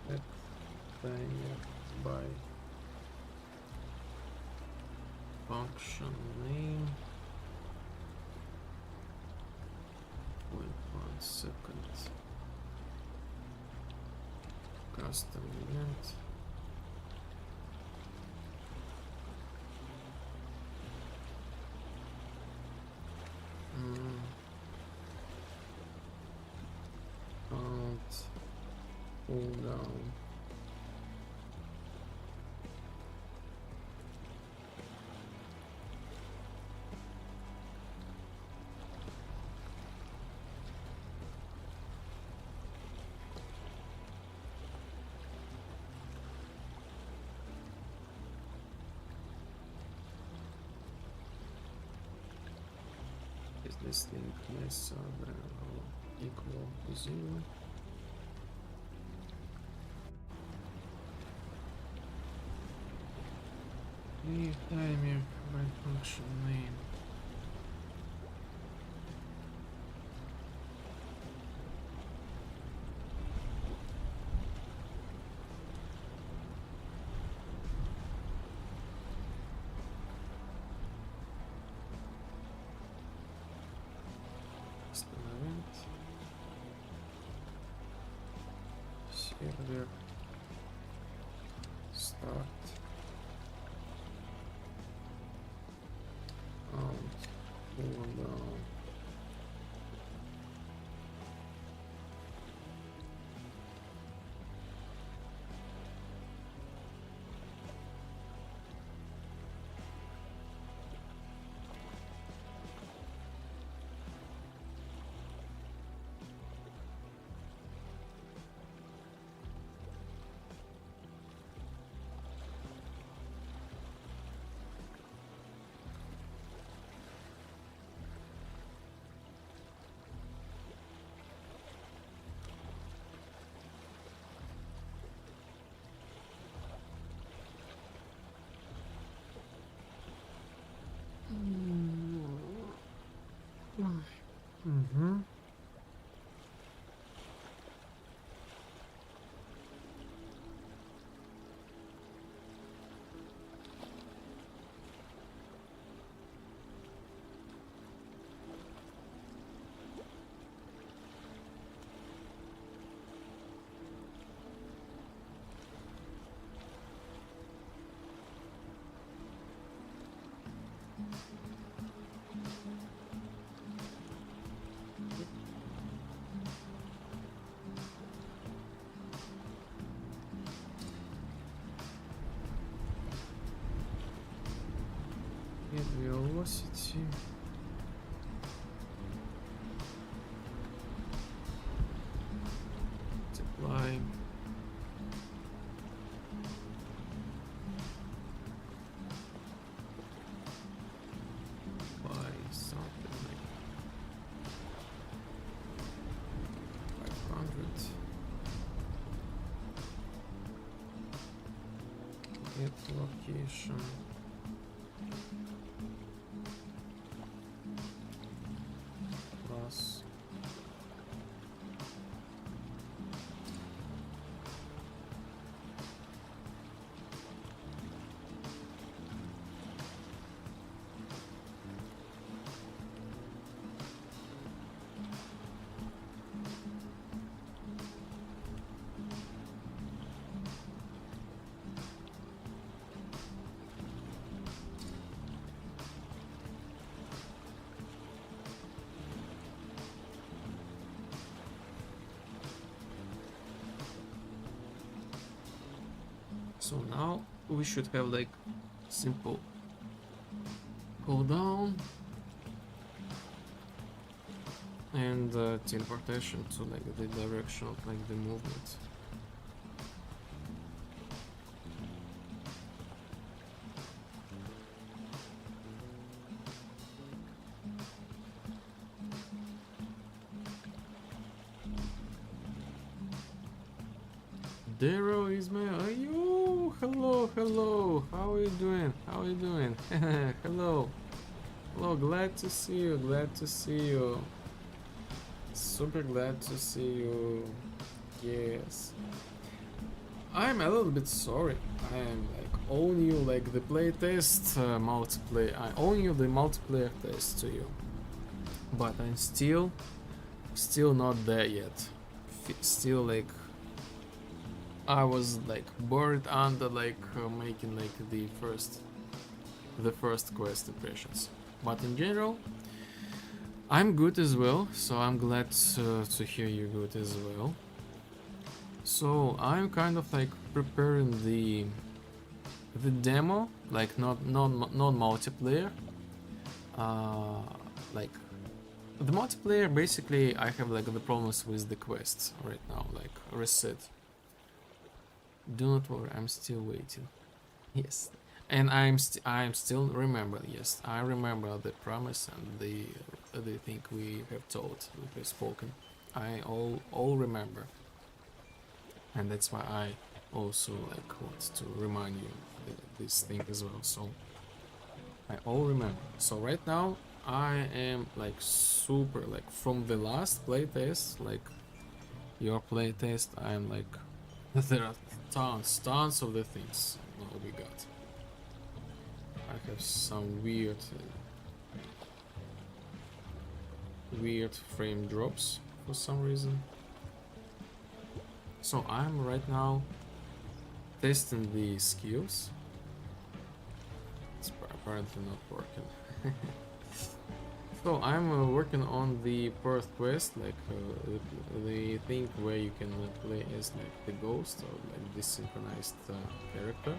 Set timer by function name. Wait 1 second. Custom event. Alt pull down. Is this link less or equal to 0? Leave timer by function name. Explain event. Server. Start. Out. Cooldown. Mm-hmm. Velocity. Multiply. By something like 500. Get location. Plus so now we should have like simple cooldown and teleportation to like the direction of like the movement. Dero is my you. Hello. How are you doing? Hello. Glad to see you. Super glad to see you. Yes. I'm a little bit sorry. I am like own you like the playtest multiplayer. I own you the multiplayer test to you, but I'm still not there yet. Still like. I was like buried under like making like the first quest impressions, but in general I'm good as well, so I'm glad to hear you good as well. So I'm kind of like preparing the demo, like not multiplayer, like the multiplayer. Basically I have like the problems with the quests right now, like reset. Do not worry, I'm still waiting. Yes, and I'm still remember. Yes, I remember the promise and the thing we have told, we have spoken. I all remember, and that's why I also like want to remind you this thing as well. So I all remember. So right now I am like super like from the last playtest, like your playtest. I'm like there are tons of the things now we got. I have some weird weird frame drops for some reason. So I'm right now testing the skills. It's apparently not working. So I'm working on the Perth quest, like the thing where you can play as like the ghost or like this synchronized character.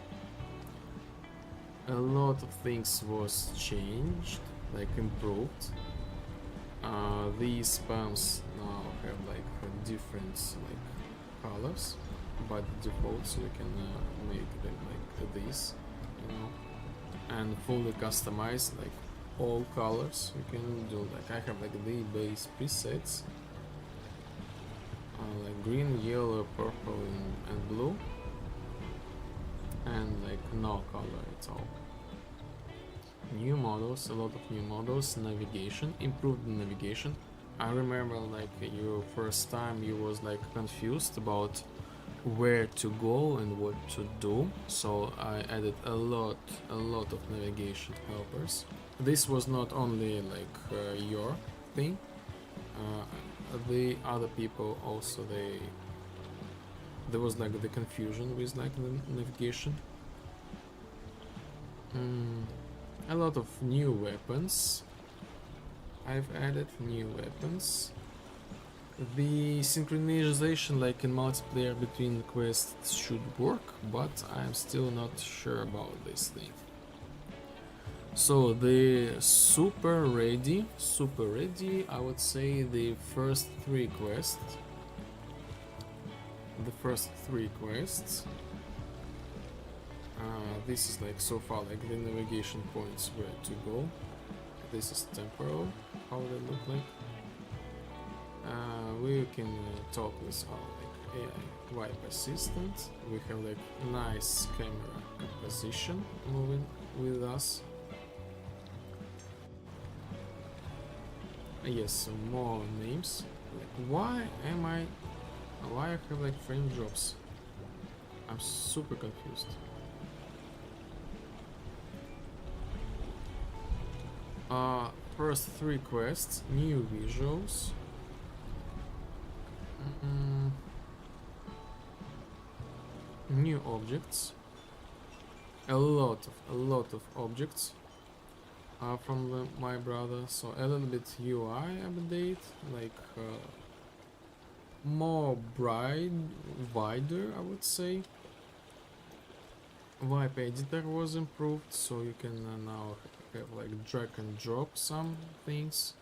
A lot of things was changed, like improved. These spams now have like different like colors by default, so you can make them like this, you know, and fully customize like all colors. You can do like I have like the base presets, like green, yellow, purple, and blue, and like no color at all. New models, a lot of new models, navigation, improved navigation. I remember like your first time you was like confused about where to go and what to do, so I added a lot of navigation helpers. This was not only like your thing, the other people also there was like the confusion with like the navigation. A lot of new weapons. I've added new weapons. The synchronization like in multiplayer between quests should work, but I'm still not sure about this thing. So the super ready, I would say the first three quests. This is like so far like the navigation points where to go. This is temporal, how they look like. We can talk with our like AI wipe assistant. We have like nice camera composition moving with us. Yes, some more names. Like, why I have like frame drops? I'm super confused. First three quests, new visuals. New objects. A lot of objects from my brother. So a little bit UI update, like more bright, wider, I would say. Wipe editor was improved, so you can now have like drag and drop some things,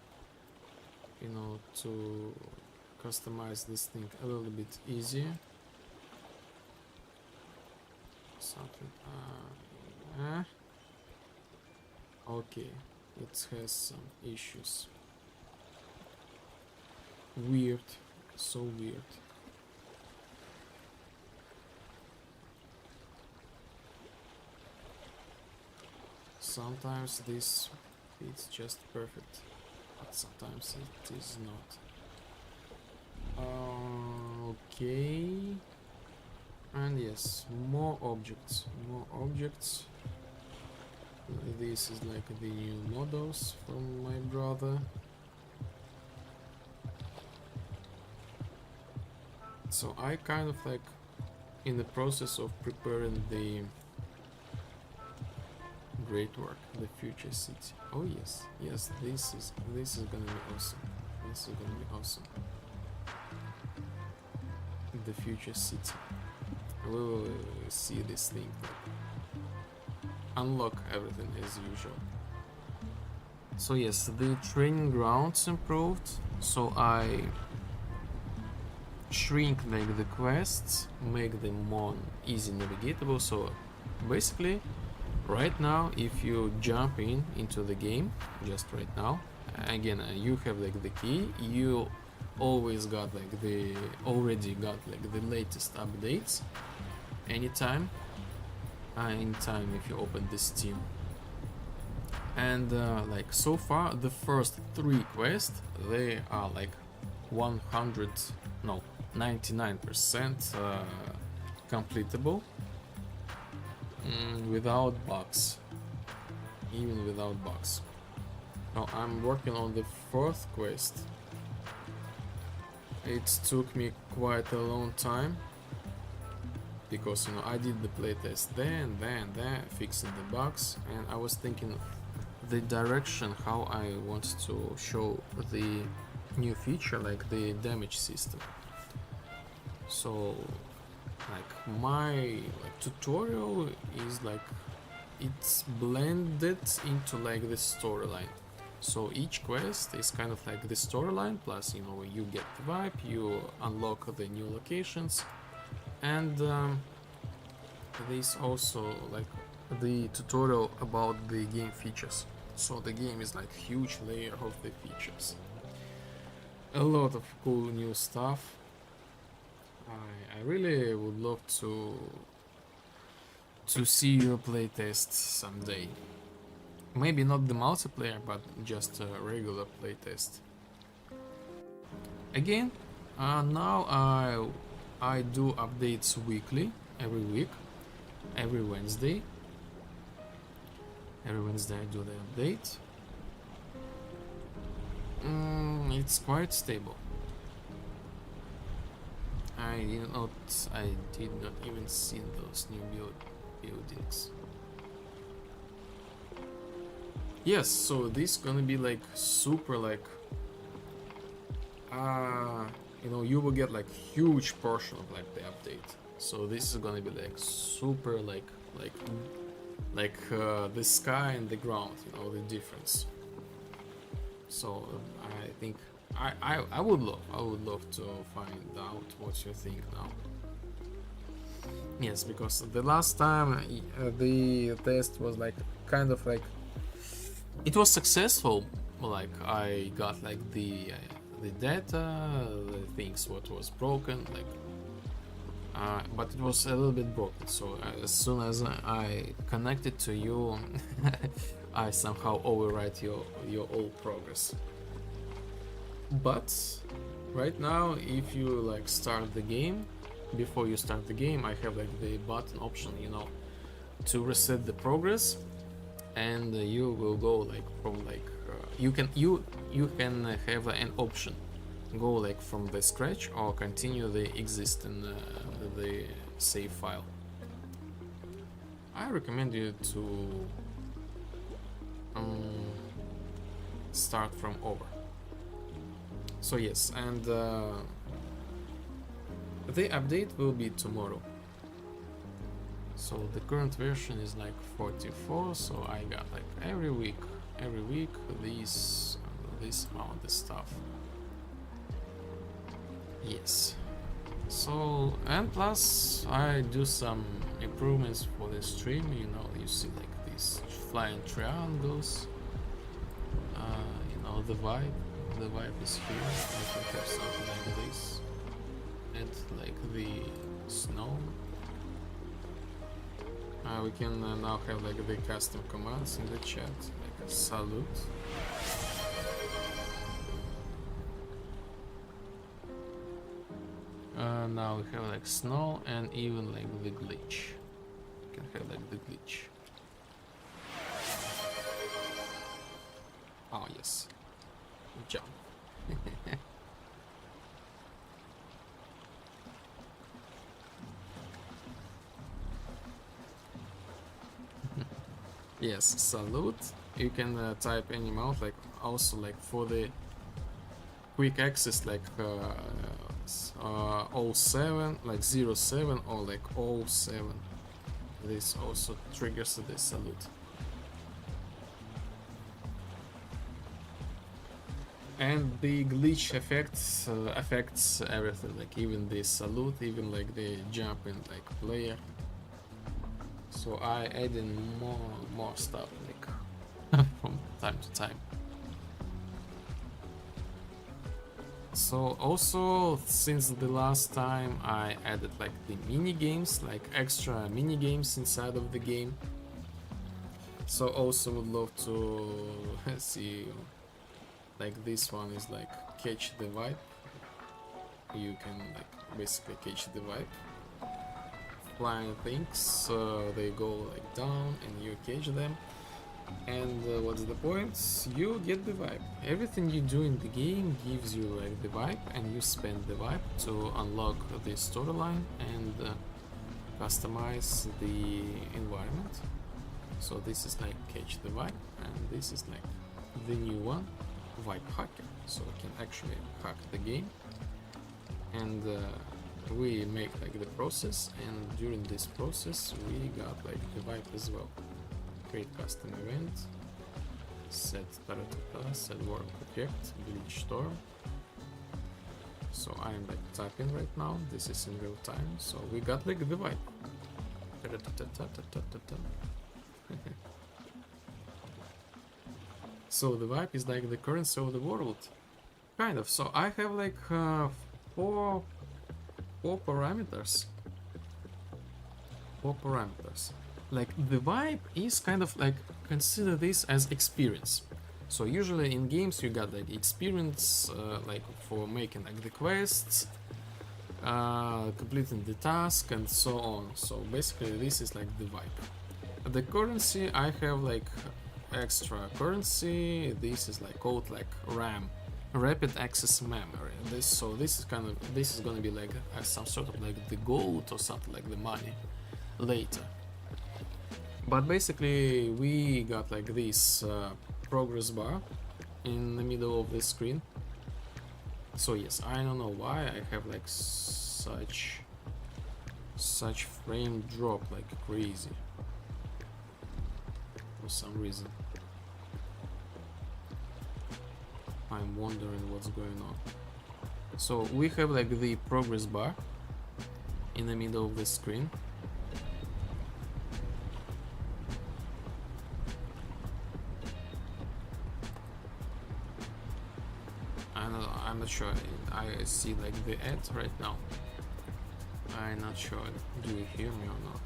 you know, to customize this thing a little bit easier. Something okay, it has some issues. Weird, so weird. Sometimes this fits just perfect, but sometimes it is not. Okay, and yes, more objects. This is like the new models from my brother. So I kind of like in the process of preparing the great work, the future city. Oh yes, this is gonna be awesome. The future city. We will see this thing. Unlock everything as usual. So yes, the training grounds improved. So I shrink like the quests, make them more easy navigatable. So basically, right now, if you jump into the game, just right now, again, you have like the key. You already got like the latest updates anytime if you open this Steam. And like so far the first three quests, they are like 99% completable, without bugs, even without bugs. Now I'm working on the fourth quest. It took me quite a long time because, you know, I did the playtest then, fixing the bugs, and I was thinking the direction how I want to show the new feature, like the damage system. So like my tutorial is like it's blended into like the storyline. So each quest is kind of like the storyline, plus, you know, you get the vibe, you unlock the new locations, and there's also like the tutorial about the game features. So the game is like huge layer of the features. A lot of cool new stuff. I really would love to see your playtest someday. Maybe not the multiplayer, but just a regular playtest. Again, now I do updates weekly, every week, every Wednesday. Every Wednesday I do the update. It's quite stable. I did not even see those new buildings. Yes, so this is gonna be like super like you know, you will get like huge portion of like the update. So this is gonna be like super like the sky and the ground, you know, the difference. So I think I would love to find out what you think now. Yes, because the last time the test was like kind of like it was successful. Like I got like the data, the things what was broken, like but it was a little bit broken. So as soon as I connected to you, I somehow overwrite your old progress. But right now, if you like start the game, before you start the game, I have like the button option, you know, to reset the progress, and you will go like from like you can have an option, go like from the scratch or continue the existing the save file. I recommend you to start from over. So yes, and the update will be tomorrow. So the current version is like 44, so I got like every week this amount of stuff. Yes. So, and plus I do some improvements for the stream, you know, you see like these flying triangles, you know, the vibe is here. You can have something like this, and like the snow. We can now have like the custom commands in the chat, like salute. Now we have like snow and even like the glitch. You can have like the glitch. Oh yes, jump. Yes, salute. You can type any amount, like also like for the quick access, like 07, like 07 or like 07. This also triggers the salute. And the glitch affects everything, like even the salute, even like the jumping like player. So I add in more stuff like from time to time. So also since the last time I added like the mini games, like extra mini games inside of the game. So also would love to see, like this one is like catch the vibe. You can like basically catch the vibe. Flying things, they go like down and you catch them. And what's the point? You get the vibe. Everything you do in the game gives you like the vibe, and you spend the vibe to unlock the storyline and customize the environment. So this is like catch the vibe, and this is like the new one, vibe hacker. So we can actually hack the game, and we make like the process, and during this process we got like the vibe as well. Create custom event, set taratata, set world object, glitch storm. So I am like typing right now, this is in real time, so we got like the vibe. So the vibe is like the currency of the world, kind of. So I have like four parameters. Like the vibe is kind of like, consider this as experience. So usually in games you got like experience like for making like the quests, completing the task and so on. So basically this is like the vibe. The currency, I have like extra currency. This is like called like RAM, rapid access memory. This is gonna be like some sort of like the gold or something like the money later. But basically we got like this progress bar in the middle of the screen. So yes, I don't know why I have like such frame drop like crazy for some reason. I'm wondering what's going on. So we have like the progress bar in the middle of the screen. I'm not sure. I see like the ad right now. I'm not sure. Do you hear me or not?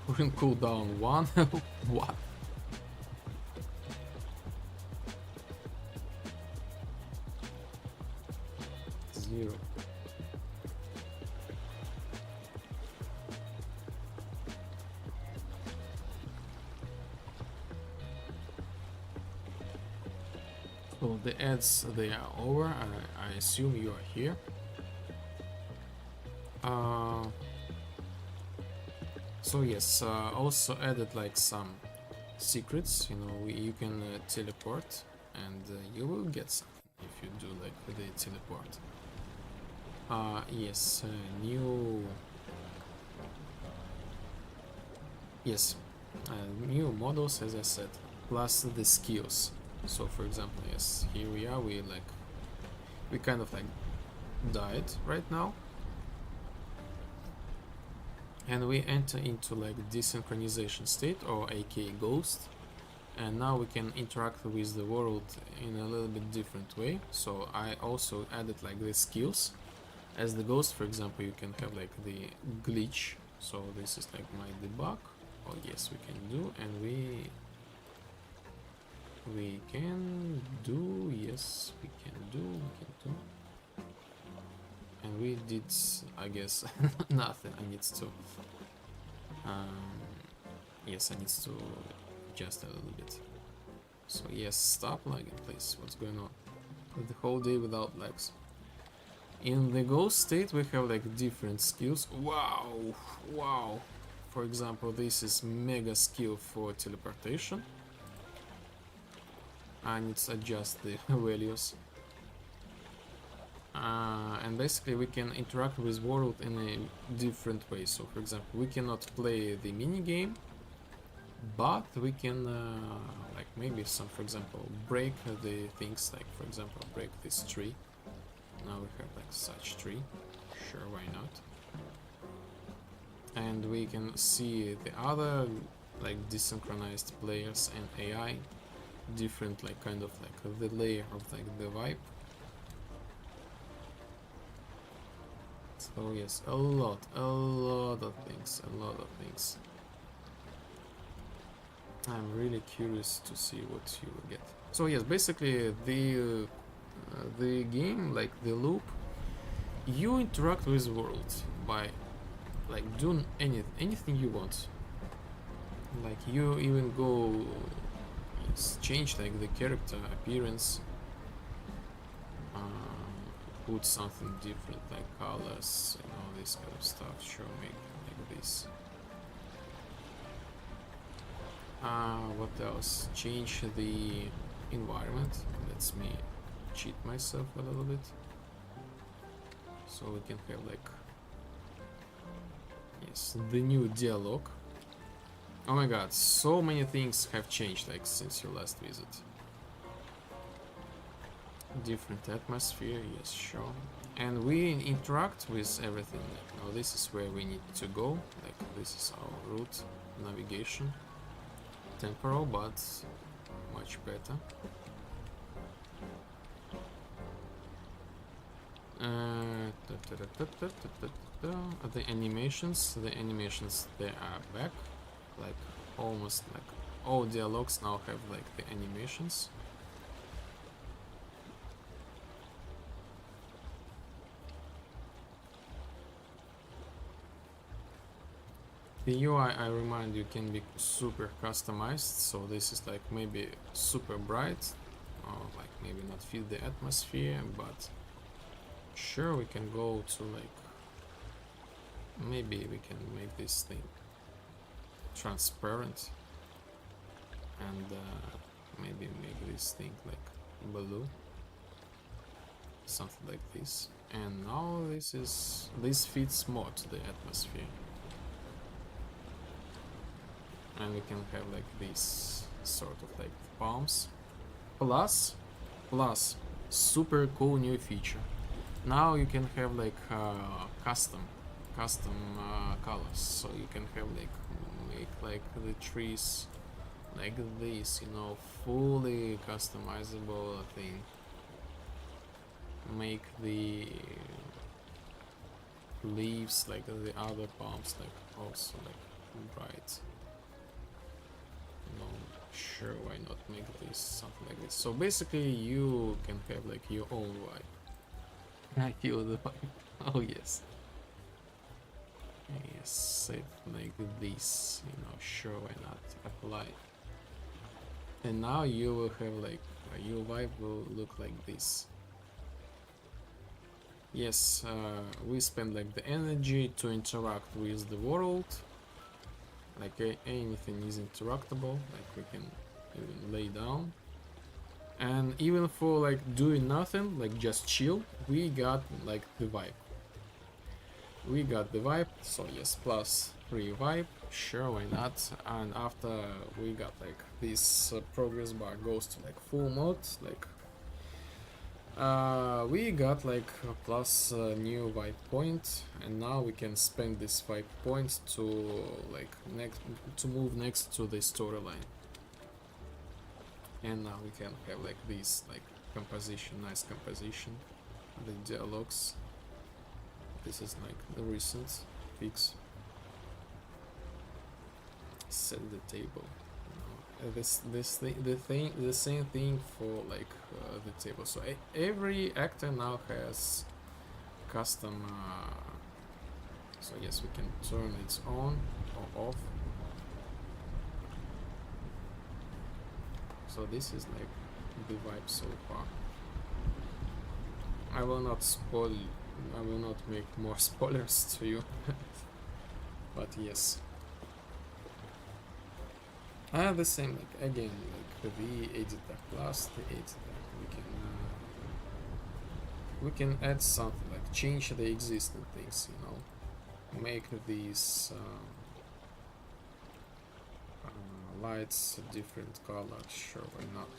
We're in cooldown 1. What? Zero. So the ads, they are over. I assume you are here. So yes, also added like some secrets. You know, you can teleport, and you will get something if you do like the teleport. Yes, new models, as I said, plus the skills. So for example, yes, here we are. We kind of like died right now. And we enter into like desynchronization state, or aka ghost, and now we can interact with the world in a little bit different way. So I also added like the skills. As the ghost, for example, you can have like the glitch. So this is like my debug. Oh yes, we can do, and we can do, yes, we can do. And we did, I guess, nothing. I need to, yes, I need to adjust a little bit. So yes, stop lagging, please. What's going on? The whole day without lags. In the ghost state, we have like different skills. Wow. For example, this is mega skill for teleportation. I need to adjust the values. And basically we can interact with world in a different way. So for example, we cannot play the mini game, but we can like maybe some, for example, break the things, like for example break this tree. Now we have like such tree, sure, why not. And we can see the other like desynchronized players and AI, different like kind of like the layer of like the vibe. So yes, a lot of things, I'm really curious to see what you will get. So yes, basically the game, like the loop, you interact with the world by like doing anything you want. Like you even go change like the character appearance, put something different like colors and all this kind of stuff. Sure, make like this. What else? Change the environment. Let's me cheat myself a little bit. So we can have like, yes, the new dialogue. Oh my god, so many things have changed like since your last visit. Different atmosphere, yes, sure. And we interact with everything. Now this is where we need to go. Like this is our route, navigation. Temporal, but much better. The animations, they are back. Like almost like all dialogues now have like the animations. The UI, I remind you, can be super customized, so this is like maybe super bright, or like maybe not fit the atmosphere, but sure, we can go to like, maybe we can make this thing transparent, and maybe make this thing like blue, something like this. And now this fits more to the atmosphere. And we can have like these sort of like palms. Plus, super cool new feature. Now you can have like custom colors. So you can have like make like the trees like this, you know, fully customizable thing. Make the leaves like the other palms like also like bright. No, sure, why not make this something like this? So basically you can have like your own vibe. I feel the vibe. Oh yes. Yes, it like this, you know, sure, why not apply. And now you will have like your vibe will look like this. Yes, we spend like the energy to interact with the world. Like anything is interactable, like we can even lay down. And even for like doing nothing, like just chill, we got like the vibe. We got the vibe, so yes, plus 3 vibe, sure, why not. And after we got like this progress bar goes to like full mode, like we got like a plus new vibe point, and now we can spend this vibe point to like move next to the storyline. And now we can have like this like composition, nice composition, the dialogues. This is like the recent fix. Set the table. The same thing for like the table. So every actor now has custom. So yes, we can turn it on or off. So this is like the vibe so far. I will not spoil. I will not make more spoilers to you. But yes. The same, like again, like the editor plus the editor, we can we can add something like change the existing things, you know, make these lights a different color. Sure, why not?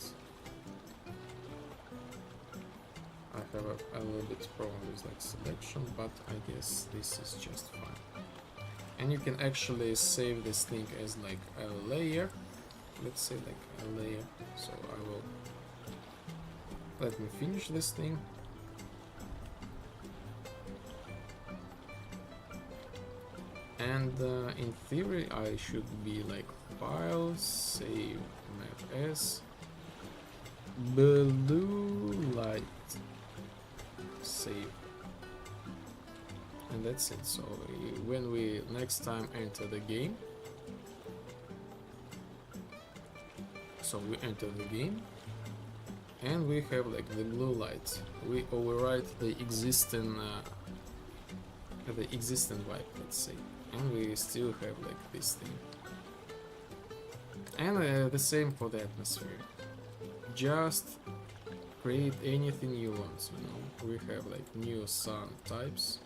I have a little bit problem with like selection, but I guess this is just fine. And you can actually save this thing as like a layer. Let's say like a layer. So I will let me finish this thing. And in theory I should be like file, save map as blue light, save, and that's it. So when we next time enter the game, so we enter the game and we have like the blue light, we overwrite the existing vibe, let's say, and we still have like this thing. And the same for the atmosphere. Just create anything you want, you know. We have like new sun types.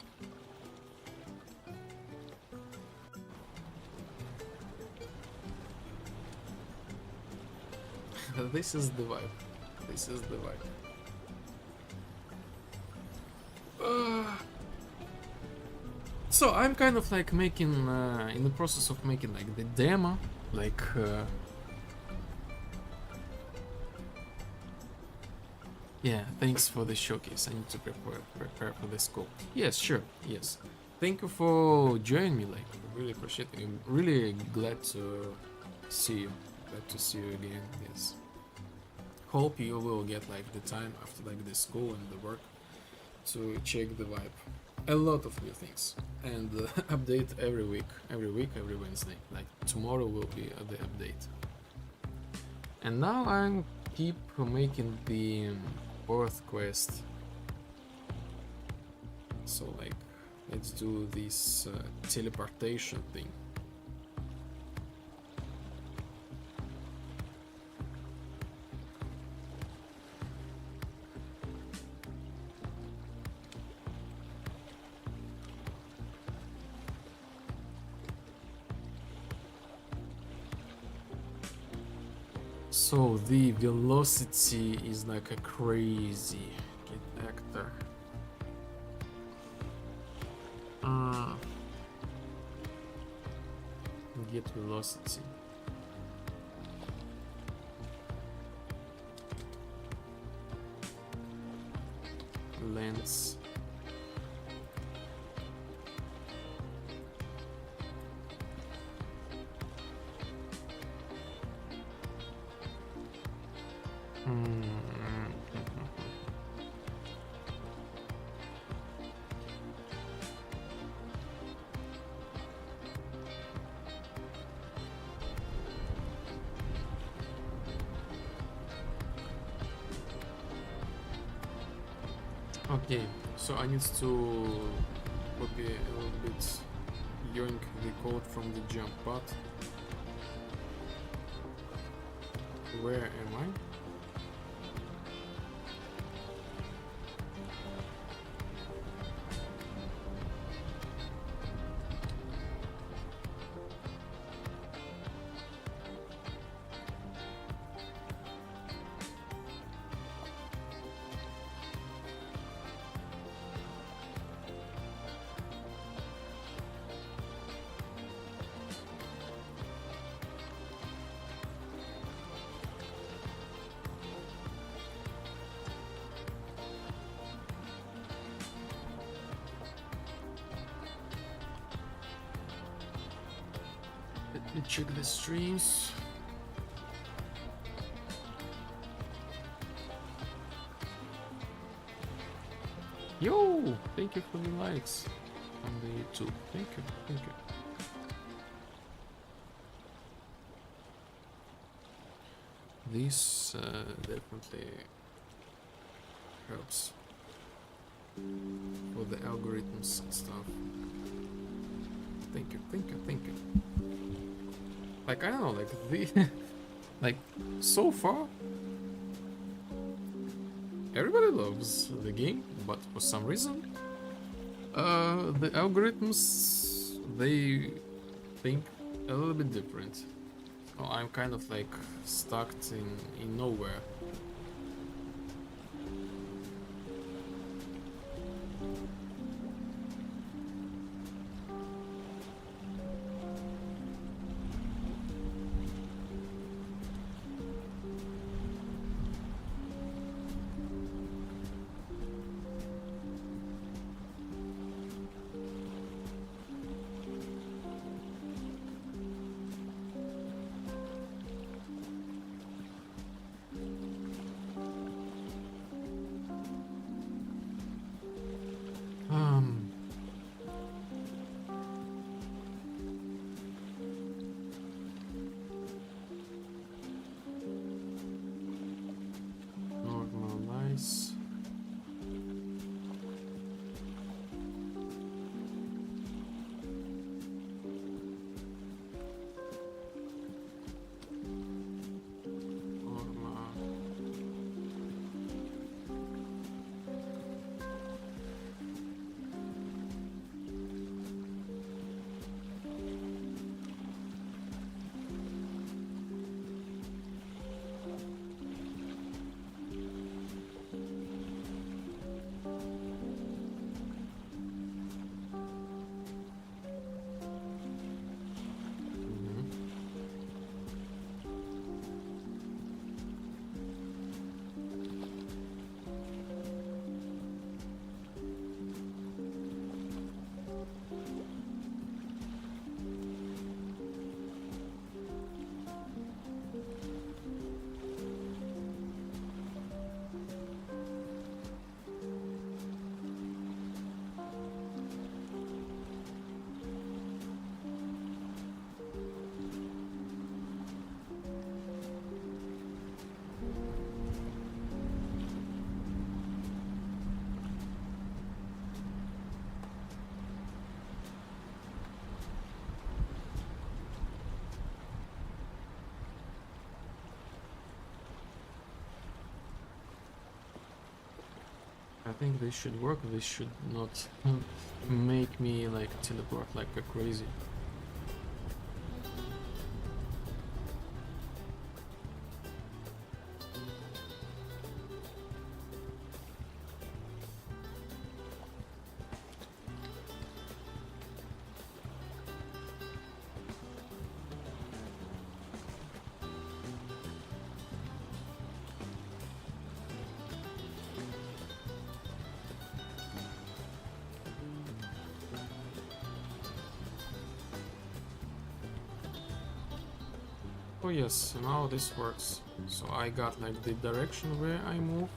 This is the vibe. This is the vibe. So I'm kind of like making, in the process of making like the demo, like yeah, thanks for the showcase. I need to prepare for this call. Yes, sure, yes. Thank you for joining me, like, really appreciate it. I'm really glad to see you. Glad to see you again, yes. Hope you will get like the time after like the school and the work to check the vibe. A lot of new things. And update every week, every Wednesday. Like tomorrow will be the update. And now I'm keep making the fourth quest. So like, let's do this teleportation thing. So the velocity is like a crazy. Get actor. Get velocity. Lens. Okay, so I need to copy a little bit, yoink the code from the jump pad. Where am I? Let me check the streams. Yo, thank you for the likes on the YouTube. Thank you, thank you. This definitely helps for the algorithms and stuff. Thank you, thank you, thank you. Like, I don't know, like the like so far everybody loves the game, but for some reason, the algorithms, they think a little bit different. So I'm kind of like stuck in nowhere. Normalize. I think they should work. They should not make me like teleport like a crazy. Oh yes, now this works. So I got like the direction where I move,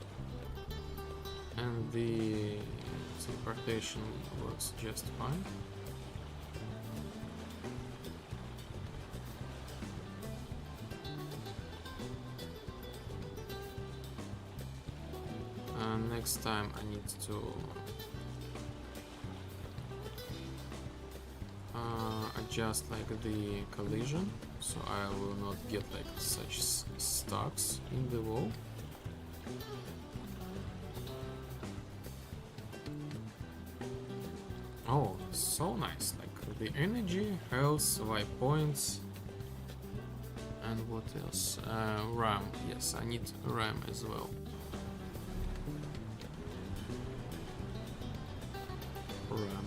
and the teleportation works just fine. And next time I need to adjust like the collision, so I will not get like such stucks in the wall. Oh, so nice, like the energy, health, life points, and what else? RAM, yes, I need RAM as well. RAM.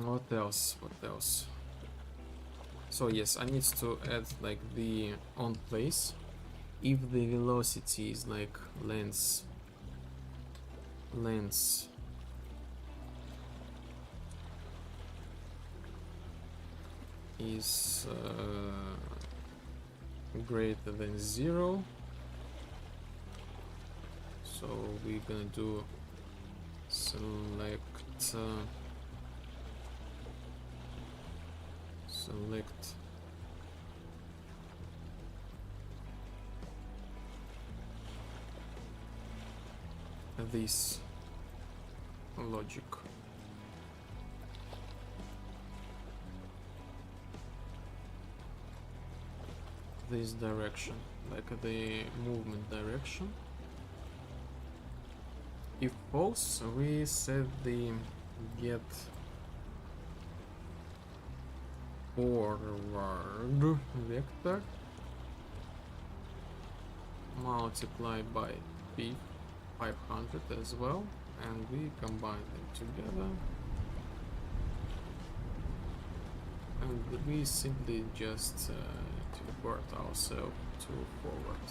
What else? What else? So yes, I need to add like the on place. If the velocity is like length is greater than 0. So we're gonna do select this logic. This direction, like the movement direction. If false, we set the get forward vector multiplied by p 500 as well, and we combine them together, and we simply just teleport ourselves to forward.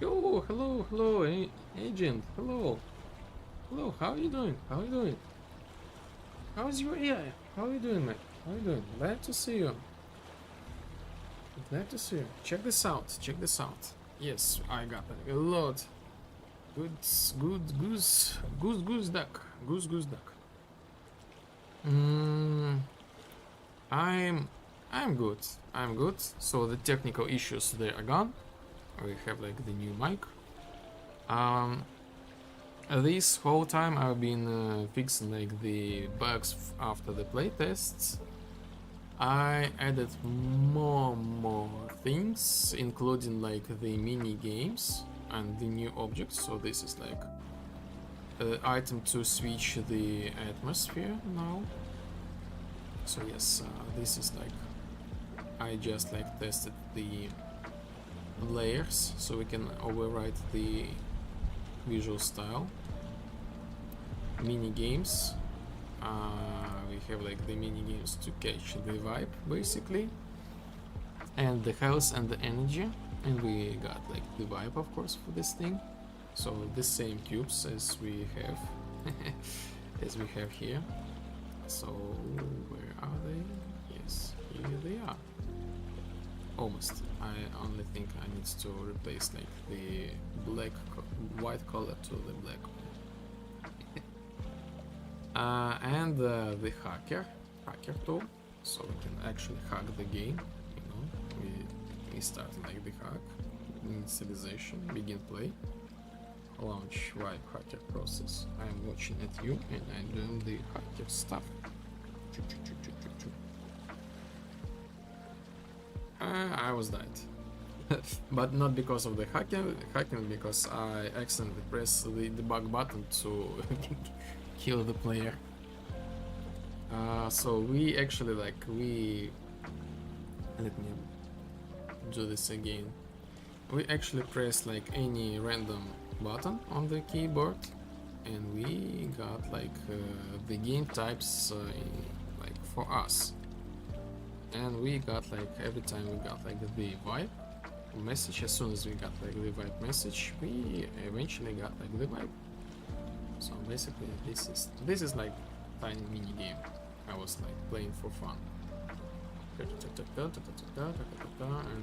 Yo, hello, agent, hello, how are you doing? How's your AI? How are you doing, man? How are you doing? Glad to see you. Check this out, Yes, I got a lot. Goose duck. I'm good. So the technical issues, they are gone. We have like the new mic. This whole time I've been fixing like the bugs after the playtests. I added more things, including like the mini games and the new objects. So this is like item to switch the atmosphere now. So yes, this is like I just like tested the layers so we can override the visual style. Mini games, we have like the mini games to catch the vibe basically, and the health and the energy, and we got like the vibe of course for this thing. So the same cubes as we have here. So where are they? Yes, here they are. Almost. I only think I need to replace like the white color to the black. And the hacker tool, so we can actually hack the game. You know, we start like the hack, initialization, begin play, launch wipe hacker process. I'm watching at you and I'm doing the hacker stuff. I was died. But not because of the hacking, because I accidentally pressed the debug button to kill the player. So we actually let me do this again. We actually press like any random button on the keyboard, and we got like the game types like for us. And we got like every time we got like the vibe message. As soon as we got like the vibe message, we eventually got like the vibe. So basically this is like tiny mini game I was like playing for fun. And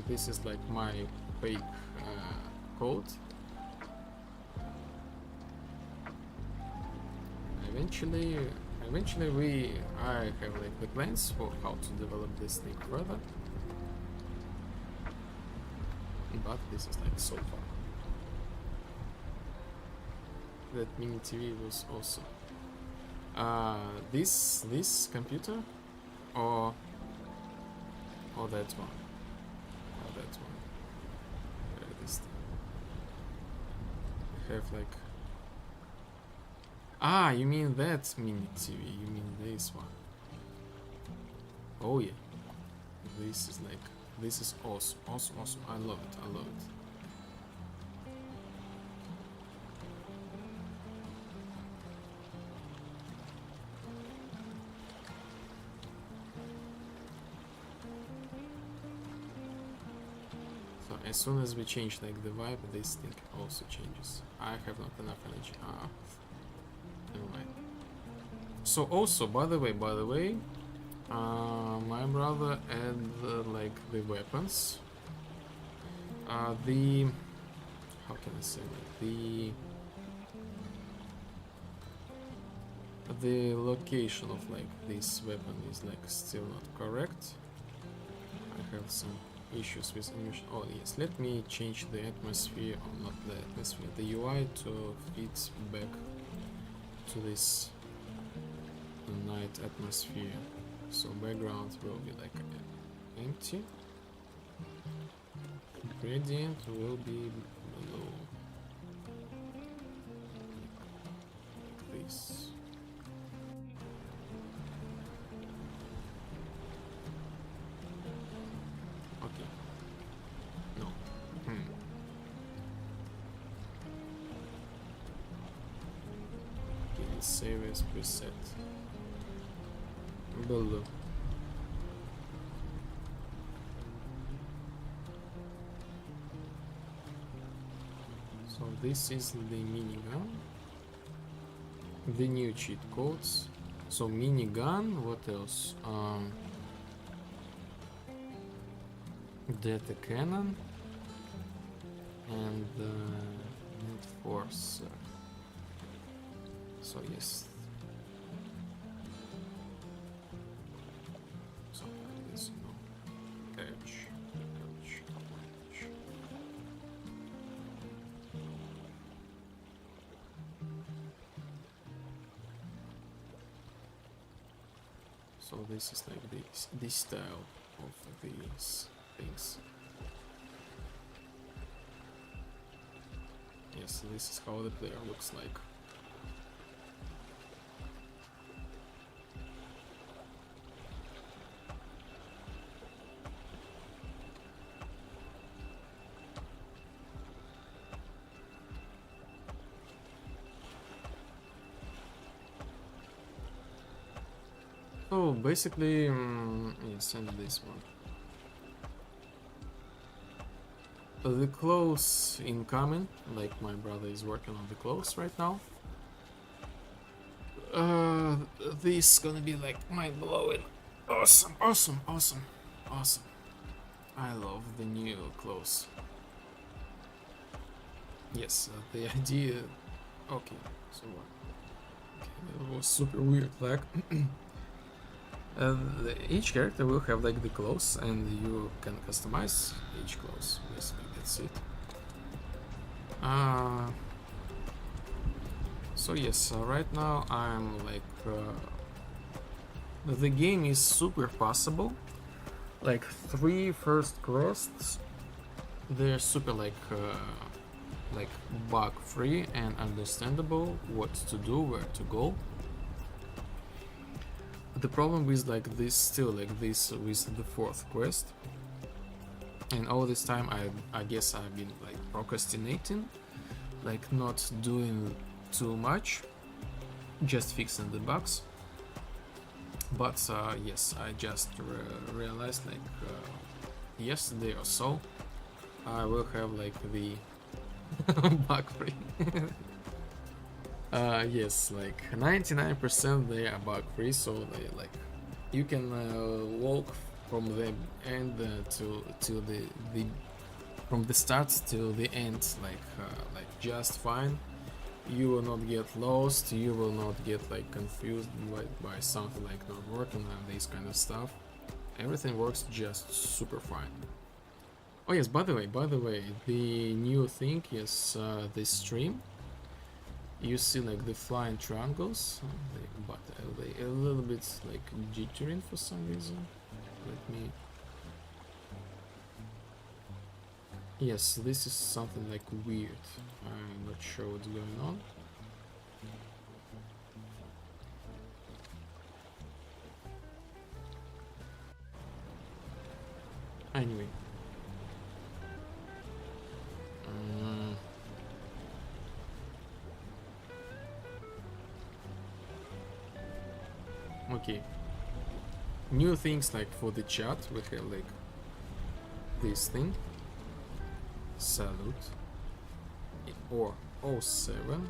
this is like my fake code. Eventually I have like the plans for how to develop this thing further, but this is like so far. That mini TV was awesome. This computer or that one? Or that one? This thing. I have like. Ah, you mean that mini TV? You mean this one? Oh yeah. This is like. This is awesome, awesome, awesome. I love it. I love it. As soon as we change like the vibe, this thing also changes. I have not enough energy. Never mind. So also, by the way, my brother had like the weapons. The how can I say like the location of like this weapon is like still not correct. I have some issues with animation. Oh yes, let me change the atmosphere, or not the atmosphere, the UI to fit back to this night atmosphere. So background will be like empty. Gradient will be below like this. Save as preset. Below. So this is the minigun. The new cheat codes. So minigun. What else? Data cannon and force. So yes. Something like this, you know. Edge. So this is like this style of these things. Yes, this is how the player looks like. So basically, yes, and this one. The clothes incoming, like my brother is working on the clothes right now. This is gonna be like mind blowing. Awesome, awesome, awesome, awesome. I love the new clothes. Yes, the idea. Okay, so okay, that was super weird. Like. Each character will have like the clothes, and you can customize each clothes. Basically, that's it. So yes, right now I'm like the game is super possible. Like 3 first quests, they're super like bug free and understandable. What to do, where to go. The problem is like this still like this with the 4th quest, and all this time I guess I've been like procrastinating, like not doing too much, just fixing the bugs. But yes, I just realized like yesterday or so I will have like the bug free. Yes, like 99% they are bug free, so they like you can walk from the end to the from the start to the end like just fine. You will not get lost, you will not get like confused by something like not working and this kind of stuff. Everything works just super fine. Oh yes, by the way, the new thing is this stream. you see like the flying triangles, but they a little bit like jittering for some reason. Let me. Yes, this is something like weird. I'm not sure what's going on. Anyway. Okay. New things like for the chat, we have like this thing. Salute. Or 07.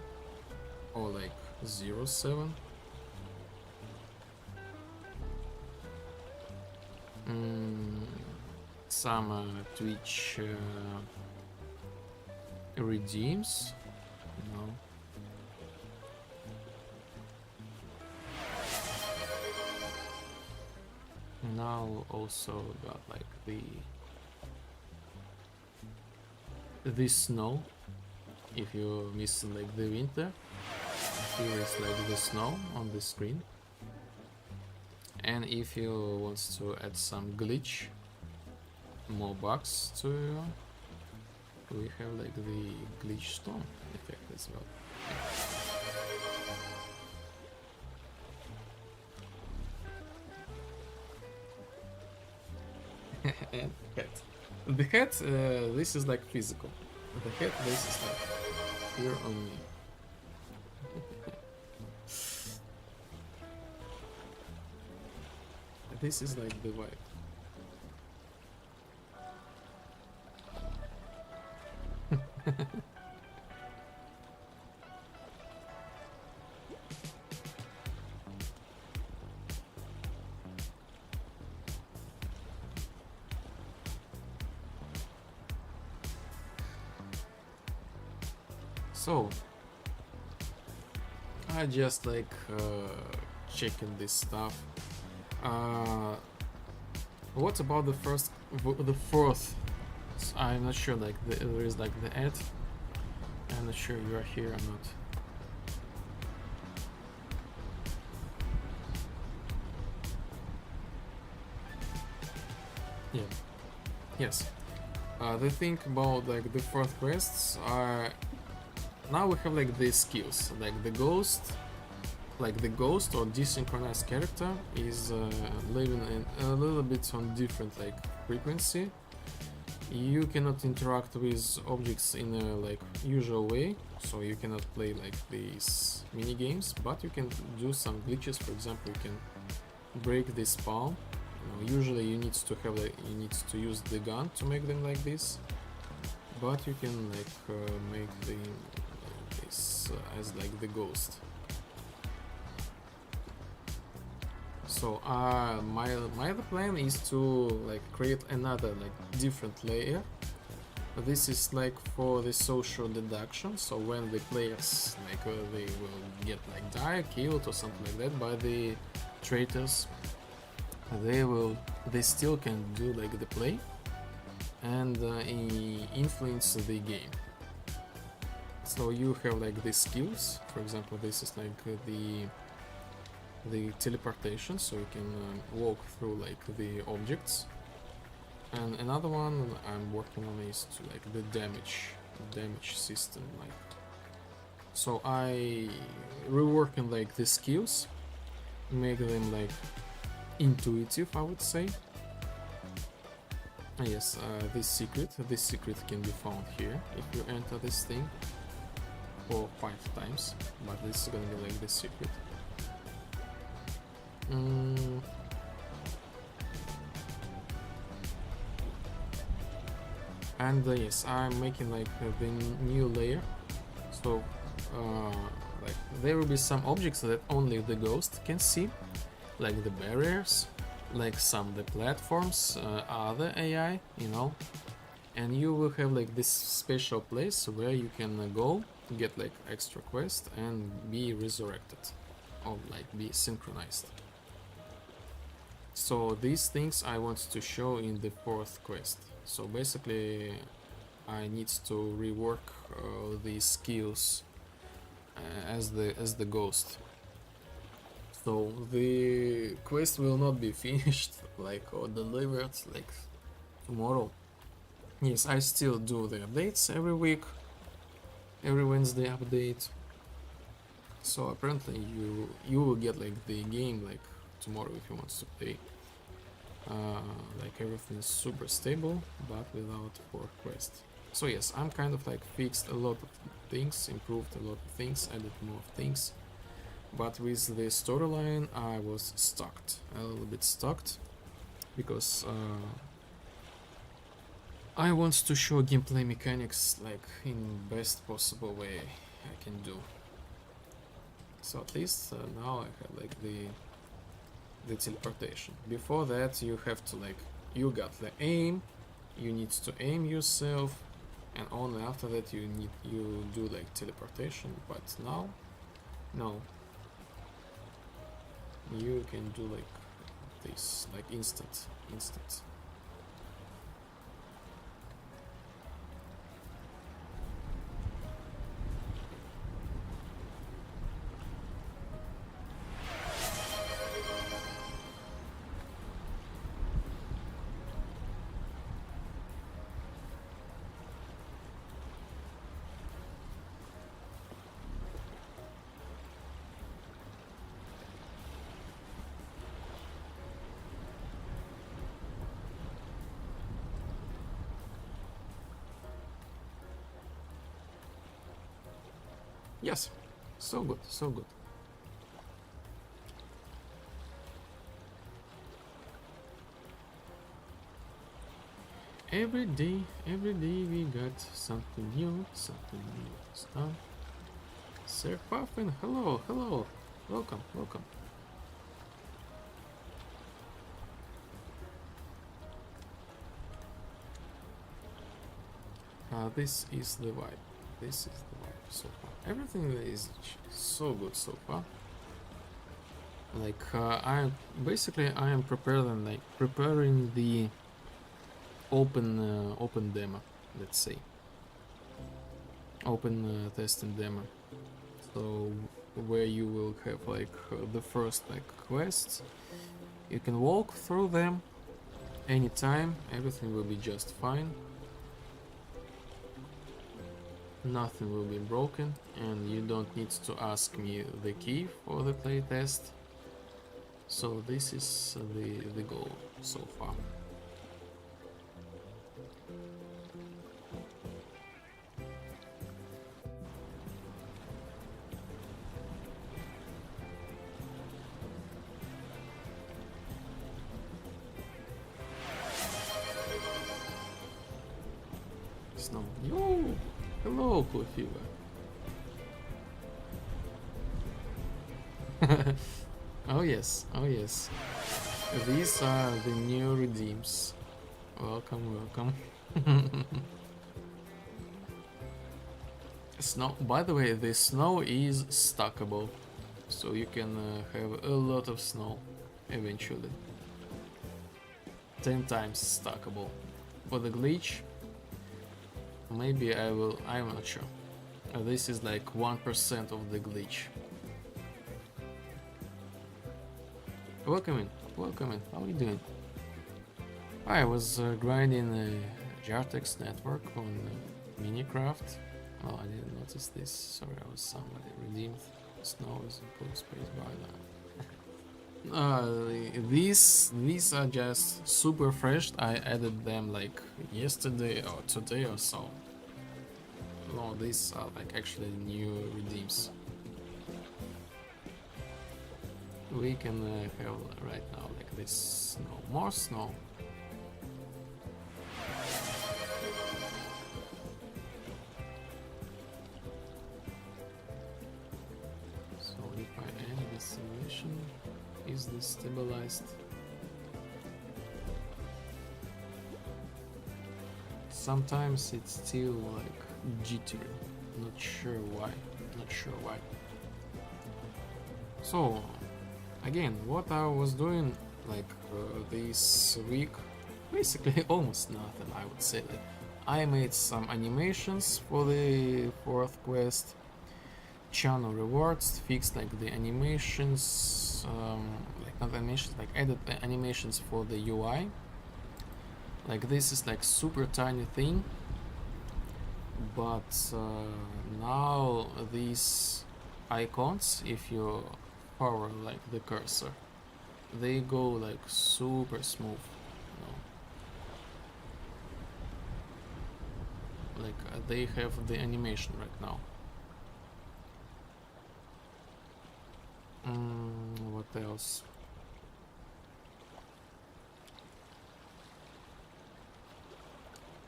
Or like 07. Some Twitch redeems, you know. Now also got like the snow. If you miss like the winter, here is like the snow on the screen. And if you want to add some glitch, more bugs to you, we have like the glitch storm effect as well. And head. The head, this is like physical. The head, this is like here on me. This is like the vibe. So I just like checking this stuff. What about the fourth? I'm not sure. Like there is like the ad. I'm not sure you are here or not. Yeah. Yes. The thing about like the fourth quests are now we have like these skills, like the ghost or desynchronized character is living in a little bit on different like frequency. You cannot interact with objects in a like usual way, so you cannot play like these mini games, but you can do some glitches. For example, you can break this palm. Usually you need to have you need to use the gun to make them like this, but you can like make them like this as like the ghost. So my other plan is to like create another like different layer. This is like for the social deduction. So when the players like they will get like die, killed or something like that by the traitors, they still can do like the play and influence the game. So you have like the skills. For example, this is like the teleportation, so you can walk through like the objects. And another one I'm working on is to like the damage system. Like, so I reworking like the skills, make them like intuitive, I would say. Yes, this secret can be found here if you enter this thing for 5 times, but this is gonna be like the secret. And yes, I'm making like the new layer. So like there will be some objects that only the ghost can see, like the barriers, like some the platforms, other AI, you know. And you will have like this special place where you can go get like extra quest and be resurrected or like be synchronized. So these things I want to show in the 4th quest. So basically I need to rework these skills as the ghost. So the quest will not be finished like or delivered like tomorrow. Yes, I still do the updates every week, every Wednesday update. So apparently you will get like the game like tomorrow if you want to play. Like everything is super stable, but without 4 quests. So yes, I'm kind of like fixed a lot of things, improved a lot of things, added more things. But with the storyline, I was stuck, a little bit stuck, because I want to show gameplay mechanics like in best possible way I can do. So at least now I have like the teleportation. Before that, you have to like you got the aim, you need to aim yourself, and only after that you do like teleportation. But now, no. You can do like this, like instant. Yes, so good, so good. Every day we got something new stuff. Sir Puffin, hello, welcome. This is the vibe. So far. Everything is so good so far. Like I am preparing the open demo, let's say, open testing demo. So where you will have like the first like quests, you can walk through them anytime. Everything will be just fine. Nothing will be broken, and you don't need to ask me the key for the playtest. So this is the goal so far. Snow. Yo! Hello, Clefever. Oh yes. These are the new redeems. Welcome. Snow. By the way, the snow is stackable, so you can have a lot of snow eventually. 10 times stackable. For the glitch, maybe I'm not sure. This is like 1% of the glitch. Welcome in. How are you doing? I was grinding Jartex network on Minecraft. Oh, I didn't notice this. Sorry, I was somebody redeemed. Snow is in full space by now. These are just super fresh. I added them like yesterday or today or so. No, these are like actually new redeems. We can have right now like this snow, more snow. So if I end the simulation, is this stabilized? Sometimes it's still like jittery. Not sure why. So again, what I was doing like this week, basically almost nothing. I would say that I made some animations for the 4th quest. channel rewards, fixed like the animations, like not animations, like added the animations for the UI. Like this is like super tiny thing, but now these icons, if you hover like the cursor, they go like super smooth, you know. Like they have the animation right now. What else?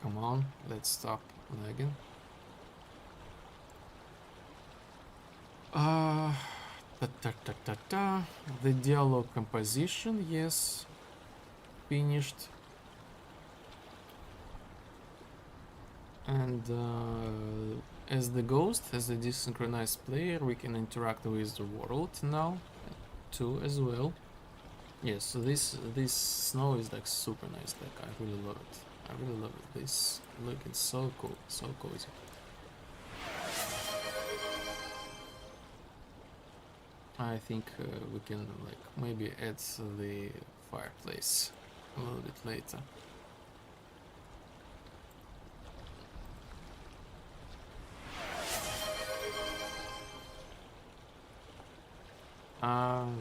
Come on, let's stop lagging. The dialogue composition, yes, finished. And as the ghost, as a desynchronized player, we can interact with the world now too as well. Yes, so this snow is like super nice. Like I really love it. I really love it. This looking so cool, so cozy. I think we can like maybe add the fireplace a little bit later.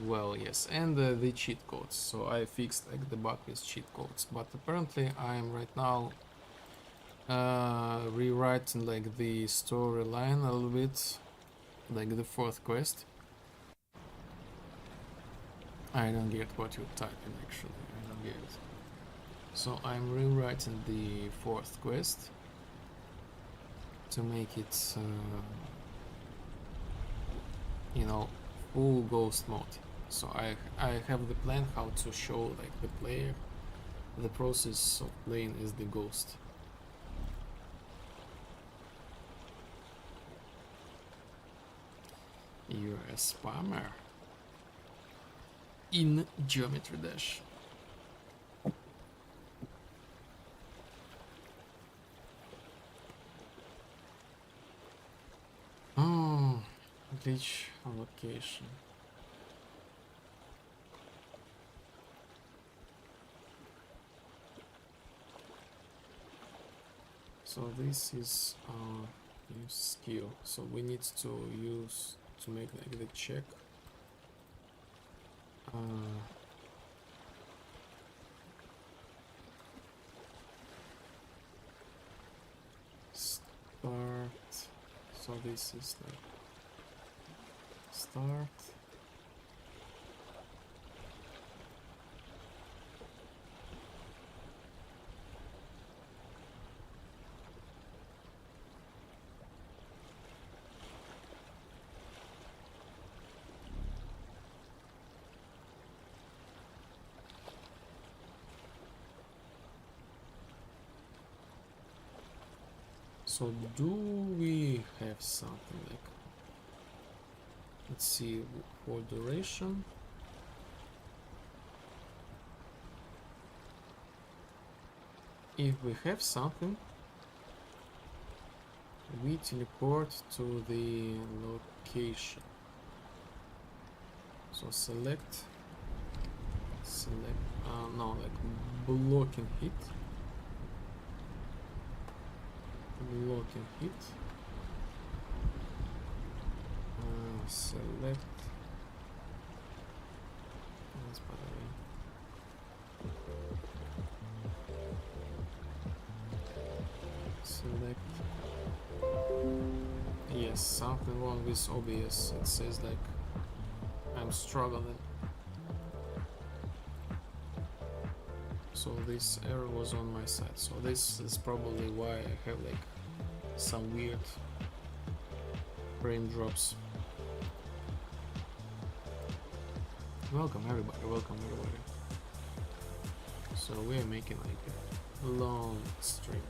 Well, yes, and the cheat codes. So I fixed like the bug with cheat codes, but apparently I'm right now rewriting like the storyline a little bit, like the fourth quest. I don't get what you're typing actually. I don't get it. So I'm rewriting the fourth quest to make it, you know, full ghost mode. So I have the plan how to show like the player the process of playing as the ghost. You're a spammer in Geometry Dash. Oh, glitch allocation. So this is our new skill. So we need to use to make like the check. Start. So this is like start. So do we have something like, let's see, for duration? If we have something, we teleport to the location. So select, no, like blocking hit. Blocking hit. Select. That's by the way. Select. Yes, something wrong with OBS. It says like I'm struggling. So this error was on my side. So this is probably why I have like some weird frame drops. Welcome everybody, welcome everybody. So we are making like a long stream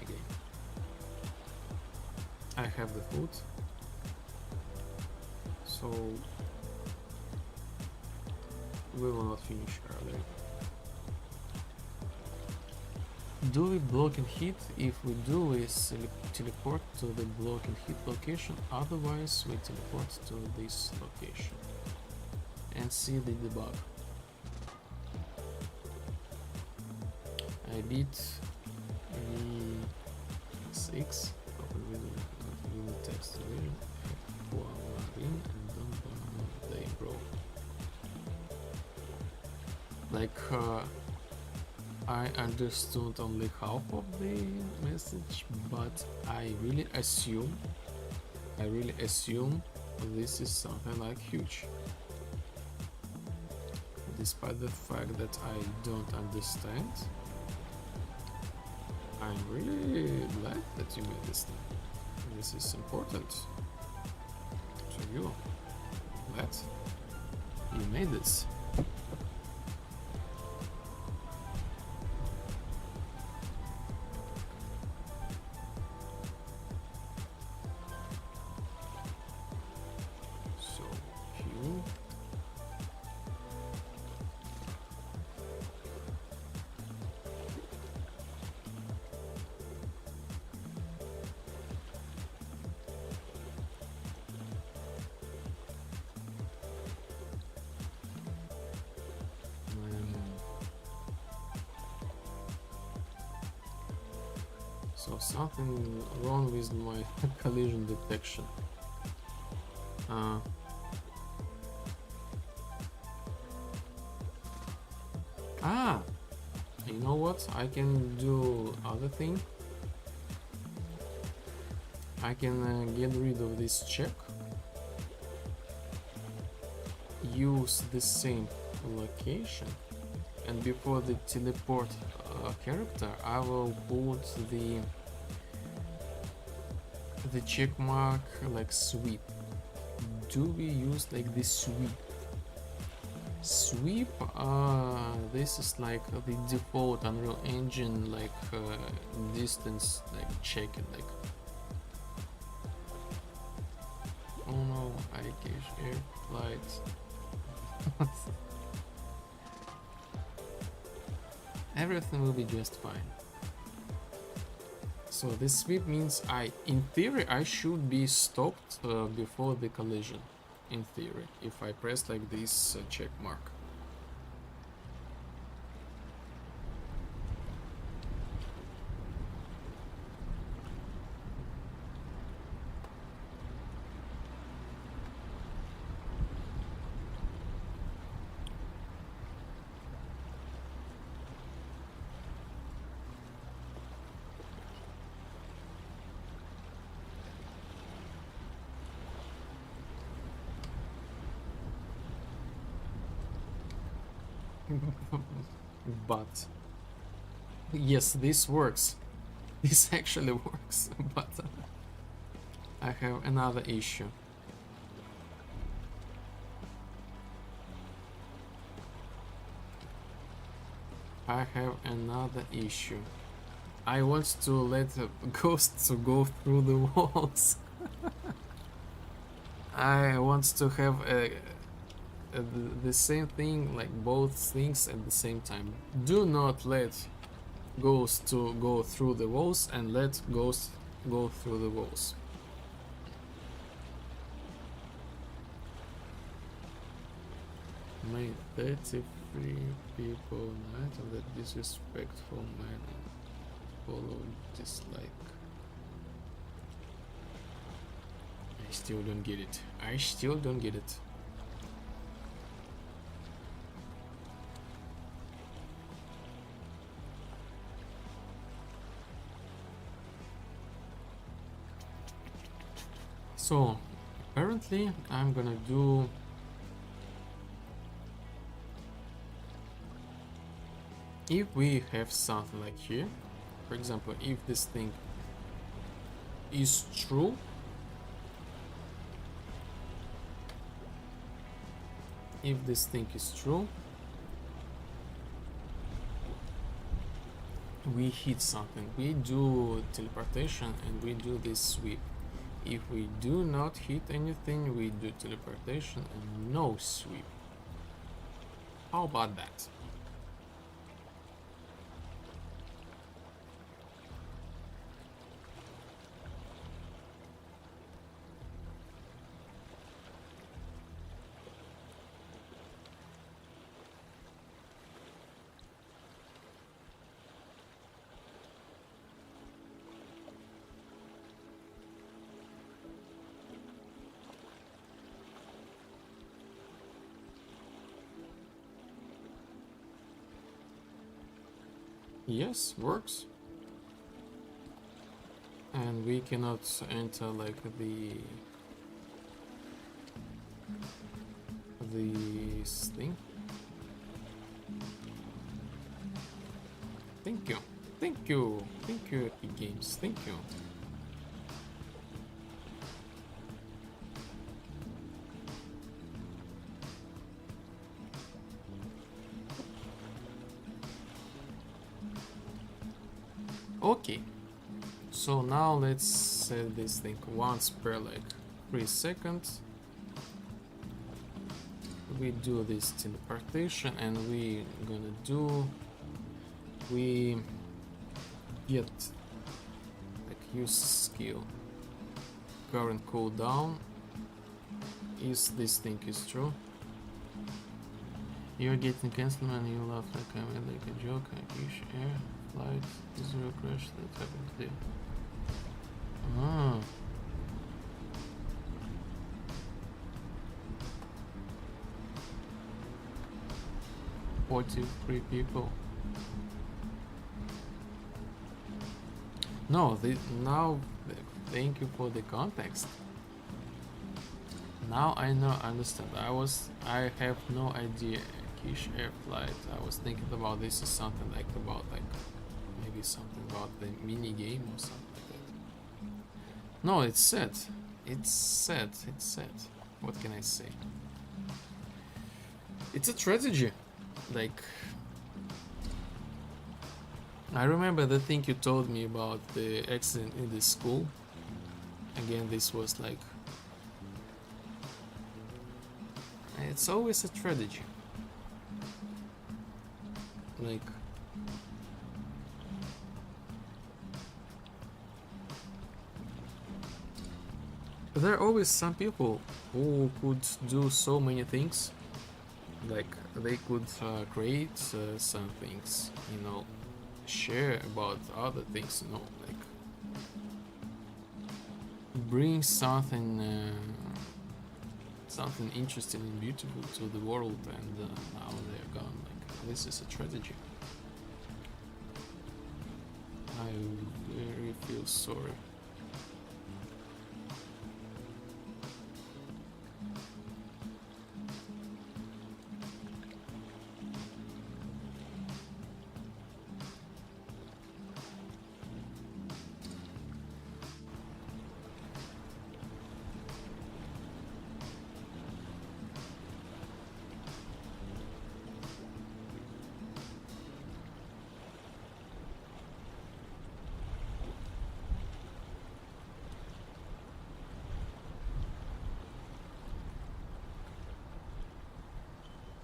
again. I have the food. So we will not finish early. Do we block and hit? If we do, we teleport to the block and hit location. Otherwise, we teleport to this location and see the debug. I beat V6. Open with text division. And don't DayBreak. Like I understood only half of the message, but I really assume this is something like huge. Despite the fact that I don't understand, I'm really glad that you made this thing. This is important to you. Glad you made this. So Q. So something wrong with my collision detection. You know what? I can do other thing. I can get rid of this check. Use the same location, and before the teleport character, I will put the check mark like sweep. Do we use like this sweep? Sweep, this is like the default Unreal Engine like distance like checking like. Oh no, I gave air flight. Everything will be just fine. So this sweep means in theory, I should be stopped before the collision. In theory, if I press like this check mark. But yes, this works. This actually works, but I have another issue. I want to let ghosts go through the walls. I want to have the same thing, like both things at the same time. Do not let ghosts to go through the walls and let ghosts go through the walls. Made 33 people night of that disrespectful man. Follow dislike. I still don't get it. So apparently I'm gonna do if we have something like here, for example, if this thing is true, we hit something, we do teleportation and we do this sweep. If we do not hit anything, we do teleportation and no sweep. How about that? Yes, works. And we cannot enter like this thing. Thank you. Thank you. Thank you, Epic Games. Thank you. Okay. So now let's set this thing once per like 3 seconds. We do this teleportation and we gonna do, we get like use skill, current cooldown, is this thing is true. You're getting cancelled and you laugh like a joke, like ish, air, flight, zero crash, that happened today. Ah. 43 people. No, now thank you for the context. Now I understand. I have no idea. Kish air flight. I was thinking about this is something like about like maybe something about the mini game or something like that. No, it's set. It's set. It's set. What can I say? It's a tragedy. Like, I remember the thing you told me about the accident in the school. Again, this was like, it's always a tragedy. Like, there are always some people who could do so many things. Like, they could create some things, you know, share about other things, you know, like bring something something interesting and beautiful to the world, and now they're gone. Like, this is a tragedy. I very feel sorry.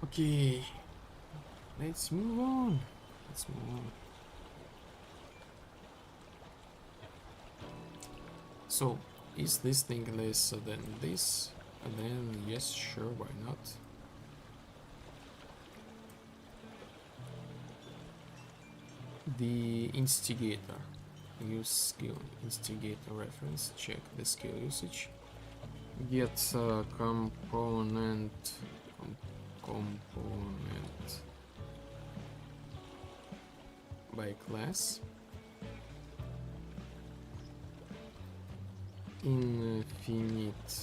Okay, let's move on. Let's move on. So, is this thing less than this? And then, yes, sure, why not? The instigator. Use skill. Instigator reference. Check the skill usage. Get component by class. Infinite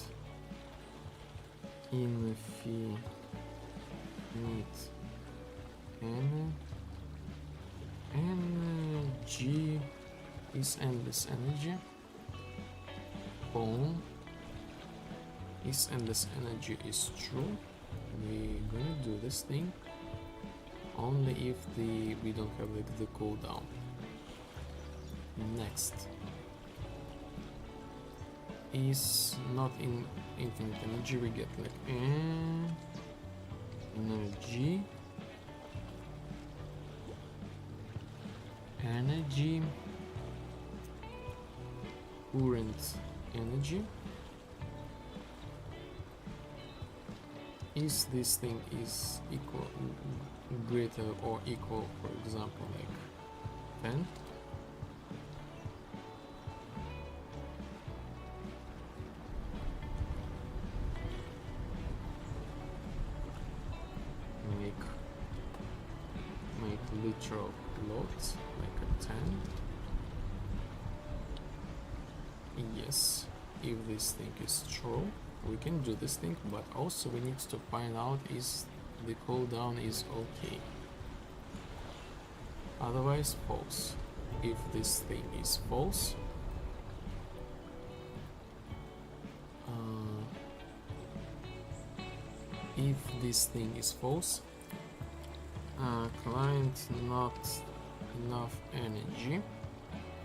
energy is endless energy. Bone is endless energy is true. We're gonna do this thing only if we don't have like the cooldown. Next is not in infinite energy. We get like energy current energy. Is this thing is equal, greater or equal, for example, like 10? Make literal float, like a 10. Yes, if this thing is true, we can do this thing, but also we need to find out is the cooldown is okay. Otherwise, false. If this thing is false, client not enough energy,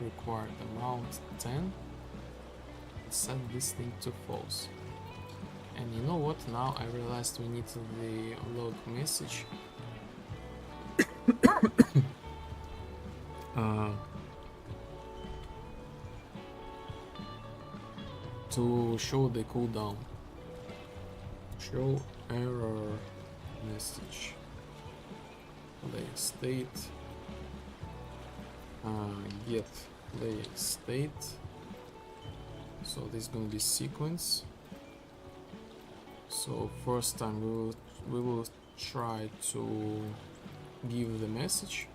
required amount 10, set this thing to false. And you know what, now I realized we need the log message to show the cooldown. Show error message. Layer state. Get layer state. So this is gonna be sequence. So first time we will try to give the message.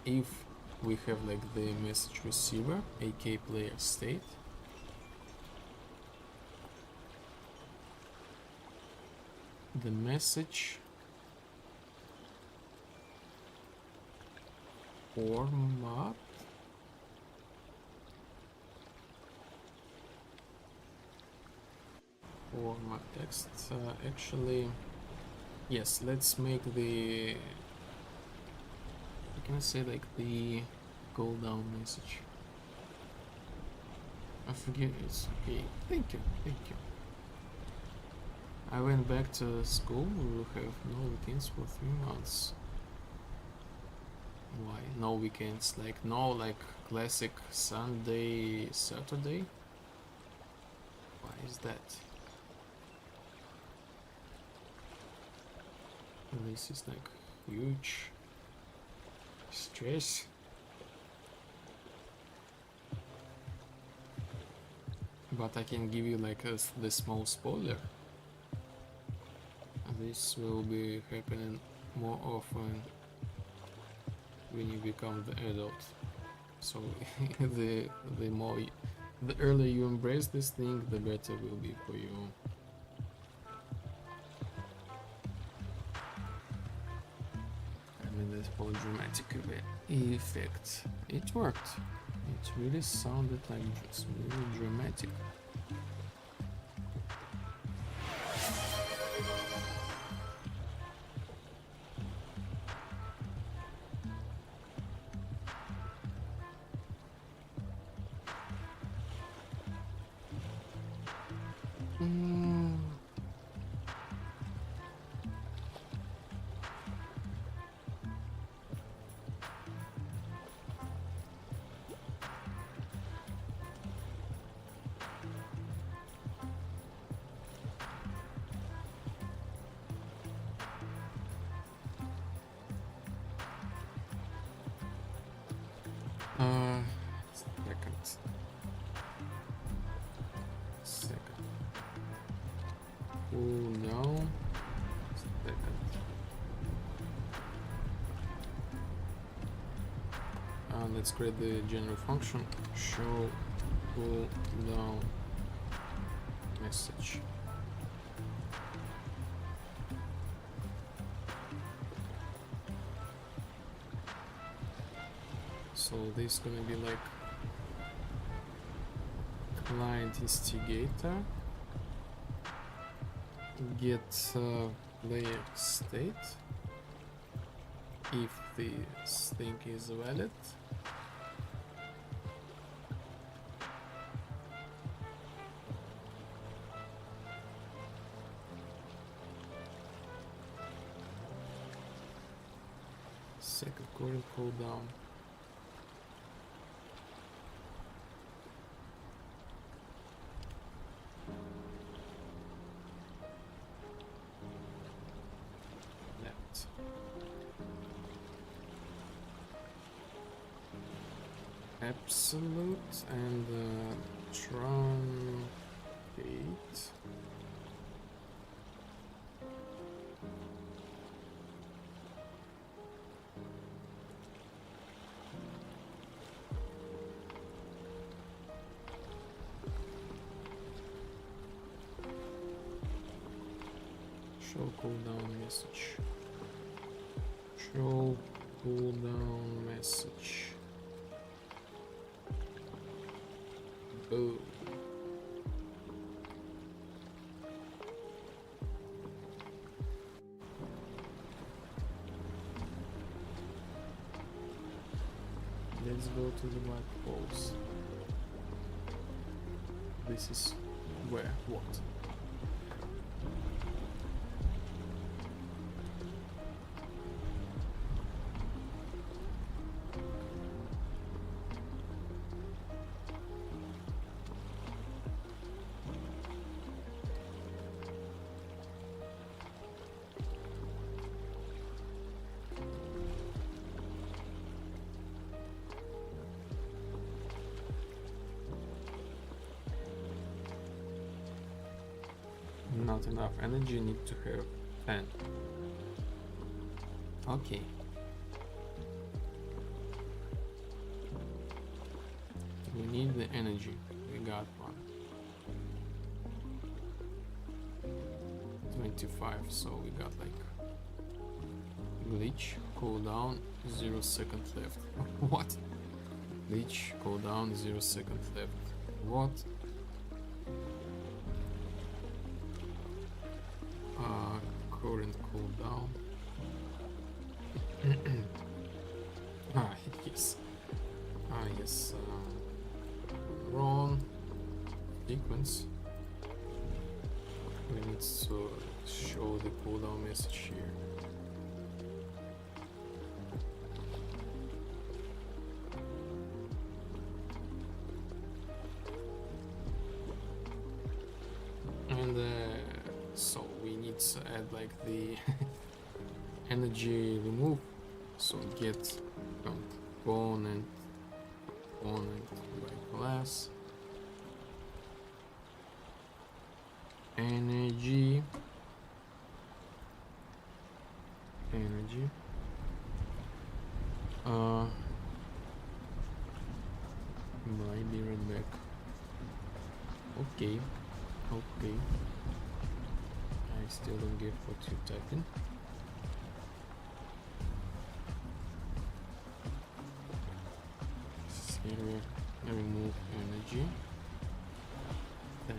If we have like the message receiver, aka player state. The message format text, actually, yes, let's make the, I can say like the cooldown message. I forget, it's okay. Thank you. I went back to school. We will have no weekends for 3 months. Why no weekends? Like no, like classic Sunday, Saturday. Why is that? This is like huge stress. But I can give you like the small spoiler. This will be happening more often when you become the adult. So the earlier you embrace this thing, the better it will be for you. I mean, this polydramatic effect. It worked. It really sounded like it's really dramatic. Second. Oh no. Second. Let's create the general function. Show cooldown message. So this is gonna be like client instigator, get layer state if this thing is valid. Second current cooldown. Absolute and truncate. Show cooldown message. Show cooldown message. Boom. Let's go to the black holes. This is where? What? Not enough energy, need to have 10. Okay. We need the energy. We got one. 25, so we got like glitch, cooldown, 0 seconds left. What? Glitch, cooldown, 0 seconds left. What? Current cooldown. Yes. Yes. Wrong sequence. We need to show the cooldown message here. And so we need to add like the energy remove, so get component by class energy might be right back. Okay. I still don't get what you type in. Here we remove energy. Then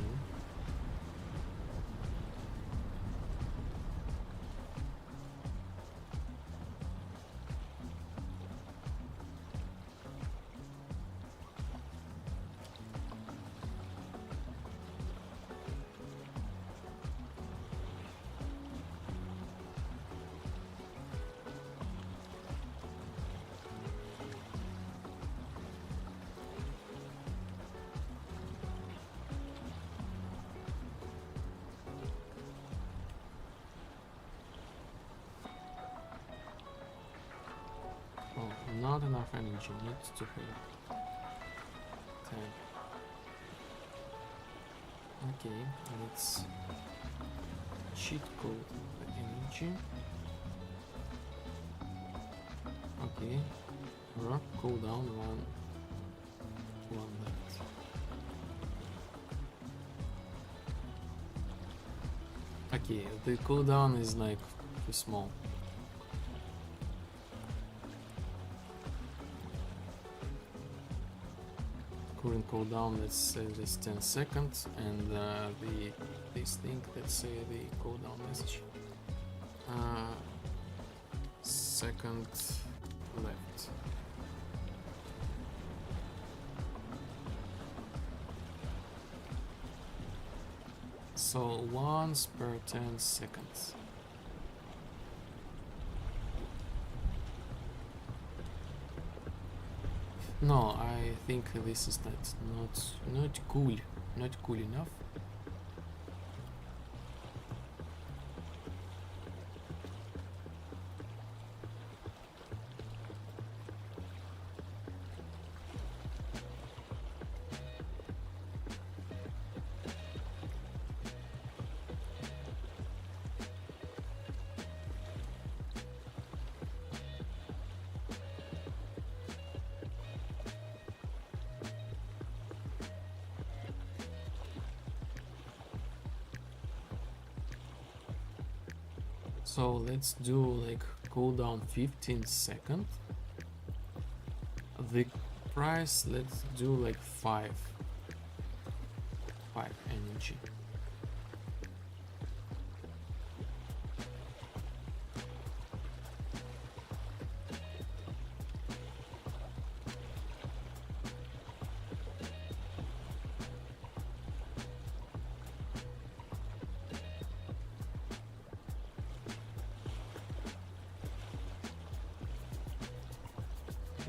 not enough energy, needs to have 10. Okay, let's cheat code the energy. Okay, rock cooldown 1 left. Okay, the cooldown is like too small. Current cooldown, let's say this 10 seconds, and this thing, let's say the cooldown message. Second left. So once per 10 seconds. No, I think this is not cool enough. So let's do like cooldown 15 seconds. The price, let's do like 5 energy.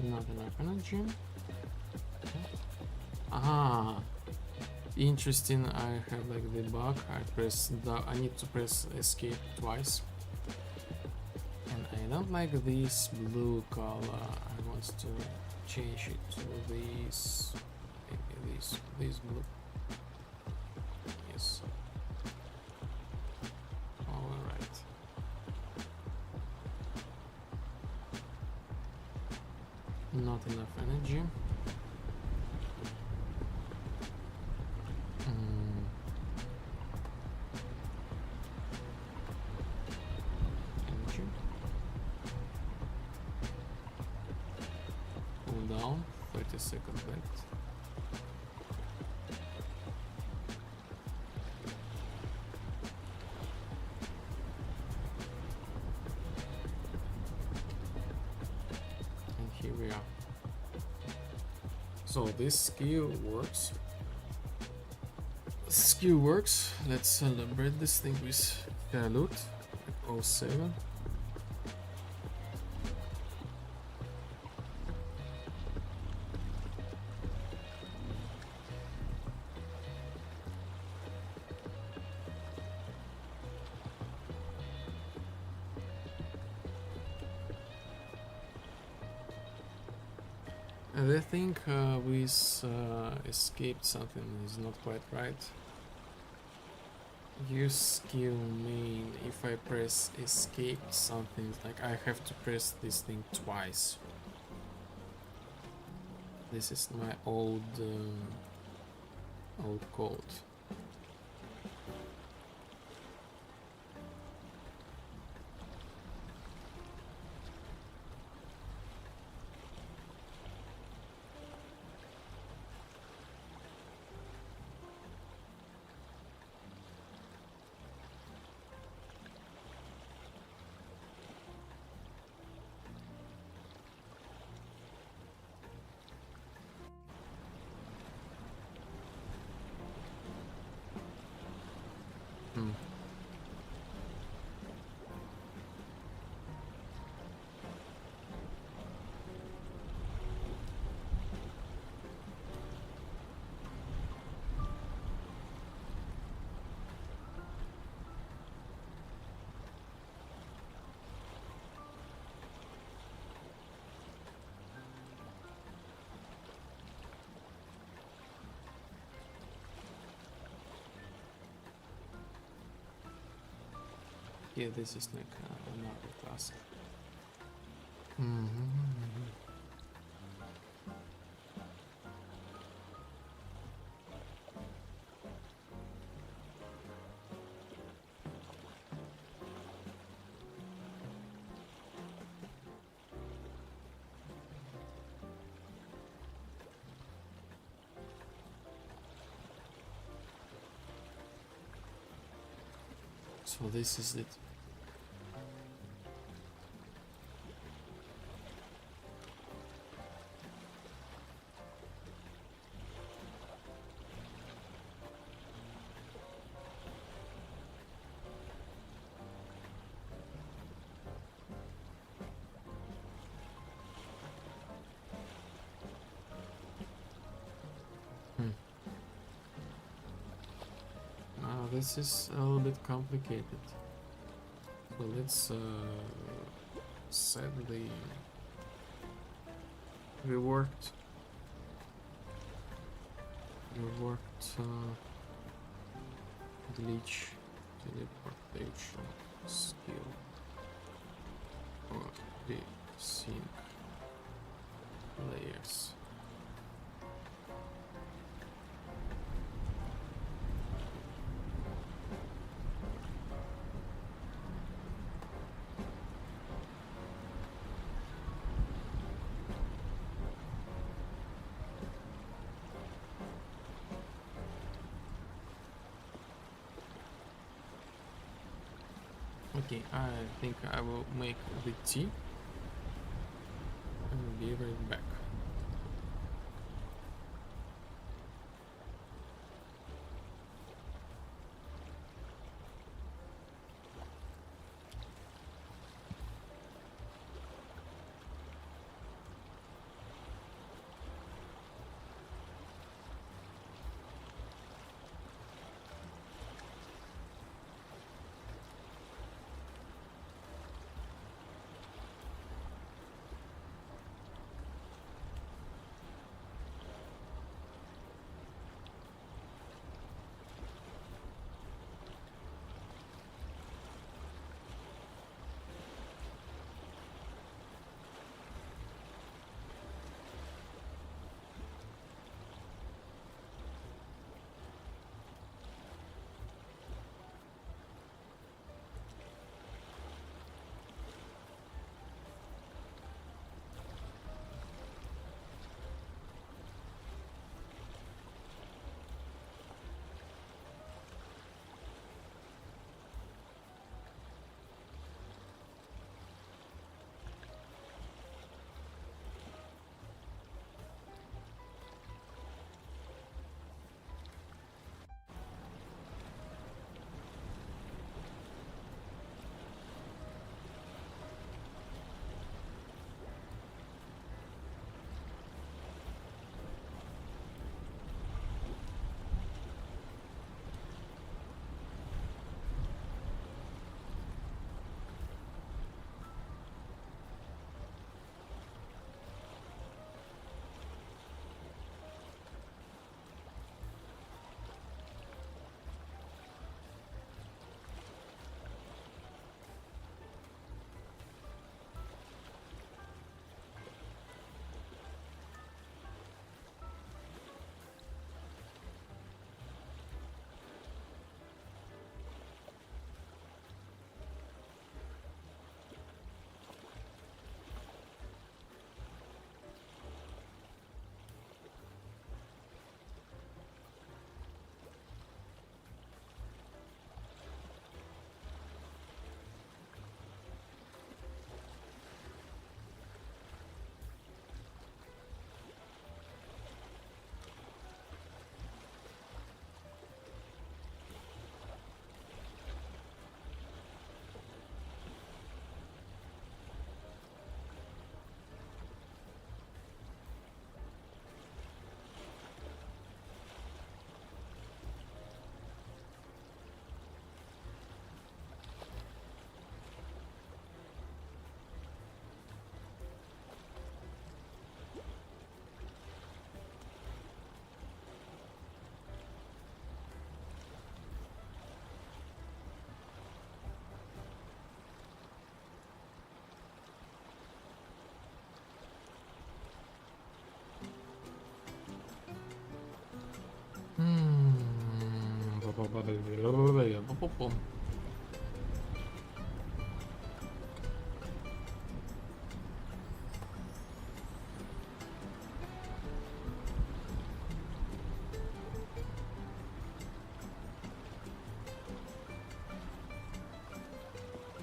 Not enough energy. Ah, interesting. I have like the bug. I need to press escape twice, and I don't like this blue color. I want to change it to this, maybe this blue. Yes. All right. Not enough energy. Energy. Cool down. 30 seconds left. And here we are. So this skill works. Skill works. Let's celebrate this thing with Karl 07. And I think with escaped something is not quite right. Use skill main. If I press escape something, like I have to press this thing twice. This is my old code. Yeah, this is like another task. So this is it. This is a little bit complicated. So let's set the reworked glitch teleportation skill or the sync layers. Okay, I think I will make the tea and be right back.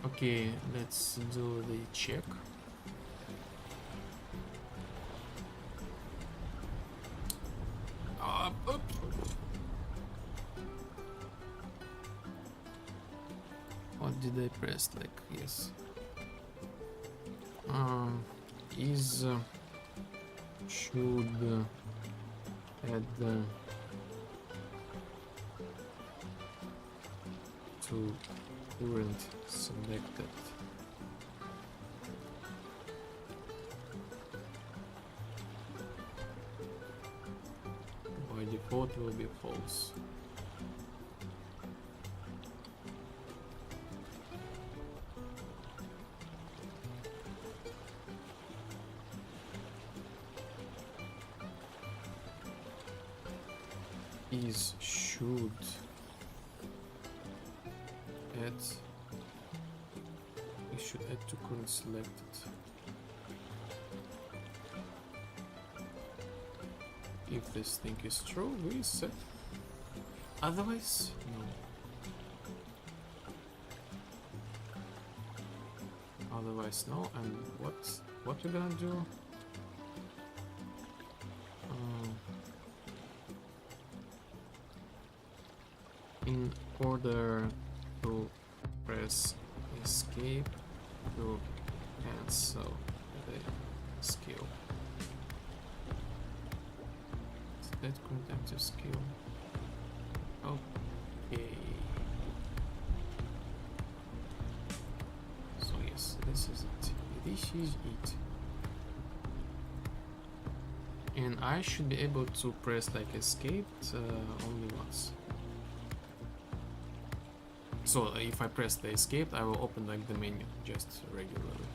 Okay, let's do the check. Oops. What did I press? Like, yes. Is should add to current selected. By default will be false. Is should add, we should add to current selected. If this thing is true, we set. Otherwise, no. otherwise no. And what we're gonna do? In order to press escape to cancel the skill. That contact skill. Okay. So yes, this is it. This is it. And I should be able to press like escape only once. So if I press the escape, I will open like the menu just regularly.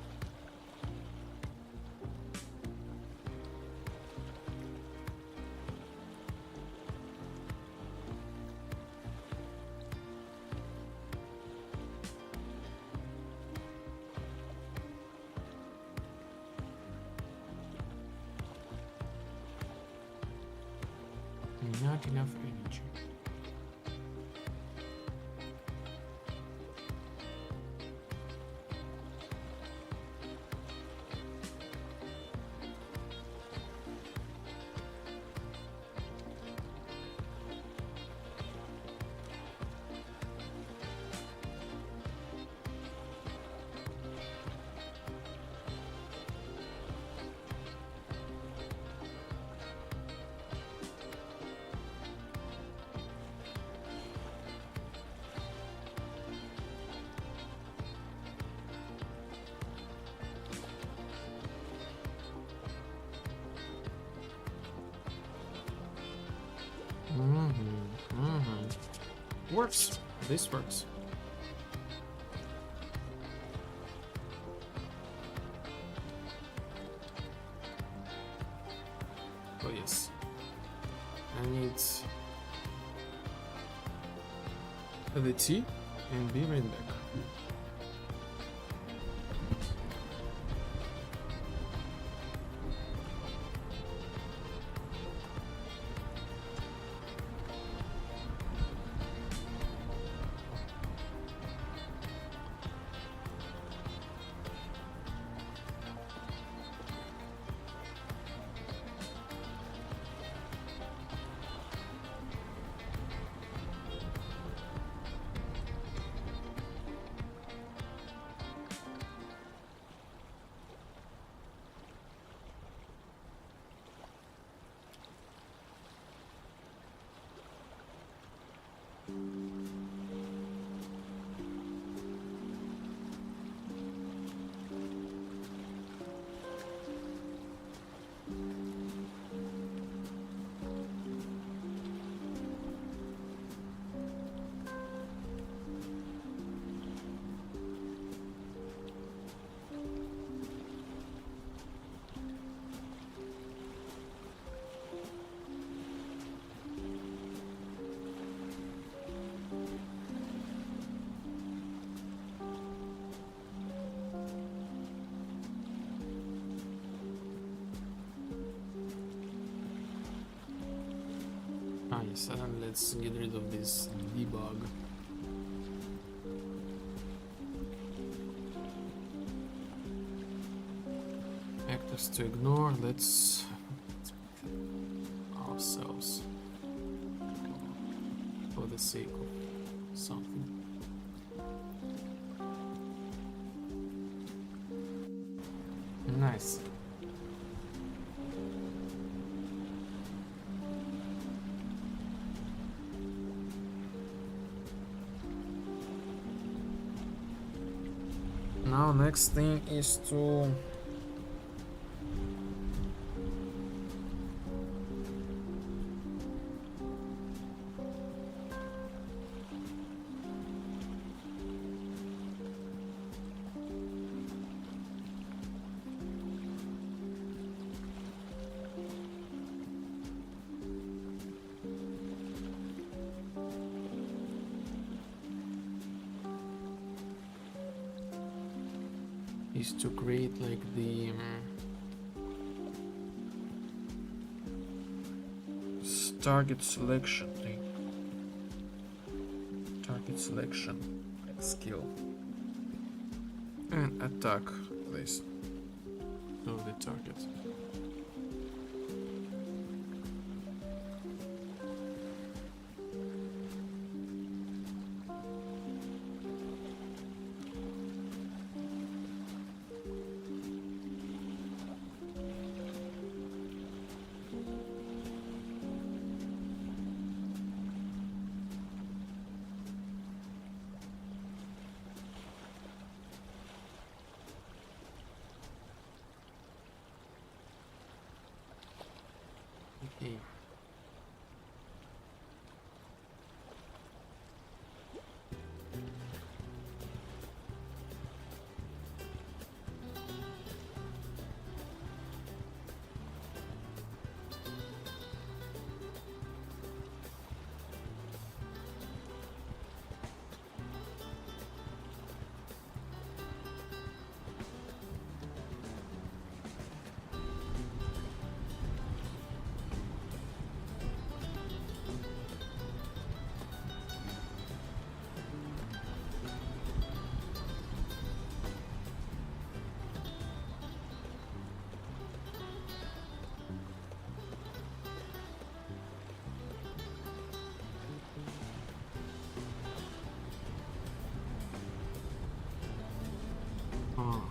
Not enough energy. Works. This works. Oh yes. I need the tea and be right back. Nice, and let's get rid of this debug. Actors to ignore, let's ourselves for the sake of something. Nice. Now next thing is to create like the target selection thing. Target selection skill. and attack this to the target. Okay. Oh.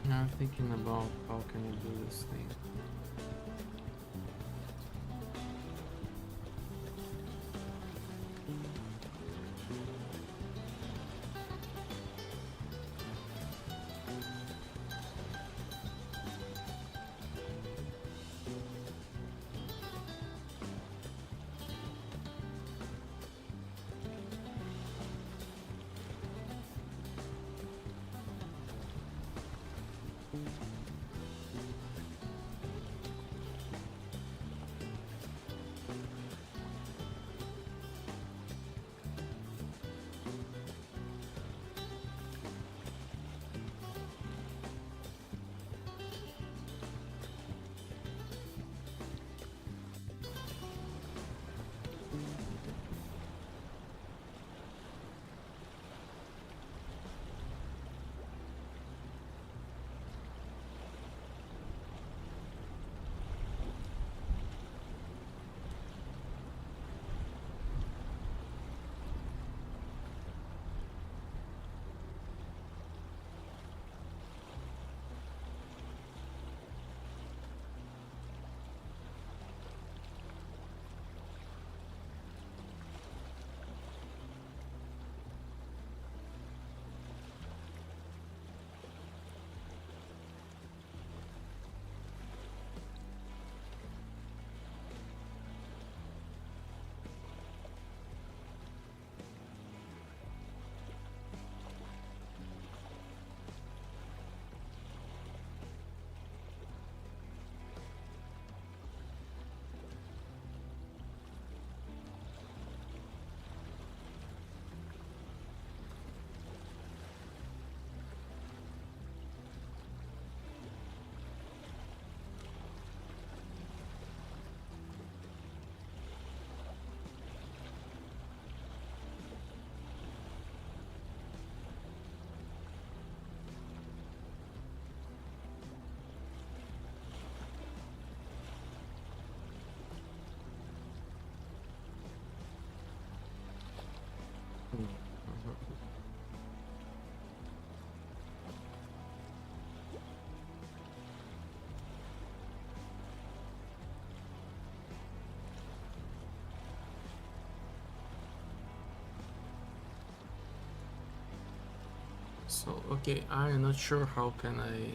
Now I'm thinking about how can I do this thing. So, okay, I'm not sure how can I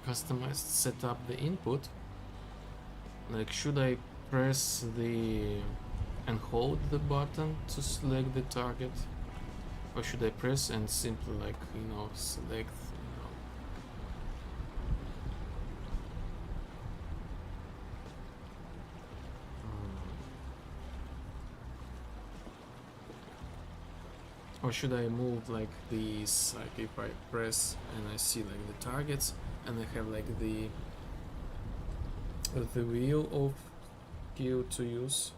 customize, set up the input. Like, should I press the and hold the button to select the target? Or should I press and simply, like, select, Or should I move like these, like if I press and I see like the targets and I have like the wheel of skill to use?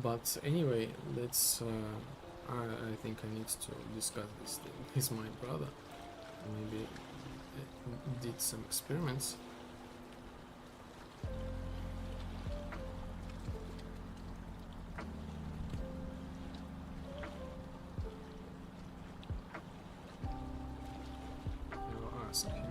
But anyway, let's I think I need to discuss this thing with my brother. Maybe did some experiments. I'll ask him.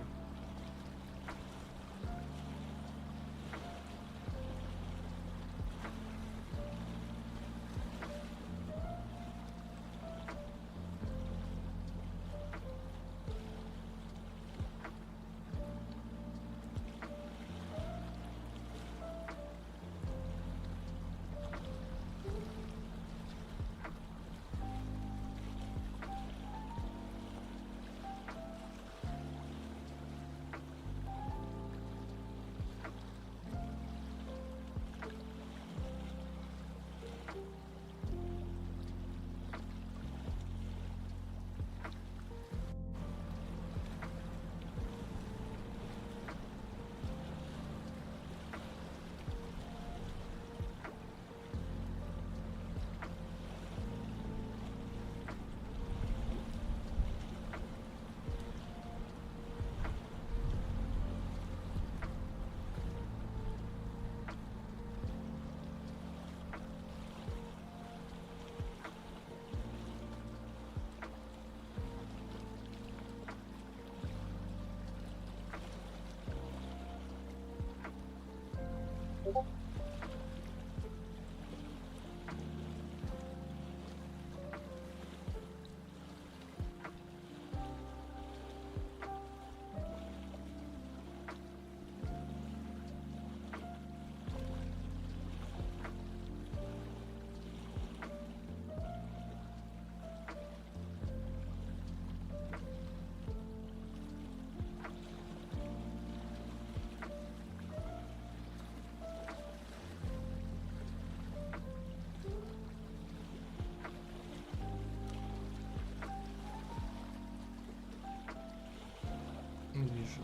Вижу.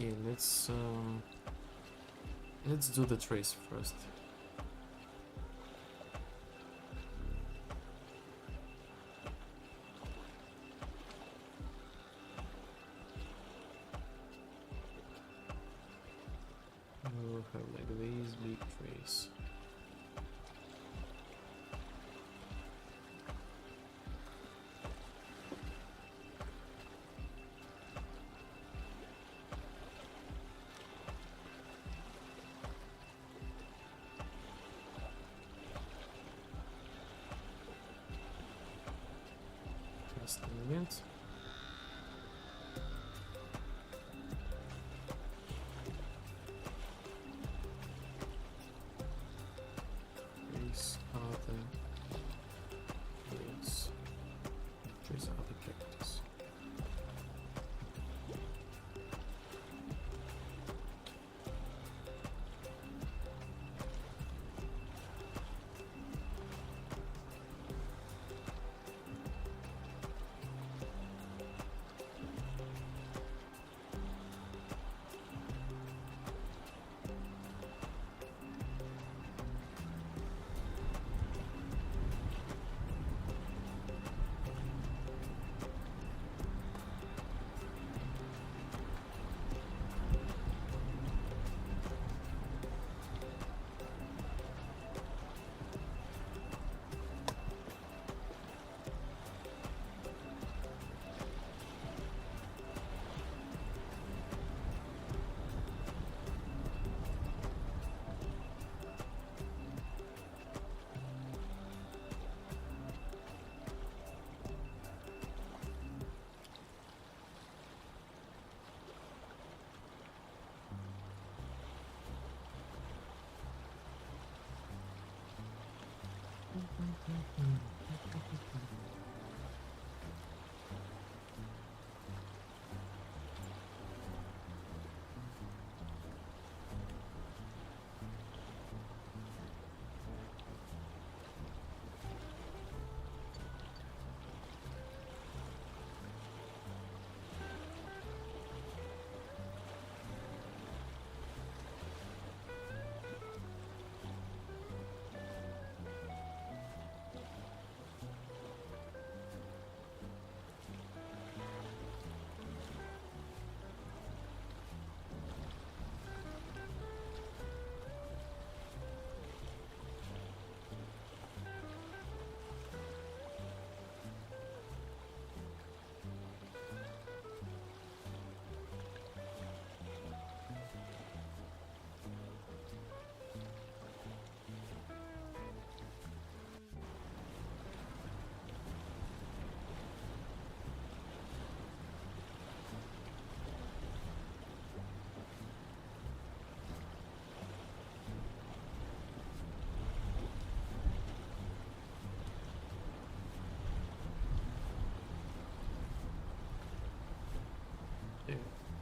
Okay, let's do the trace first. We'll have like these big trace. Testing it. Trace other trace. Trace other characters.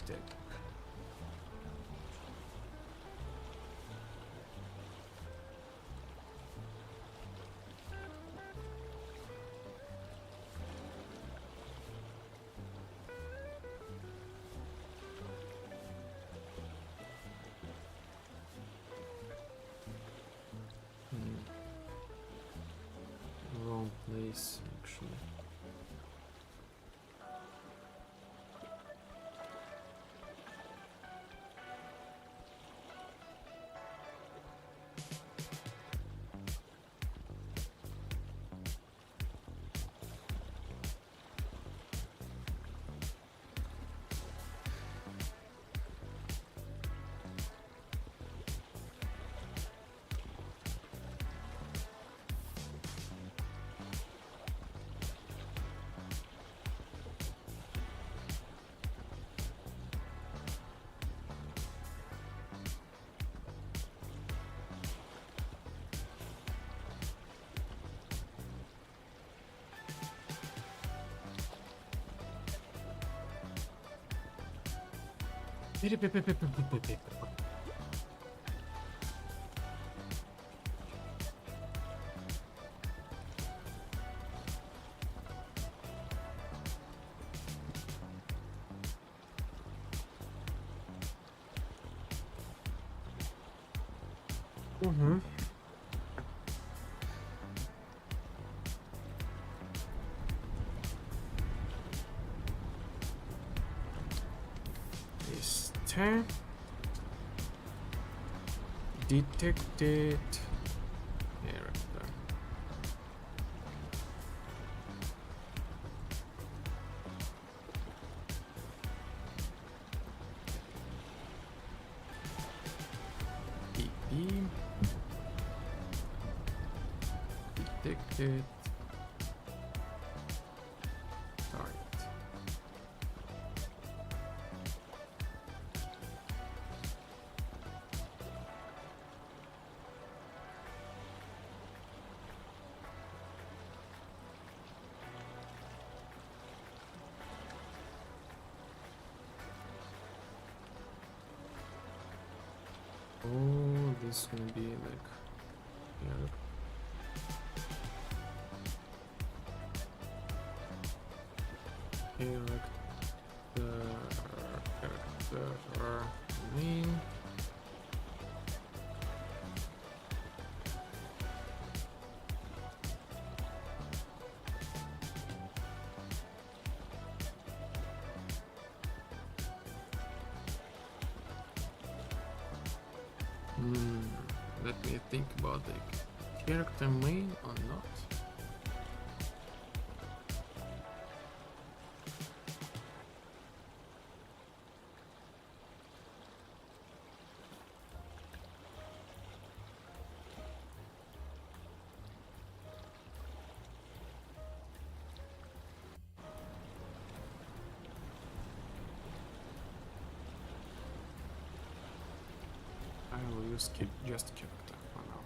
Dead. Wrong place, actually. Mm-hmm. Este. Detected character. PP. Detected target. Oh, this is gonna be like here. Character name. Let me think about the character main or not. I will use just character for now.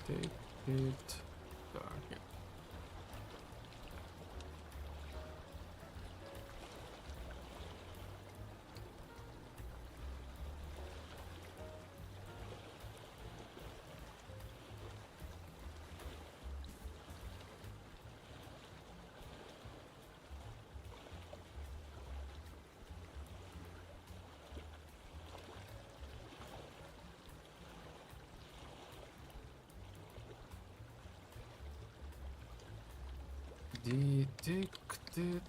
Detected target. Detected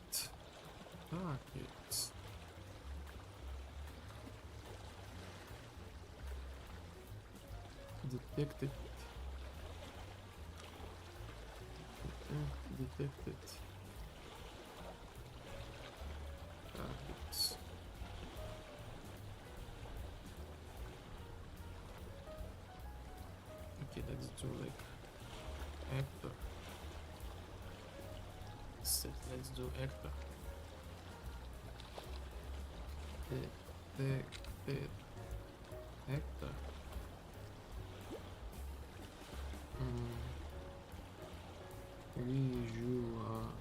targets. Detected. Detected targets. Okay, let's do like actor. Let's do actor. The actor. Visual.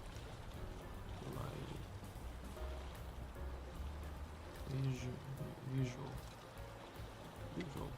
Visual. Visual.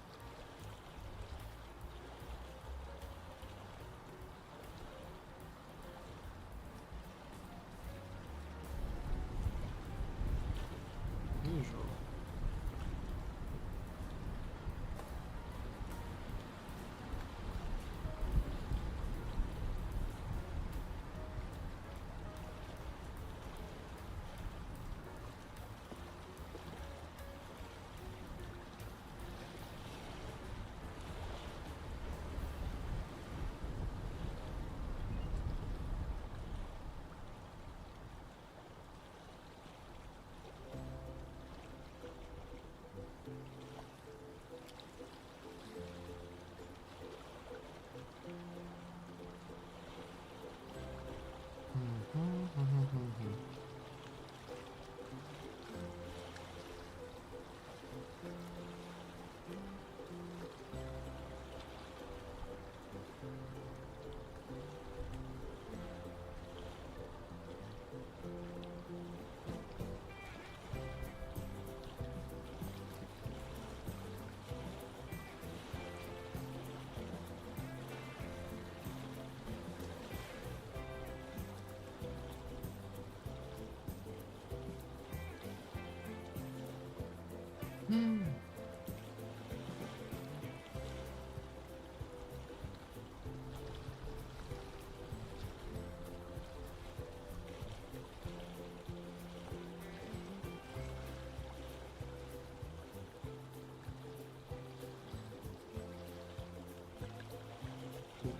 Hmm.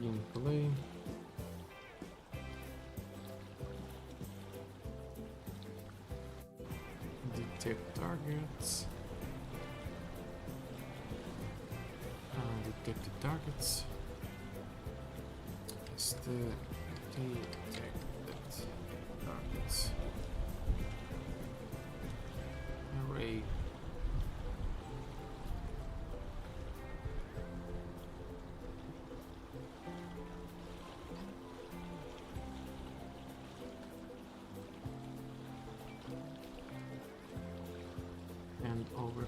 Gameplay. Detect targets. Detect the targets. Is the detected targets array. And overlay.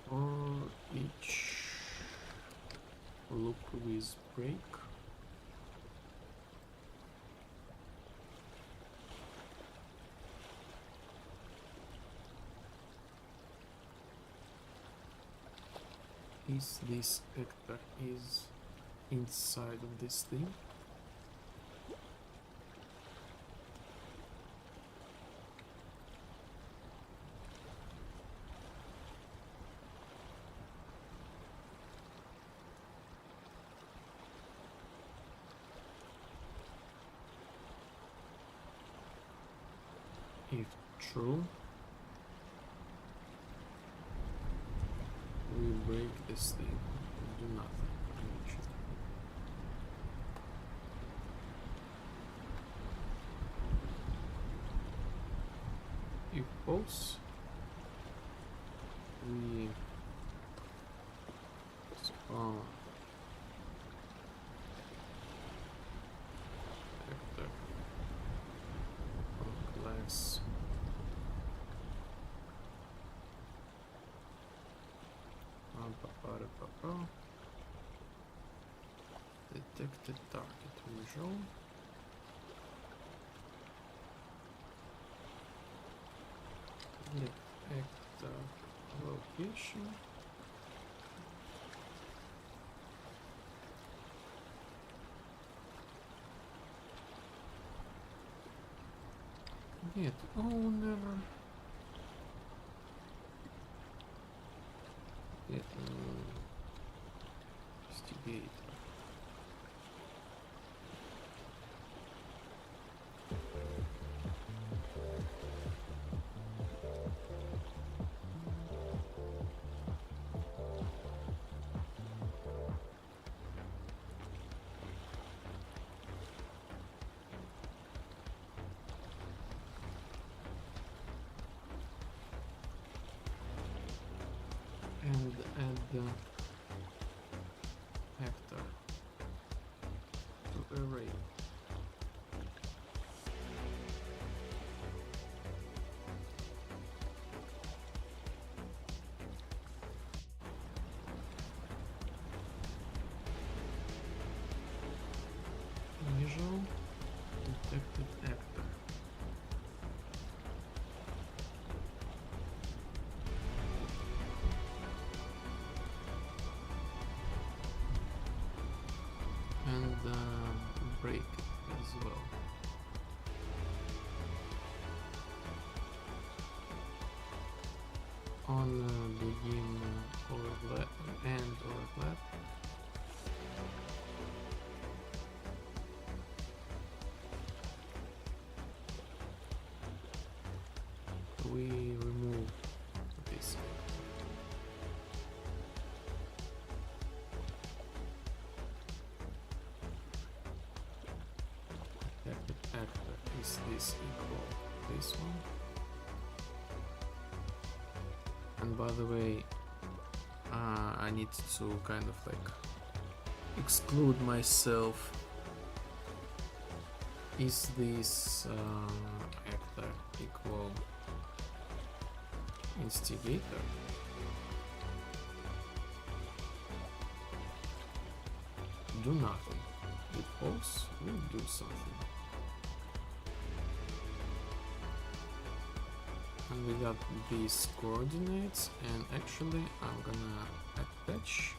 For each loop with break, is this actor is inside of this thing? If true, we break this thing and do nothing. If false, we spawn actor or class detected target visual. Let actor location. Get owner. Get investigator. And add the actor to array. Visual detected actor. And break as well. On begin or end or left. We remove this. is this equal this one? And by the way, I need to kind of like exclude myself. Is this actor equal instigator? Do nothing. If false, will do something. And we got these coordinates, and actually I'm gonna attach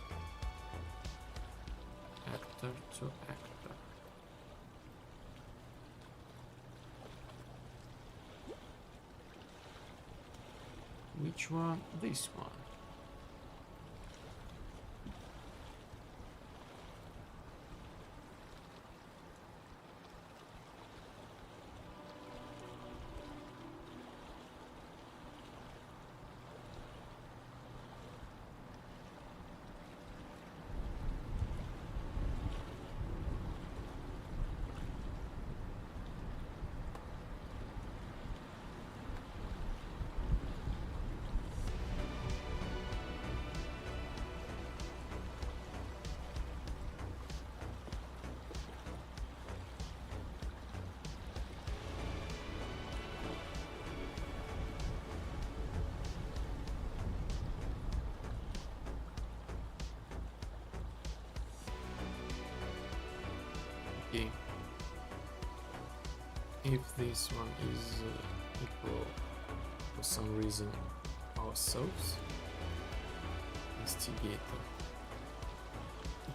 actor to actor. Which one? This one. Okay. If this one is equal for some reason ourselves, instigator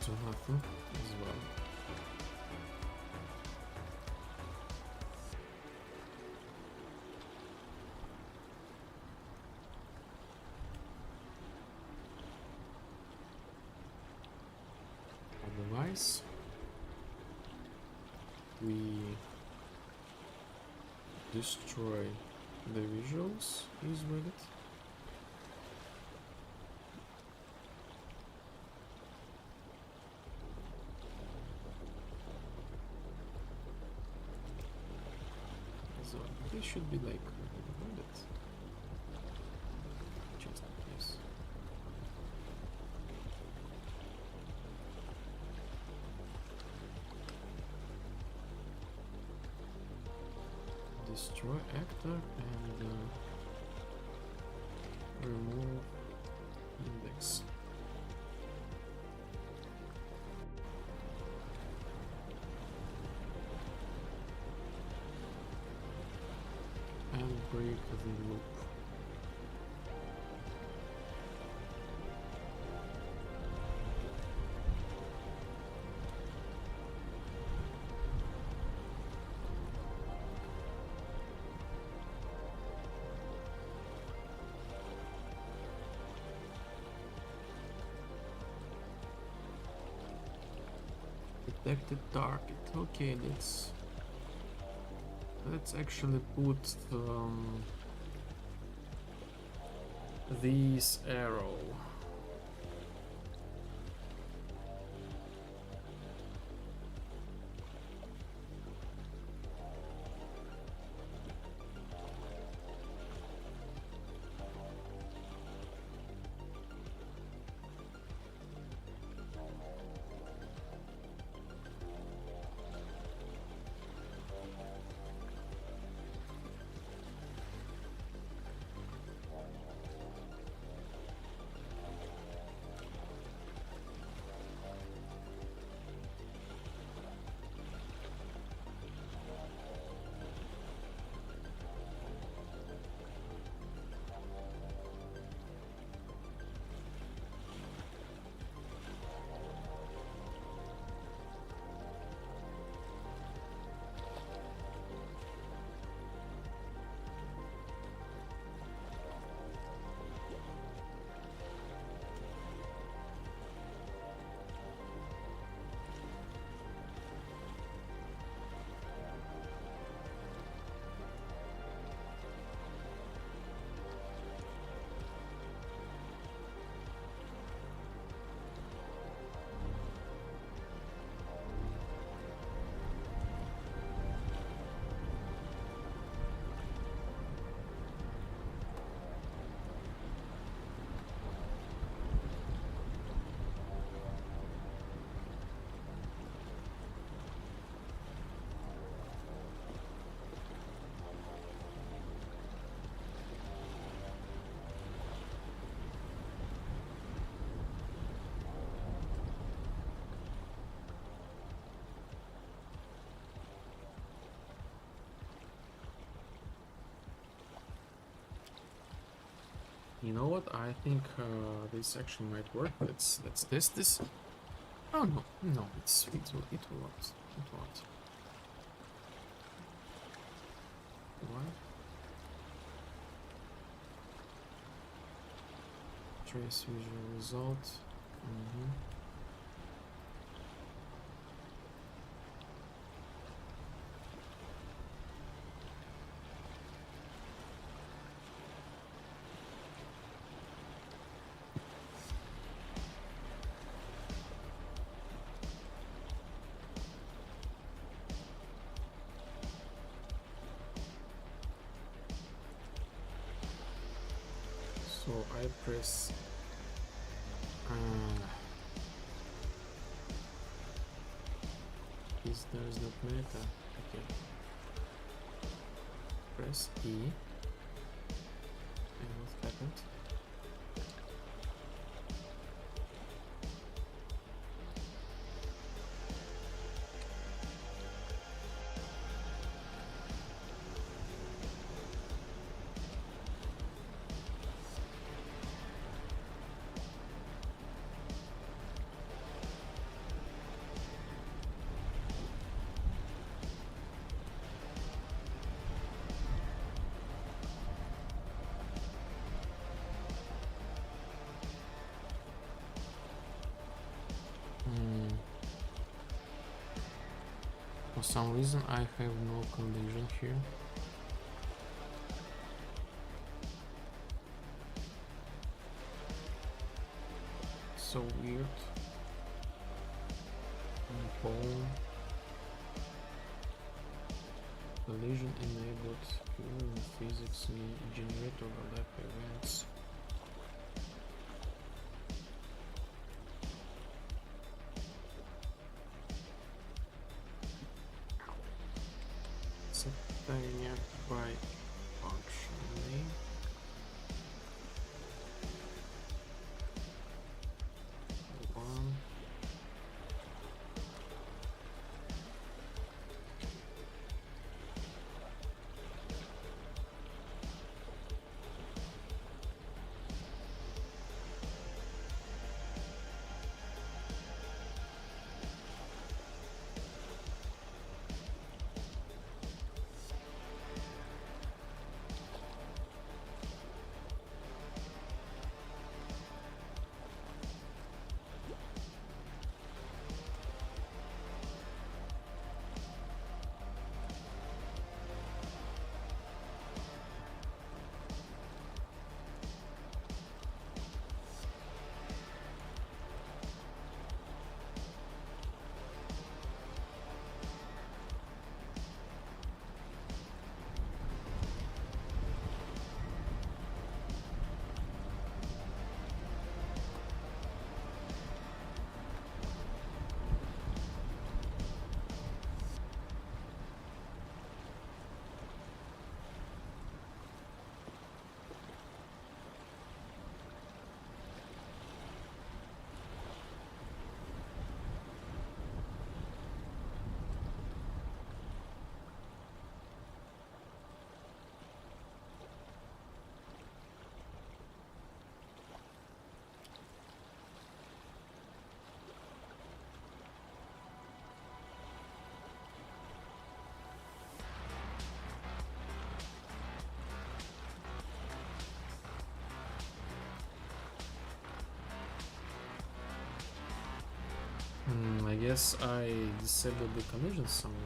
to nothing as well. Otherwise, we destroy the visuals, is with it. So they should be like with it. Just in case. Destroy actor and remove index. And break the loop. Detected target. Okay, let's actually put this arrow. You know what? I think this actually might work. Let's test this. Oh no, no, it will not. It won't. Why? Trace visual result. So I press there is not meta. Okay. Press E. And what happened? For some reason I have no collision here. So weird. Bone. Collision enabled. Physics generate overlap events. Setting by function name. One. I guess I disabled the collisions somewhere.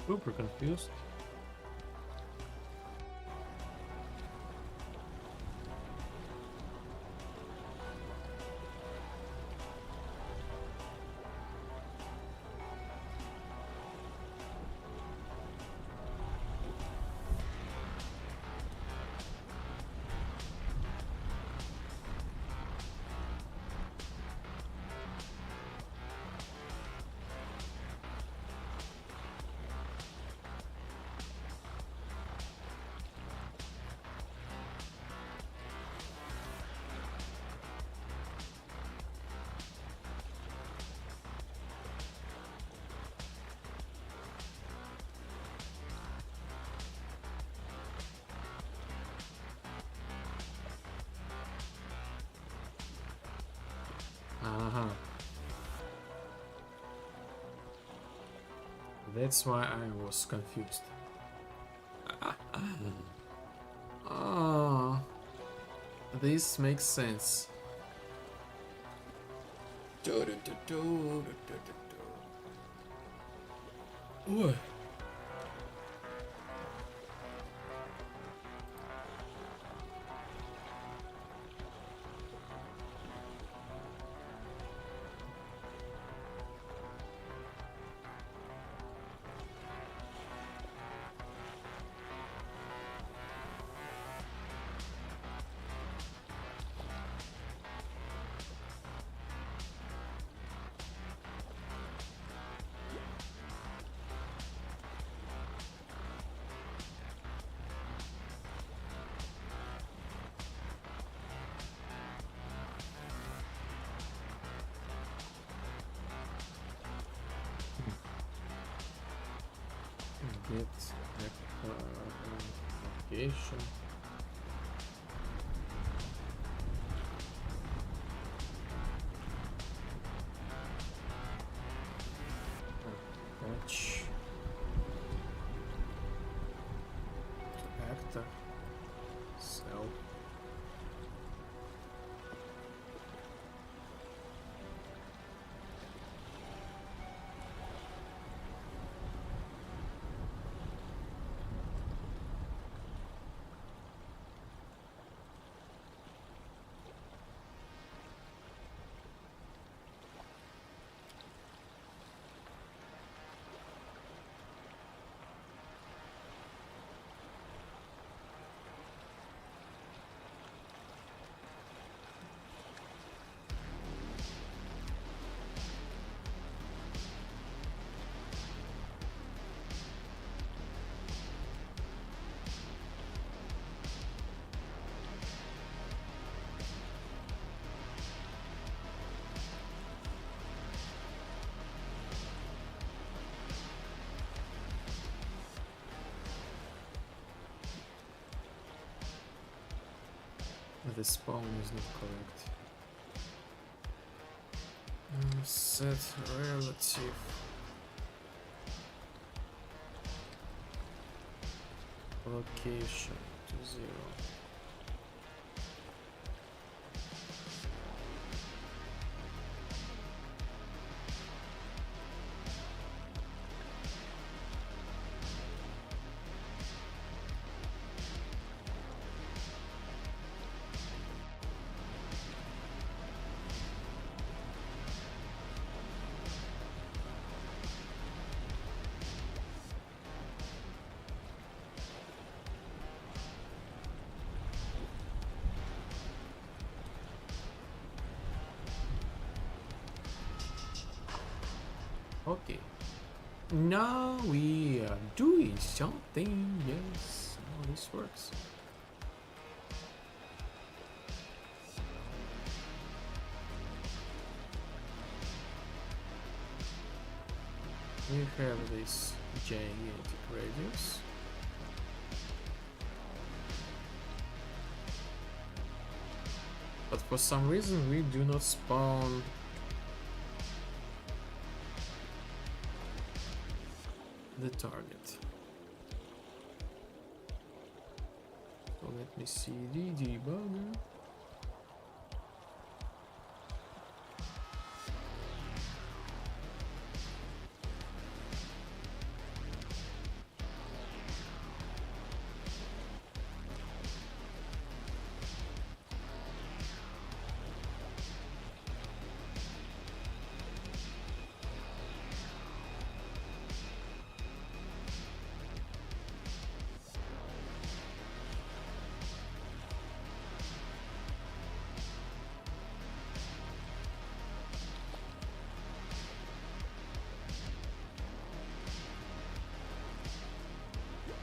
Super confused. Uh-huh. That's why I was confused. Oh, this makes sense. Ooh. Get location. Attach to actor. Sell. The spawn is not correct. Set relative. Location to 0. Okay. Now we are doing something. Yes, how this works. We have this gigantic radius. But for some reason we do not spawn the target. So let me see the debugger.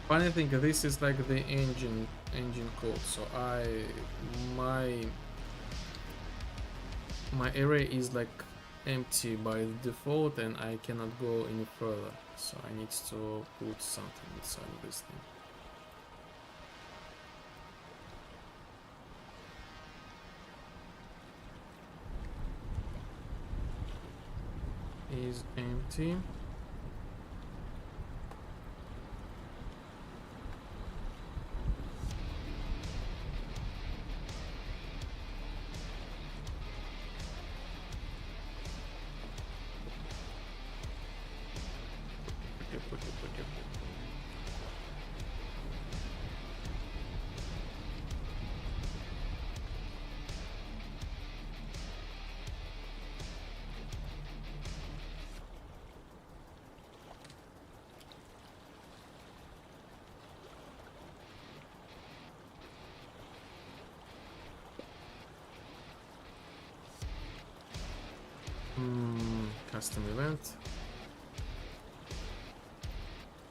Funny thing, this is like the engine code. So my array is like empty by default, and I cannot go any further. So I need to put something inside of this thing. is empty. Custom event.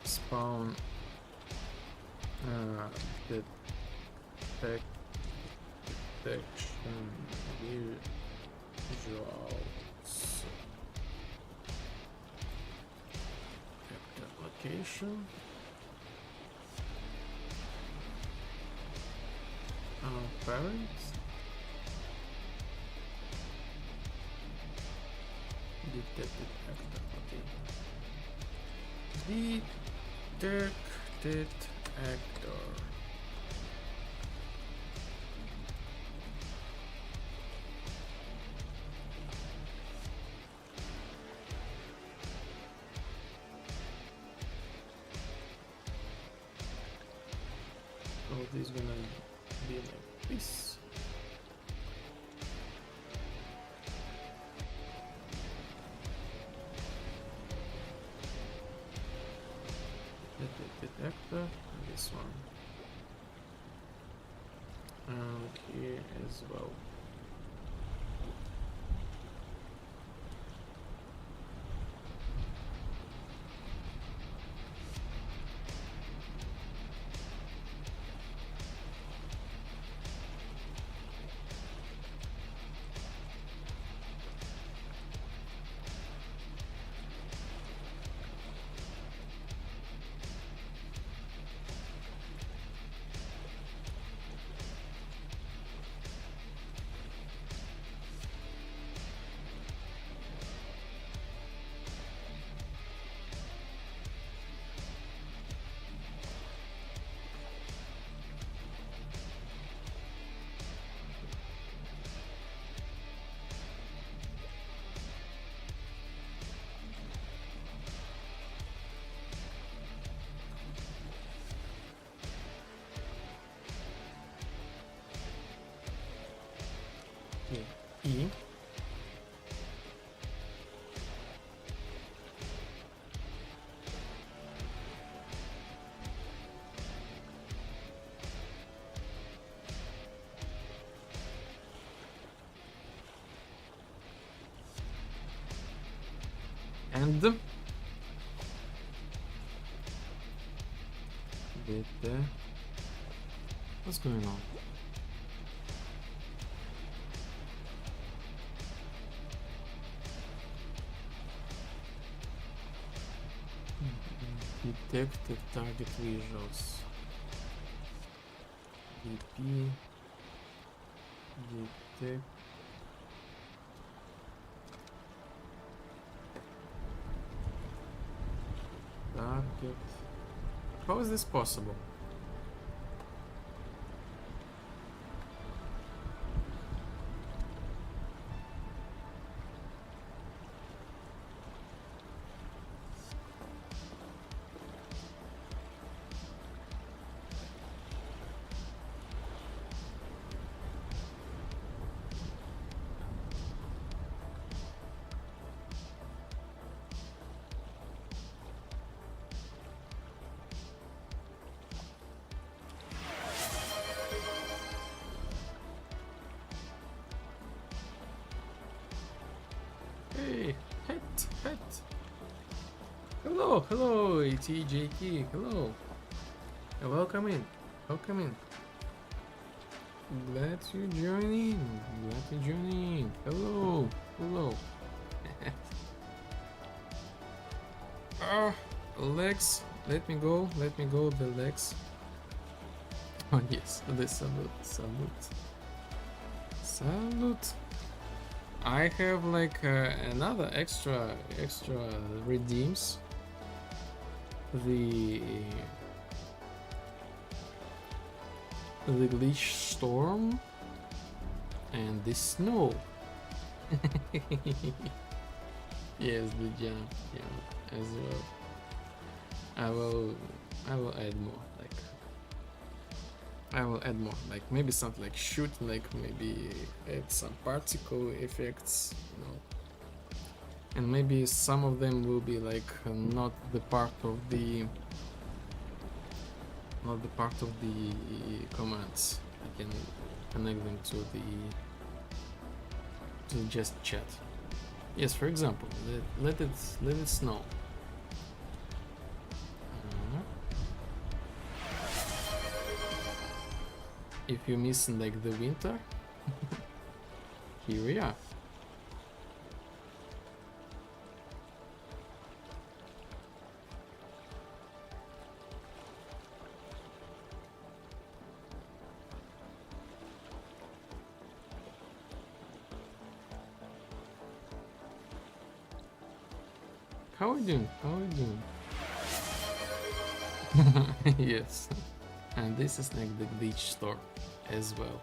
Spawn detection visuals. Application. Parents. Detected actor, okay. Detected actor. Oh, this is gonna be like this. Actor, this one, and here as well. E. And what's going on? Detected target visuals. DP. Detect. Target. How is this possible? Hey, het. Hello, ATJK, hello. Welcome in. Glad you join in. Hello. Legs, let me go, the legs. Oh yes, the salute. I have like another extra redeems. The glitch storm and the snow. Yes, the jump, yeah, as well. I will add more. Like I will add more. Like maybe something like shoot. Like maybe add some particle effects. You know. And maybe some of them will be like not the part of the commands. I can connect them to just chat. Yes, for example, let it snow. If you're missing like the winter, here we are. How are you doing? How are you doing? Yes. And this is like the glitch store as well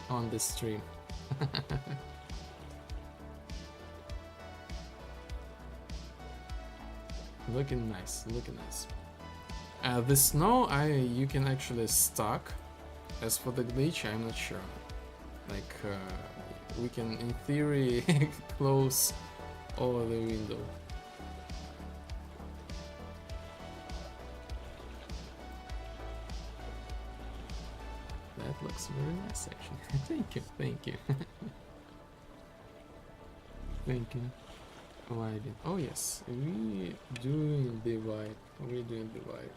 on the stream. Looking nice, looking nice. The snow, you can actually stack. As for the glitch, I'm not sure. Like we can, in theory, close all the window. That looks very nice, actually. Thank you, thank you. Thank you. Why did? Oh yes, we doing the vibe. We're doing the vibe.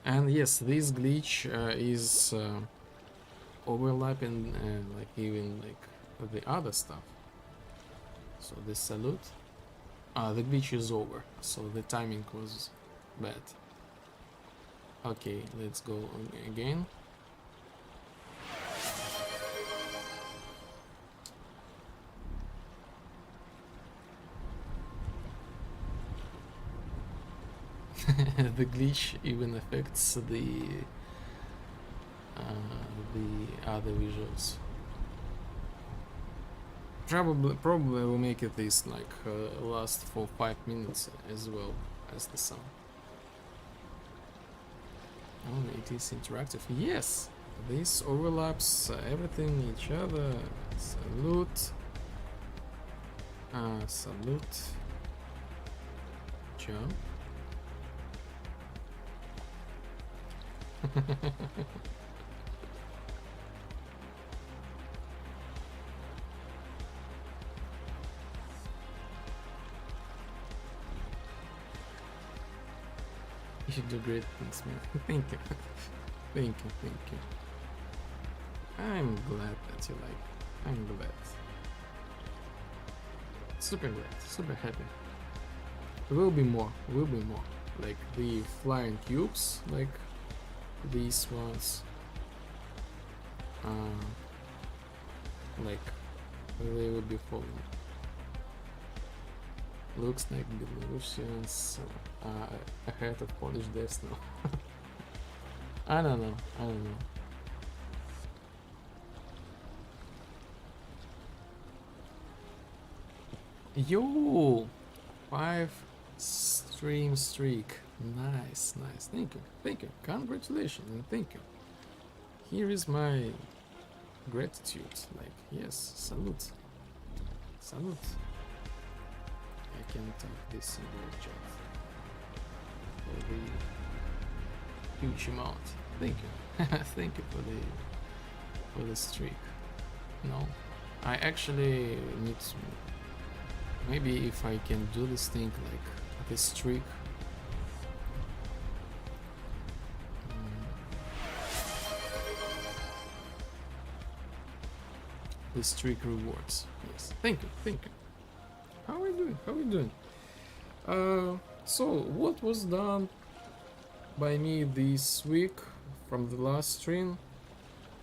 And yes, this glitch is overlapping like even like the other stuff. So the salute, the glitch is over. So the timing was bad. Okay, let's go again. The glitch even affects the other visuals. Probably will make it this like last for 5 minutes as well as the sound. Oh, it is interactive. Yes, this overlaps everything each other. Salute. Salute. Jump. You should do great things, man. Thank you. Thank you, thank you. I'm glad that you like. I'm glad. Super glad, super happy. Will be more, will be more. Like the flying cubes, like these ones. Like they will be falling. Looks like Belarusians ahead of Polish devs now. I don't know. I don't know. Yo, 5 stream streak. Nice, nice. Thank you, thank you. Congratulations and thank you. Here is my gratitude. Like, yes, salute, salute. I can type this in the chat for the huge amount. Thank you. Thank you for the streak. No, I actually need to, maybe if I can do this thing like this streak. The streak rewards. Yes. Thank you. Thank you. How are you doing? How are you doing? So what was done by me this week from the last stream?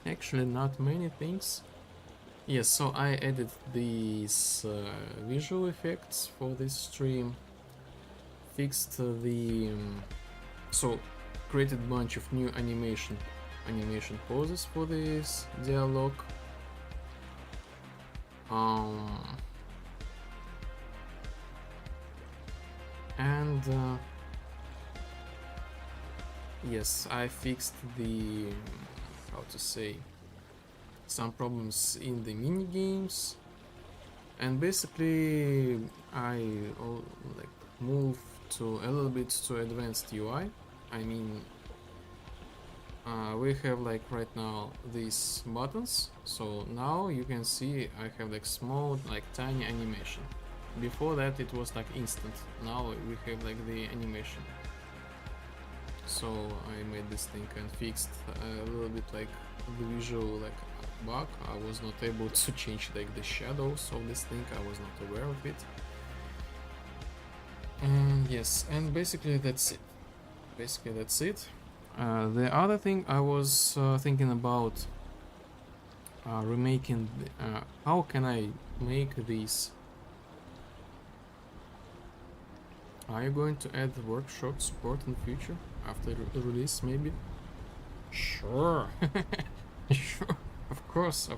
Actually, not many things. Yes, so I added these visual effects for this stream, fixed the so created a bunch of new animation poses for this dialogue. And yes, I fixed the how to say some problems in the mini games, and basically I like moved to a little bit to advanced UI. I mean, we have like right now these buttons, so now you can see I have like small, like tiny animation. Before that it was like instant. Now we have like the animation. So I made this thing and fixed a little bit like the visual like bug. I was not able to change like the shadows of this thing. I was not aware of it. And yes, and basically that's it. The other thing I was thinking about remaking. How can I make these? Are you going to add workshop support in the future after release, maybe? Sure, sure, of course.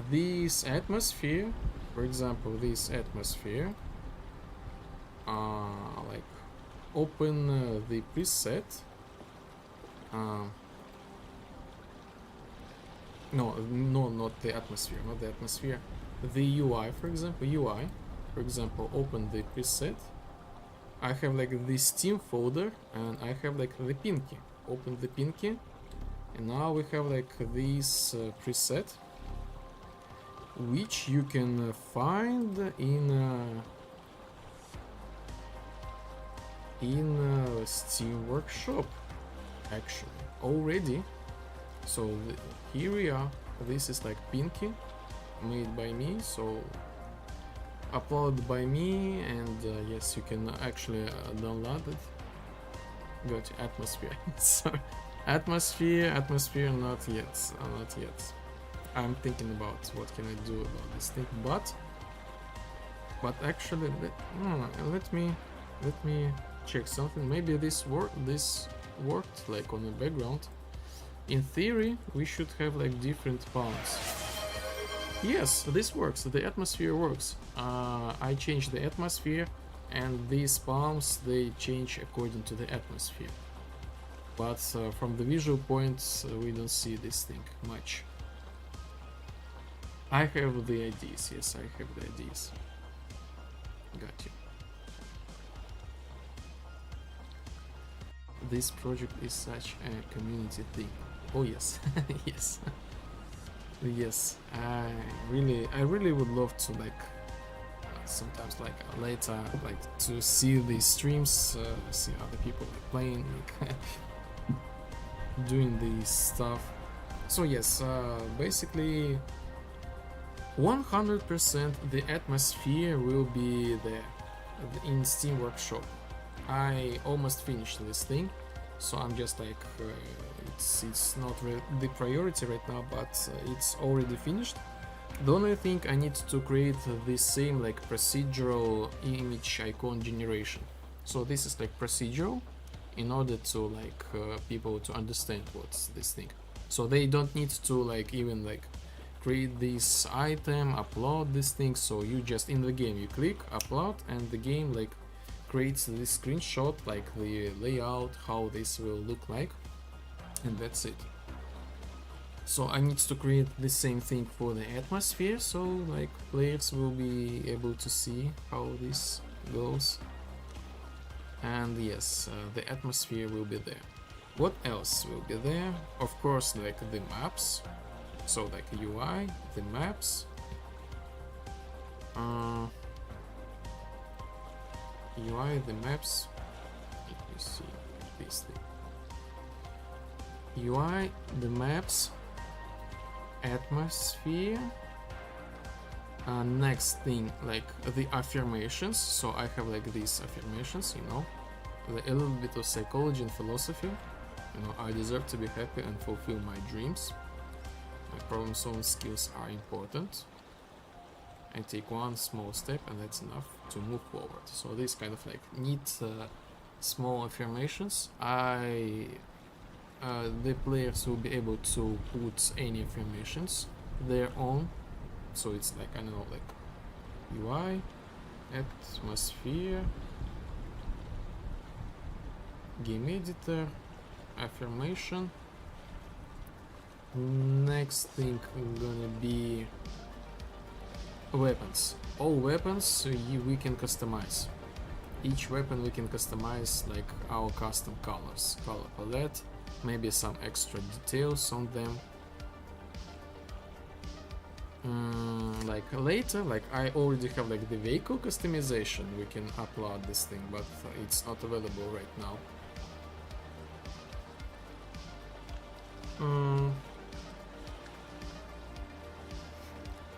This atmosphere, for example, this atmosphere, like open the preset. No, not the atmosphere, The UI, for example, open the preset. I have like this Steam folder, and I have like the pinky. Open the pinky, and now we have like this preset, which you can find in Steam Workshop, actually, already. So here we are. This is like pinky, made by me. So uploaded by me, and yes, you can actually download it. Go to atmosphere. Sorry, atmosphere, not yet. I'm thinking about what can I do about this thing, but actually, let me check something. Maybe this worked like on the background. In theory, we should have like different palms. Yes, this works. The atmosphere works. I changed the atmosphere, and these palms, they change according to the atmosphere. But from the visual points, we don't see this thing much. I have the ideas. Yes, I have the ideas. Got you. This project is such a community thing. Oh yes, yes. Yes, I really would love to like sometimes like later like to see these streams, see other people like playing, like doing this stuff. So yes, basically 100% the atmosphere will be there in Steam Workshop. I almost finished this thing, so I'm just like it's not the priority right now, but it's already finished. The only thing I need to create the same like procedural image icon generation. So this is like procedural in order to like people to understand what's this thing. So they don't need to like even like create this item, upload this thing. So you just in the game you click upload, and the game like creates this screenshot, like the layout, how this will look like, and that's it. So I need to create the same thing for the atmosphere, so like players will be able to see how this goes. And yes, the atmosphere will be there. What else will be there? Of course, like the maps. So like UI, the maps. UI, the maps. Let me see this thing. UI, the maps, atmosphere. Next thing, like the affirmations. So I have like these affirmations, you know, a little bit of psychology and philosophy. You know, I deserve to be happy and fulfill my dreams. problem solving skills are important. I take one small step and that's enough to move forward. So this kind of like neat small affirmations. The players will be able to put any affirmations their own. So it's like, I don't know, like UI, atmosphere, game editor, affirmation. Next thing gonna be weapons. All weapons we can customize. Each weapon we can customize like our custom colors, color palette, maybe some extra details on them. Like later, like I already have like the vehicle customization, we can upload this thing, but it's not available right now.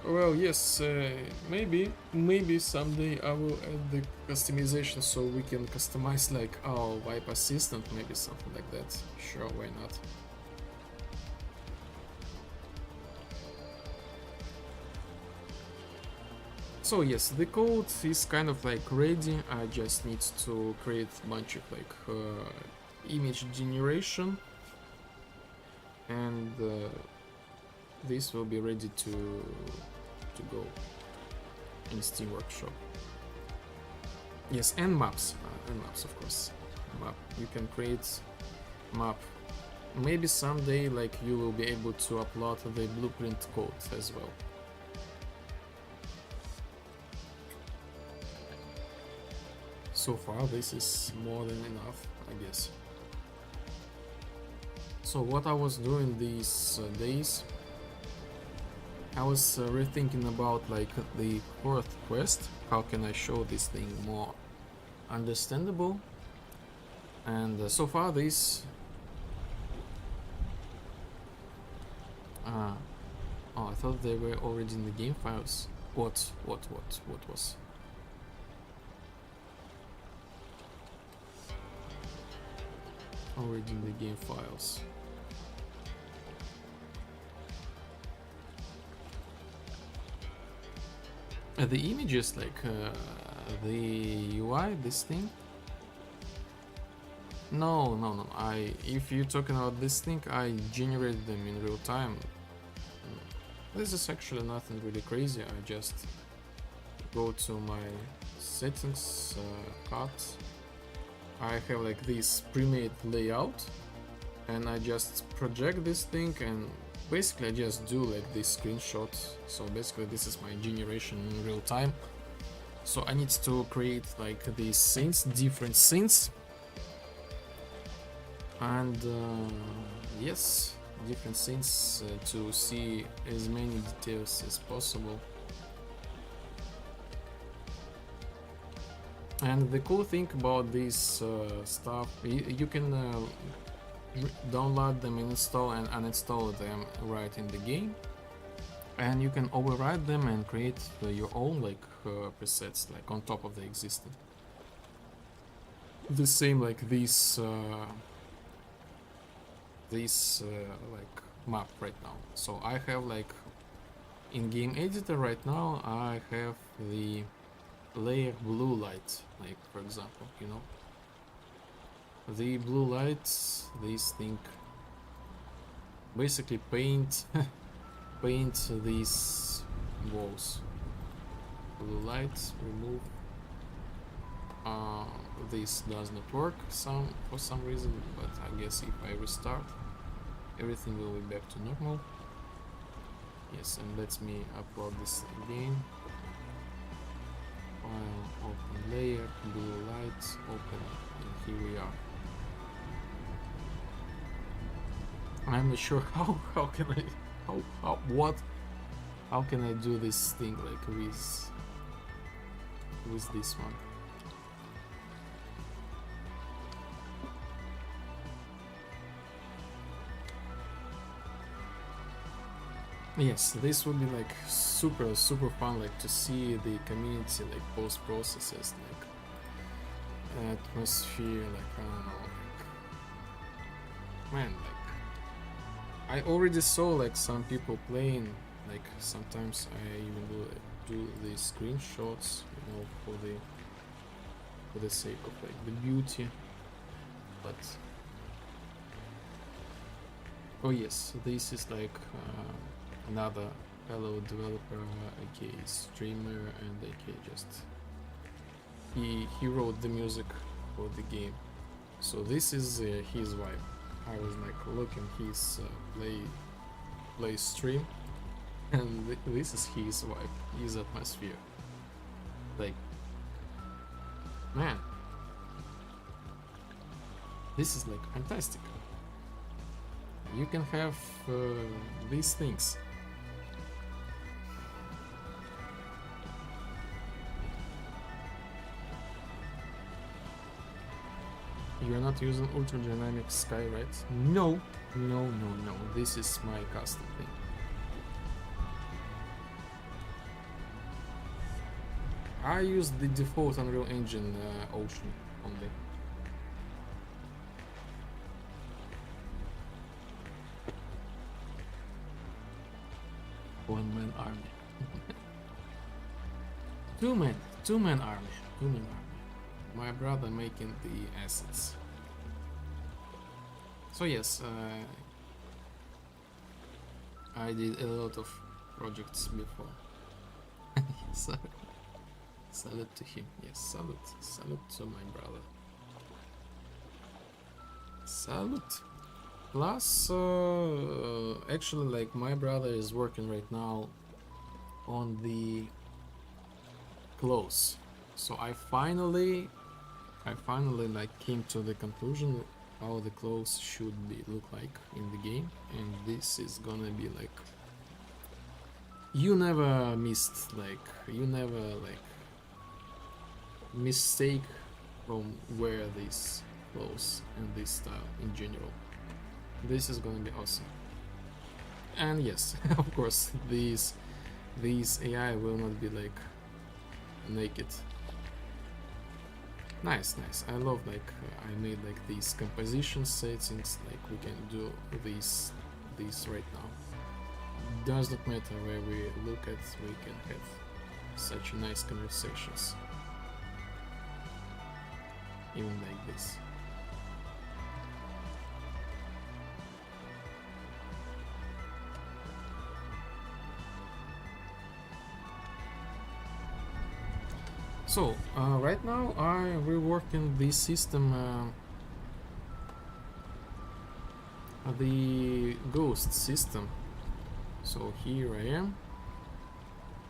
Well, yes, maybe someday I will add the customization so we can customize like our wipe assistant, maybe something like that. Sure, why not? So yes, the code is kind of like ready. I just need to create a bunch of like image generation, and this will be ready to go in Steam Workshop. Yes, and maps, of course. Map. You can create map. Maybe someday, like you will be able to upload the blueprint code as well. So far, this is more than enough, I guess. So what I was doing these days, I was rethinking about like the fourth quest. How can I show this thing more understandable? And so far this oh, I thought they were already in the game files. What was? Already in the game files. The images, like the UI, this thing. No. If you're talking about this thing, I generated them in real time. This is actually nothing really crazy. I just go to my settings, cut. I have like this pre-made layout, and I just project this thing, and basically I just do like this screenshot. So basically this is my generation in real time. So I need to create like these scenes, different scenes, and yes, different scenes to see as many details as possible. And the cool thing about this stuff, you can download them, install and uninstall them right in the game, and you can override them and create your own like presets like on top of the existing. The same like this like map right now. So I have like in game editor right now I have the layer blue light, like for example, you know, the blue lights, this thing basically paint these walls. Blue lights, remove. This does not work for some reason, but I guess if I restart, everything will be back to normal. Yes, and let me upload this again. File, open layer, blue lights, open, and here we are. I'm not sure how can I how can I do this thing like with this one. Yes, this would be like super fun, like to see the community like post processes, like atmosphere, like I don't know, like man, like I already saw like some people playing, like sometimes I even do these screenshots, you know, for the sake of like the beauty. But oh yes, this is like another fellow developer, aka streamer, and aka just he wrote the music for the game. So this is his vibe. I was like looking his play stream, and this is his vibe, his atmosphere. Like, man, this is like fantastic. You can have these things. You're not using ultra dynamic sky, right? No, no. This is my custom thing. I use the default Unreal Engine Ocean only. One-man army. Two-man army. My brother making the assets. So yes, I did a lot of projects before. Salute to him. Yes, salute to my brother. Salute. Plus, actually, like my brother is working right now on the clothes. So I finally like came to the conclusion how the clothes should look like in the game, and this is gonna be like you never mistake from wear these clothes and this style in general. This is gonna be awesome. And yes, of course, these AI will not be like naked. Nice. I love like I made like these composition settings, like we can do these right now. Does not matter where we look at, we can have such nice conversations. Even like this. So right now I'm reworking the system, the ghost system. So here I am.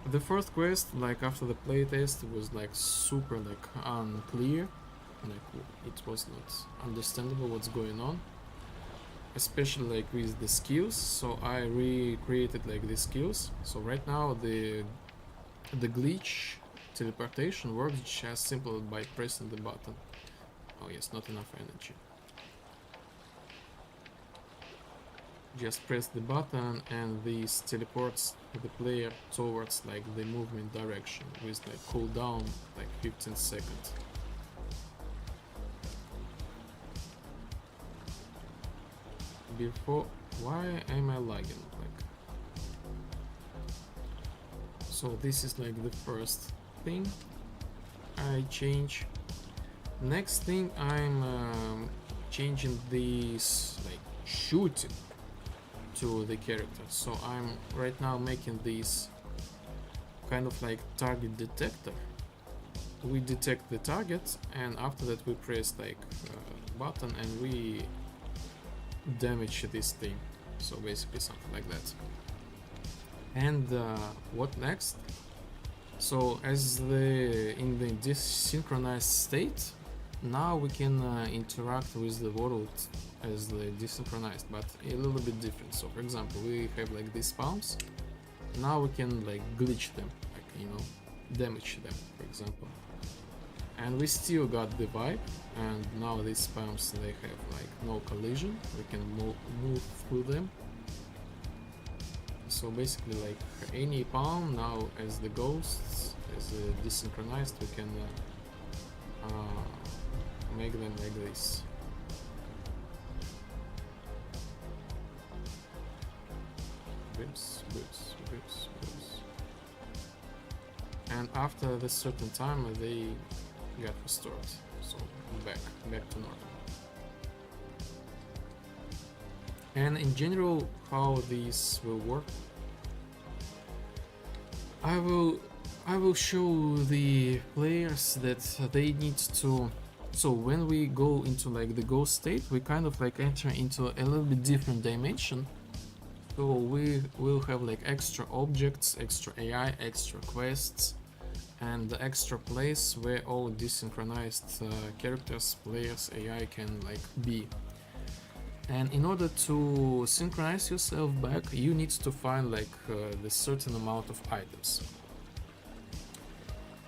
The first quest, like after the playtest, was like super like unclear, like it was not understandable what's going on, especially like with the skills. So I recreated like the skills. So right now the glitch teleportation works just simple by pressing the button. Oh yes, not enough energy. Just press the button and this teleports the player towards like the movement direction with like cooldown like 15 seconds. Before, why am I lagging? Like, so this is like the first thing I change. Next thing, I'm changing this like shooting to the character. So I'm right now making this kind of like target detector. We detect the target, and after that we press like button and we damage this thing. So basically something like that. And what next? So as in the desynchronized state, now we can interact with the world as the desynchronized, but a little bit different. So for example, we have like these spawns. Now we can like glitch them, like, you know, damage them, for example. And we still got the vibe, and now these spawns, they have like no collision. We can move through them. So basically like any palm now as the ghosts, as desynchronized, we can make them like this. goods, goods, goods, goods. And after this certain time, they get restored. So back to normal. And in general, how these will work, I will show the players that they need to. So when we go into like the go state, we kind of like enter into a little bit different dimension. So we will have like extra objects, extra AI, extra quests, and the extra place where all desynchronized characters, players, AI can like be. And in order to synchronize yourself back, you need to find like the certain amount of items.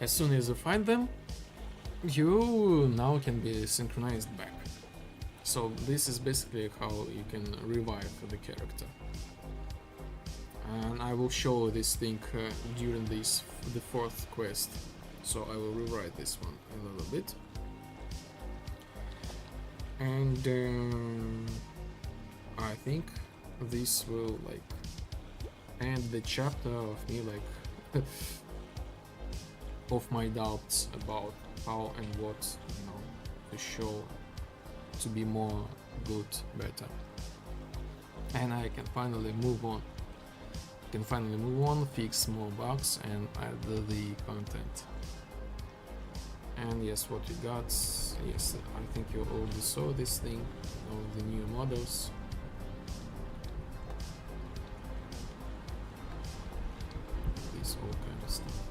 As soon as you find them, you now can be synchronized back. So this is basically how you can revive the character. And I will show this thing during the fourth quest. So I will rewrite this one a little bit. And I think this will like end the chapter of me like of my doubts about how and what, you know, to show to be more good, better. And I can finally move on. Fix more bugs and add the content. And yes, what you got, yes, I think you already saw this thing, all the new models. This all kind of stuff.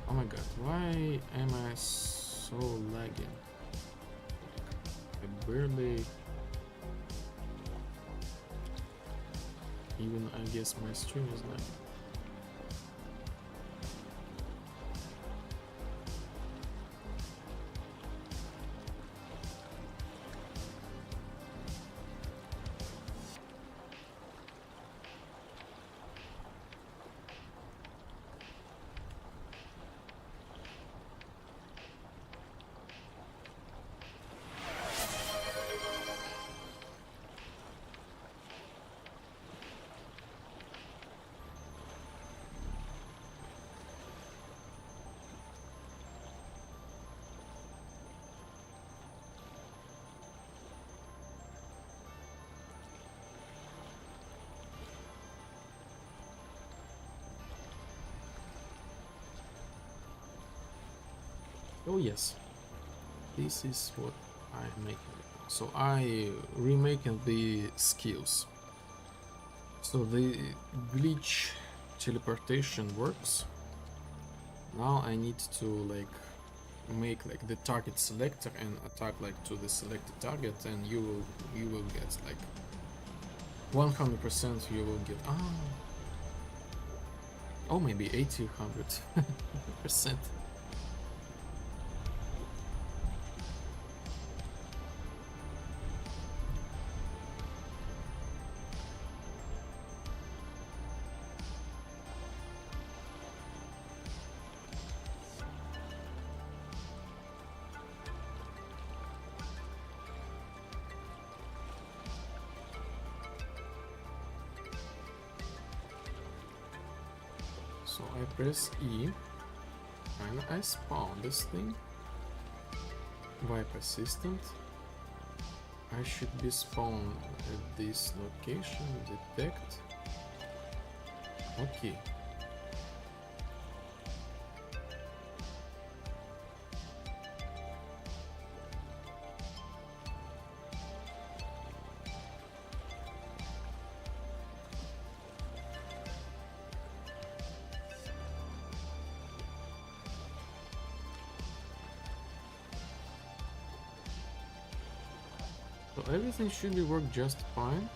Oh my god, why am I so lagging? I barely... Even I guess my stream is lagging. Oh yes, this is what I'm making. So I remaking the skills. So the glitch teleportation works. Now I need to like make like the target selector and attack like to the selected target, and you will get like 100%. You will get oh maybe 80-100%. So I press E and I spawn this thing by persistent. I should be spawned at this location, detect. Okay. So everything should be work just fine.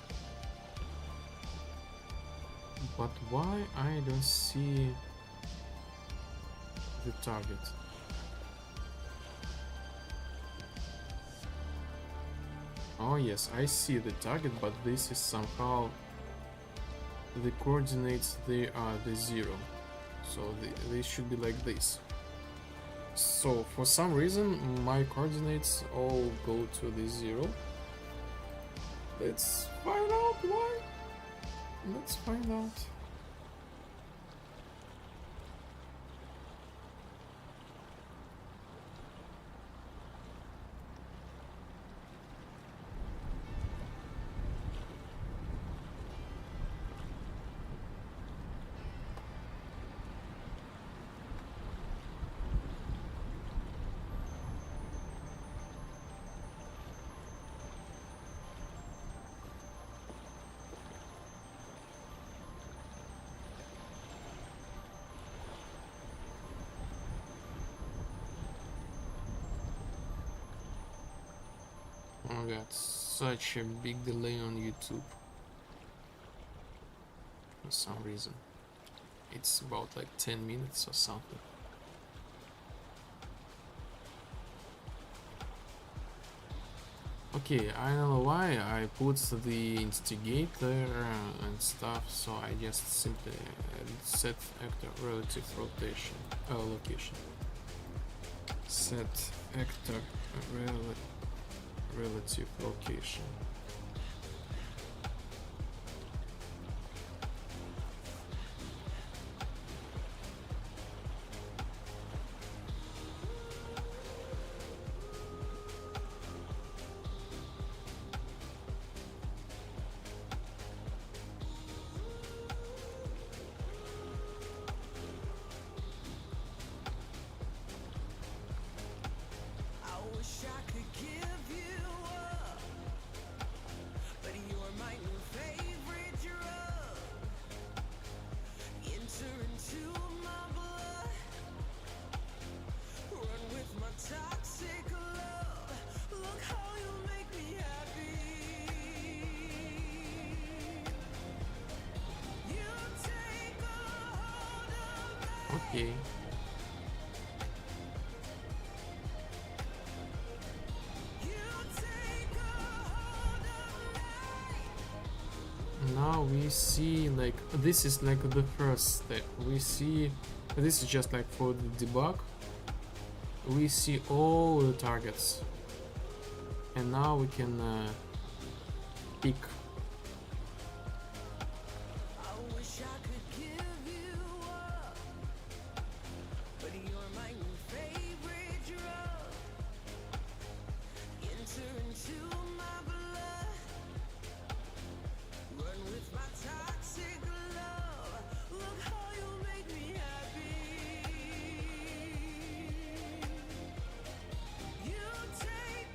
But why I don't see the target? Oh yes, I see the target, but this is somehow the coordinates, they are the 0. So they should be like this. So for some reason my coordinates all go to the 0. Let's find out why. Let's find out. Oh my god, such a big delay on YouTube. For some reason. It's about like 10 minutes or something. Okay, I don't know why I put the instigator and stuff, so I just simply set actor relative rotation location. Set actor relative location. Okay. Now we see, like, this is like the first step. We see, this is just like for the debug. We see all the targets. And now we can pick.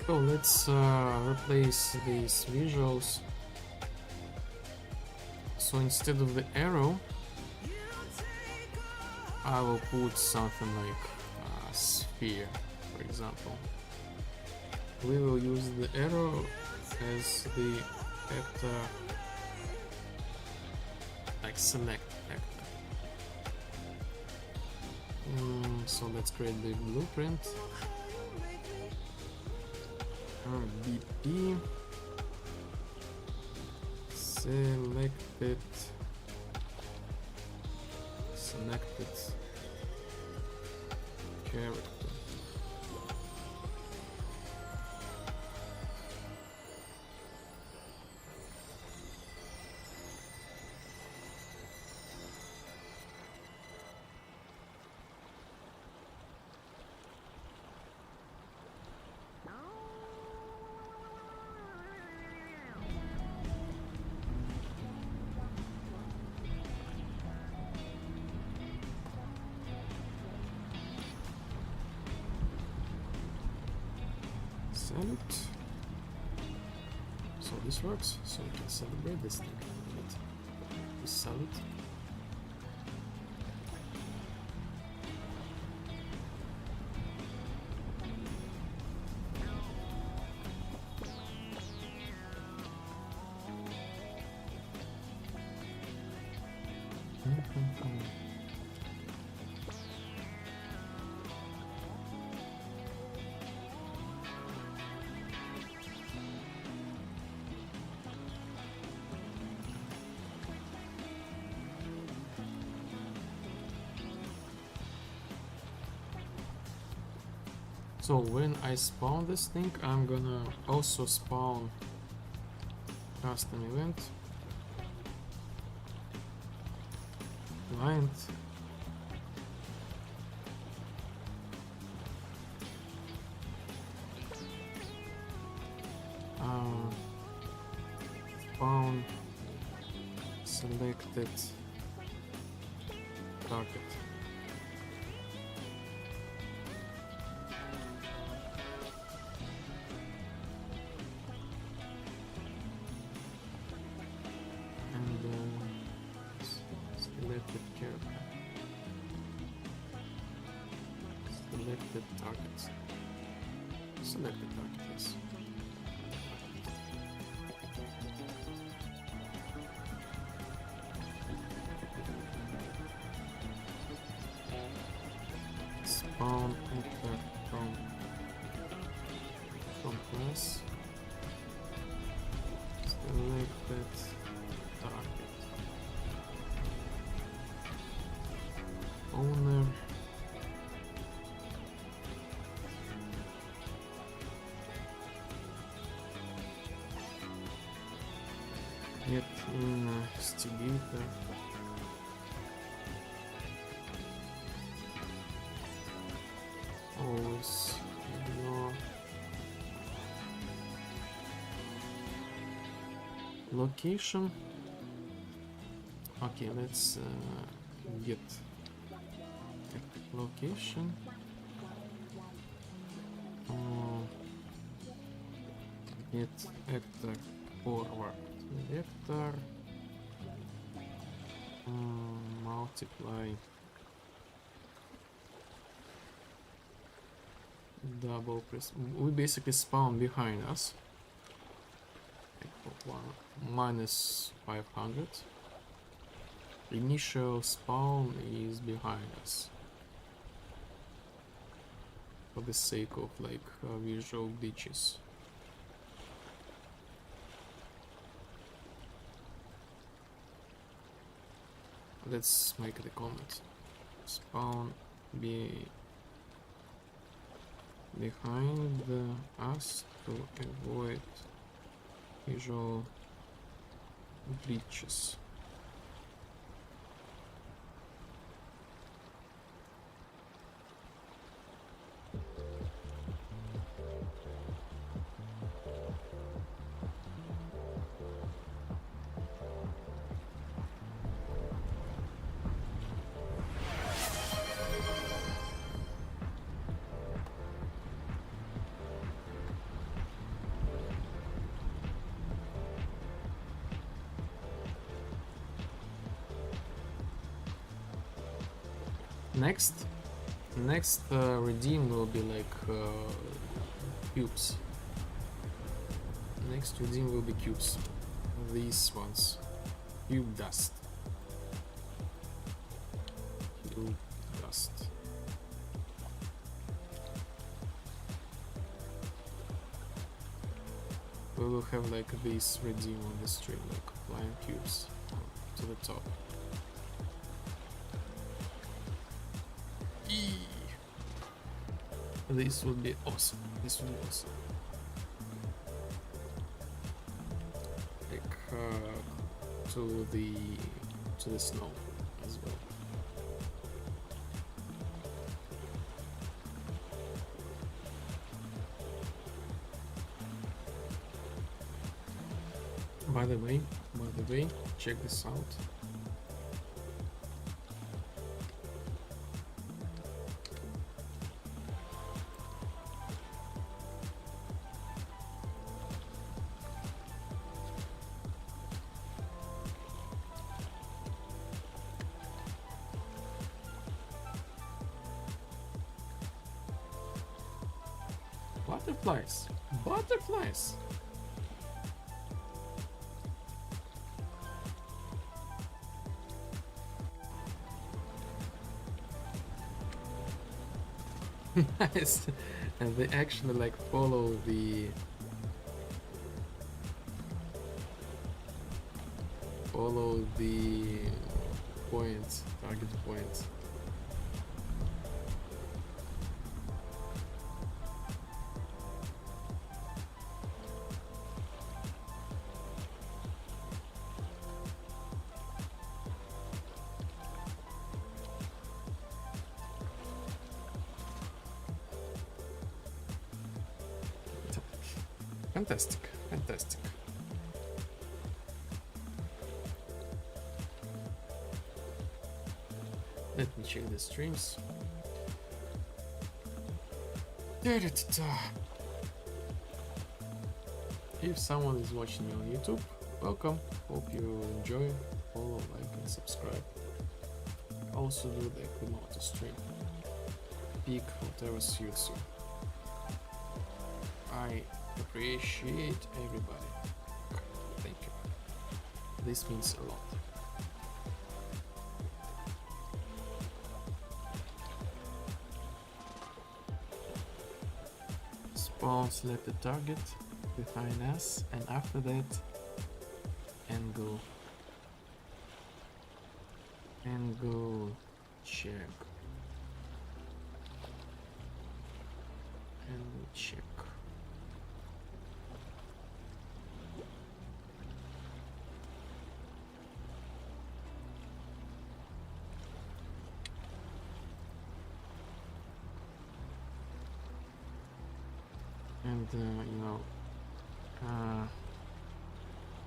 So let's replace these visuals. So instead of the arrow, I will put something like a sphere, for example. We will use the arrow as the actor, like select actor. So let's create the blueprint. BP selected character. Salute. So this works, so we can celebrate this thing. This salute. So when I spawn this thing, I'm gonna also spawn custom event client spawn selected target. Selected character. Selected targets. Selected target, yes. Spawn enter from class. Selected target. Owner. Get investigator. Always ignore location. Okay, let's get location. Get actor forward vector. Multiply double press. We basically spawn behind us. Minus 500. Initial spawn is behind us. For the sake of like visual glitches. Let's make the comment. Spawn behind us to avoid visual glitches. Next redeem will be like cubes. Next redeem will be cubes. These ones. Cube dust. Cube dust. We will have like this redeem on the stream, like flying cubes to the top. This would be awesome. This would be awesome. Like to the snow as well. By the way, check this out. Butterflies! Butterflies! Nice! And they actually like follow the point, target point. Fantastic, fantastic. Let me check the streams. Da-da-da-da. If someone is watching me on YouTube, welcome. Hope you enjoy. Follow, like, and subscribe. Also do the remote stream. Pick whatever suits you. I appreciate everybody. Thank you. This means a lot. Spawn, select the target behind us, and after that angle check and check. And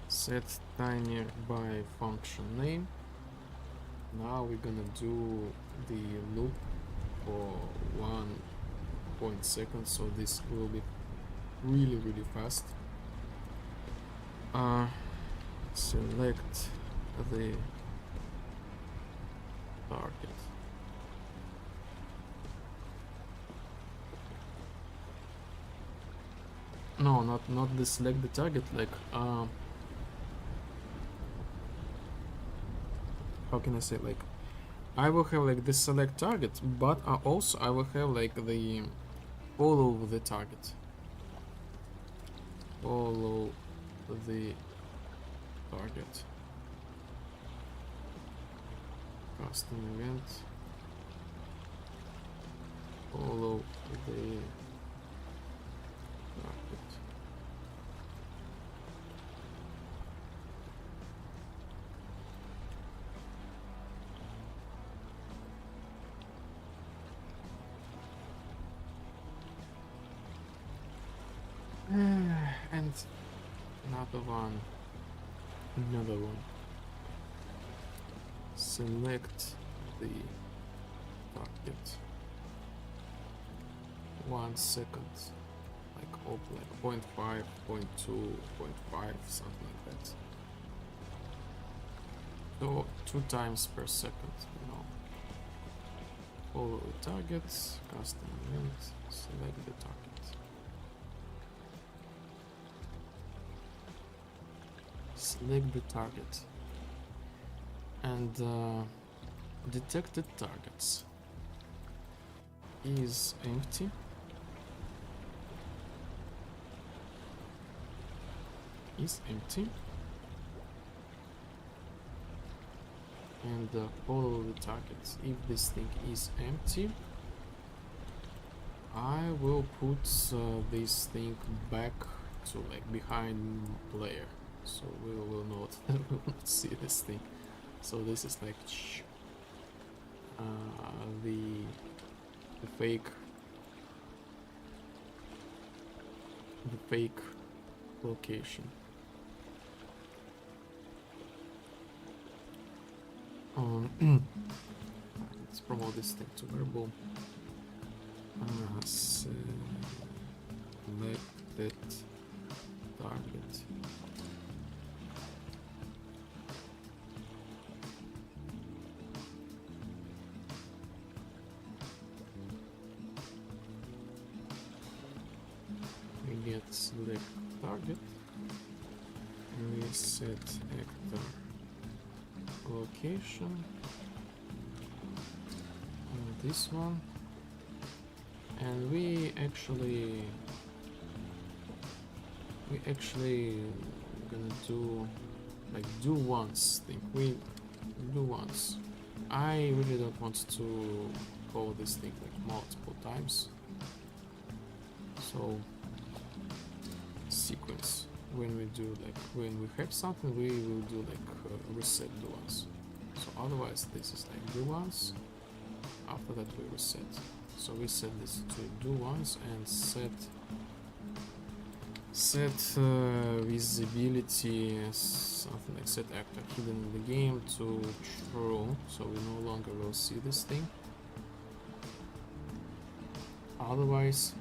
set timer by function name. Now we're gonna do the loop for 1 second, so this will be really fast. Select the target. No, not the select the target, like how can I say, like I will have like the select target, but also I will have like the follow the target. Follow the target. Custom event. Follow the target. And another one. Select the target. 1 second, like 0.5, 0.2, 0.5, something like that. So 2 times per second, Follow the targets, custom event, select the target. Select the target and detected targets is empty. And follow the targets. If this thing is empty, I will put this thing back to like behind player. So we will not, we will not see this thing. So this is like the fake location. Let's promote this thing to verbal. Selected target. Get select target, we set actor location and this one, and we actually gonna do like do once thing. We do once. I really don't want to call this thing like multiple times, so sequence. When we do like when we have something, we will do like reset do once. So otherwise this is like do once, after that we reset. So we set this to do once and set Set visibility, something like set actor hidden in the game to true, so we no longer will see this thing. Otherwise,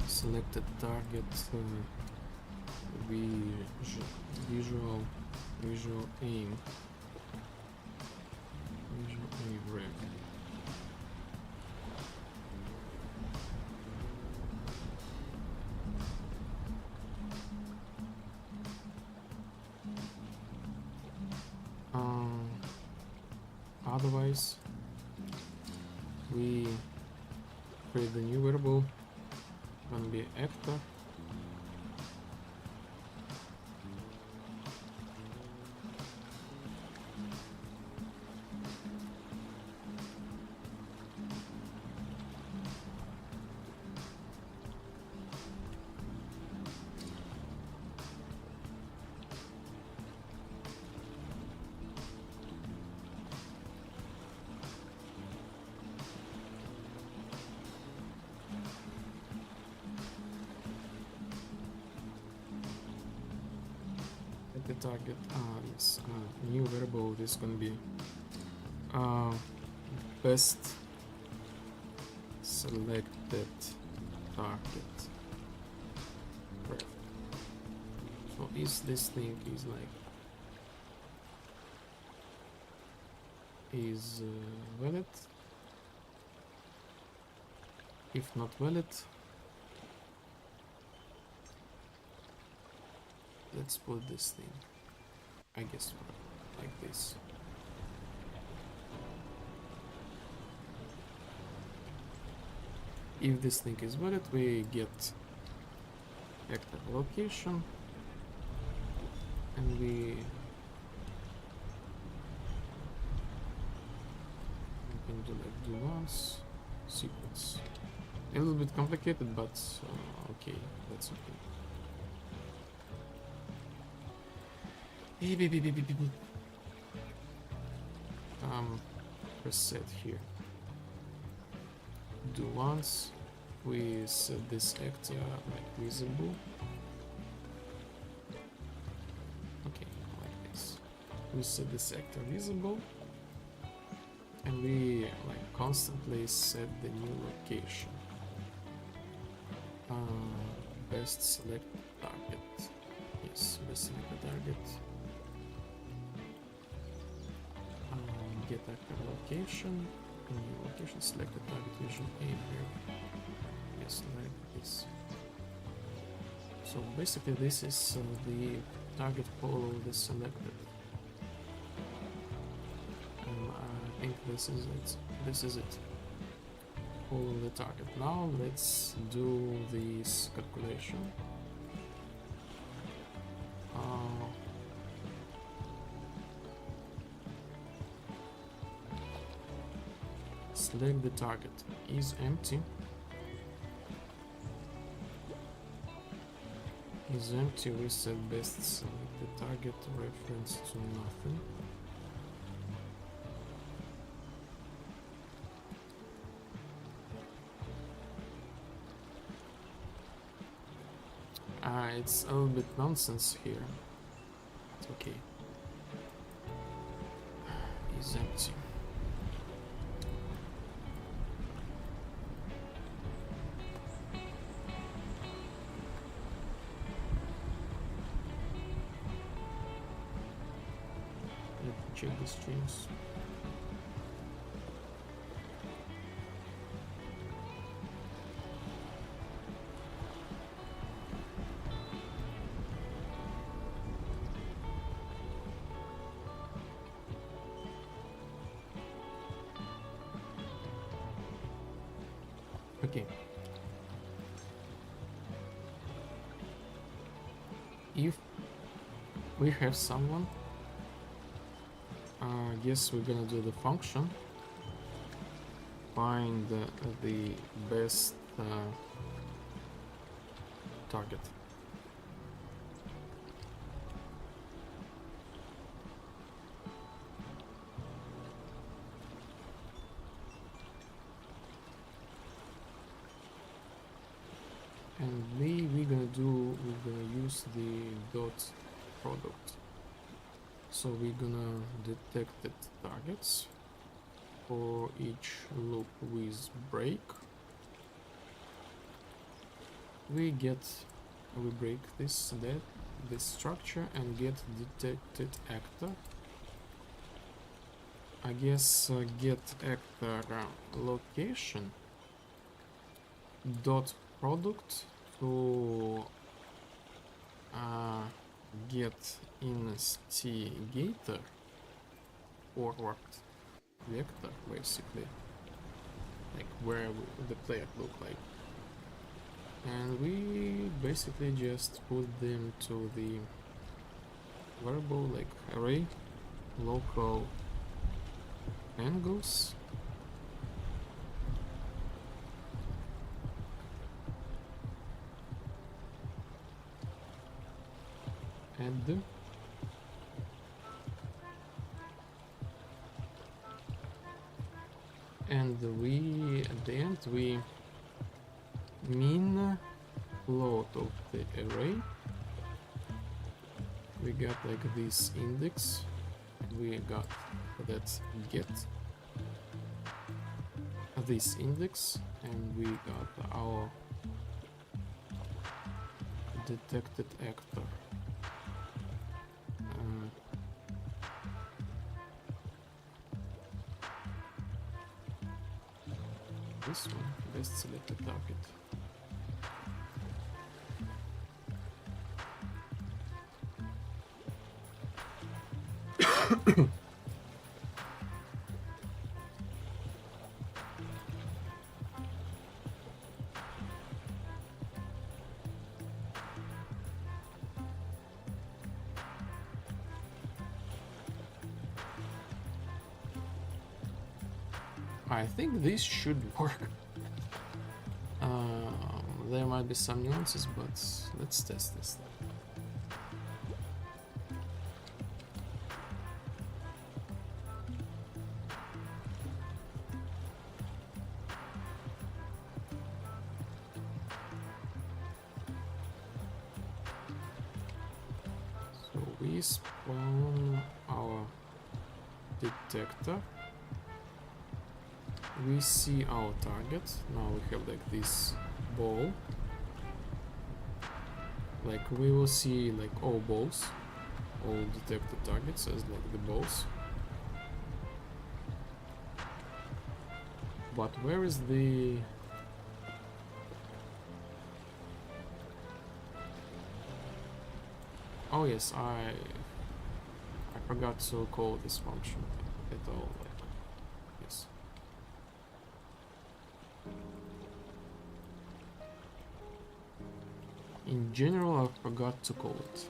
selected target, visual aim rec. Otherwise, we create the new variable, gonna be actor. The target, yes, new variable is gonna be best selected target. Right. So is this thing is like valid? If not valid, let's put this thing, I guess, like this. If this thing is valid, we get actor location, and we can do like do once sequence. A little bit complicated, but okay, that's okay. Preset here. Do once. We set this actor like visible. Okay, like this. We set this actor visible, and we like constantly set the new location. Best select target. Yes, best select the target. Get actor location, new location, select the target visual aim here. Yes, like this. So basically this is the target follow the selected. I think this is it. This is it. Follow the target. Now let's do this calculation. Select the target is empty. Is empty. We set best select the target reference to nothing. It's a little bit nonsense here. It's okay. Is empty. Check the strings. Okay. If we have someone, yes, we're gonna do the function. Find the best target. and we're gonna use the dot product. So we're gonna detect the targets for each loop with break. We break this structure and get detected actor. I guess get actor location dot product to get instigator forward vector, basically, like where the player look like, and we basically just put them to the variable like array local angles. Add them. And we at the end we mean float of the array. We got like this index, we got that get this index, and we got our detected actor. This one, best selected target. I think this should work. There might be some nuances, but let's test this. So we spawn our detector. We see our target. Now we have like this ball. Like we will see like all balls, all detected targets as like the balls. But where is the... Oh yes, I forgot to call this function at all. Like, yes. In general, I forgot to call it.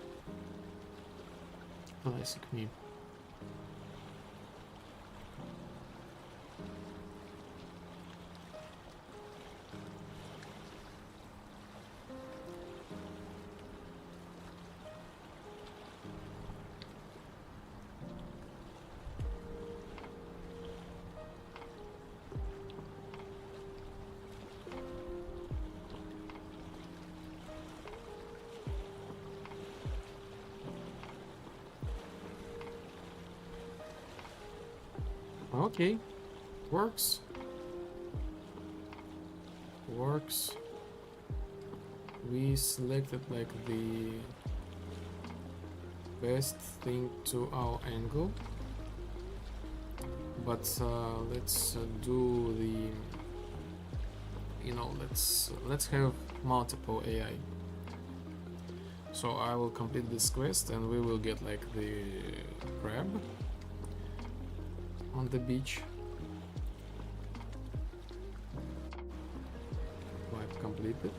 Classic me. Okay, works. Works. We selected like the best thing to our angle, but let's do the, you know, let's have multiple AI. So I will complete this quest and we will get like the crab on the beach. Wipe completed.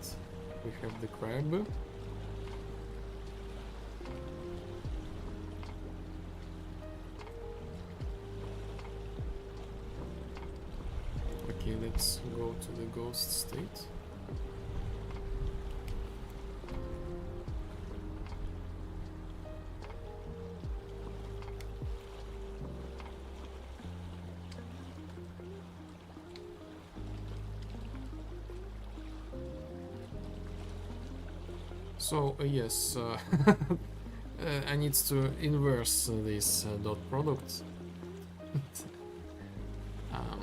We have the crab. Okay, let's go to the ghost state. So yes, I need to inverse this dot product. um,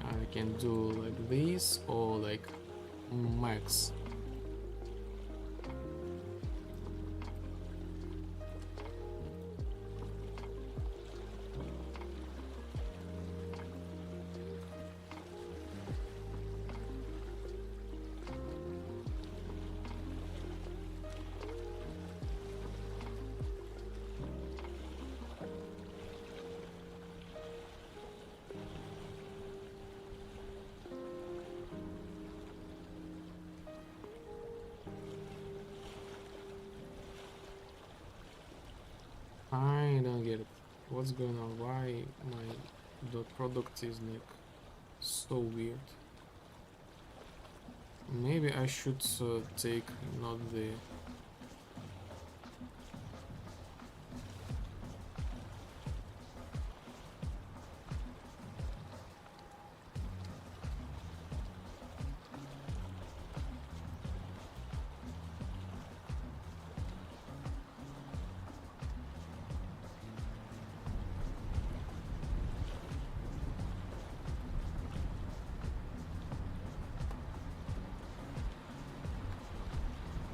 I can do like this or like max. I don't get it. What's going on? Why my dot product is like so weird? Maybe I should take not the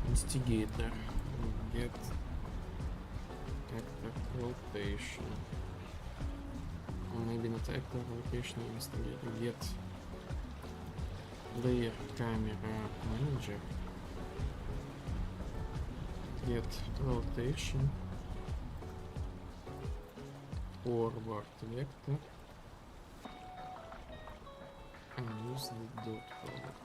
instigator. Get actor rotation. Or maybe not actor rotation, instigator. Get player camera manager. Get rotation. Forward vector. And use the dot product.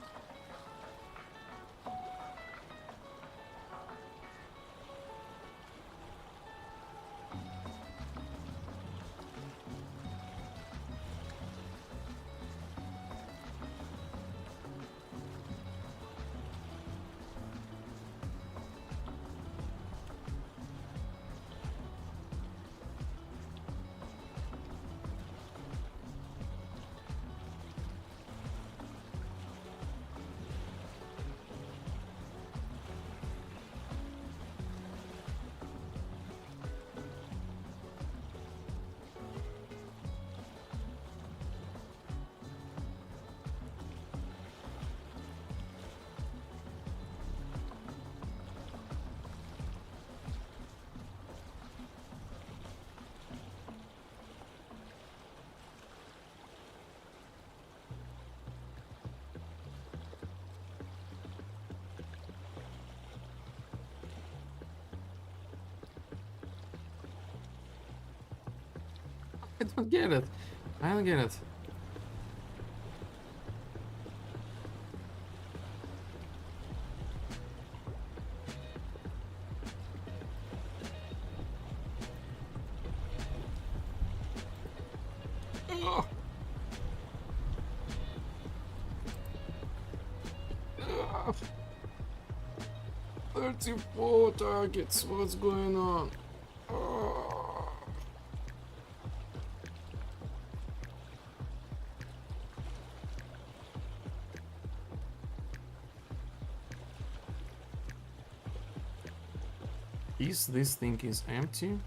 I don't get it. I don't get it. Ugh. Ugh. 34 targets. What's going on? Ugh. Is this thing is empty?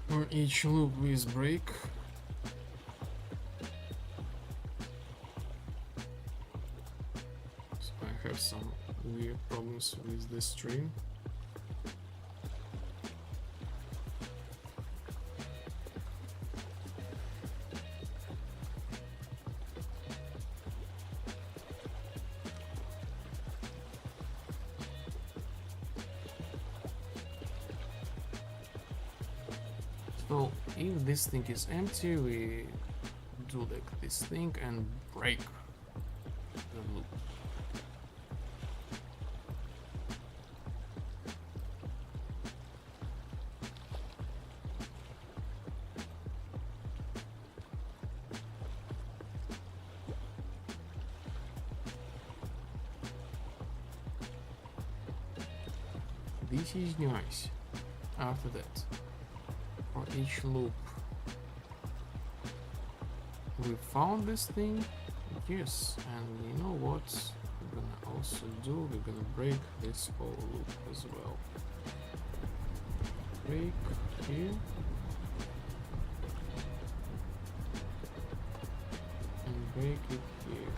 For each loop with break. So I have some weird problems with the stream. So if this thing is empty, we do like this thing and break the loop. this is nice. After that, for each loop, we found this thing. Yes, and you know what we're gonna also do? We're gonna break this whole loop as well. Break here. And break it here.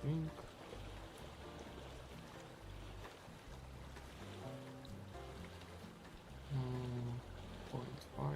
Think. Mm, 0.5.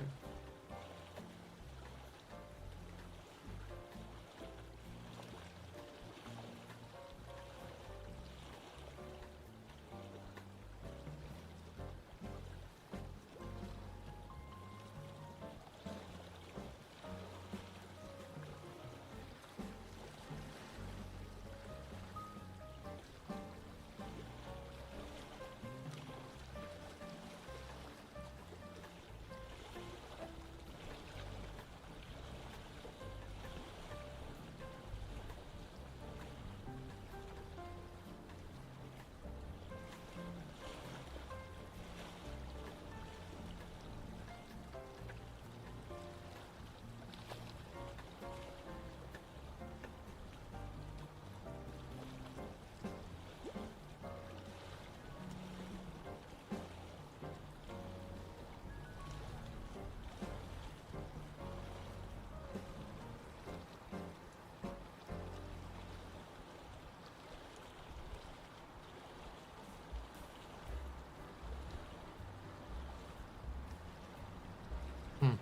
Hmm.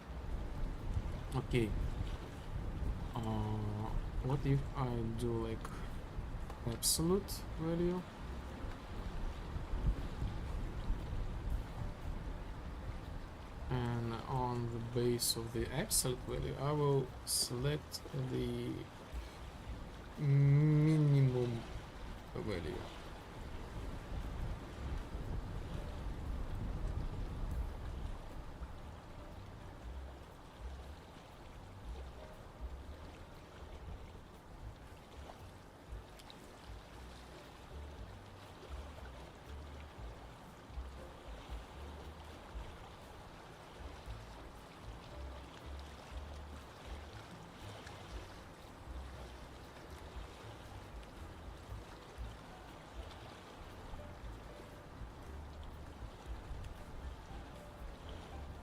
Okay. What if I do like absolute value? And on the base of the absolute value, I will select the minimum value.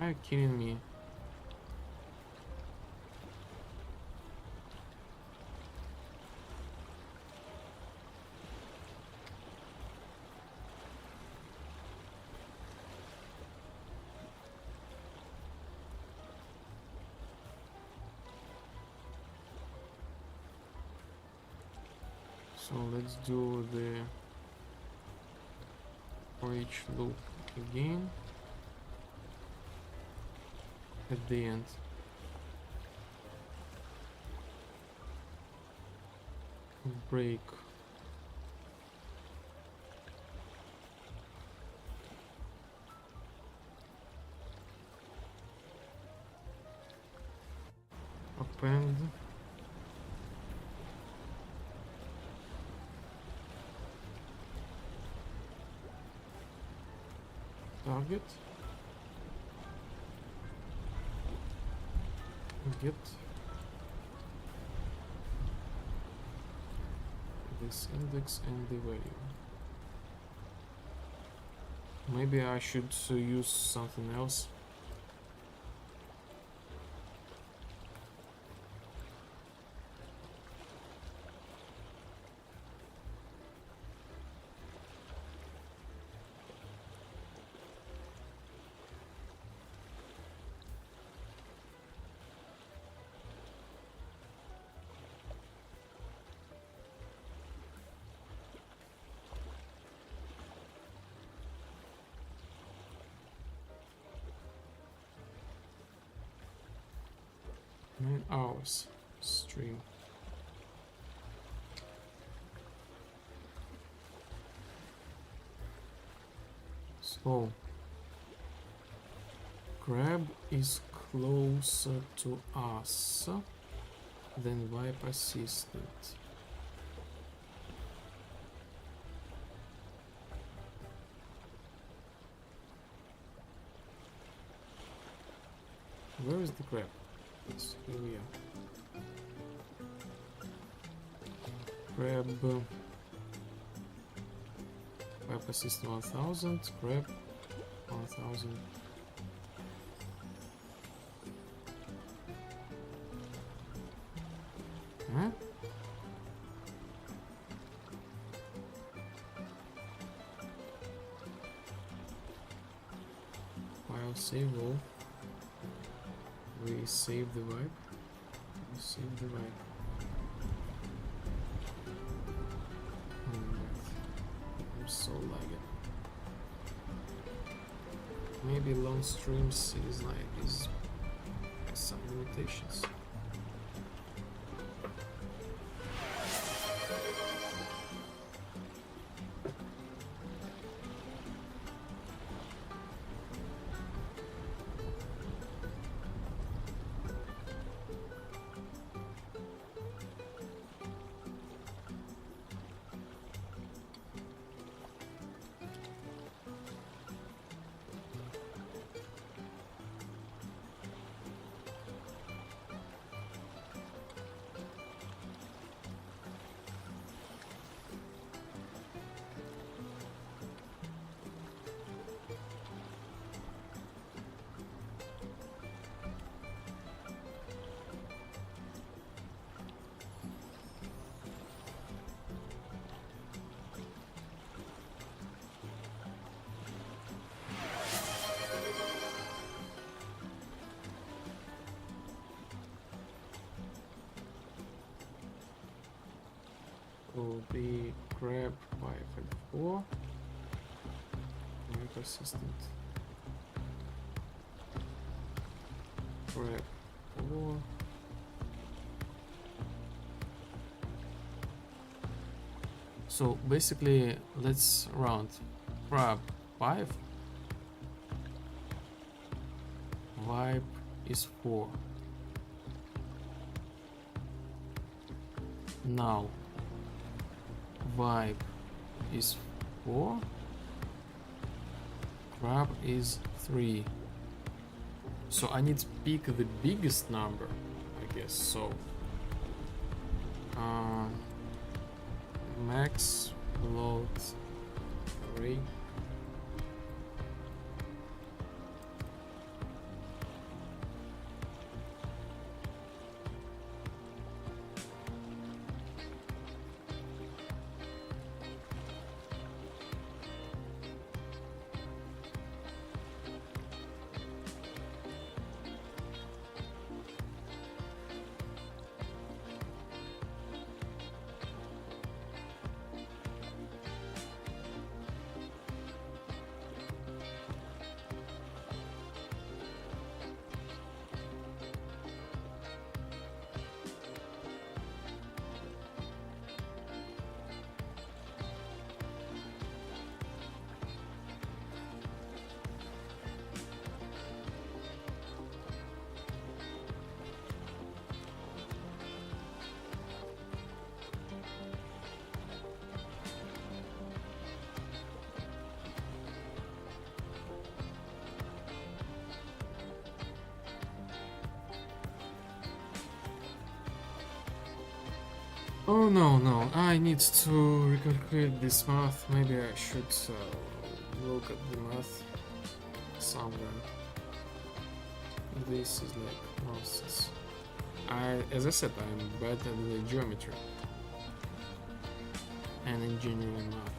Are you kidding me? So let's do the for each loop again at the end. Break. Append. Target. Get this index and the value. Maybe I should use something else. Hours stream. So grab is closer to us than wipe assistant. Where is the grab? Yes, here we are. Grab wipe assistant 1000, grab 1000. Huh? File save all. We save the wipe. We save the wipe. I'm so lagging. Maybe long streams is has some limitations. Will be grab by 4 wipe assistant, grab 4 so basically let's round grab 5 wipe is 4 now wipe is 4, grab is 3. So I need to pick the biggest number, I guess. So max load array Oh no, no, I need to recalculate this math. Maybe I should look at the math somewhere. This is like nonsense. As I said, I'm better in geometry and engineering math.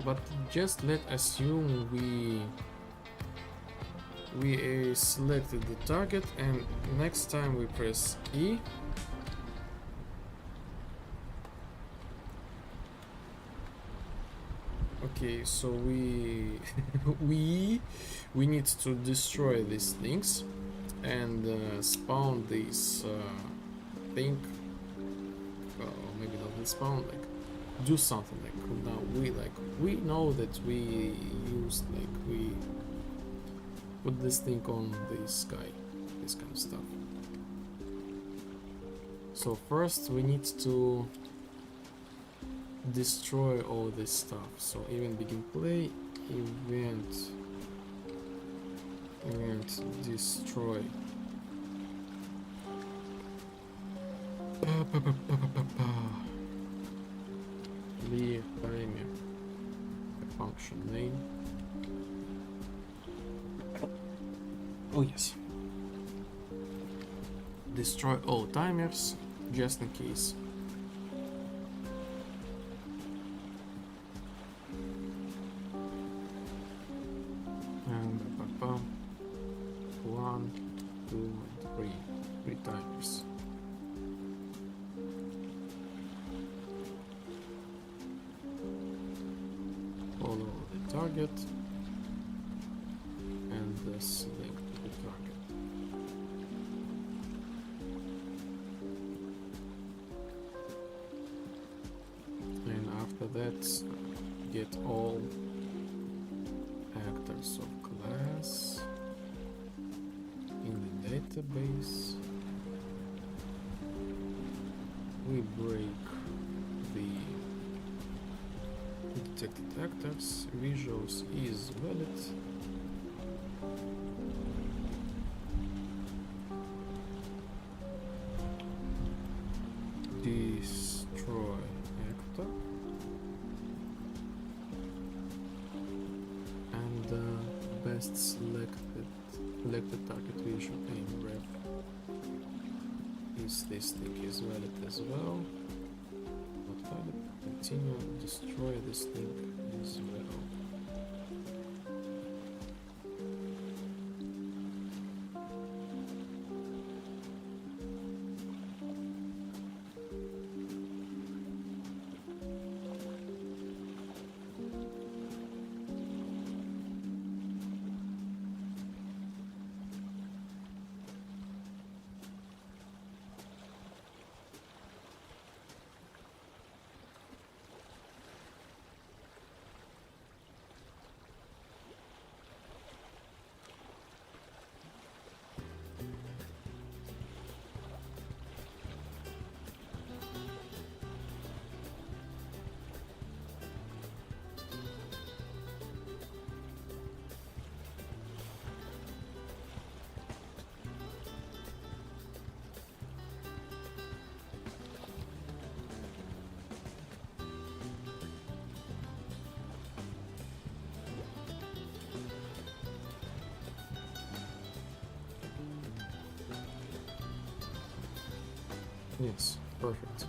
But just let's assume we selected the target, and next time we press E, okay, so we we need to destroy these things and spawn this thing, or maybe not spawn, like do something. Like now we know that we used, like we put this thing on this guy, this kind of stuff. So first we need to destroy all this stuff. So even begin play, event destroy. Clear timer, function name. Oh yes. Destroy all timers, just in case. And 1, 2, 3 timers. Follow the target and select the target. And after that, get all actors of class in the database. We break the detected actors. Visuals is valid. Destroy actor. And best selected target visual aim rep is this thing is valid as well. Not valid. Continue. Destroy this thing as well. Yes, perfect.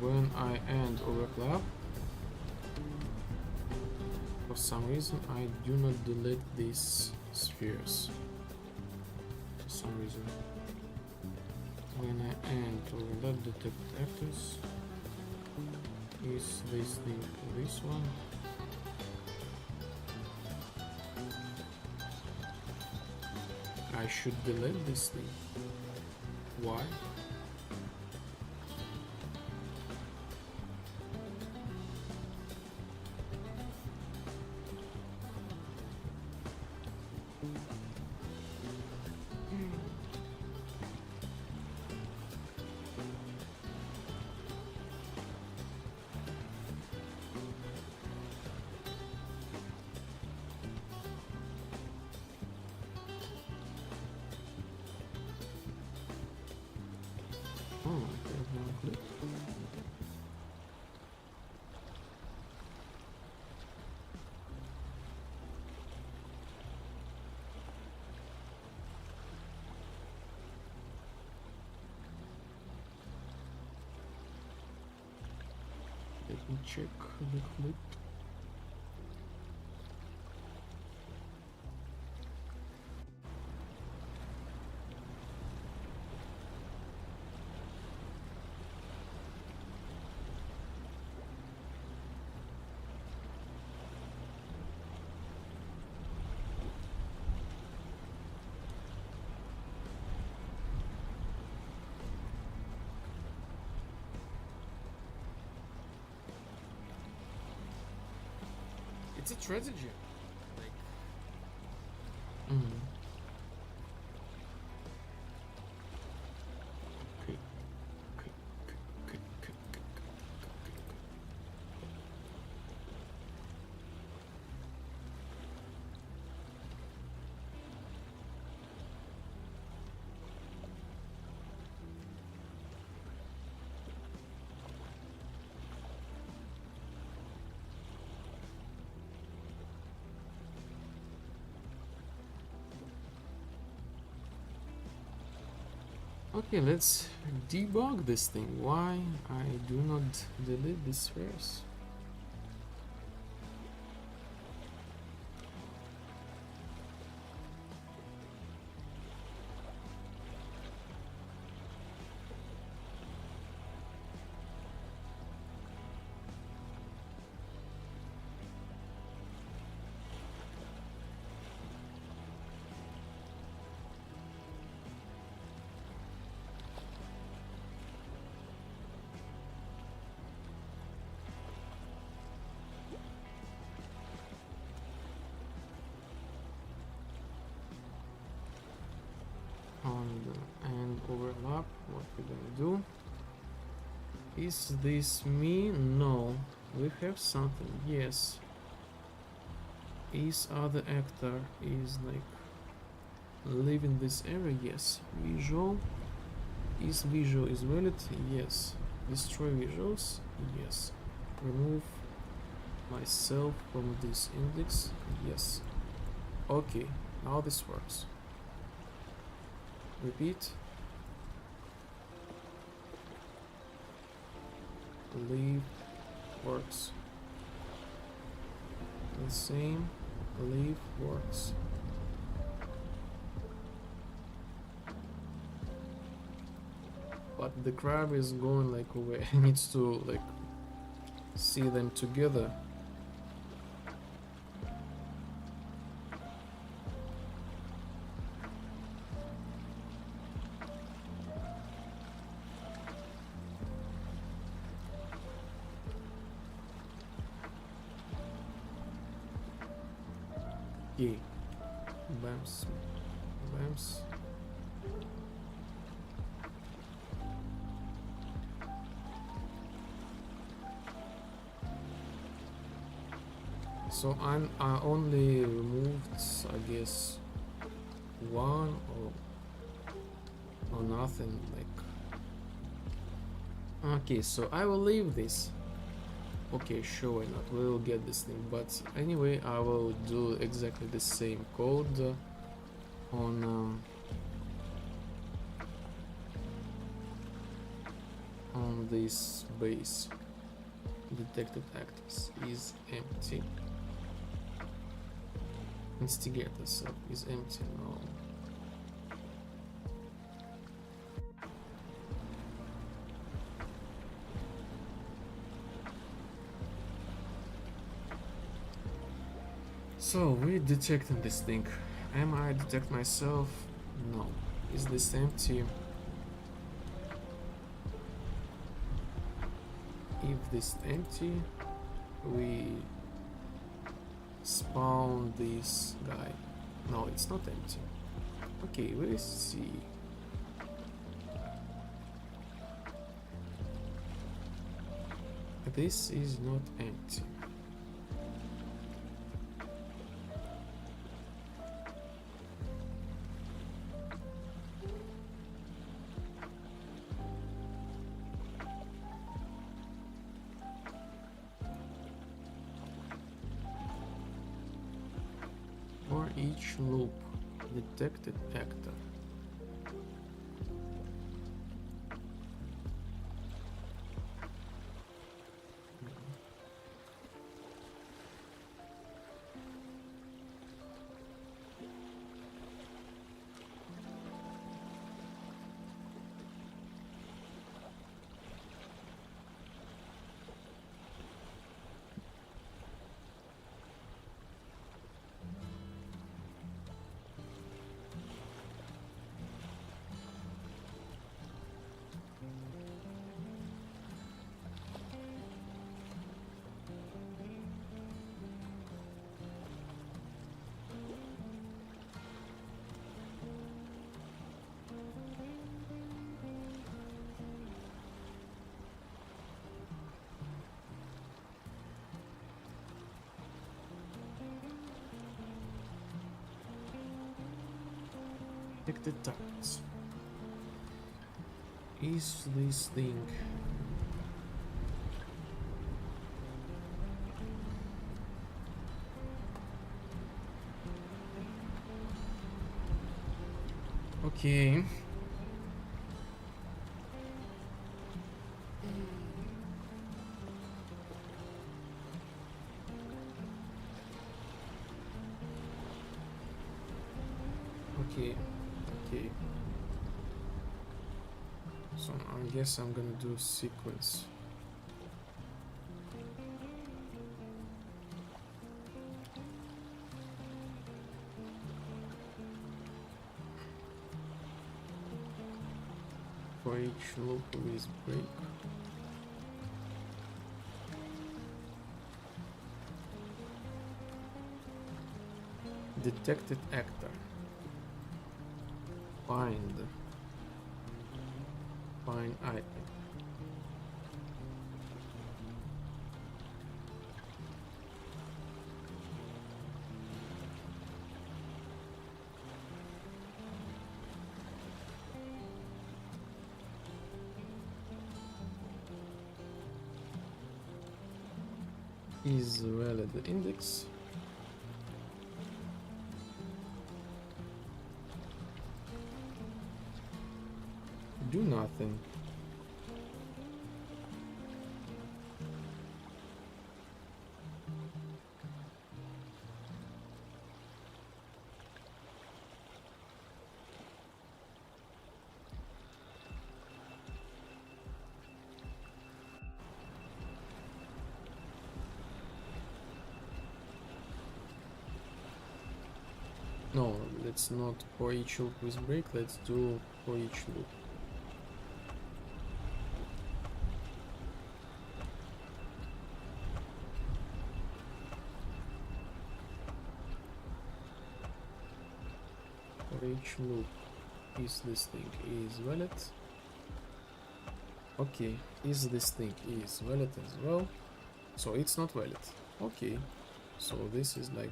When I end overlap, for some reason I do not delete these spheres. For some reason, when I end overlap detect actors, Is this this one? I should delete this thing. Why? Oh, there's no clip. Let me check the clip. It's a tragedy. Like, Mm. Okay. Okay. Okay. Okay. Okay, let's debug this thing. Why I do not delete these spheres? And overlap, what we're gonna do? Is this me? No. We have something, yes. Is other actor is like leaving this area? Yes. Visual. Is visual is valid? Yes. Destroy visuals? Yes. Remove myself from this index? Yes. Okay, now this works. Repeat. Leave works. The same. Leave works. But the crab is going like away. He needs to like see them together. Yeah. Bams. Bams. So I only removed, I guess, one or nothing like. Okay, so I will leave this. Okay, sure, why not? We will get this thing, but anyway, I will do exactly the same code on this base. Detected actors is empty. Instigator sub is empty now. So we're detecting this thing. Am I detect myself? No. Is this empty? If this empty, we spawn this guy. No, it's not empty. Okay, let's see. This is not empty. For each loop, detected actor. Detected targets. Is this thing okay? Okay, okay. So I guess I'm gonna do sequence. For each loop with break. Detected actor. Find item. Is valid index. Do nothing. No, let's not for each loop with break, let's do for each loop. For each loop, is this thing is valid? Okay, is this thing is valid as well? So it's not valid. Okay, so this is like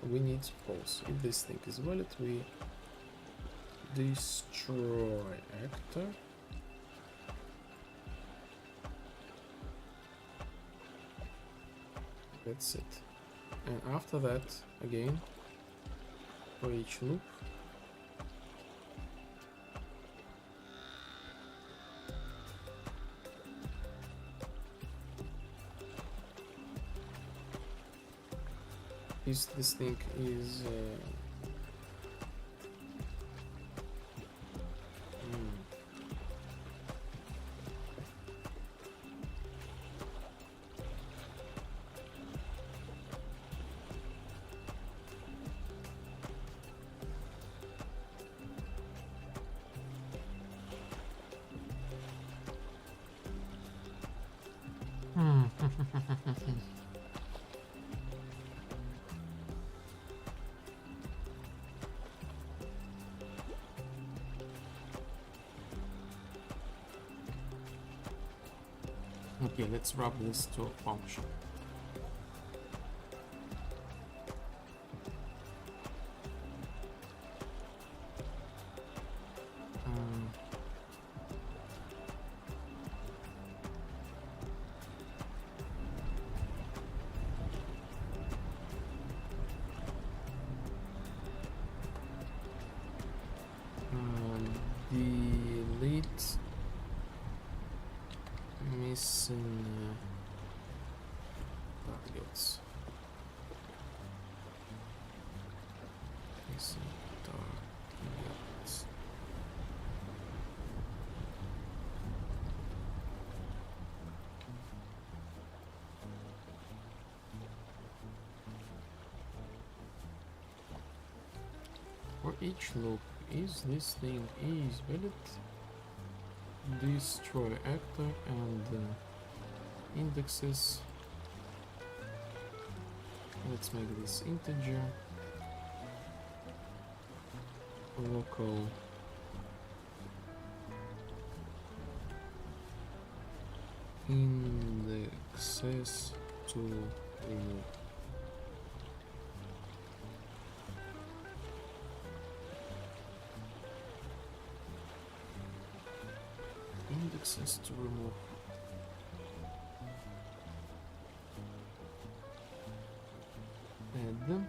we need false. If this thing is valid, we destroy actor. That's it. And after that, again, for each loop, is this thing is Okay, let's wrap this to a function. Delete missing targets. Missing targets. For each loop, is this thing is valid? Destroy actor and indexes. Let's make this integer. Local indexes to remove. Indexes to remove. Add them.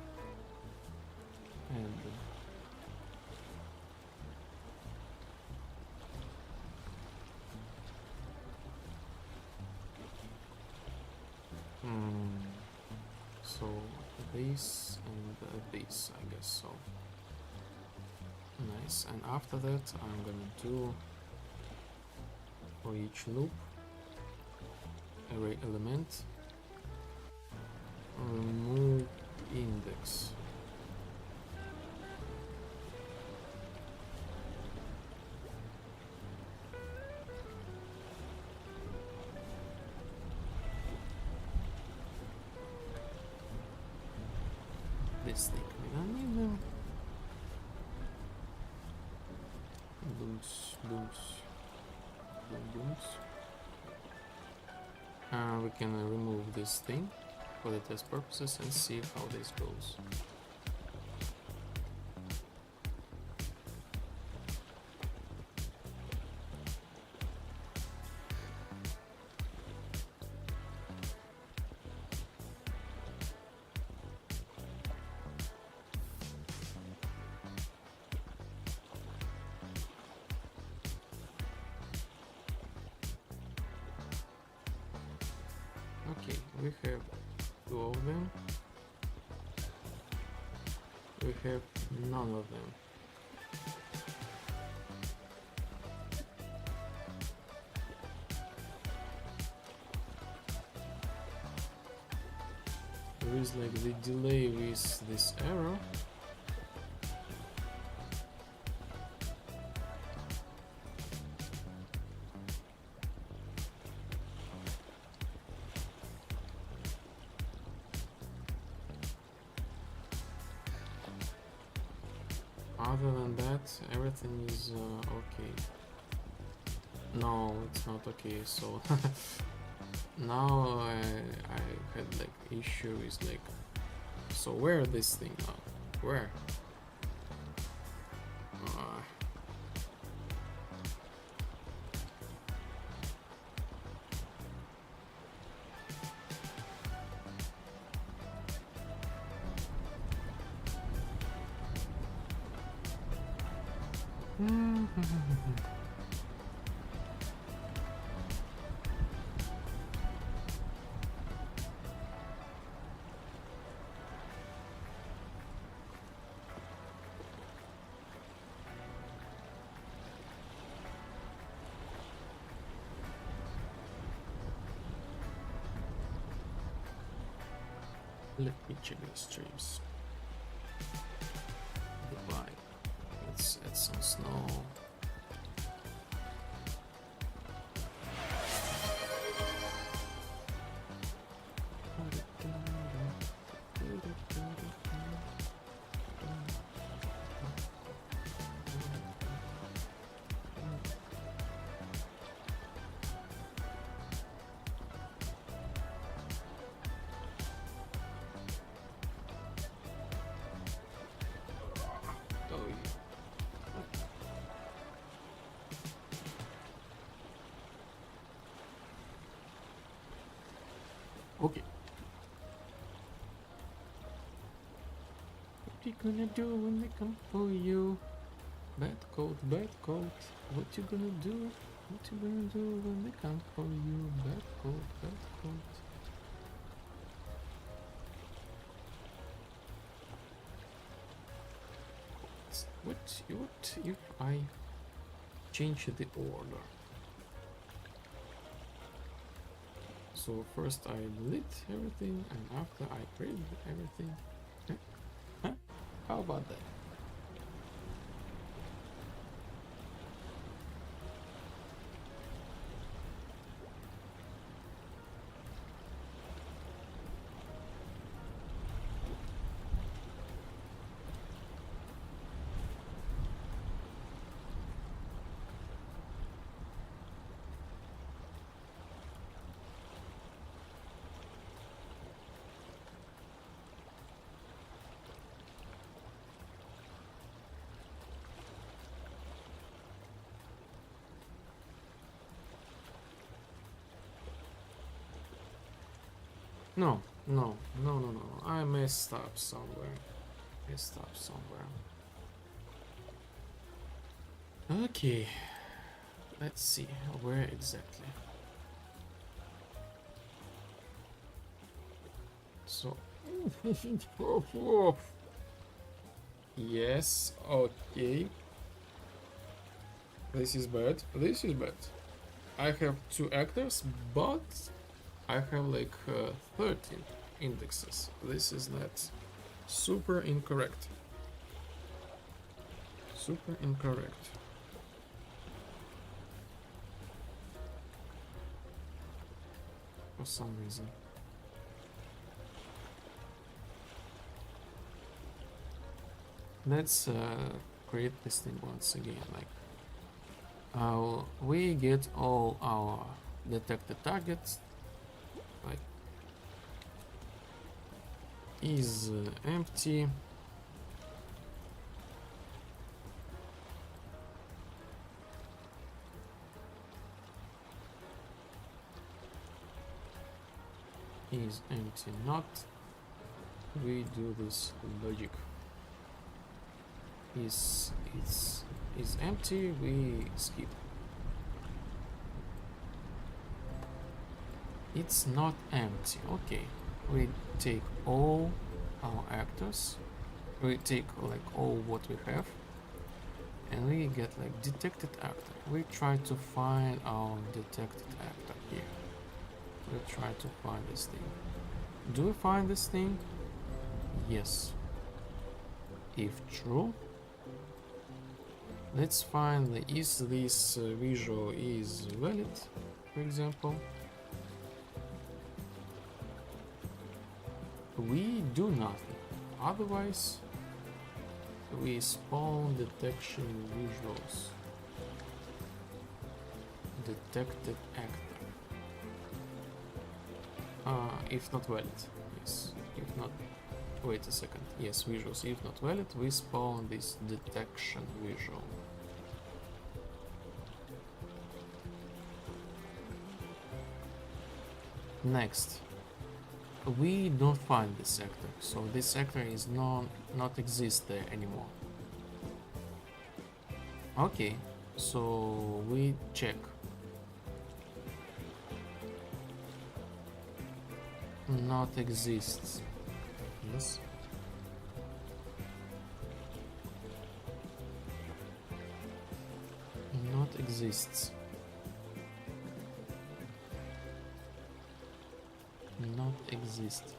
Add them. So this and this, I guess so. Nice. And after that, I'm gonna do for each loop array element remove index. This thing we don't need them. Booms. We can remove this thing for the test purposes and see how this goes. Okay, we have two of them. We have none of them. There is like the delay with this arrow. Other than that, everything is okay. No, it's not okay. So now I had like issue is like, so where this thing now? Where? Let me check the streams. Goodbye. Let's add some snow. you gonna do when they come for you? Bad code, bad code. What you gonna do? What you gonna do when they come for you? Bad code, bad code. What if I change the order? So first I delete everything and after I create everything. Huh? How about that? No, no, no, no, no. I messed up somewhere. Okay, let's see where exactly. So, yes, okay. This is bad. This is bad. I have 2 actors, but I have like 13 indexes. This is not super incorrect. Super incorrect. For some reason. Let's create this thing once again. Like, we get all our detected targets. Like, is empty. Is empty not. We do this logic. Is empty, we skip. It's not empty. Okay, we take all our actors, we take like all what we have, and we get like detected actor. We try to find our detected actor here. We try to find this thing. Do we find this thing? Yes. If true, let's find is this visual is valid, for example. We do nothing. Otherwise, we spawn detection visuals. Detected actor. If not valid, yes. If not, wait a second. Yes, visuals. If not valid, we spawn this detection visual. Next, we don't find this actor, so this actor is not exist there anymore. Okay, so we check. Not exists. Yes. Not exists. Not exist.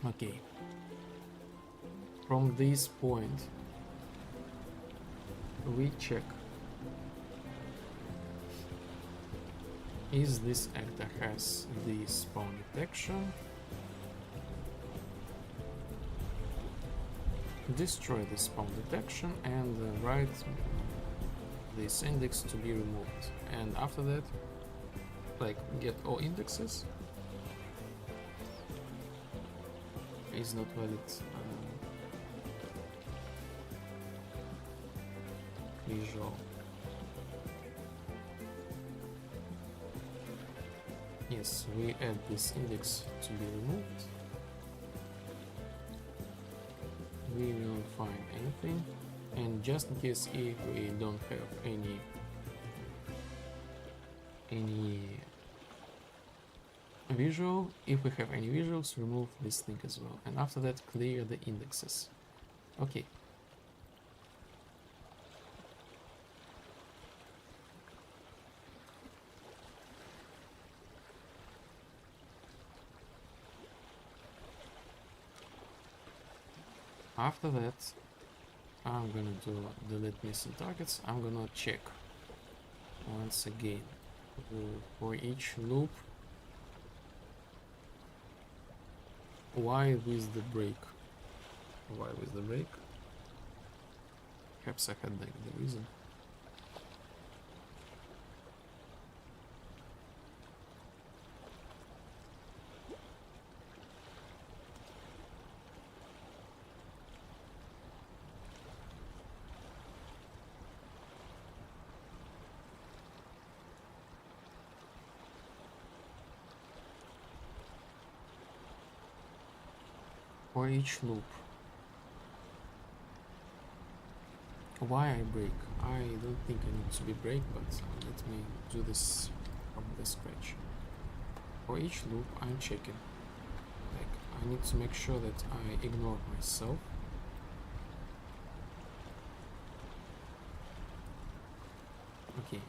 Okay. From this point, we check. Is this actor has the spawn detection? Destroy the spawn detection and write this index to be removed. And after that, like, get all indexes. Is not valid. Visual. Yes, we add this index to be removed. everything, and just in case if we don't have any visual, if we have any visuals, remove this thing as well, and after that clear the indexes. Okay. After that, I'm gonna do delete missing targets. I'm gonna check once again for each loop why with the break. Why with the break? Perhaps I had like the reason. For each loop. Why I break? I don't think I need to be break, but let me do this from the scratch. For each loop I'm checking. Like I need to make sure that I ignore myself. Okay.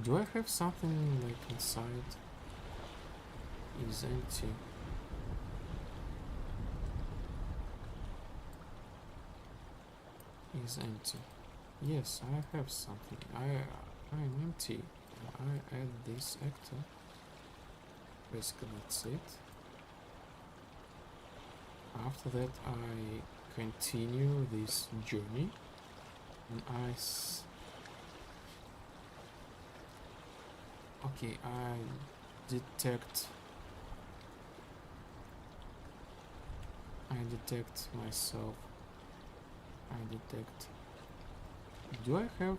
Do I have something like inside? Is empty. Is empty. Yes, I have something. I'm empty. I add this actor. Basically that's it. After that I continue this journey and okay, I detect myself. I detect. Do I have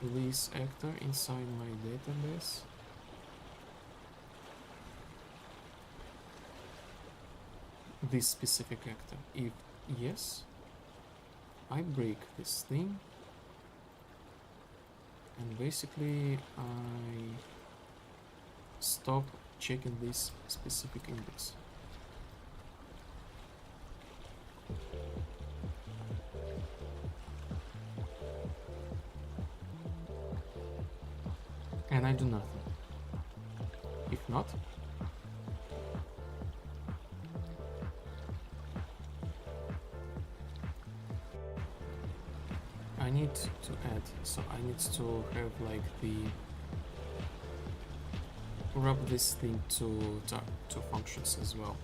this actor inside my database? This specific actor. If yes, I break this thing and basically I stop checking this specific index. And I do nothing. If not, I need to add, so I need to have like the wrap this thing to functions as well.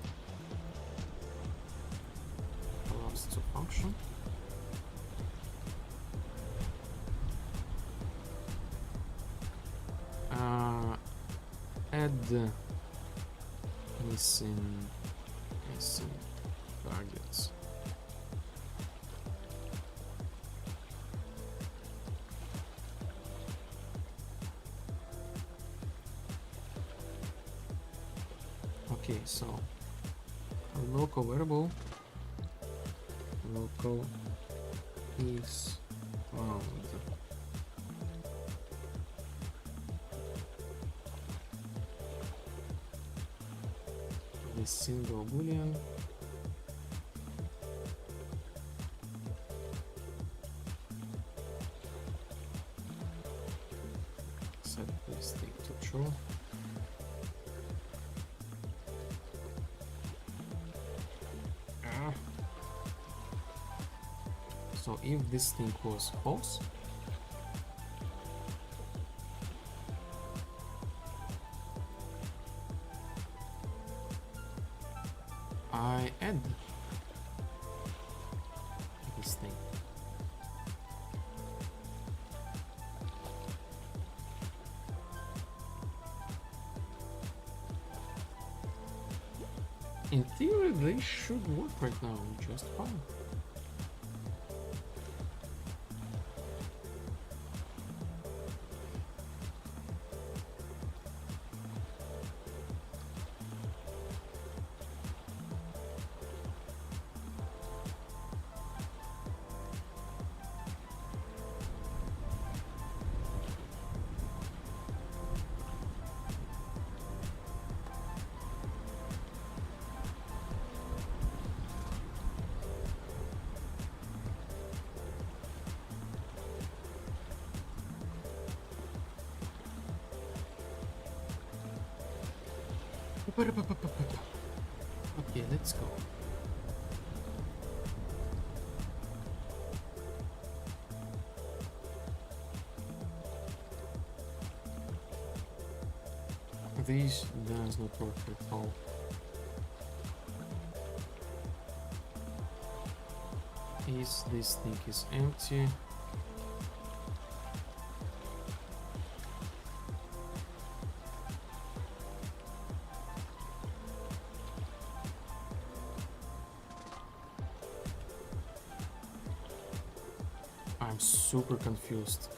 Allows to function. Add missing targets. Okay, so a local variable local is found. This single boolean set this thing to true. So if this thing was false, I add this thing. In theory, they should work right now just fine. Okay, let's go. This does not work at all. Is this thing is empty? I'm super confused.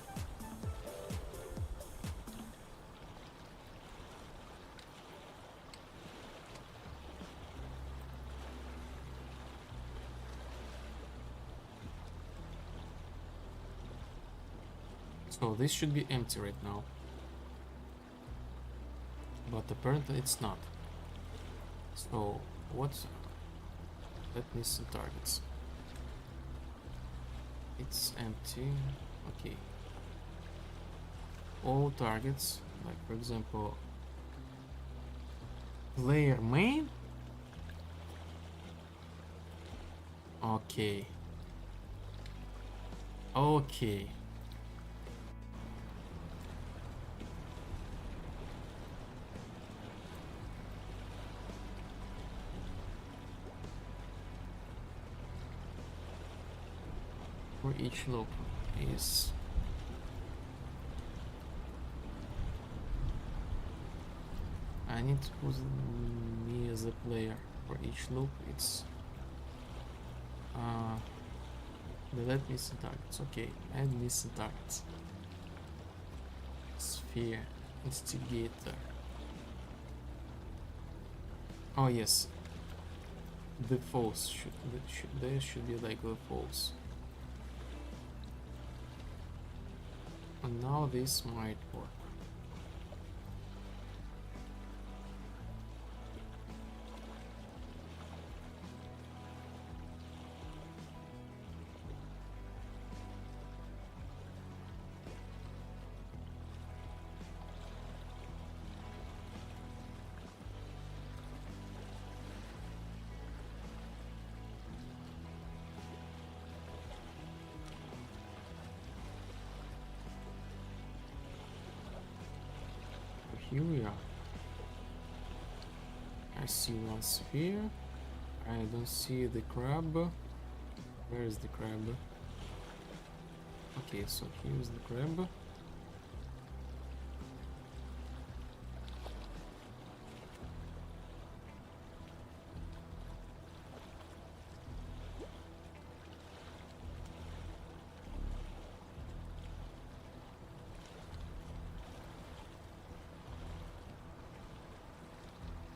So this should be empty right now. But apparently it's not. So what? Let me see targets. It's empty. Okay. All targets, like for example, player main. Okay. Okay. For each loop is I need to put me as a player. For each loop it's delete missing targets. Okay, add missing targets. Sphere, instigator. Oh yes, the false there should be like the false. And now this might work. Here we are. I see one sphere. I don't see the crab. Where is the crab? Okay, so here's the crab.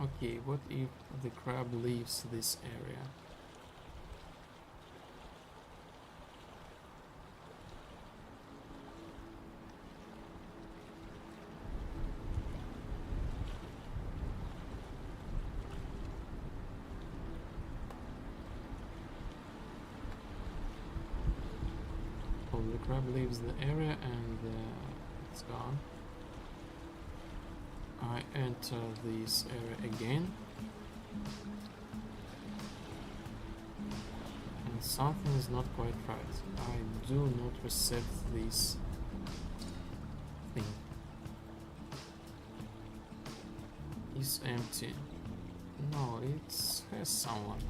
Okay, what if the crab leaves this area? Oh, the crab leaves the area and it's gone. I enter this area again and something is not quite right. I do not reset this thing. It's empty. No, it has someone.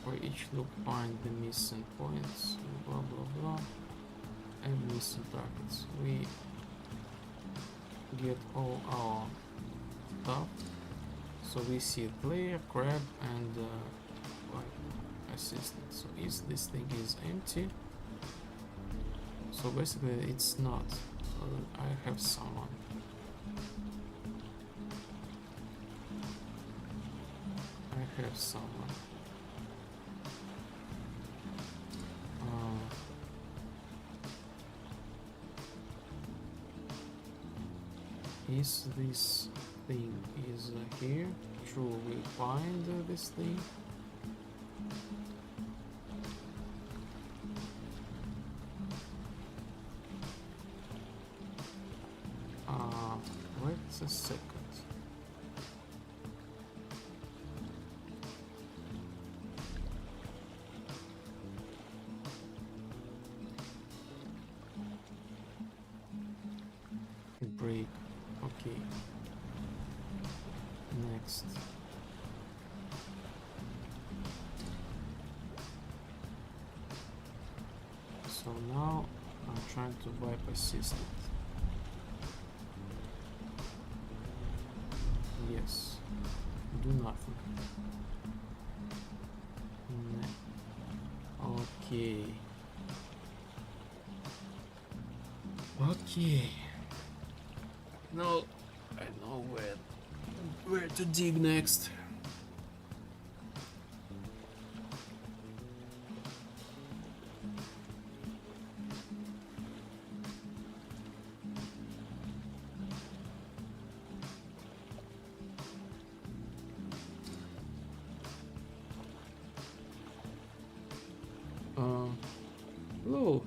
For each loop find the missing points, blah blah blah, and missing targets. We get all our stuff, so we see player, crab, and like assistant. So is this thing is empty? So basically it's not. So I have someone. I have someone. Is this thing is here? True, we find this thing. Wait a second. DayBreak. Okay. Next. So now I'm trying to wipe assistant. Yes. Do nothing. Okay. Okay. Now I know where to dig next.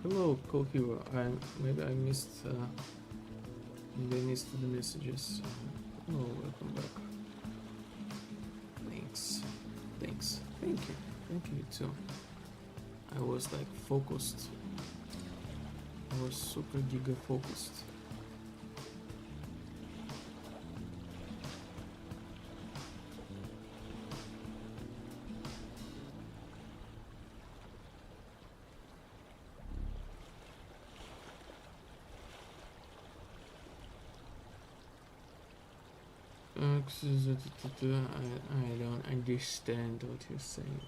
Hello, Kohira. Maybe I missed the messages. Hello, welcome back. Thanks, thank you too. I was like focused. I was super giga focused. I don't understand what you're saying.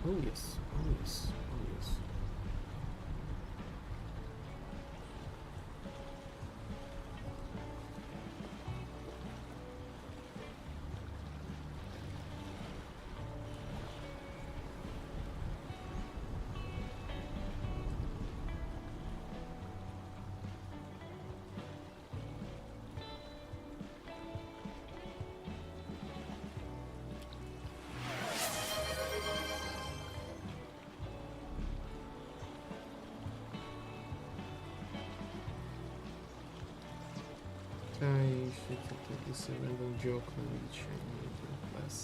Oh yes, oh yes, oh yes. I should take this a random joke language in class.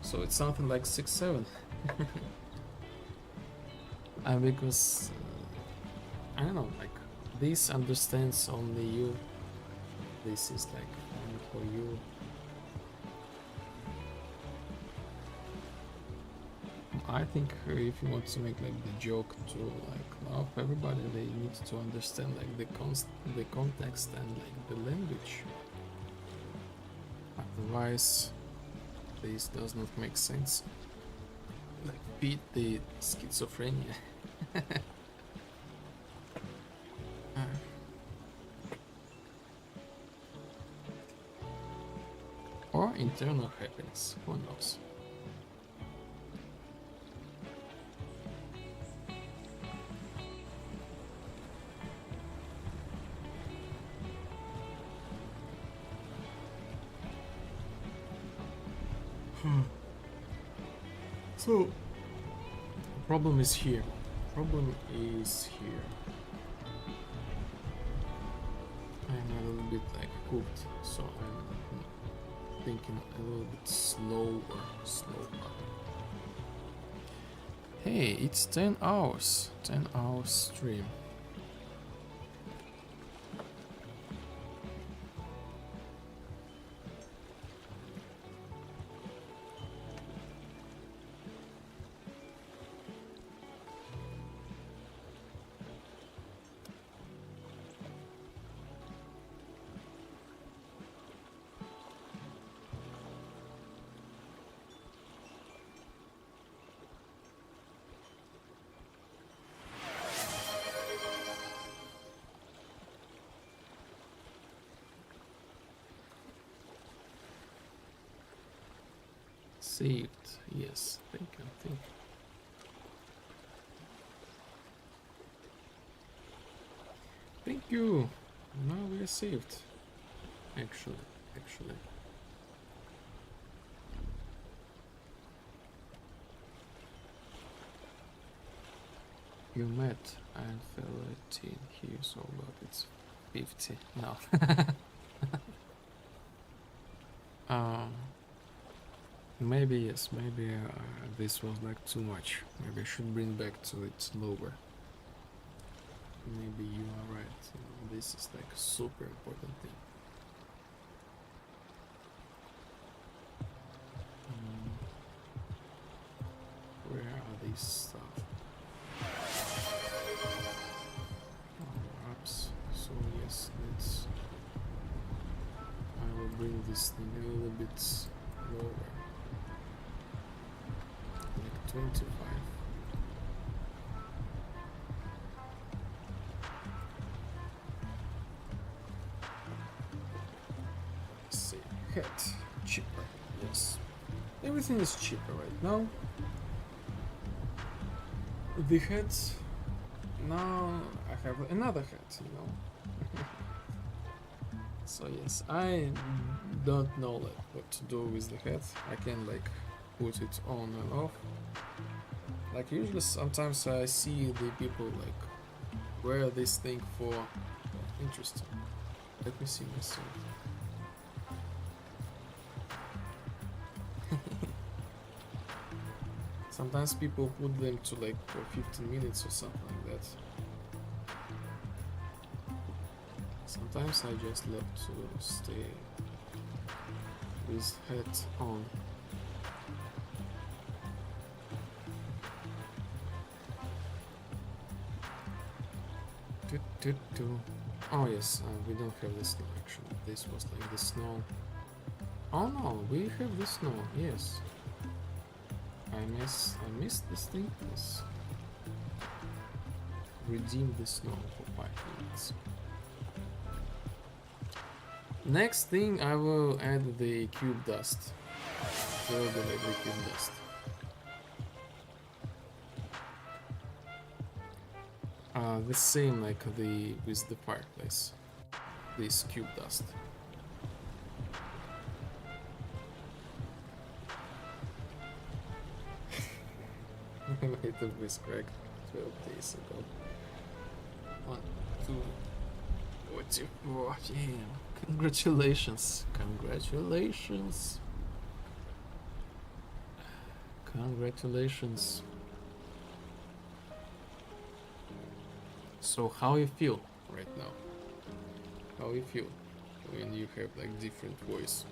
So it's something like 6-7. Because I don't know, like this understands only you. This is like only for you. I think if you want to make like the joke to like laugh everybody, they need to understand like the context and like the language. Otherwise, this does not make sense. Like beat the schizophrenia. Or internal happiness, who knows? So, the problem is here. Problem is here. I'm a little bit like cooked, so I'm thinking a little bit slower. Hey, it's 10 hours. 10 hours stream. Saved, yes, thank you. Thank you. Now we are saved. Actually. You met and fell 18 years old, but it's 50 now. Maybe yes, maybe this was like too much. Maybe I should bring back to it lower. Maybe you are right. You know, this is like a super important thing. Where are these stuff? Ups. So yes, let's. I will bring this thing a little bit lower, like 25. Let's see, head cheaper. Yes, everything is cheaper right now. The heads. Now I have another head, you know. So yes, I don't know like what to do with the head. I can like put it on and off. Like usually sometimes I see the people like wear this thing for interesting. Let me see myself. Sometimes people put them to like for 15 minutes or something like that. Sometimes I just love to stay with head on. Oh yes, we don't have the snow actually. This was like the snow. Oh no, we have the snow, yes. I missed this thing. Yes. Redeem the snow for 5 minutes. Next thing I will add the cube dust. Further the cube dust. The same like the with the fireplace. This cube dust. It was cracked 12 days ago. 1, 2, 44. Damn. Congratulations. Congratulations. Congratulations. So how you feel right now? How you feel when you have like different voice?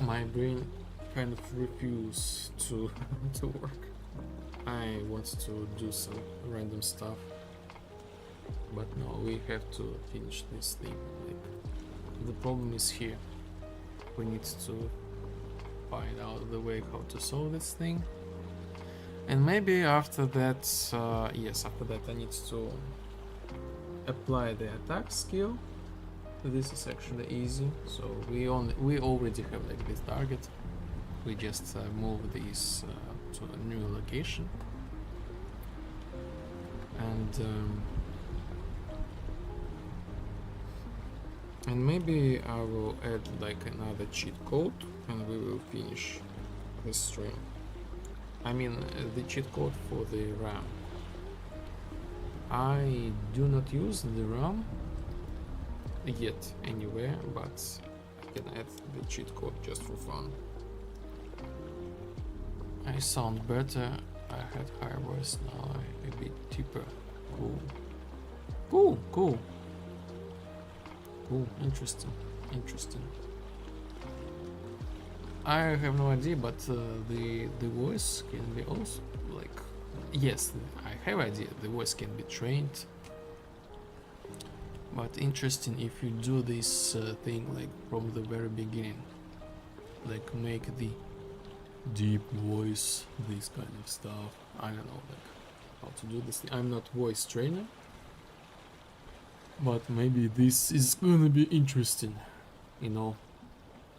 My brain kind of refuses to to work. I want to do some random stuff, but no, we have to finish this thing. Like, the problem is here. We need to find out the way how to solve this thing. And maybe after that, yes, after that I need to apply the attack skill. This is actually easy, so we already have like this target. We just move these to a new location, and maybe I will add like another cheat code, and we will finish the stream. I mean the cheat code for the RAM. I do not use the RAM yet anywhere, but I can add the cheat code just for fun. I sound better. I had higher voice, now I'm a bit deeper. Cool. Cool, cool. Cool, interesting, interesting. I have no idea, but the voice can be also like, yes, I have idea. The voice can be trained, but interesting if you do this thing like from the very beginning, like make the deep voice, this kind of stuff. I don't know like how to do this. I'm not voice trainer, but maybe this is gonna be interesting, you know.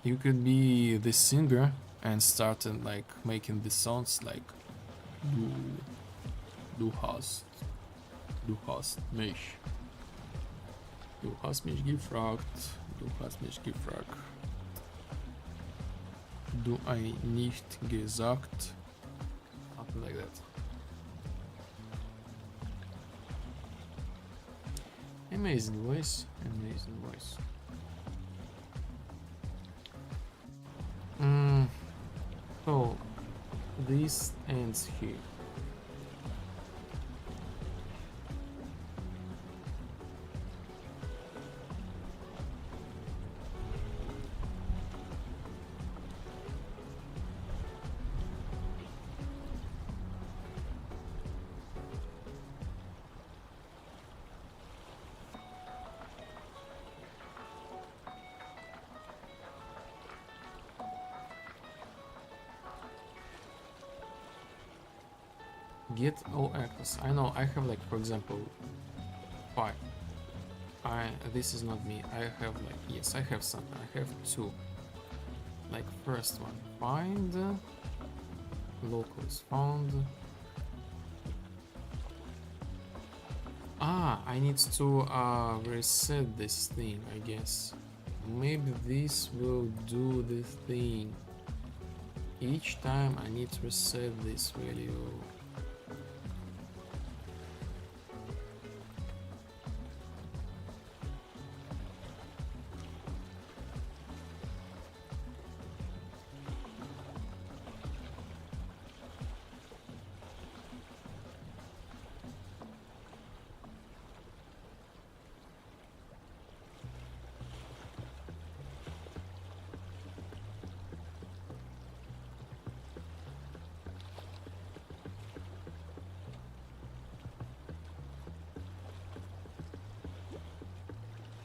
You could be the singer and start like making the sounds like du hast mich gefragt, du hast mich gefragt, du ein nicht gesagt, something like that. Amazing voice, amazing voice. So this ends here. Get all actors. I know I have like, for example, 5. This is not me. I have like, yes, I have some. I have 2. Like first one, find locals found. I need to reset this thing, I guess. Maybe this will do the thing. Each time I need to reset this value.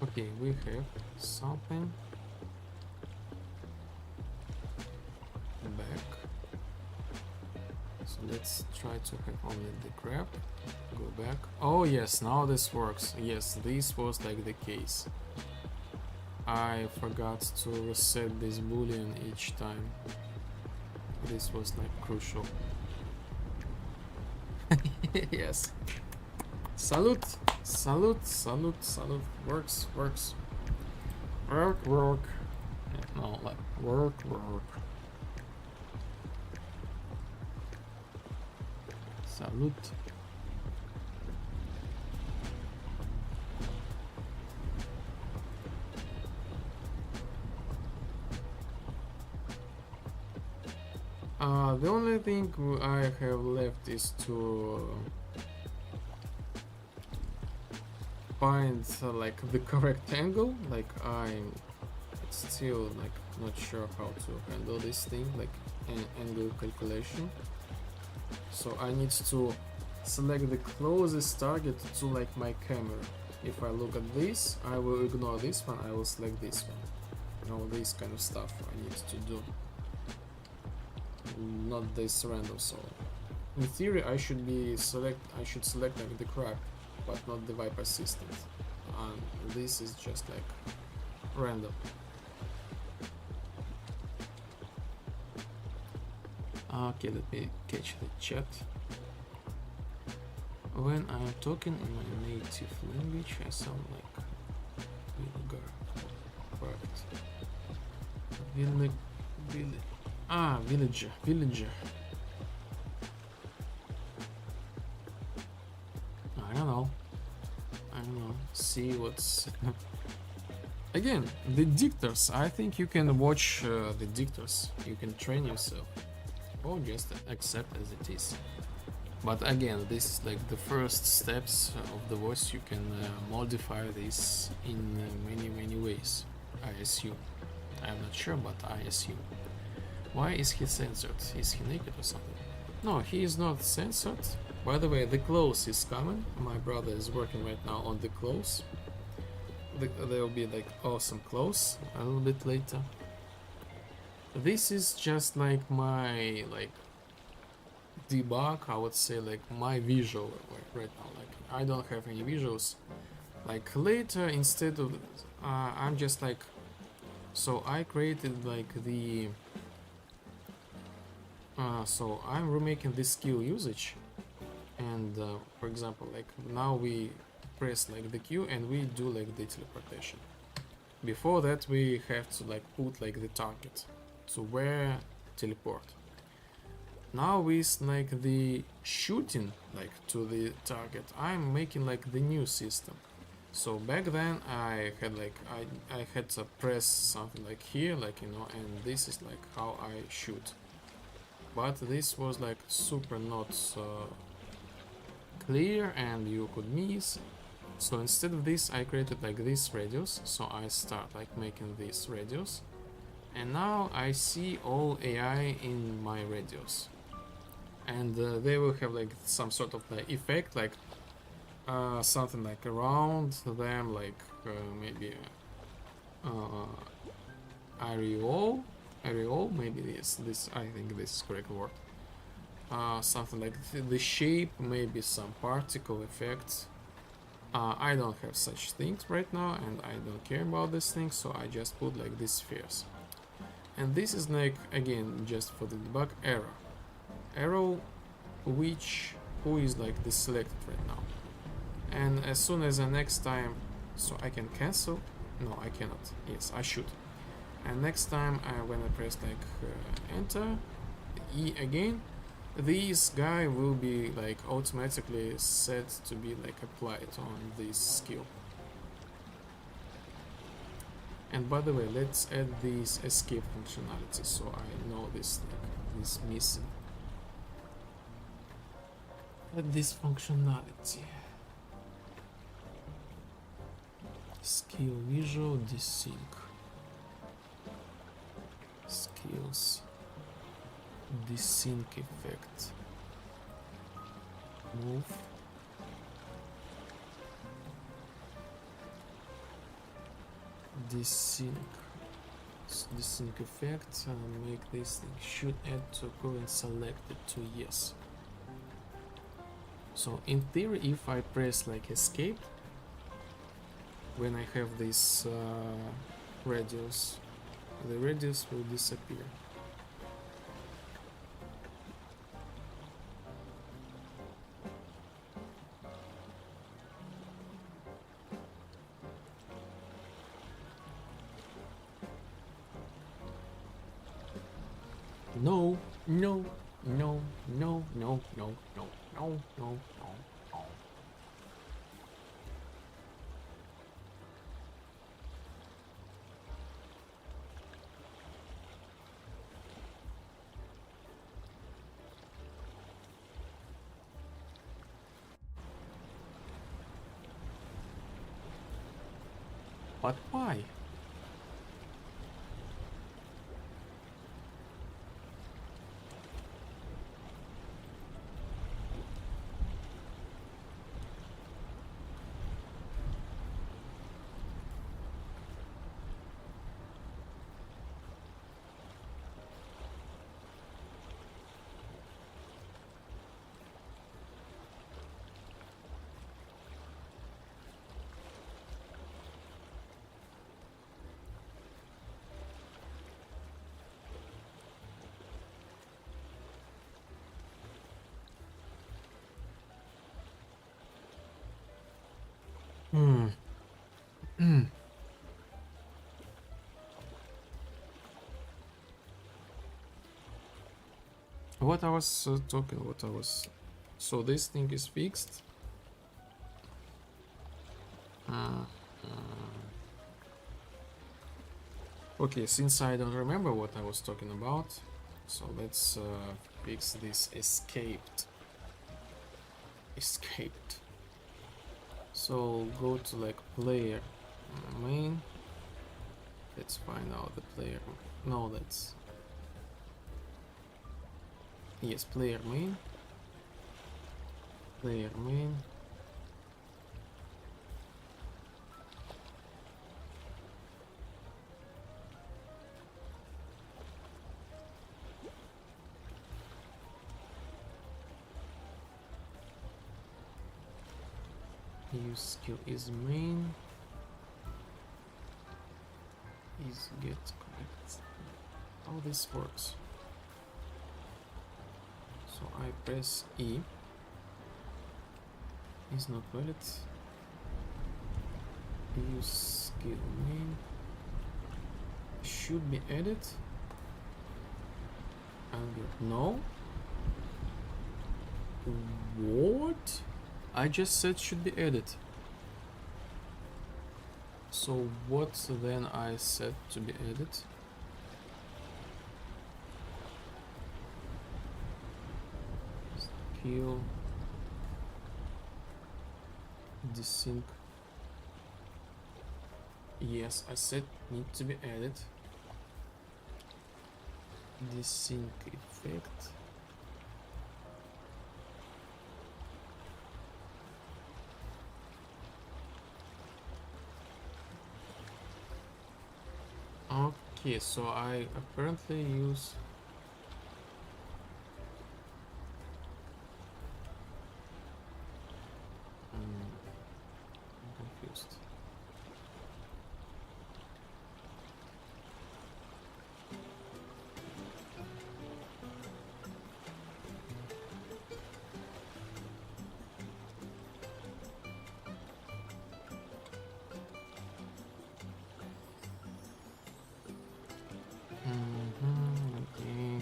Okay, we have something back. So let's try to have only the crab. Go back. Oh yes, now this works. Yes, this was like the case. I forgot to reset this boolean each time. This was like crucial. Yes. Salute! Salute, salute, salute. Works, works. Work, work. Yeah, no, like work, work. Salute. The only thing I have left is to find like the correct angle. Like I'm still like not sure how to handle this thing, like an angle calculation. So I need to select the closest target to like my camera. If I look at this, I will ignore this one, I will select this one. You know, this kind of stuff I need to do. Not this random solo. In theory I should select like the crab, but not the Viper system. And this is just like random. Okay, let me catch the chat. When I'm talking in my native language, I sound like vulgar. Correct. Villager. I don't know. See what's again, the dictors. I think you can watch the dictors. You can train yourself, or just accept as it is. But again, this is like the first steps of the voice. You can modify this in many ways, I assume. I'm not sure, but I assume. Why is he censored? Is he naked or something? No, he is not censored. By the way, the clothes is coming. My brother is working right now on the clothes. There will be like awesome clothes a little bit later. This is just like my debug, I would say, like my visual right now. Like I don't have any visuals. Like later, instead of I'm just like, so I created like the so I'm remaking this skill usage, and for example, like now we press like the Q and we do like the teleportation. Before that we have to like put like the target to where teleport. Now with like the shooting like to the target, I'm making like the new system. So back then I had like I had to press something like here, like, you know, and this is like how I shoot. But this was like super not clear and you could miss. So instead of this I created like this radius. So I start like making this radius, and now I see all AI in my radius, and they will have like some sort of like effect, like something like around them, like maybe areole, maybe this I think this is correct word. Something like the shape, maybe some particle effects. I don't have such things right now, and I don't care about these things, so I just put like these spheres. And this is like, again, just for the debug, arrow who is like the selected right now. And as soon as the next time, so I can cancel, no I cannot, yes I should. And next time when I press like enter, E again, this guy will be like automatically set to be like applied on this skill. And by the way, let's add this escape functionality, so I know this like, is missing. Add this functionality. Skill visual desync. Skills desync effect. Move. Desync effect, make this thing should add to current selected to yes. So in theory, if I press like escape when I have this radius, the radius will disappear. No, no, no, no, no, no, no, no, no, no, no. But why? Hmm. What I was talking, so this thing is fixed. Okay, since I don't remember what I was talking about, so let's fix this escaped. Escaped. So go to like player main. Let's find out the player. No, let's. Yes, player main. Player main. Use skill is main. Is get correct. How this works? So I press E. Is not valid. Use skill main. Should be added. And no. What? I just said should be added. So what then I said to be added? Skill. Desync. Yes, I said need to be added. Desync effect. Okay, so I apparently use I'm confused. Okay.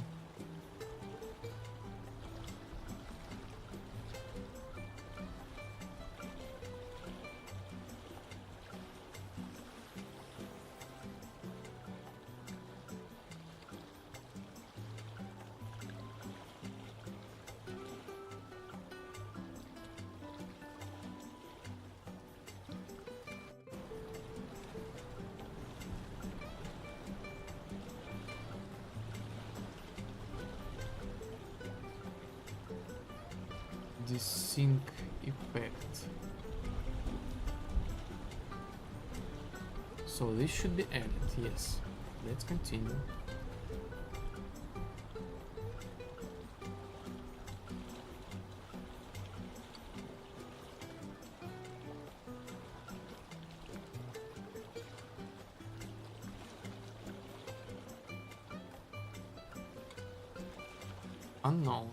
Desync effect. So this should be added, yes. Let's continue. Unknown.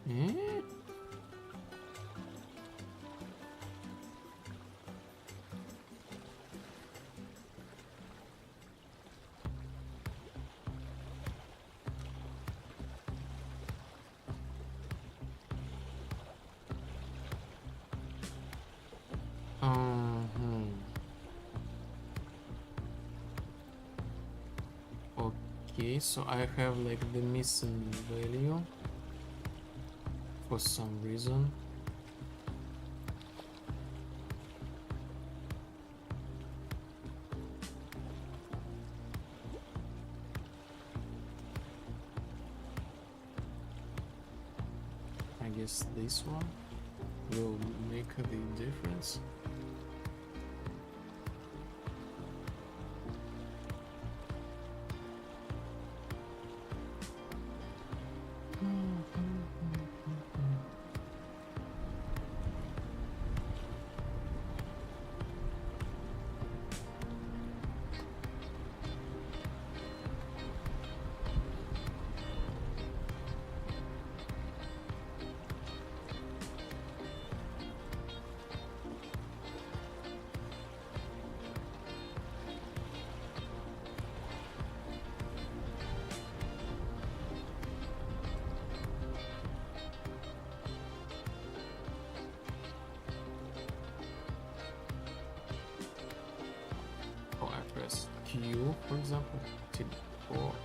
Eh? Okay, so I have like the missing value for some reason. I guess this one will make the difference. Q, for example, teleport.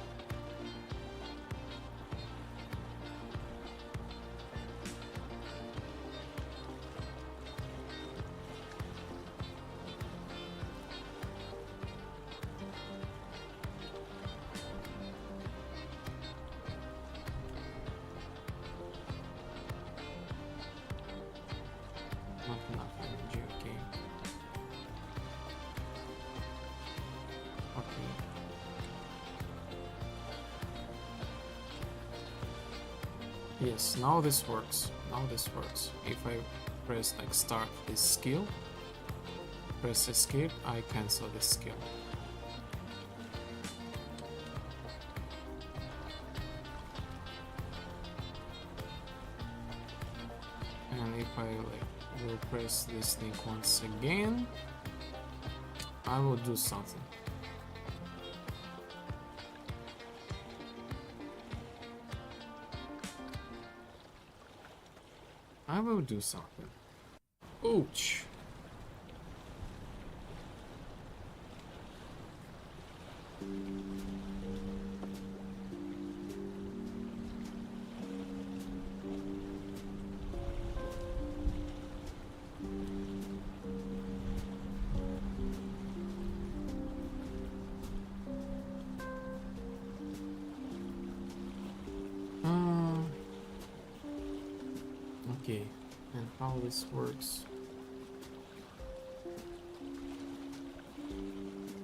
Not enough energy, okay. Okay. Yes, now this works. Now this works. If I press like start this skill, press escape, I cancel this skill. And if I like will press this thing once again, I will do something. I will do something. Ouch! Okay, and how this works?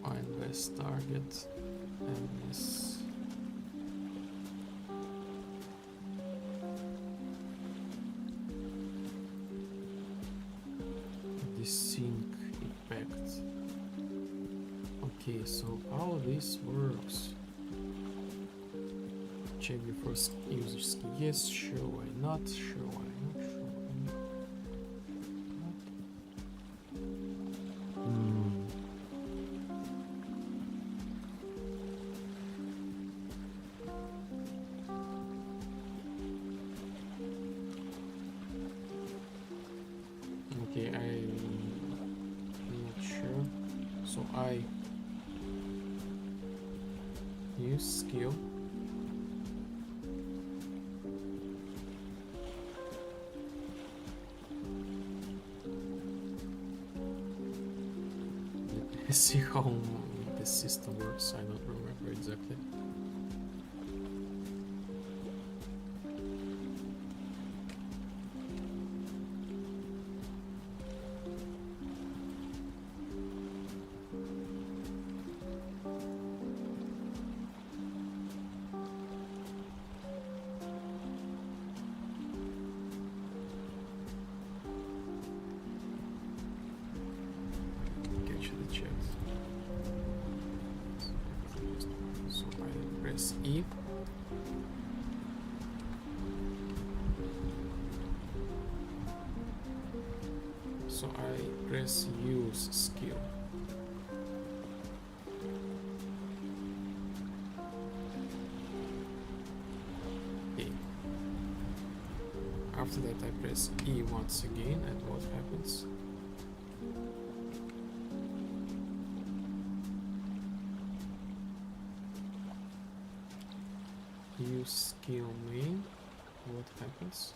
Find best target and this. This sync effect. Okay, so how this works? Check before user skill. Yes, sure, why not? Sure, why not? Sure, why not? Okay, I'm not sure. So I use skill. Let's see how this system works. I don't remember exactly. Actually checked. So I press E. So I press use skill. Okay. After that I press E once again, and what happens? Use skill main. What happens?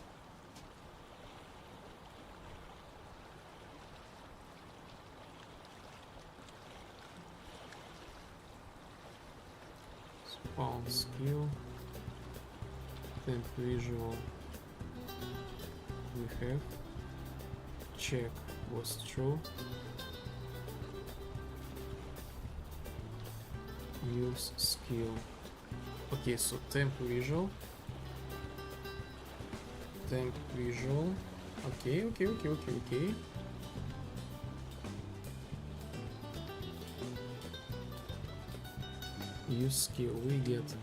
Spawn skill. Temp visual. We have. Check was true. Use skill. Okay, so temp visual. Temp visual. Okay. Use skill. We get.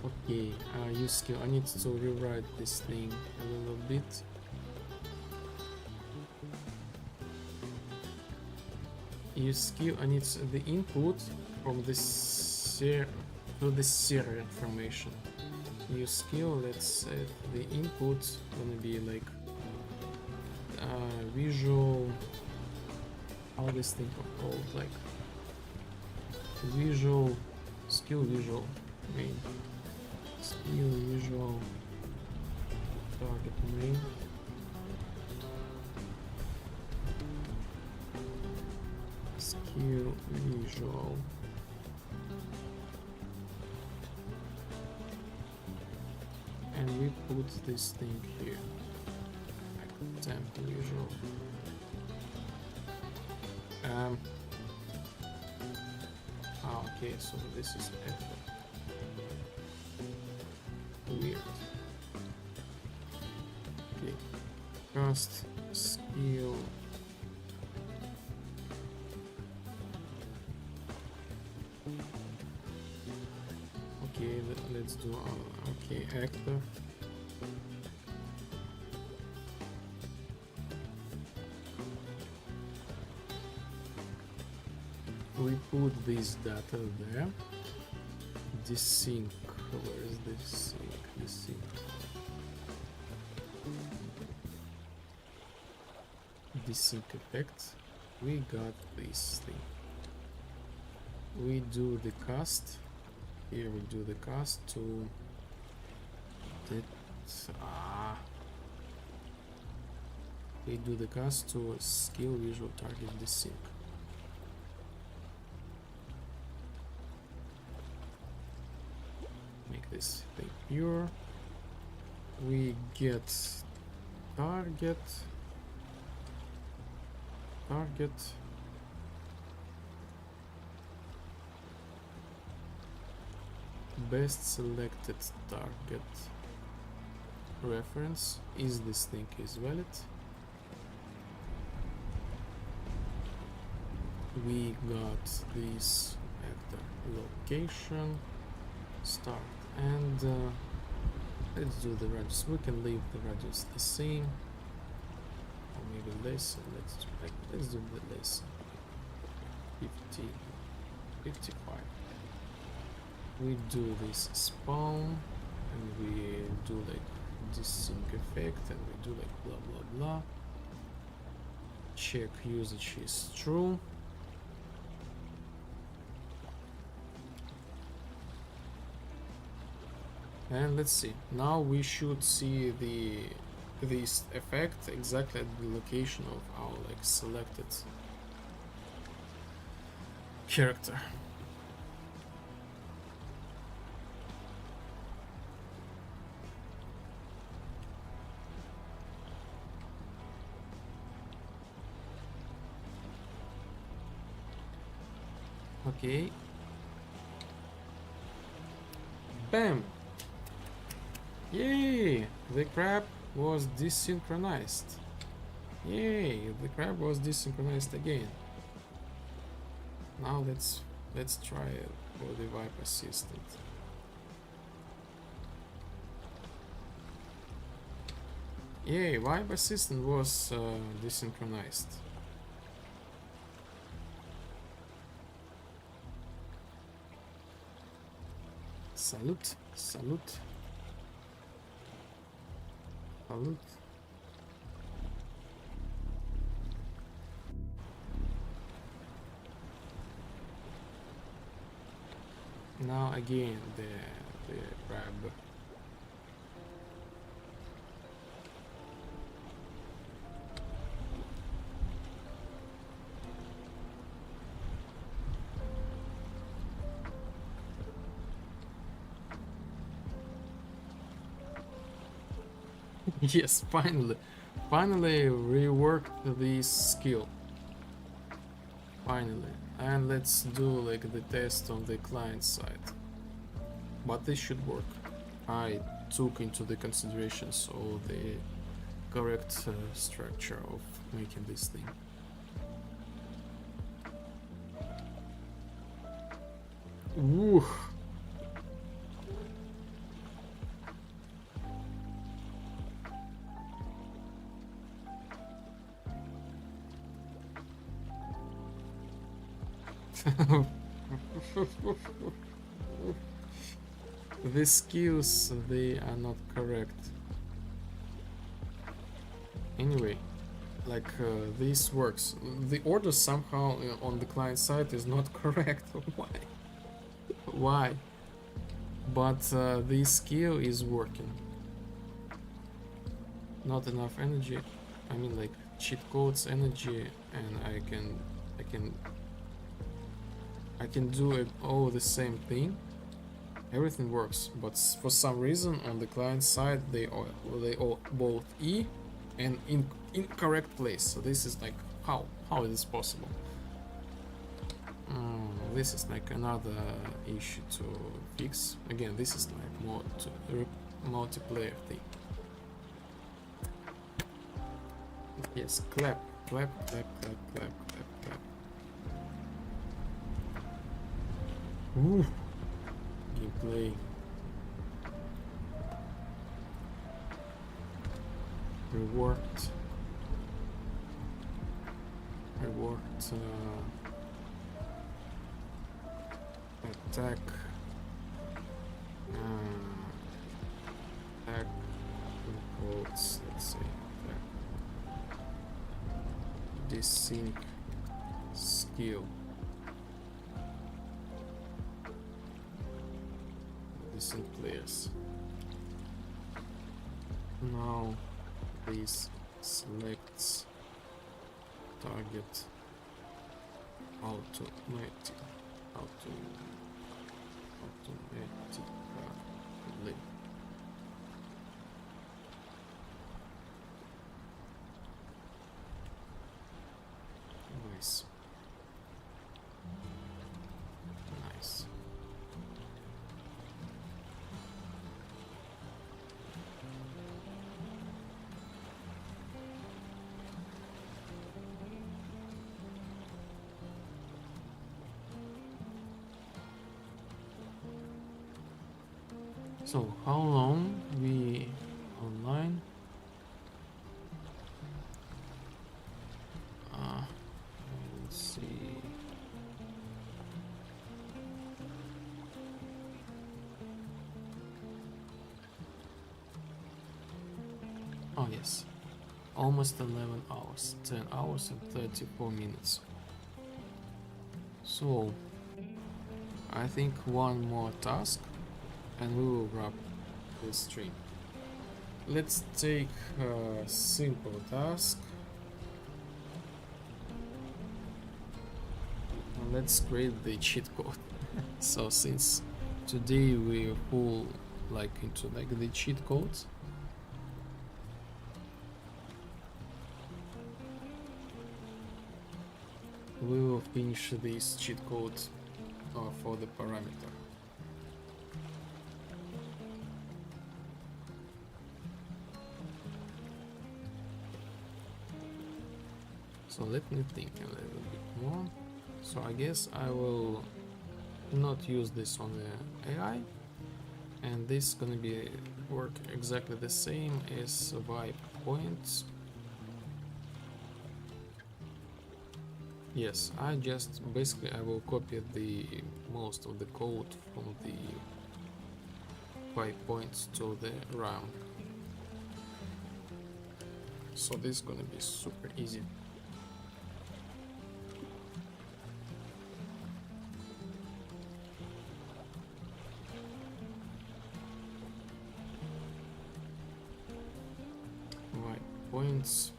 Okay. Use skill. I need to rewrite this thing a little bit. Use skill, I need the input from this to the serial information. Use skill, let's set the input gonna be like visual, how this thing called, like visual skill visual main, skill visual target main, skill visual, and we put this thing here, like temp visual. Okay, so this is effort. Weird. Okay, cast skill. Okay, let's do okay, actor. We put this data there. Desync. Where is this sync? Desync. Desync effect. We got this thing. We do the cast. Here we do the cast to that. We do the cast to skill visual target desync. This thing pure. We get target best selected target reference. Is this thing is valid? We got this actor location start. And let's do the radius. We can leave the radius the same, or maybe less. Let's do the less. 50, 55. We do this spawn, and we do like desync effect, and we do like blah blah blah. Check usage is true. And let's see. Now we should see this effect exactly at the location of our like selected character. Okay. Bam! Yay! The crab was desynchronized. Yay! The crab was desynchronized again. Now let's try it for the wipe assistant. Yay! Wipe assistant was desynchronized. Salute! Salute! Salute! Now again the crab. Yes, finally reworked this skill. Finally. And let's do like the test on the client side. But this should work. I took into the considerations all the correct structure of making this thing. Woo! The skills, they are not correct. Anyway, like this works. The order somehow on the client side is not correct. Why? Why? But this skill is working. Not enough energy. I mean, like cheat codes, energy, and I can do it all the same thing. Everything works, but for some reason on the client side they all both E and in incorrect place. So this is like how is this possible? This is like another issue to fix. Again, this is like more to multiplayer thing. Yes, clap, clap, clap, clap, clap, clap, clap. Ooh, gameplay. Reworked. Attack. Attack. Quotes. Let's see. Attack. Desync. Skill. Desync players. Now this selects target automatically. Nice. Nice. So how long we online? Let's see. Oh yes, almost 11 hours, 10 hours and 34 minutes. So I think one more task and we will wrap this stream. Let's take a simple task. Let's create the cheat code. So since today we're full like into like the cheat codes, we will finish this cheat code for the parameter. So let me think a little bit more. So I guess I will not use this on the AI, and this is gonna be work exactly the same as vibe points. Yes, I just basically I will copy the most of the code from the vibe points to the RAM. So this is gonna be super easy. Points.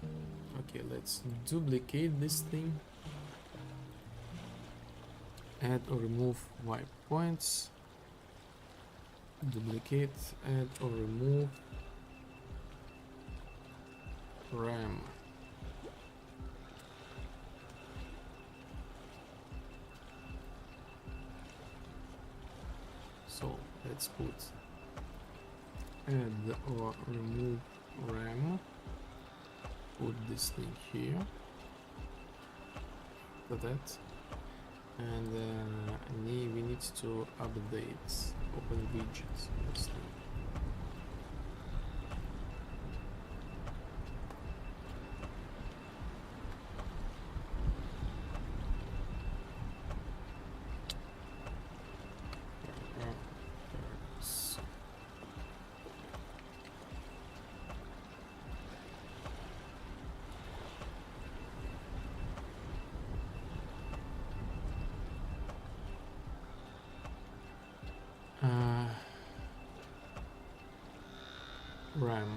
Okay, let's duplicate this thing. Add or remove wipe points. Duplicate, add or remove RAM. So let's put add or remove RAM. Put this thing here for that, and we need to update open widgets. This thing. RAM.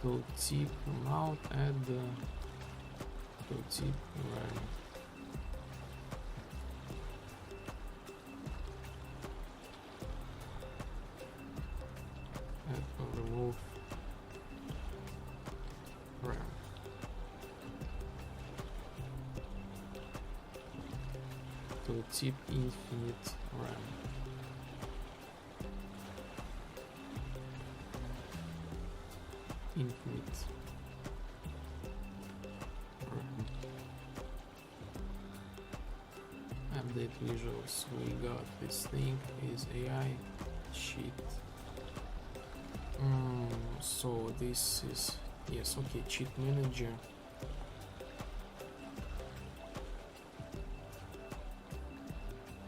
Tooltip mount, add the tooltip RAM. Add or remove RAM. Tooltip infinite RAM. Infinite RAM. Update visuals. We got this thing is AI sheet. So this is, yes, okay, cheat manager.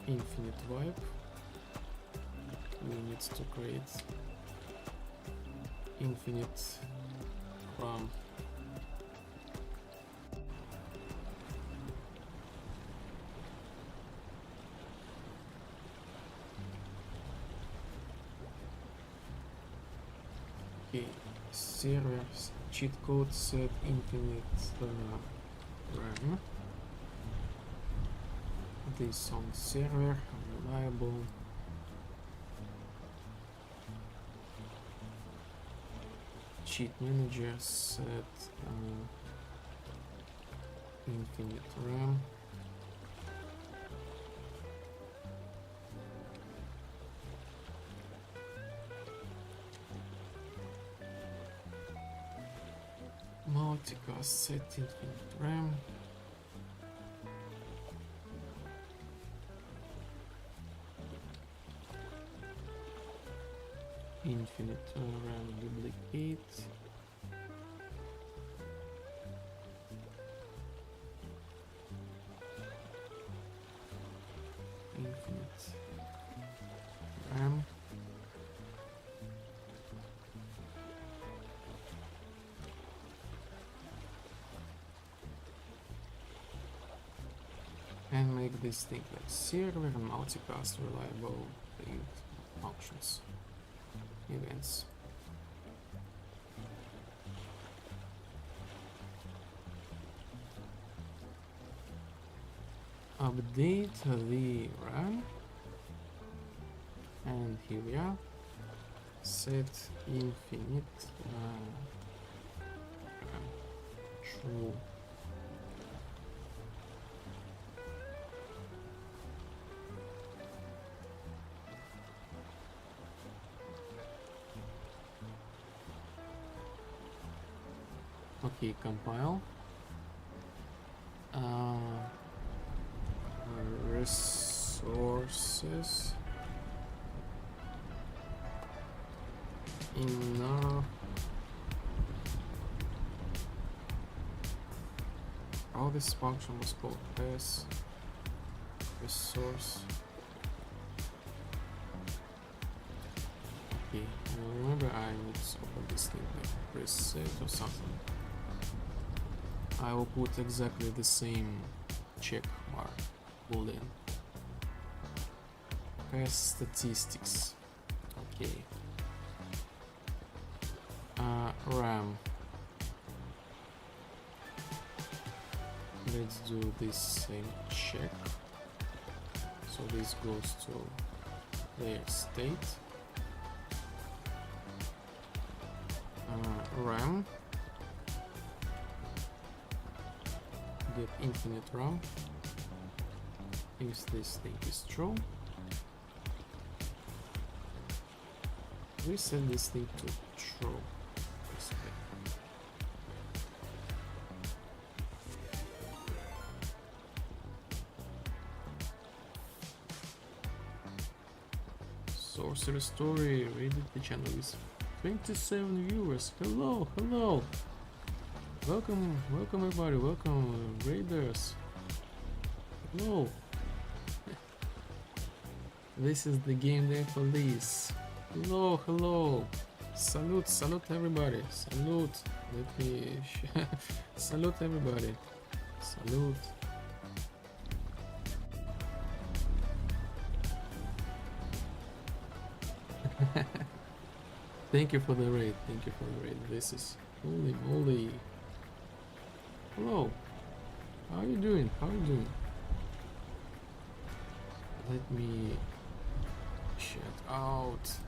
Infinite wipe. We need to create infinite RAM. Okay, servers cheat code set infinite RAM. This on server reliable. Cheat manager set infinite RAM. Multicast set infinite RAM. Infinite RAM duplicate. Infinite RAM. And make this thing like server and multicast reliable functions. Events. Update the RAM, and here we are. Set infinite true. Okay, compile. Resources. Enough. Oh, this function was called res resource. Okay, remember I need to open this thing like preset or something. I will put exactly the same check mark boolean. Test statistics. Okay. RAM. Let's do this same check. So this goes to their state. RAM. Get infinite RAM. If this thing is true, we set this thing to true. Sorcerer Story raided the channel with 27 viewers. Hello, hello. Welcome, welcome everybody. Welcome raiders. Hello. This is the Game Day Police. Hello, hello. Salute, salute everybody. Salute. Let me salute everybody. Salute. Thank you for the raid. Thank you for the raid. This is holy moly. Hello. How are you doing? How are you doing? Let me check out.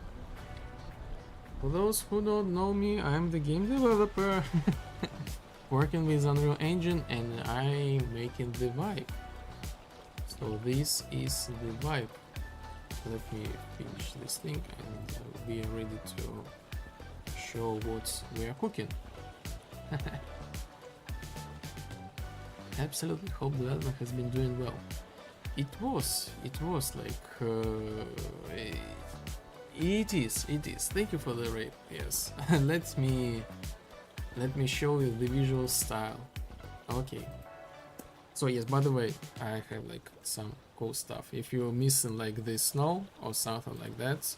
For those who don't know me, I'm the game developer working with Unreal Engine, and I'm making the vibe. So this is the vibe. Let me finish this thing and we are ready to show what we are cooking. Absolutely hope development has been doing well. It was like it is. Thank you for the raid. Yes. let me show you the visual style. Okay. So yes, by the way, I have like some cool stuff. If you're missing like the snow or something like that,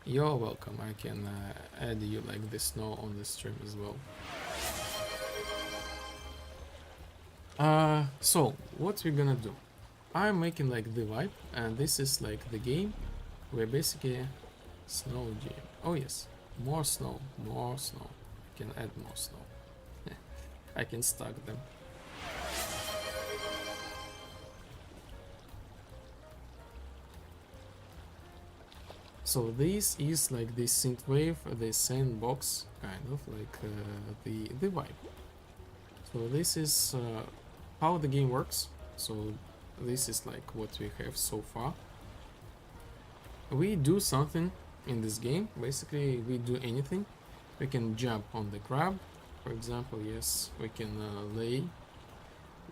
you're welcome. I can add you like the snow on the stream as well. So what we're gonna do? I'm making like the vibe, and this is like the game where basically snow game. Oh yes, more snow. I can add more snow. I can stack them. So this is like the synthwave, the sandbox, kind of like the vibe. So this is how the game works. So this is like what we have so far. We do something in this game. Basically, we do anything. We can jump on the crab, for example. Yes, we can lay,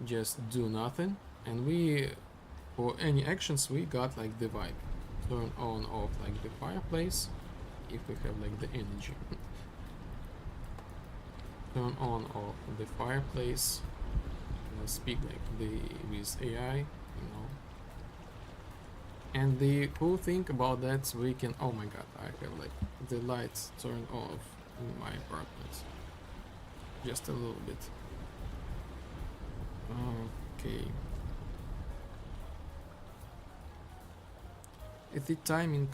just do nothing, and we, for any actions, we got like the vibe. Turn on off like the fireplace if we have like the energy. Turn on off the fireplace. Speak like with AI, you know. And the cool thing about that, we can, oh my god, I have like the lights turned off in my apartment just a little bit. Okay. The timing.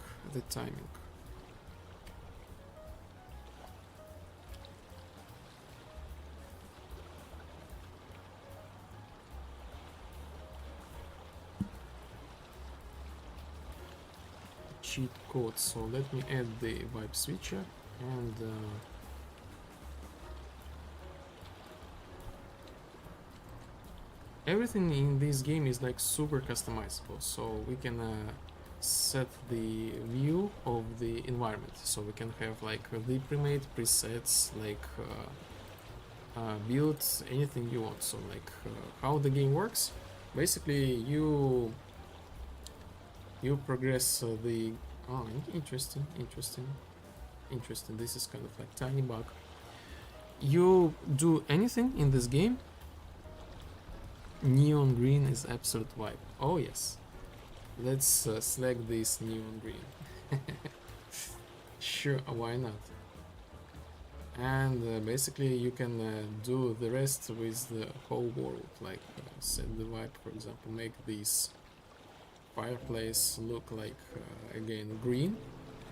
Cheat code. So let me add the vibe switcher and everything in this game is like super customizable. So we can set the view of the environment. So we can have like the pre-made presets, like build anything you want. So like how the game works. Basically, you progress the. Oh, interesting. This is kind of like tiny bug. You do anything in this game. Neon green is absolute vibe. Oh yes. Let's select this neon green. Sure, why not? And basically you can do the rest with the whole world, like set the vibe, for example, make this fireplace look like again green,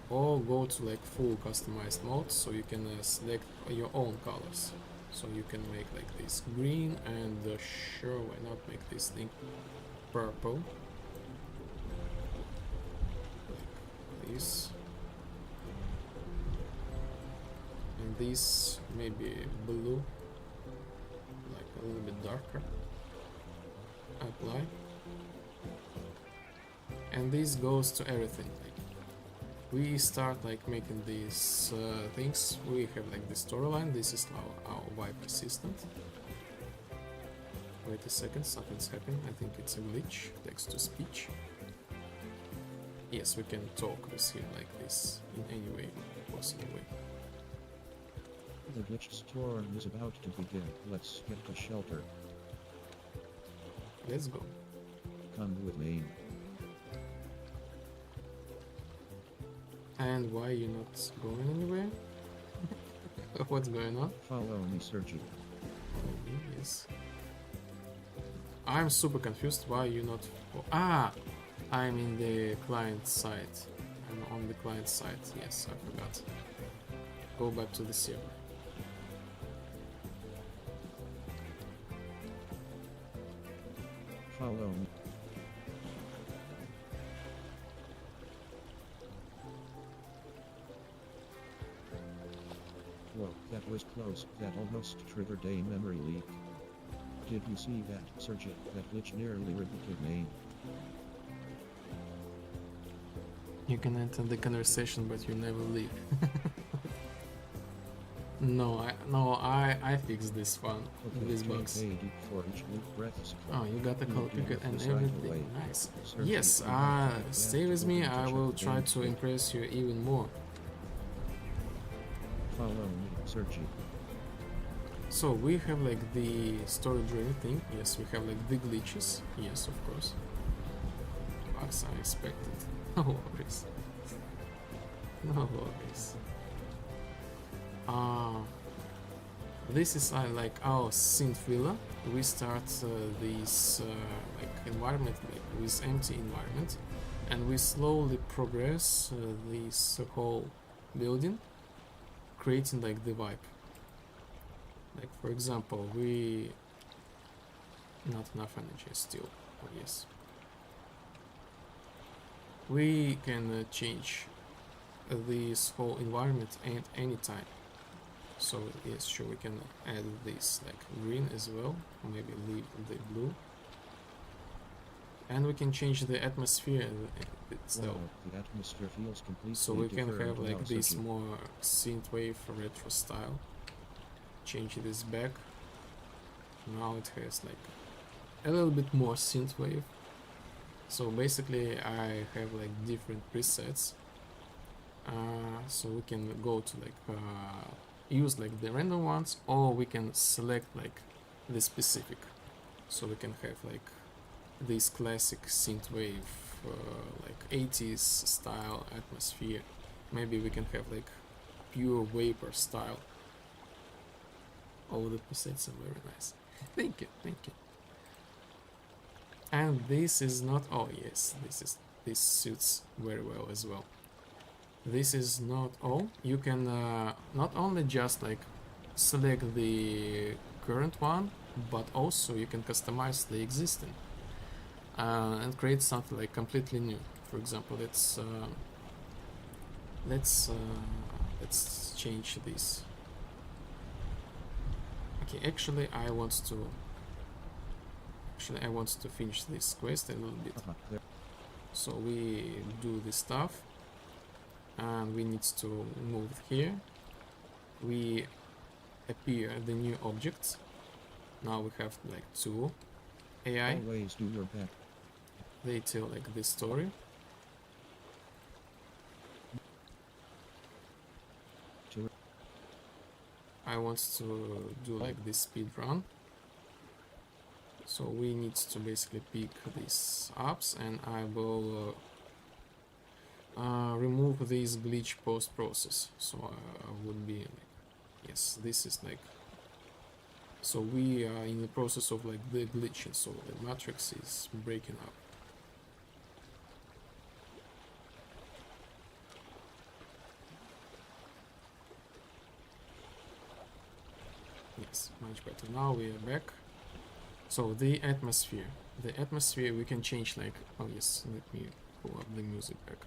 or go to like full customized mode, so you can select your own colors. So you can make like this green, and sure, why not make this thing purple, like this, and this maybe blue, like a little bit darker. Apply, and this goes to everything. Like we start like making these things. We have like the storyline. This is our vibe assistant. Wait a second, something's happening. I think it's a glitch. Text to speech. Yes, we can talk with him like this in any way possible way. The glitched storm is about to begin. Let's get to shelter. Let's go. Come with me. And why you not going anywhere? What's going on? Follow me, Sergi. Yes. I'm super confused why you not. Ah, I'm in the client side. and on the client side. Yes, I forgot. Go back to the server. Follow me. Whoa, that was close. That almost triggered a memory leak. Did you see that, Sergeant? That glitch nearly rebooted me. You can enter the conversation, but you never leave. I fixed this one. Okay, These take bugs. a deep for each deep breath. Oh, you got the color picker and This right everything. away. Nice. Search Yes, it, you have to stay get with to me. Google to I check will the try game. to impress you even more. Follow me, searching. So we have like the story-driven thing. Yes, we have like the glitches. Yes, of course. Bugs are expected. No worries. No worries. This is like our synth villa. We start this like environment like with empty environment, and we slowly progress this whole building, creating like the vibe. Like for example, we not enough energy still. Oh, yes. We can change this whole environment at any time. So yes, sure, we can add this like green as well, maybe leave the blue, and we can change the atmosphere itself. Wow, the atmosphere feels completely So we can different have like now, this searching. more synthwave retro style. Change this back. Now it has like a little bit more synthwave. So basically I have like different presets. So we can go to like use like the random ones, or we can select like the specific. So we can have like this classic synthwave like 80s style atmosphere. Maybe we can have like pure vapor style. All the presets are very nice. Thank you, thank you. And this is not, oh yes, this suits very well as well. This is not all. You can not only just like select the current one, but also you can customize the existing and create something like completely new. For example, let's change this. Okay, actually I want to finish this quest a little bit. There. So we do this stuff, and we need to move here. We appear the new objects. Now we have like 2 AI. Always do your best. They tell like this story. To I want to do like this speed run. So we need to basically pick these apps, and I will remove this glitch post process. So I would be like, yes, this is like, so we are in the process of like the glitching, so the matrix is breaking up. Yes, much better. Now we are back. So the atmosphere we can change like, oh yes, let me pull up the music back.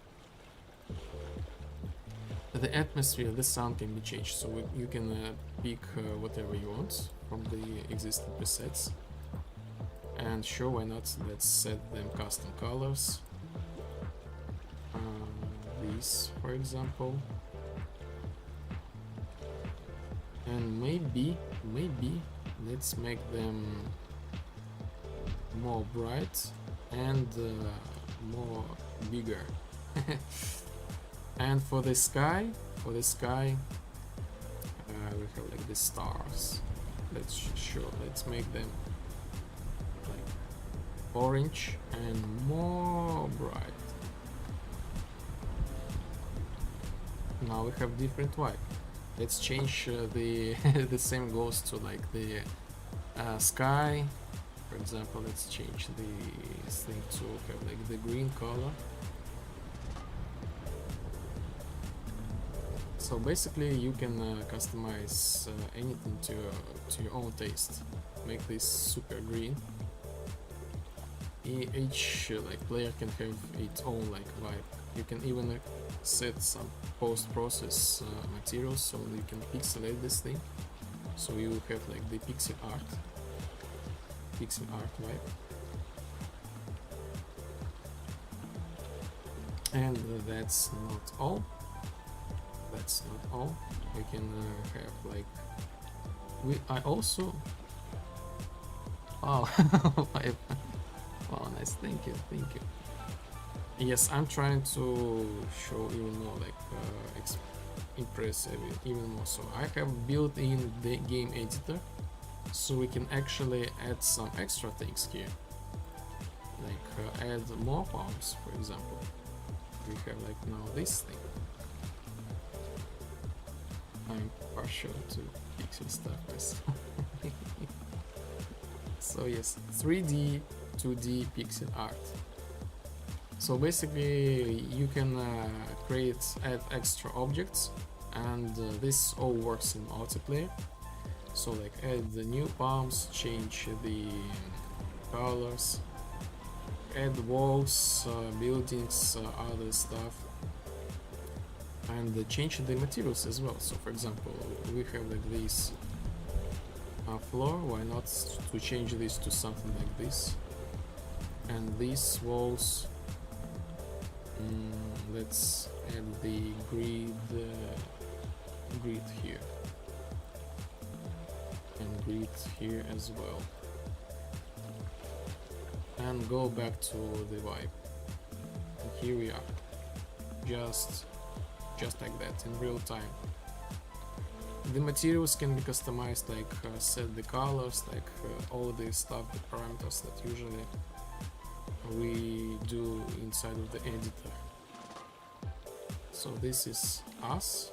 The atmosphere, the sound can be changed, so you can pick whatever you want from the existing presets. And sure, why not, let's set them custom colors. These, for example. And maybe let's make them more bright and more bigger. And for the sky we have like the stars. Let's make them like orange and more bright. Now we have different vibe. Let's change the the same goes to like the sky. For example, let's change the thing to have like the green color. So basically you can customize anything to your own taste. Make this super green. Each like player can have its own like vibe. You can even set some post-process materials so you can pixelate this thing. So you have like the pixel art vibe. And that's not all. That's not all. We can have like I also wow wow, nice, thank you. Yes, I'm trying to show even more like impress even more. So I have built in the game editor, so we can actually add some extra things here, like add more palms, for example. We have like now this thing. I'm partial to pixel stuff myself. So yes, 3D, 2D pixel art. So basically you can add extra objects, and this all works in multiplayer. So like add the new palms, change the colors, add walls, buildings, other stuff, and change the materials as well. So for example, we have like this floor, why not to change this to something like this, and these walls, let's add the grid here, and grid here as well, and go back to the vibe. And here we are, just like that in real time. The materials can be customized, like set the colors, like all the stuff, the parameters that usually we do inside of the editor. So this is us.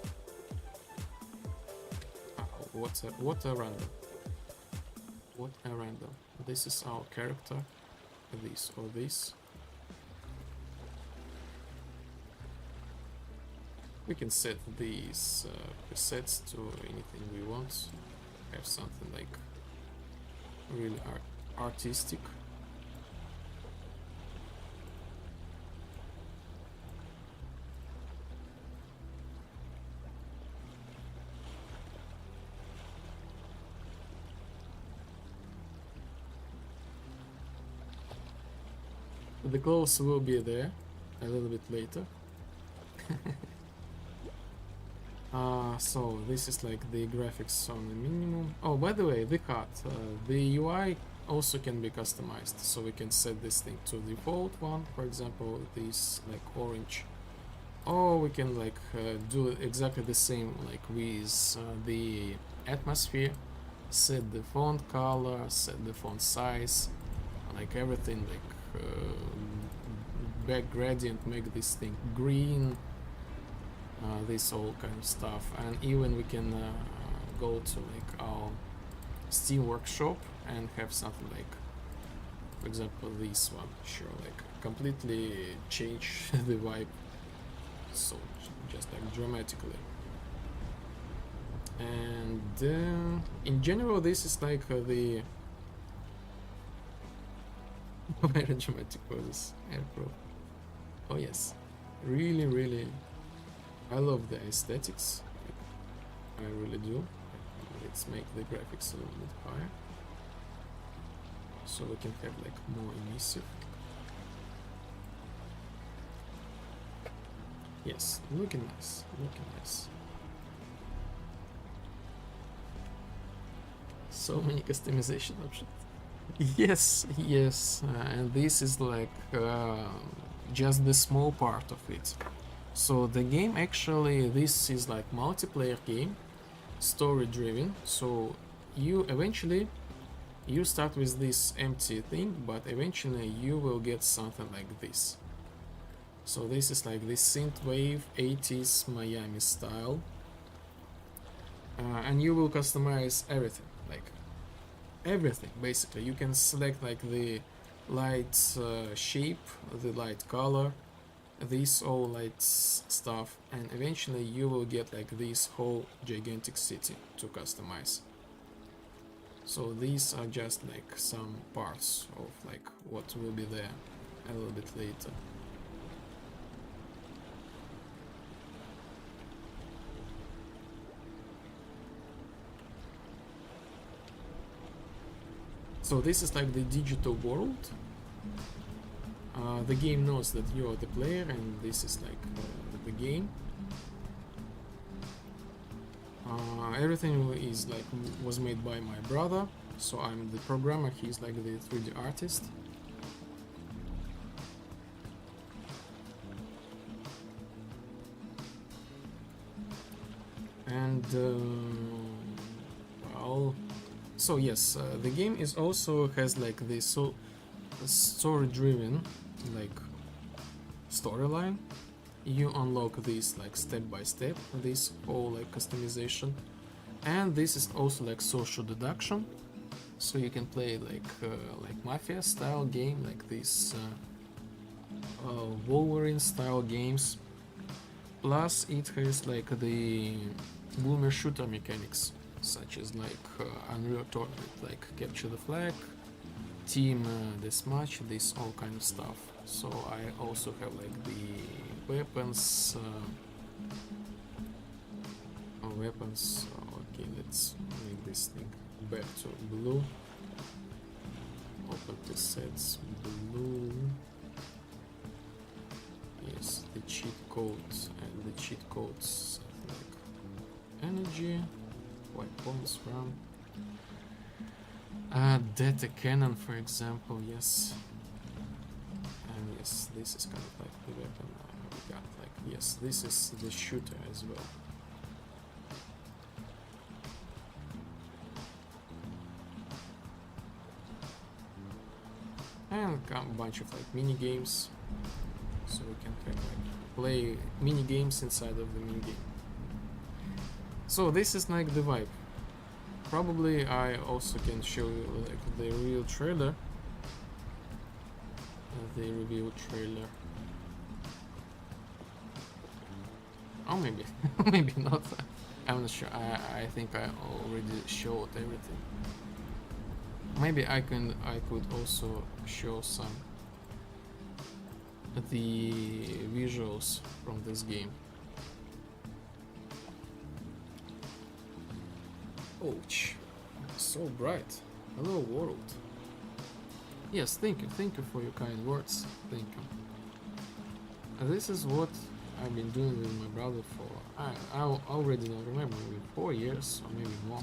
What a random. This is our character, this or this. We can set these presets to anything we want. Have something like really artistic. The clothes will be there a little bit later. So this is like the graphics on the minimum. Oh, by the way, the HUD, the UI also can be customized. So we can set this thing to default one, for example, this like orange. Or we can like do exactly the same like with the atmosphere. Set the font color, set the font size, like everything, like back gradient, make this thing green. This all kind of stuff, and even we can go to like our Steam workshop and have something like, for example, this one, sure, like completely change the vibe, so just like dramatically. And in general, this is like the very dramatic for this aircraft. Oh yes, really. I love the aesthetics, I really do. Let's make the graphics a little bit higher, so we can have like more immersive. Yes, looking nice. So many customization options. Yes, and this is like just the small part of it. So the game actually, this is like multiplayer game, story driven. So you eventually start with this empty thing, but eventually you will get something like this. So this is like this synthwave 80s Miami style, and you will customize everything, like everything basically. You can select like the light shape, the light color, this all stuff, and eventually you will get like this whole gigantic city to customize. So these are just like some parts of like what will be there a little bit later. So this is like the digital world. The game knows that you are the player, and this is like the game. Everything is like was made by my brother, so I'm the programmer. He's like the 3D artist. And well, so yes, the game is also has like this story-driven like storyline. You unlock this like step by step, this whole like customization, and this is also like social deduction. So you can play like mafia style game, like this Wolverine style games. Plus it has like the boomer shooter mechanics, such as like Unreal Tournament, like capture the flag, team deathmatch, this all kind of stuff. So I also have like the weapons. Okay, let's make this thing back to blue. Open the sets, blue. Yes, the cheat codes, and the cheat codes like energy, white points, RAM. Data cannon, for example, yes. And yes, this is kind of like the weapon we got. Like, yes, this is the shooter as well. And a bunch of like mini games, so we can kind of like play mini games inside of the mini game. So this is like the vibe. Probably I also can show you like the real trailer. The review trailer. Or maybe, maybe not. I'm not sure. I think I already showed everything. Maybe I could also show some the visuals from this game. Ouch, so bright. Hello world. Yes, thank you for your kind words. Thank you. This is what I've been doing with my brother for I already don't remember, maybe 4 years or maybe more.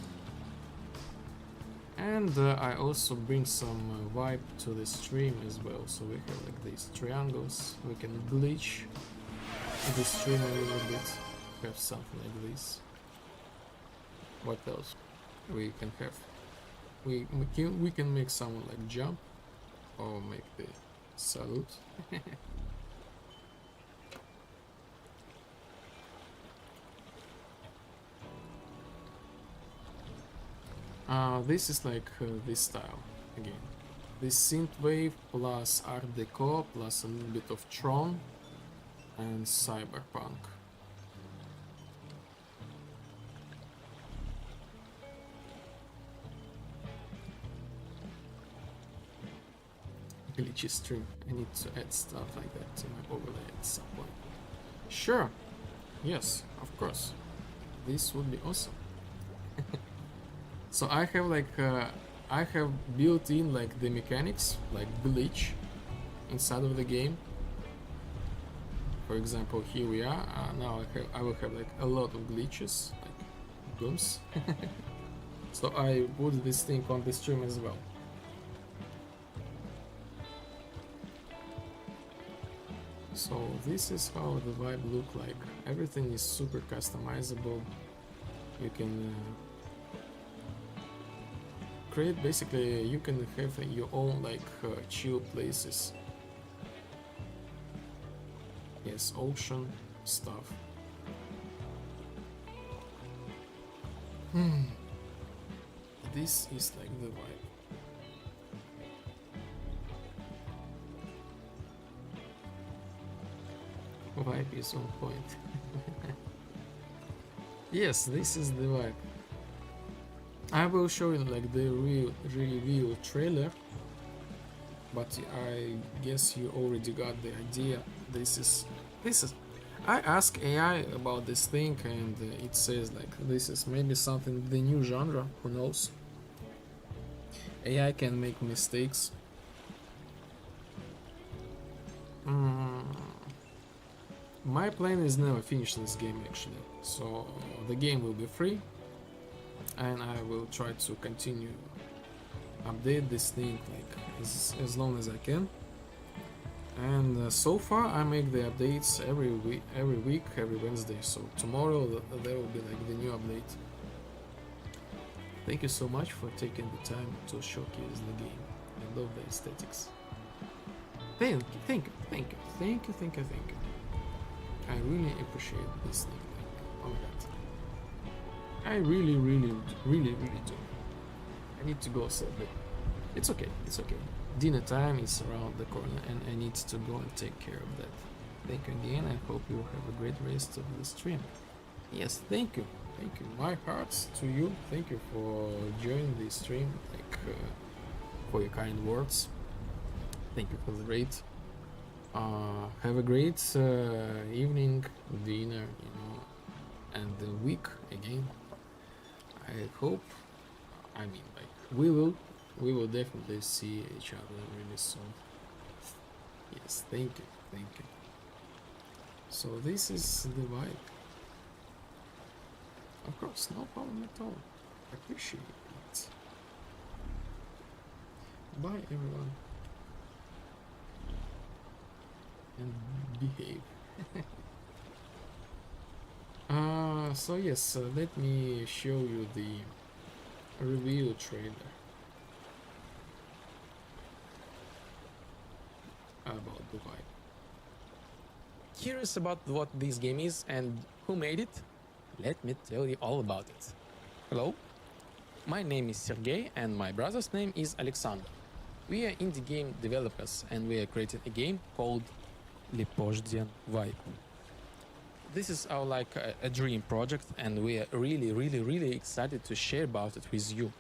And I also bring some vibe to the stream as well. So we have like these triangles. We can glitch the stream a little bit. Have something like this. What else we can have? We can make someone like jump or make the salute. This is like this style again. This synthwave plus Art Deco plus a little bit of Tron and Cyberpunk. Glitchy stream. I need to add stuff like that to my overlay at some point. Sure. Yes, of course. This would be awesome. So I have like I have built in like the mechanics, like glitch, inside of the game. For example, here we are. Now I will have like a lot of glitches, like gooms. So I put this thing on the stream as well. So this is how the vibe look like. Everything is super customizable. You can create, basically you can have your own like chill places. Yes, ocean stuff. This is like the vibe. Vibe is on point. Yes, this is the vibe. I will show you like the real trailer, but I guess you already got the idea. This is. I asked AI about this thing, and it says like this is maybe something the new genre. Who knows? AI can make mistakes. My plan is never finish this game actually, so the game will be free, and I will try to continue update this thing like as long as I can. And so far I make the updates every week, every Wednesday. So tomorrow there will be like the new update. Thank you so much for taking the time to showcase the game. I love the aesthetics. Thank you. I really appreciate this thing. Like, oh my god. I really do. I need to go celebrate. It's okay. Dinner time is around the corner and I need to go and take care of that. Thank you again. I hope you have a great rest of the stream. Yes, thank you. My hearts to you. Thank you for joining the stream, for your kind words. Thank you for the rate. Have a great evening, dinner, and the week again. I hope, we will definitely see each other really soon. Yes, thank you. So this is the vibe. Of course, no problem at all. Appreciate it. Bye everyone. And behave. So yes, let me show you the review trailer about the vibe. Curious about what this game is and who made it? Let me tell you all about it. Hello, my name is Sergey and my brother's name is Alexander. We are indie game developers and we are creating a game called Lipoždien Vibe. This is our a dream project and we are really excited to share about it with you.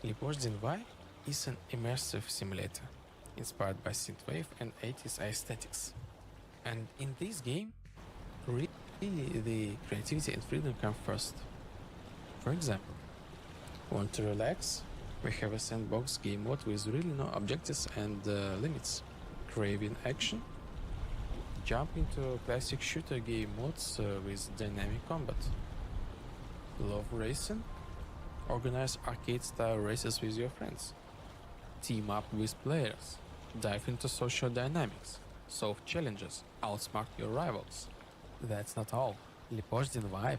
Lipoždien Vibe is an immersive simulator inspired by synthwave and 80s aesthetics. And in this game, really the creativity and freedom come first. For example, want to relax? We have a sandbox game mode with really no objectives and limits. Craving action? Jump into classic shooter game modes with dynamic combat. Love racing? Organize arcade-style races with your friends. Team up with players. Dive into social dynamics. Solve challenges. Outsmart your rivals. That's not all. Lipoždien Vibe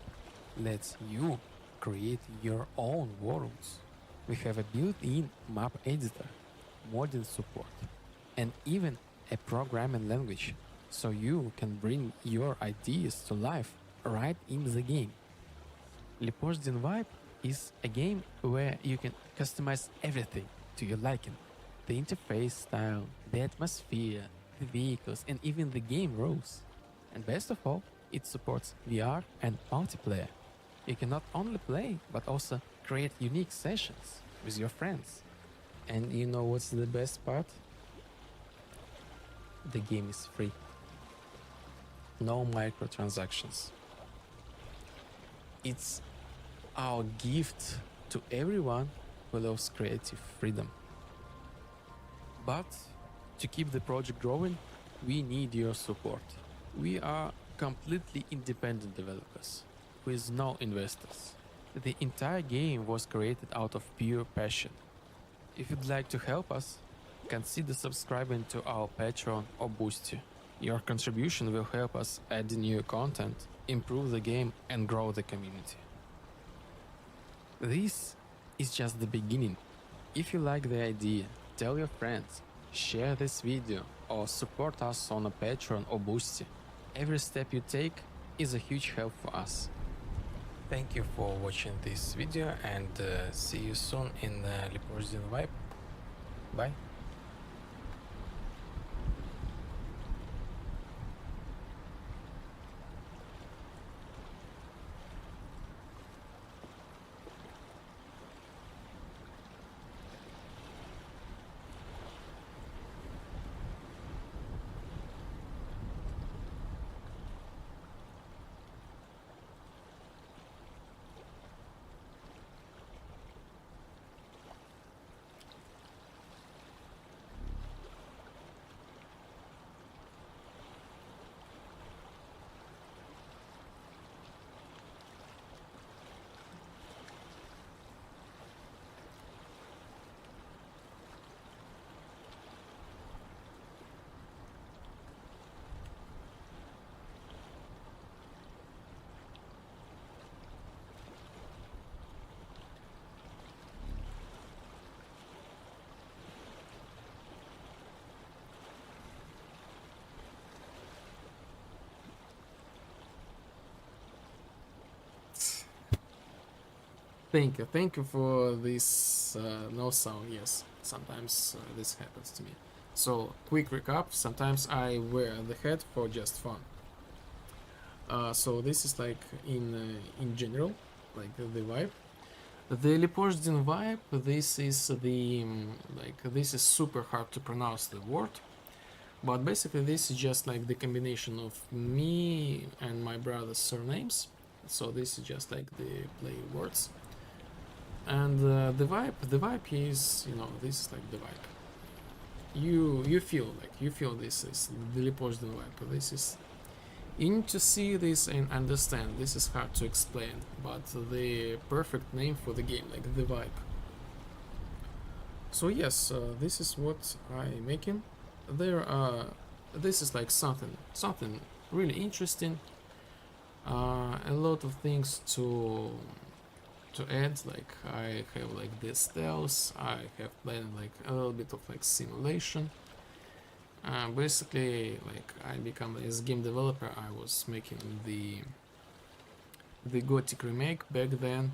lets you create your own worlds. We have a built-in map editor, modding support, and even a programming language, so you can bring your ideas to life right in the game. Lipoždien Vibe is a game where you can customize everything to your liking. The interface style, the atmosphere, the vehicles, and even the game rules. And best of all, it supports VR and multiplayer. You can not only play, but also create unique sessions with your friends. And you know what's the best part? The game is free. No microtransactions. It's our gift to everyone who loves creative freedom. But to keep the project growing, we need your support. We are completely independent developers with no investors. The entire game was created out of pure passion. If you'd like to help us, consider subscribing to our Patreon or Boosty. Your contribution will help us add new content, improve the game, and grow the community. This is just the beginning. If you like the idea, tell your friends, share this video, or support us on a Patreon or Boosty. Every step you take is a huge help for us. Thank you for watching this video and see you soon in Lipoždien Vibe. Bye. Thank you for this no sound. Yes, sometimes this happens to me. So quick recap. Sometimes I wear the head for just fun. So this is like in general, like the vibe. The Lipozdin vibe. This is the this is super hard to pronounce the word, but basically this is just like the combination of me and my brother's surnames. So this is just like the play words. And the vibe is, you know, this is like the vibe. You feel this is the Lipozdin vibe. This is, you need to see this and understand. This is hard to explain, but the perfect name for the game, like the vibe. So yes, this is what I'm making. There are, this is like something really interesting. A lot of things to add. Like I have like these styles. I have planned like a little bit of like simulation. Basically, like I become as game developer. I was making the Gothic remake back then,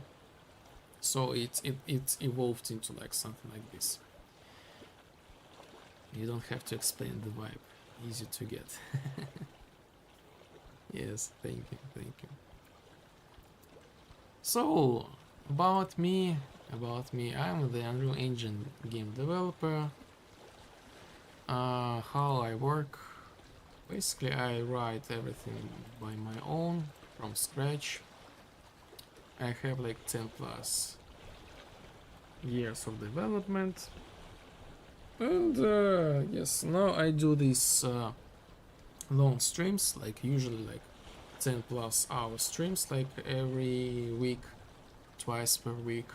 so it evolved into like something like this. You don't have to explain the vibe. Easy to get. Yes, thank you. So about me, I'm the Unreal Engine game developer. How I work, basically I write everything by my own from scratch. I have like 10 plus years of development, and yes, now I do these long streams, like usually like 10 plus hour streams, like every week, twice per week,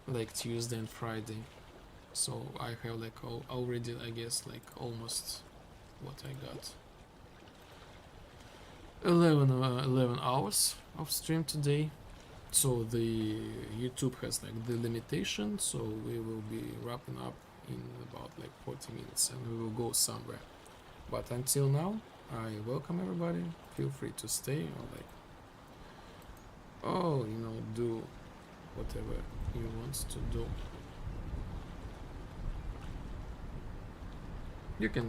like Tuesday and Friday. So I have like already, I guess, like almost what I got 11 hours of stream today. So the YouTube has like the limitation, so we will be wrapping up in about like 40 minutes and we will go somewhere. But until now, I welcome everybody. Feel free to stay or like, oh, you know, do whatever you want to do. You can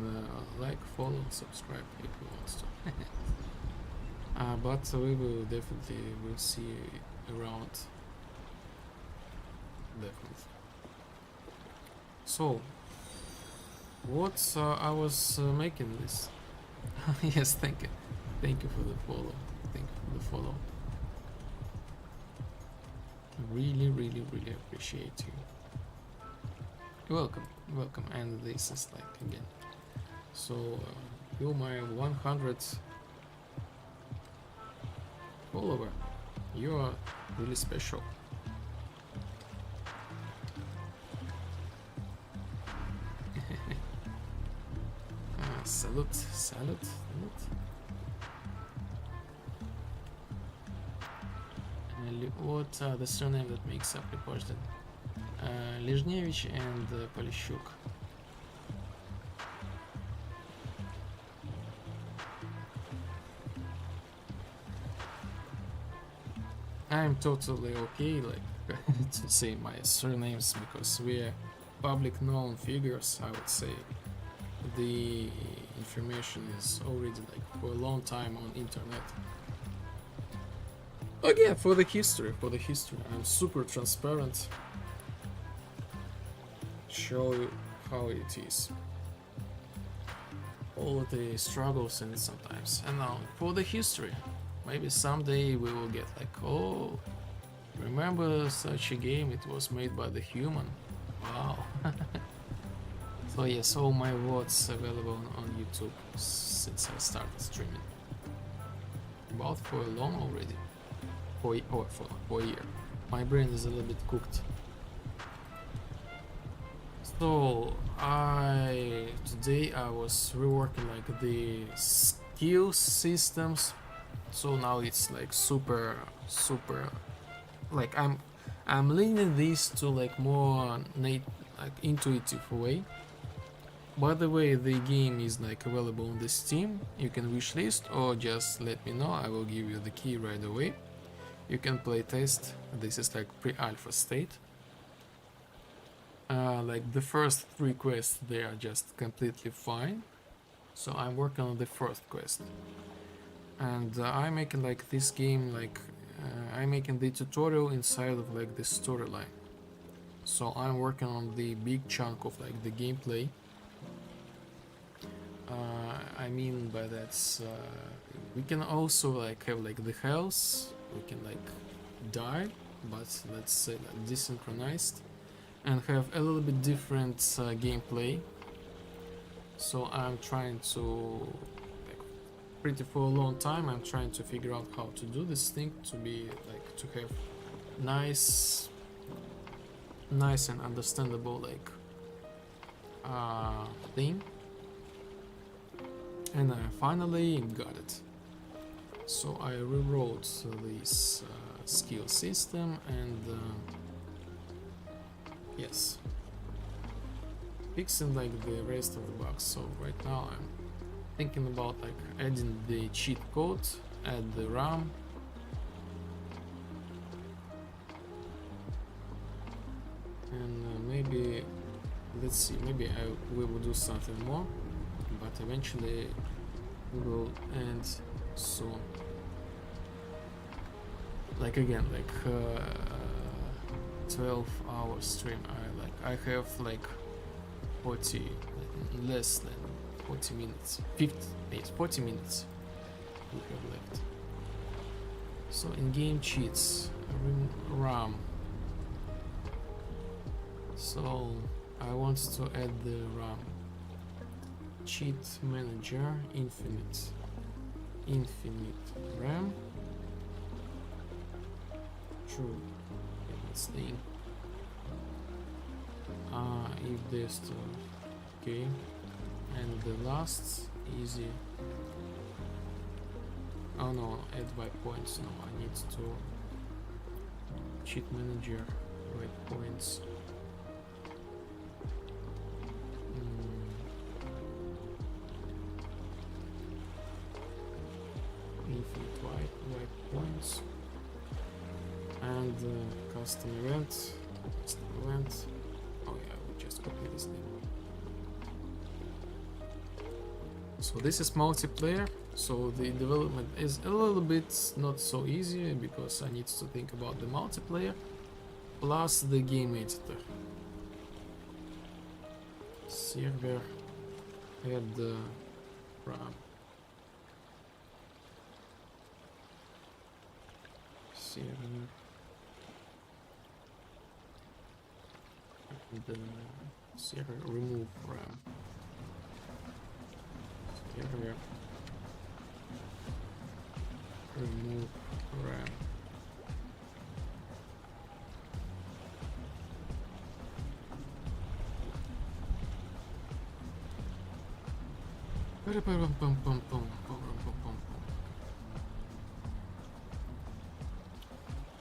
like, follow, subscribe if you want to. But we will definitely will see you around. Definitely. So, what I was making this. Yes, thank you. Thank you for the follow. Thank you for the follow. Really appreciate you. Welcome. And this is like again. So you my 100th follower. You are really special. Salute. What the surname that makes up Lipozdin? Lizhnevich and Polishuk. I'm totally okay, like to say my surnames because we're public known figures. I would say the information is already like for a long time on internet. Again, for the history, I'm super transparent. Show you how it is. All the struggles in it sometimes. And now for the history. Maybe someday we will get like, oh, remember such a game? It was made by the human. Wow. So yes, all my words available on YouTube since I started streaming. About for long already. For a year. My brain is a little bit cooked. So today I was reworking like the skill systems. So now it's like super like I'm leaning this to like more like intuitive way. By the way, the game is like available on the Steam. You can wishlist or just let me know. I will give you the key right away. You can play test. This is like pre-alpha state. Like the first 3 quests, they are just completely fine. So I'm working on the first quest. And I'm making like this game like I'm making the tutorial inside of like the storyline. So I'm working on the big chunk of like the gameplay. I mean by that we can also like have like the health, we can like die, but let's say like desynchronized, and have a little bit different gameplay. So I'm trying to, like, pretty for a long time, I'm trying to figure out how to do this thing to be like to have nice and understandable like thing. And I finally got it. So I rewrote this skill system and yes, fixing like the rest of the bugs. So right now I'm thinking about like adding the cheat code, add the RAM, and maybe let's see, maybe we will do something more, but eventually we will end soon. Like again, like 12-hour stream. I have like 40, less than 40 minutes, 40 minutes we have left. So in game cheats, RAM. So I want to add the RAM. Cheat manager, infinite RAM. True. Yeah, that's thing. If this okay, and the last easy. Oh no, add by points. No, I need to cheat manager by points. Infinite white points and custom event. Oh yeah, we just copy this thing. So this is multiplayer. So the development is a little bit not so easy because I need to think about the multiplayer plus the game editor. Server add the RAM. Server and server remove RAM. Server remove RAM.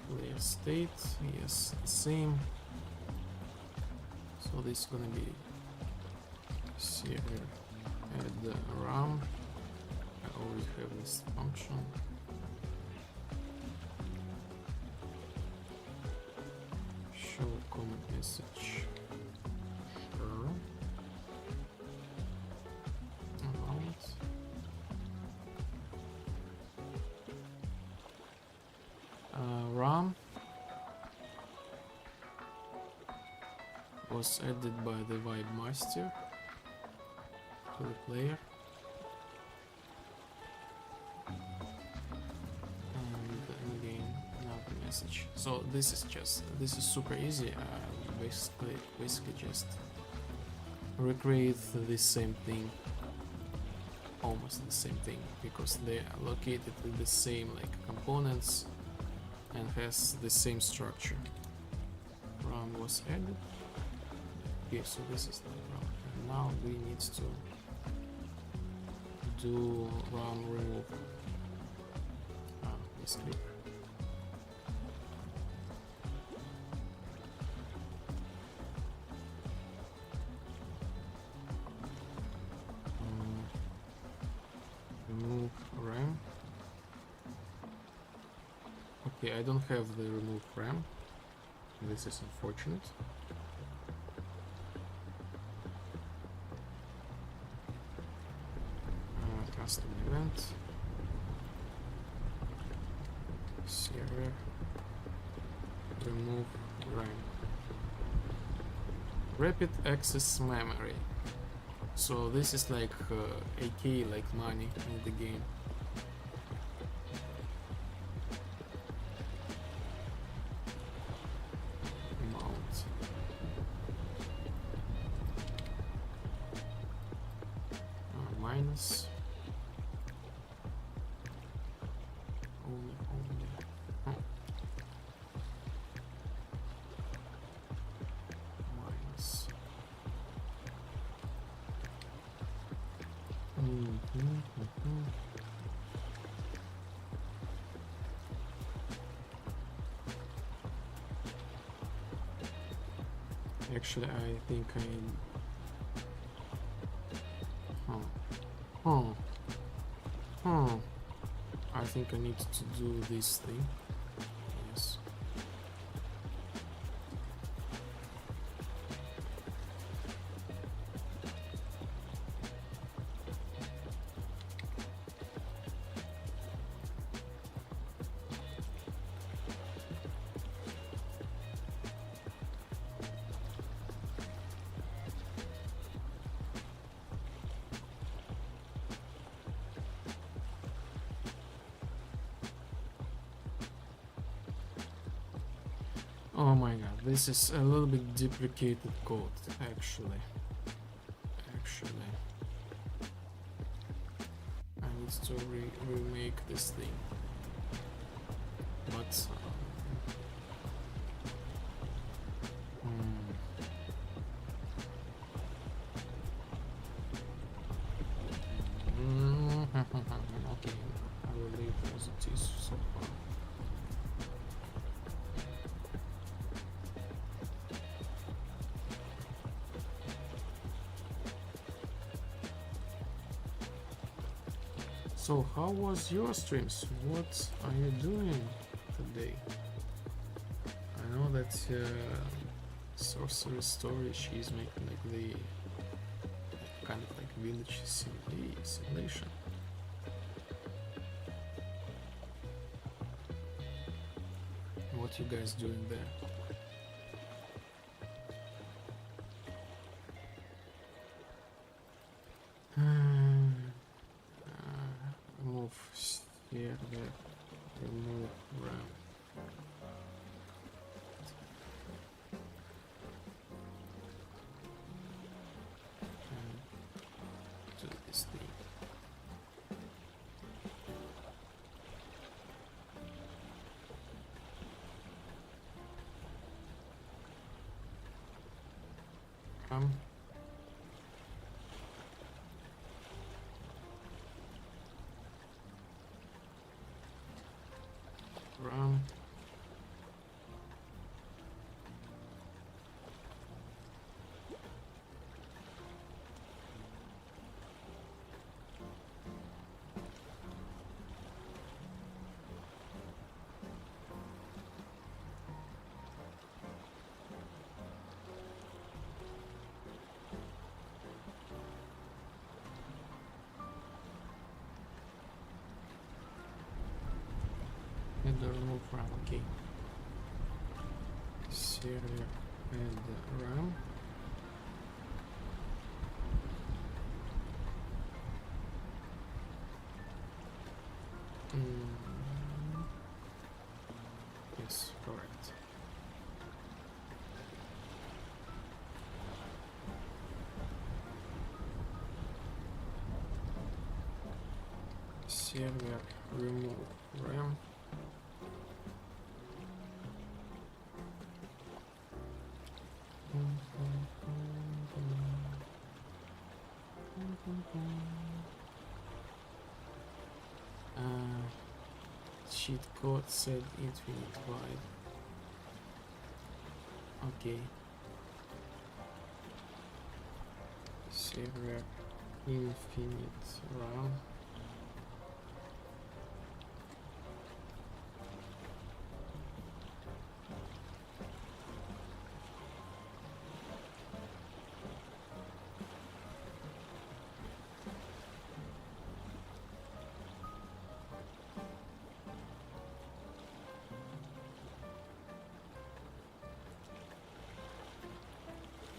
Player state, yes, same. So this is gonna be server add the RAM. I already have this function. Show comment message. Sure. About. RAM was added by the Vibe Master to the player. And again, now the message. So this is super easy. Basically just recreate the same thing, almost the same thing, because they are located with the same like components and has the same structure. RAM was added. Okay, so this is the RAM. And now we need to do RAM remove. Misclick. Remove RAM. Okay, I don't have the remove RAM. This is unfortunate. Custom event. Server. Remove RAM. Rapid access memory. So this is like AK, like money in the game. Mount. Minus. Only. Oh. Minus. Actually, I think I think I need to do this thing. Yes. Oh my god, this is a little bit duplicated code, actually. I need to remake this thing. But okay, I will leave it as it is so far. So how was your streams? What are you doing today? I know that Sorcerer Story, she's making like the kind of like village simulation. What you guys doing there? Remove here, remove RAM. And do this thing. RAM. RAM. And the remove RAM, okay. Serial and RAM. Yes, correct. Server remove RAM. Cheat code said infinite wide. Okay. Server infinite RAM.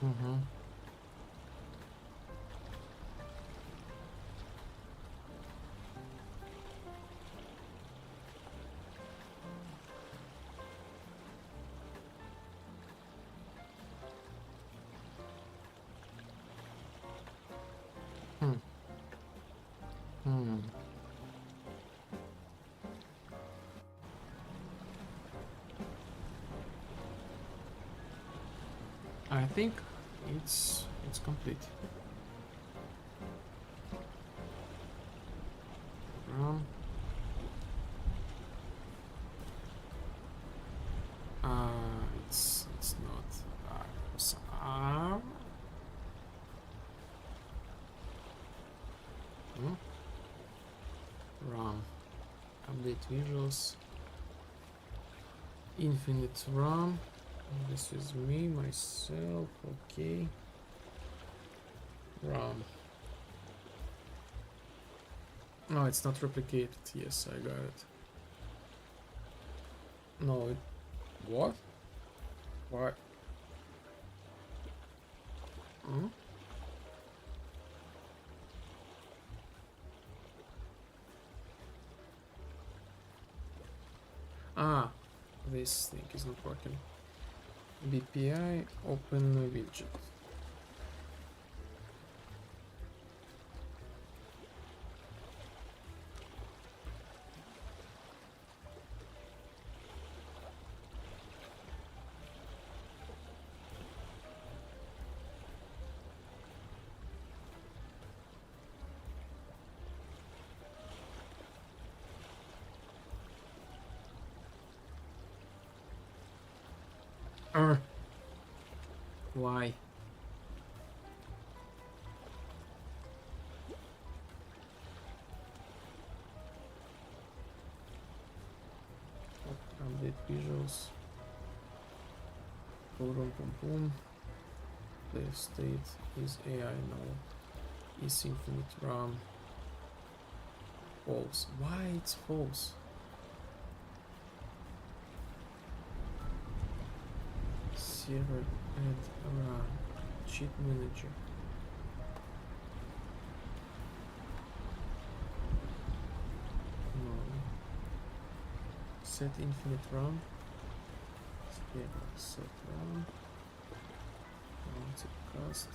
Mm-hmm. Hmm. Hmm. I think it's complete. RAM. It's not. Hmm? RAM. Update visuals. Infinite RAM. This is me, myself. Okay. RAM. No, it's not replicated. Yes, I got it. No, it. What? Why? Hmm? Ah, this thing is not working. BPI open widget. Why? Update visuals. Boom, boom, boom. The state is AI now. Is infinite RAM. False. Why it's false? Server add RAM. Cheat manager. No. Set infinite RAM. Set RAM. Multicast.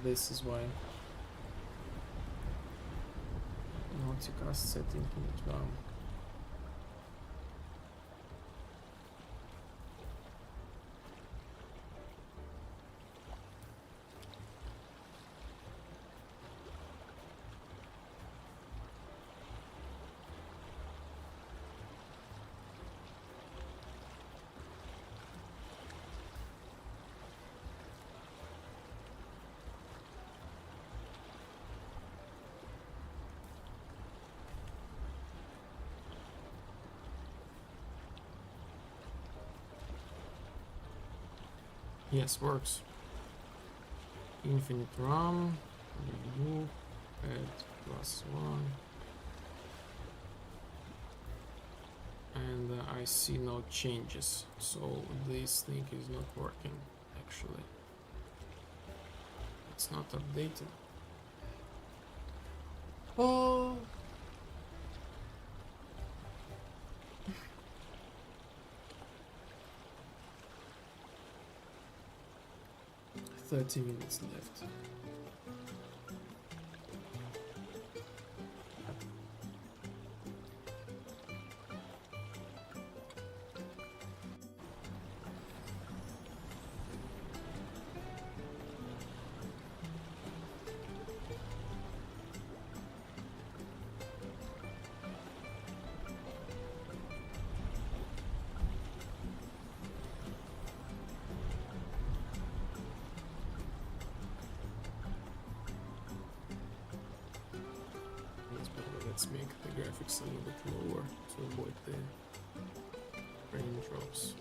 This is why. Multicast set infinite RAM. Yes, works. Infinite RAM. Remove. Add +1. And I see no changes. So this thing is not working actually. It's not updated. Oh! 30 minutes left. Let's make the graphics a little bit lower to avoid the frame drops.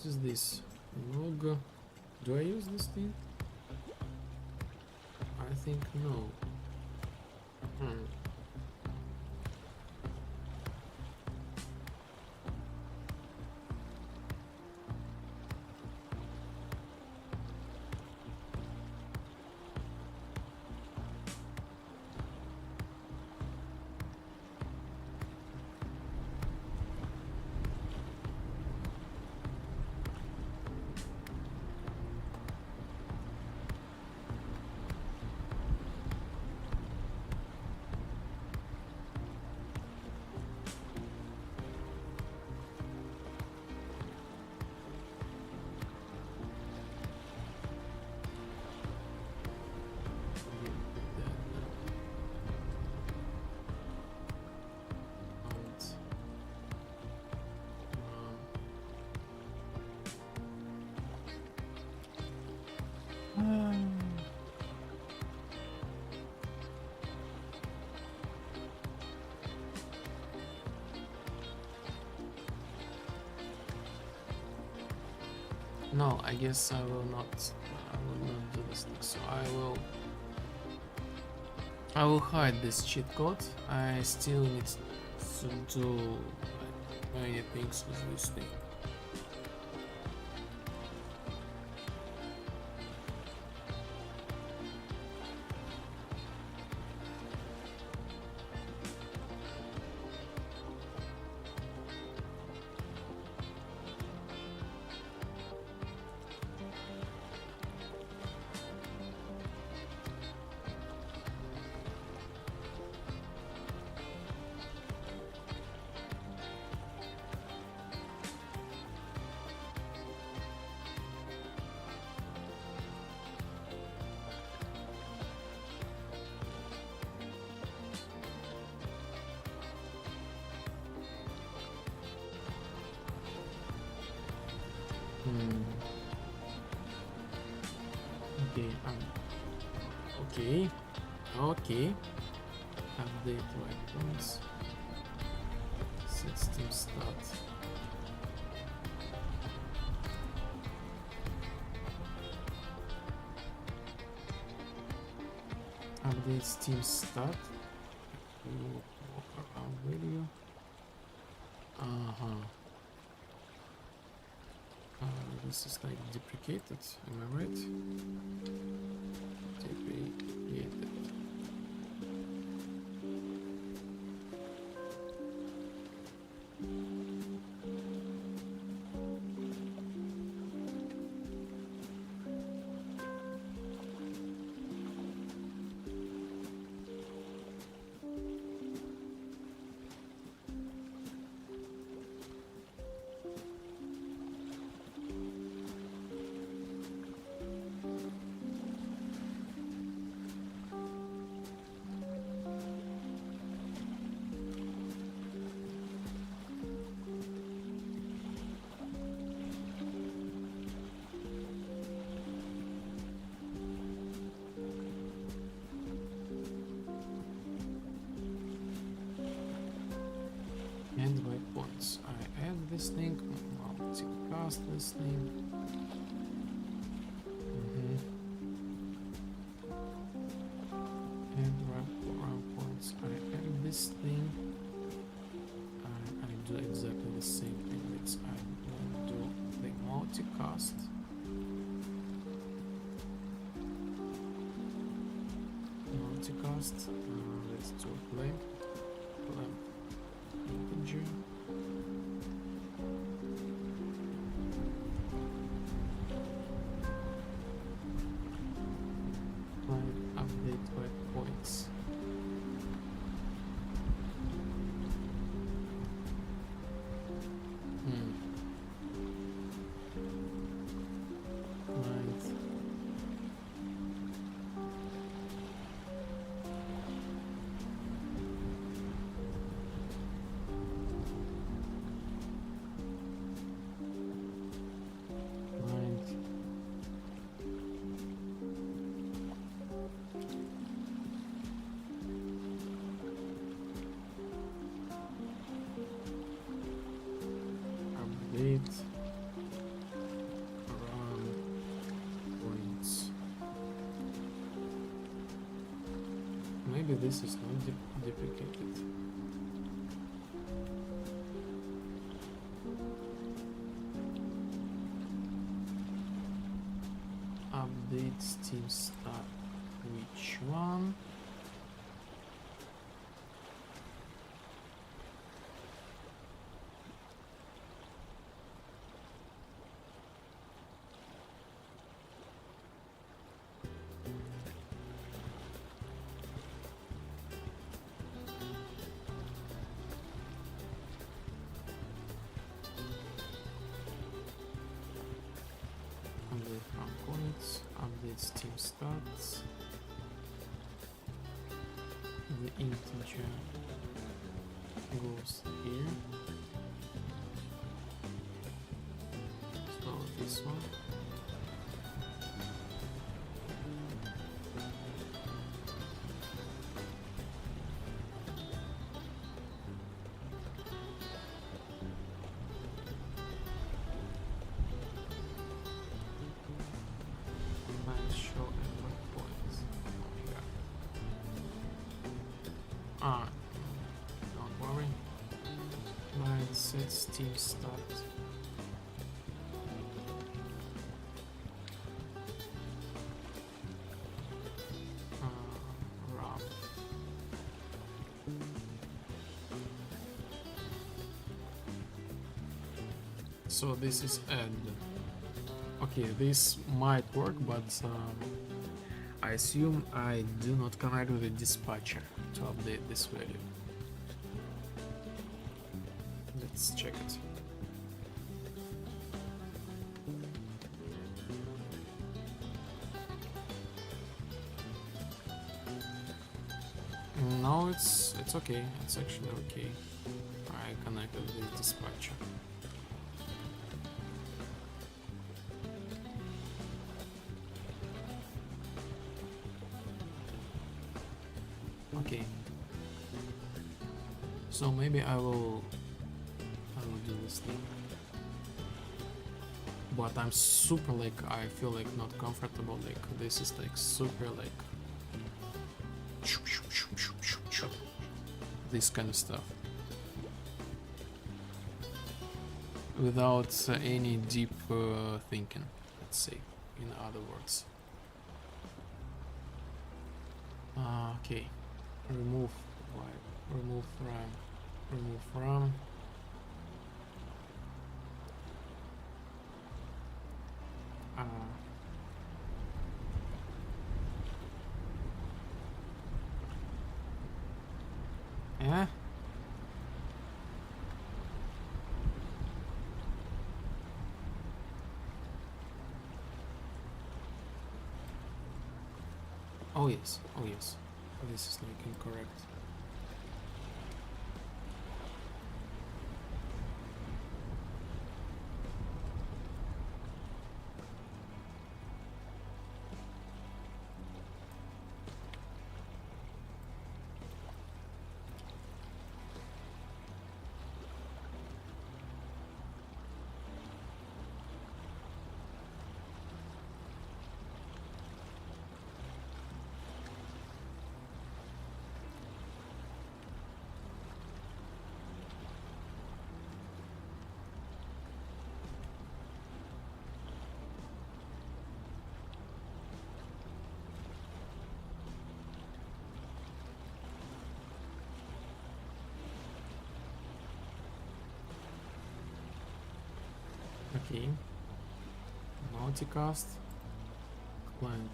What is this? Log. Do I use this thing? I think no. Hmm. No, I guess I will not. I will not do this thing. So I will hide this cheat code. I still need to do like, many things with this thing. Okay, okay. Update waypoints. System start. Update Steam start. Walk around video. This is like deprecated, am I right? Deprecated. And waypoints. I add this thing. I'll cast this thing. And round points. I add this thing. I do exactly the same thing. I do the multicast. Multicast. Let's do blank. Integer. Update waypoints. Update maybe this is not deprecated. Update Steam Start. Which one? Update from points, update Steam Stats. The integer goes here. So this one. Let's show input points. Yeah. Don't worry. Let's set Steam Start. RAM. So this is add. Okay, this might work, but I assume I do not connect with the dispatcher to update this value. Let's check it. No, it's okay. It's actually okay. I connected with the dispatcher. Okay. So maybe I will do this thing. But I'm super like I feel like not comfortable, like this is like super like this kind of stuff. Without any deep thinking, let's say, in other words. Okay. Remove wipe, remove RAM, remove RAM. Yeah. Oh yes, oh yes. This is like incorrect. Okay. Multicast. Client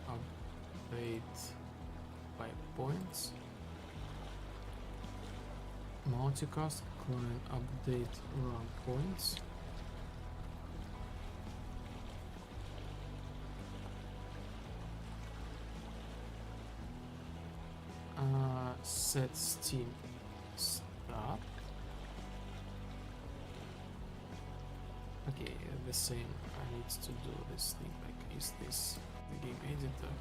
update by points. Multicast client update run points. Set Steam start. Okay, the same. I need to do this thing. Like, is this the game editor?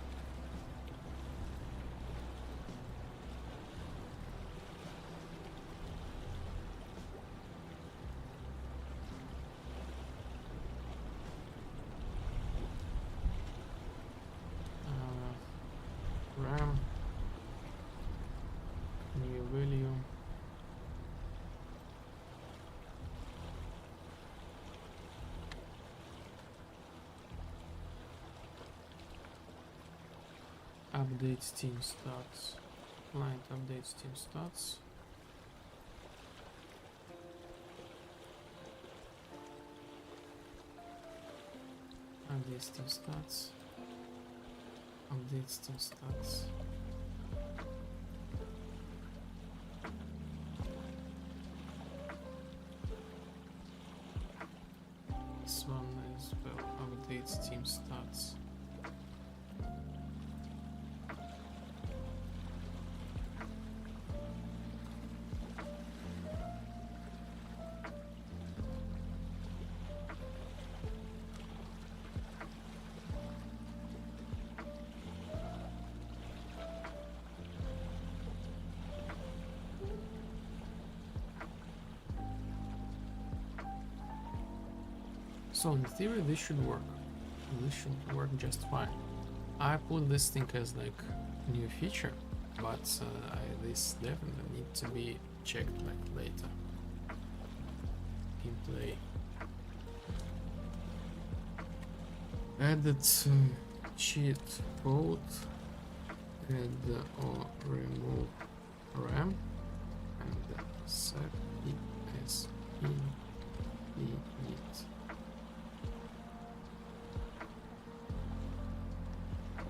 RAM update team stats. Client updates team stats. Updates team stats. Updates team stats. This one as well updates team stats. So in theory this should work. This should work just fine. I put this thing as like new feature, but this definitely need to be checked like later. Gameplay. Added cheat code. Add or remove RAM and set it as infinite.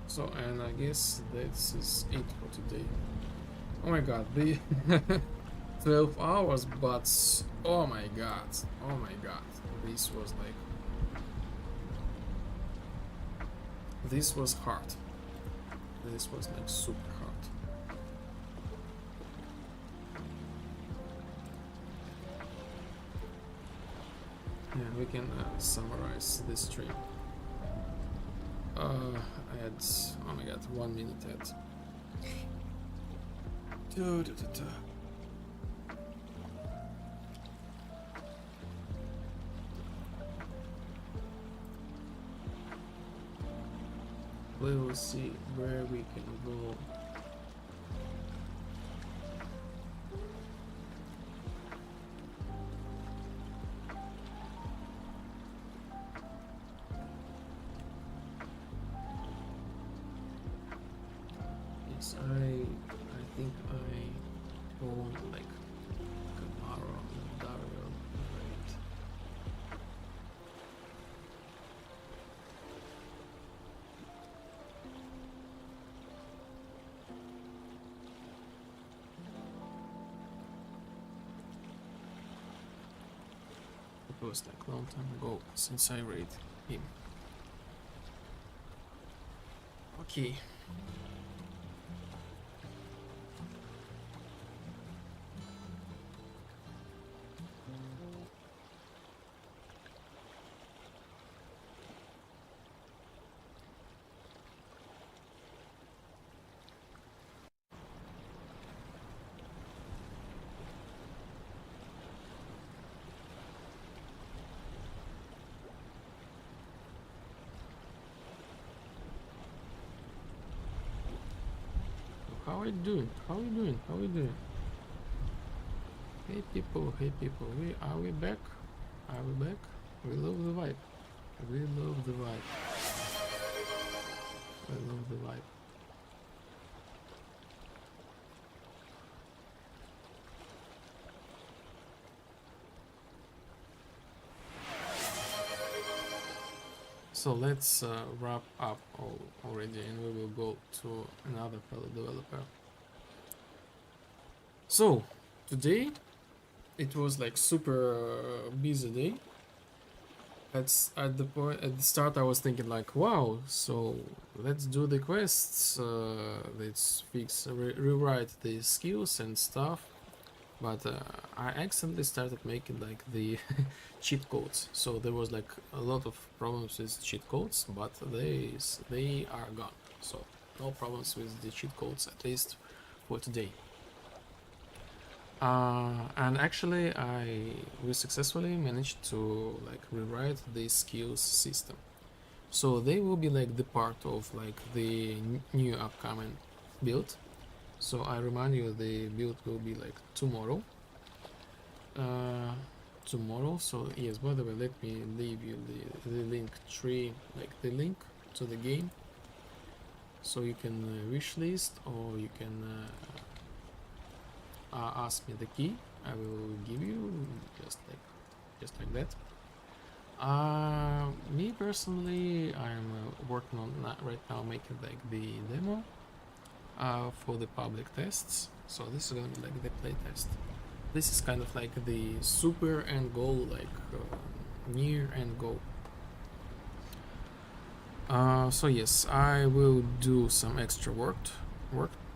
So, and I guess this is it for today. Oh my god, the 12 hours, but oh my god, this was like, this was hard. This was like super hard. Yeah, we can summarize this stream. I had, oh my god, 1 minute ad. We will see where we can go. I think I own like Camaro and Dario, right? It was like a long time ago since I read him. Okay. How are you doing? How are you doing? How are you doing? Hey people, are we back? Are we back? We love the vibe. We love the vibe. I love the vibe. So let's wrap up already, and we will go to another fellow developer. So today it was like super busy day. At the start I was thinking like, wow, so let's do the quests, let's rewrite the skills and stuff. But I accidentally started making like the cheat codes, so there was like a lot of problems with cheat codes, but they are gone, so no problems with the cheat codes, at least for today. And actually we successfully managed to like rewrite the skills system, so they will be like the part of like the new upcoming build. So I remind you, the build will be like tomorrow. So yes, by the way, let me leave you the link tree, like the link to the game. So you can wish list, or you can ask me the key. I will give you just like that. Me personally, I'm working on right now making like the demo for the public tests. So this is gonna be like the play test. This is kind of like the super end goal, like near end goal. So yes, I will do some extra work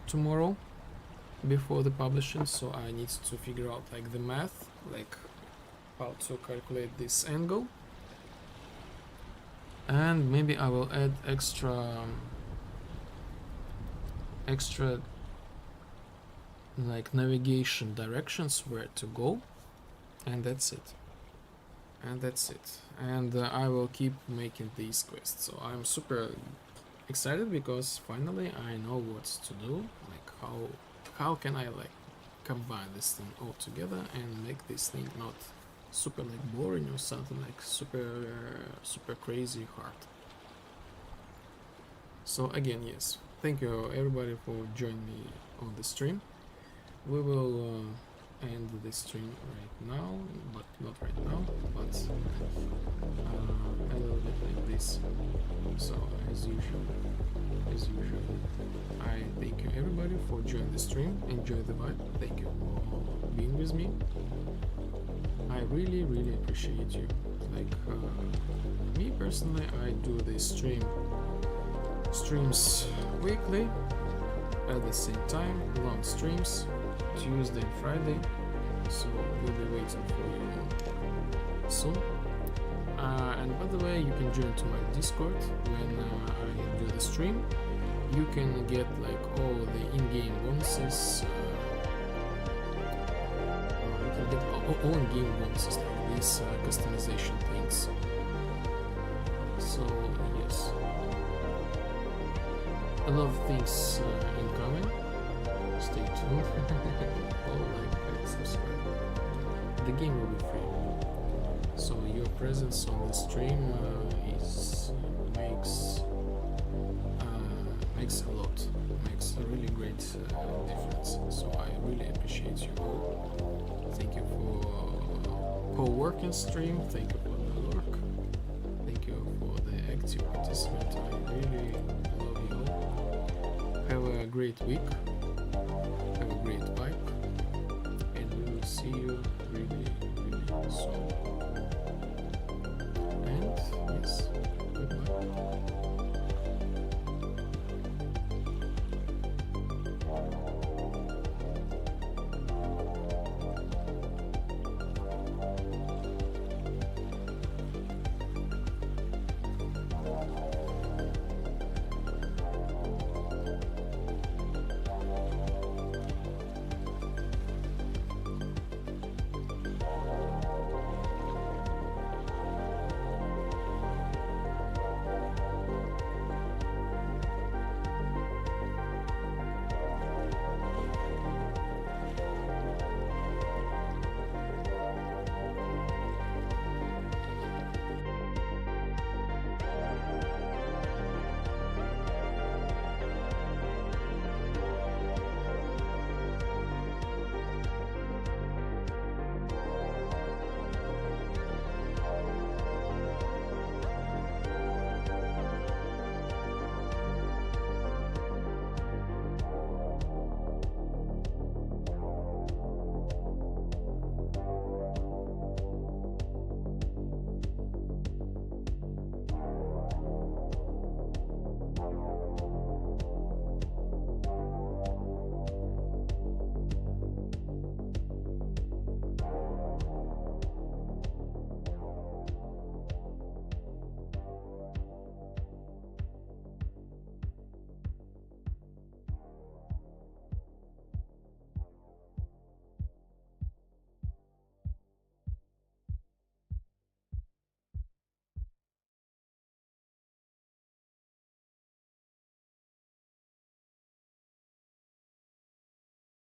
tomorrow before the publishing. So I need to figure out like the math, like how to calculate this angle, and maybe I will add extra like navigation directions where to go, and that's it. And I will keep making these quests. So I'm super excited because finally I know what to do. Like how can I like combine this thing all together and make this thing not super like boring or something like super crazy hard. So again, yes, thank you everybody for joining me on the stream. We will end the stream right now, but not right now, but a little bit like this. So as usual, I thank you everybody for joining the stream. Enjoy the vibe. Thank you for being with me. I really appreciate you. Like me personally, I do this streams weekly at the same time, long streams, Tuesday and Friday. So we'll be waiting for you soon. And by the way, you can join to my Discord when I do the stream. You can get like all the in-game bonuses. You can get all in-game bonuses like these customization things. So yes, a lot of things incoming. Stay tuned. Follow, like, and subscribe. The game will be free, so your presence on the stream makes a lot, makes a really great difference. So I really appreciate you all. Thank you for co-working stream. Thank you for the work. Thank you for the active participant. I really love you all. Have a great week. Have a great vibe, and we will see you really soon. And yes, goodbye.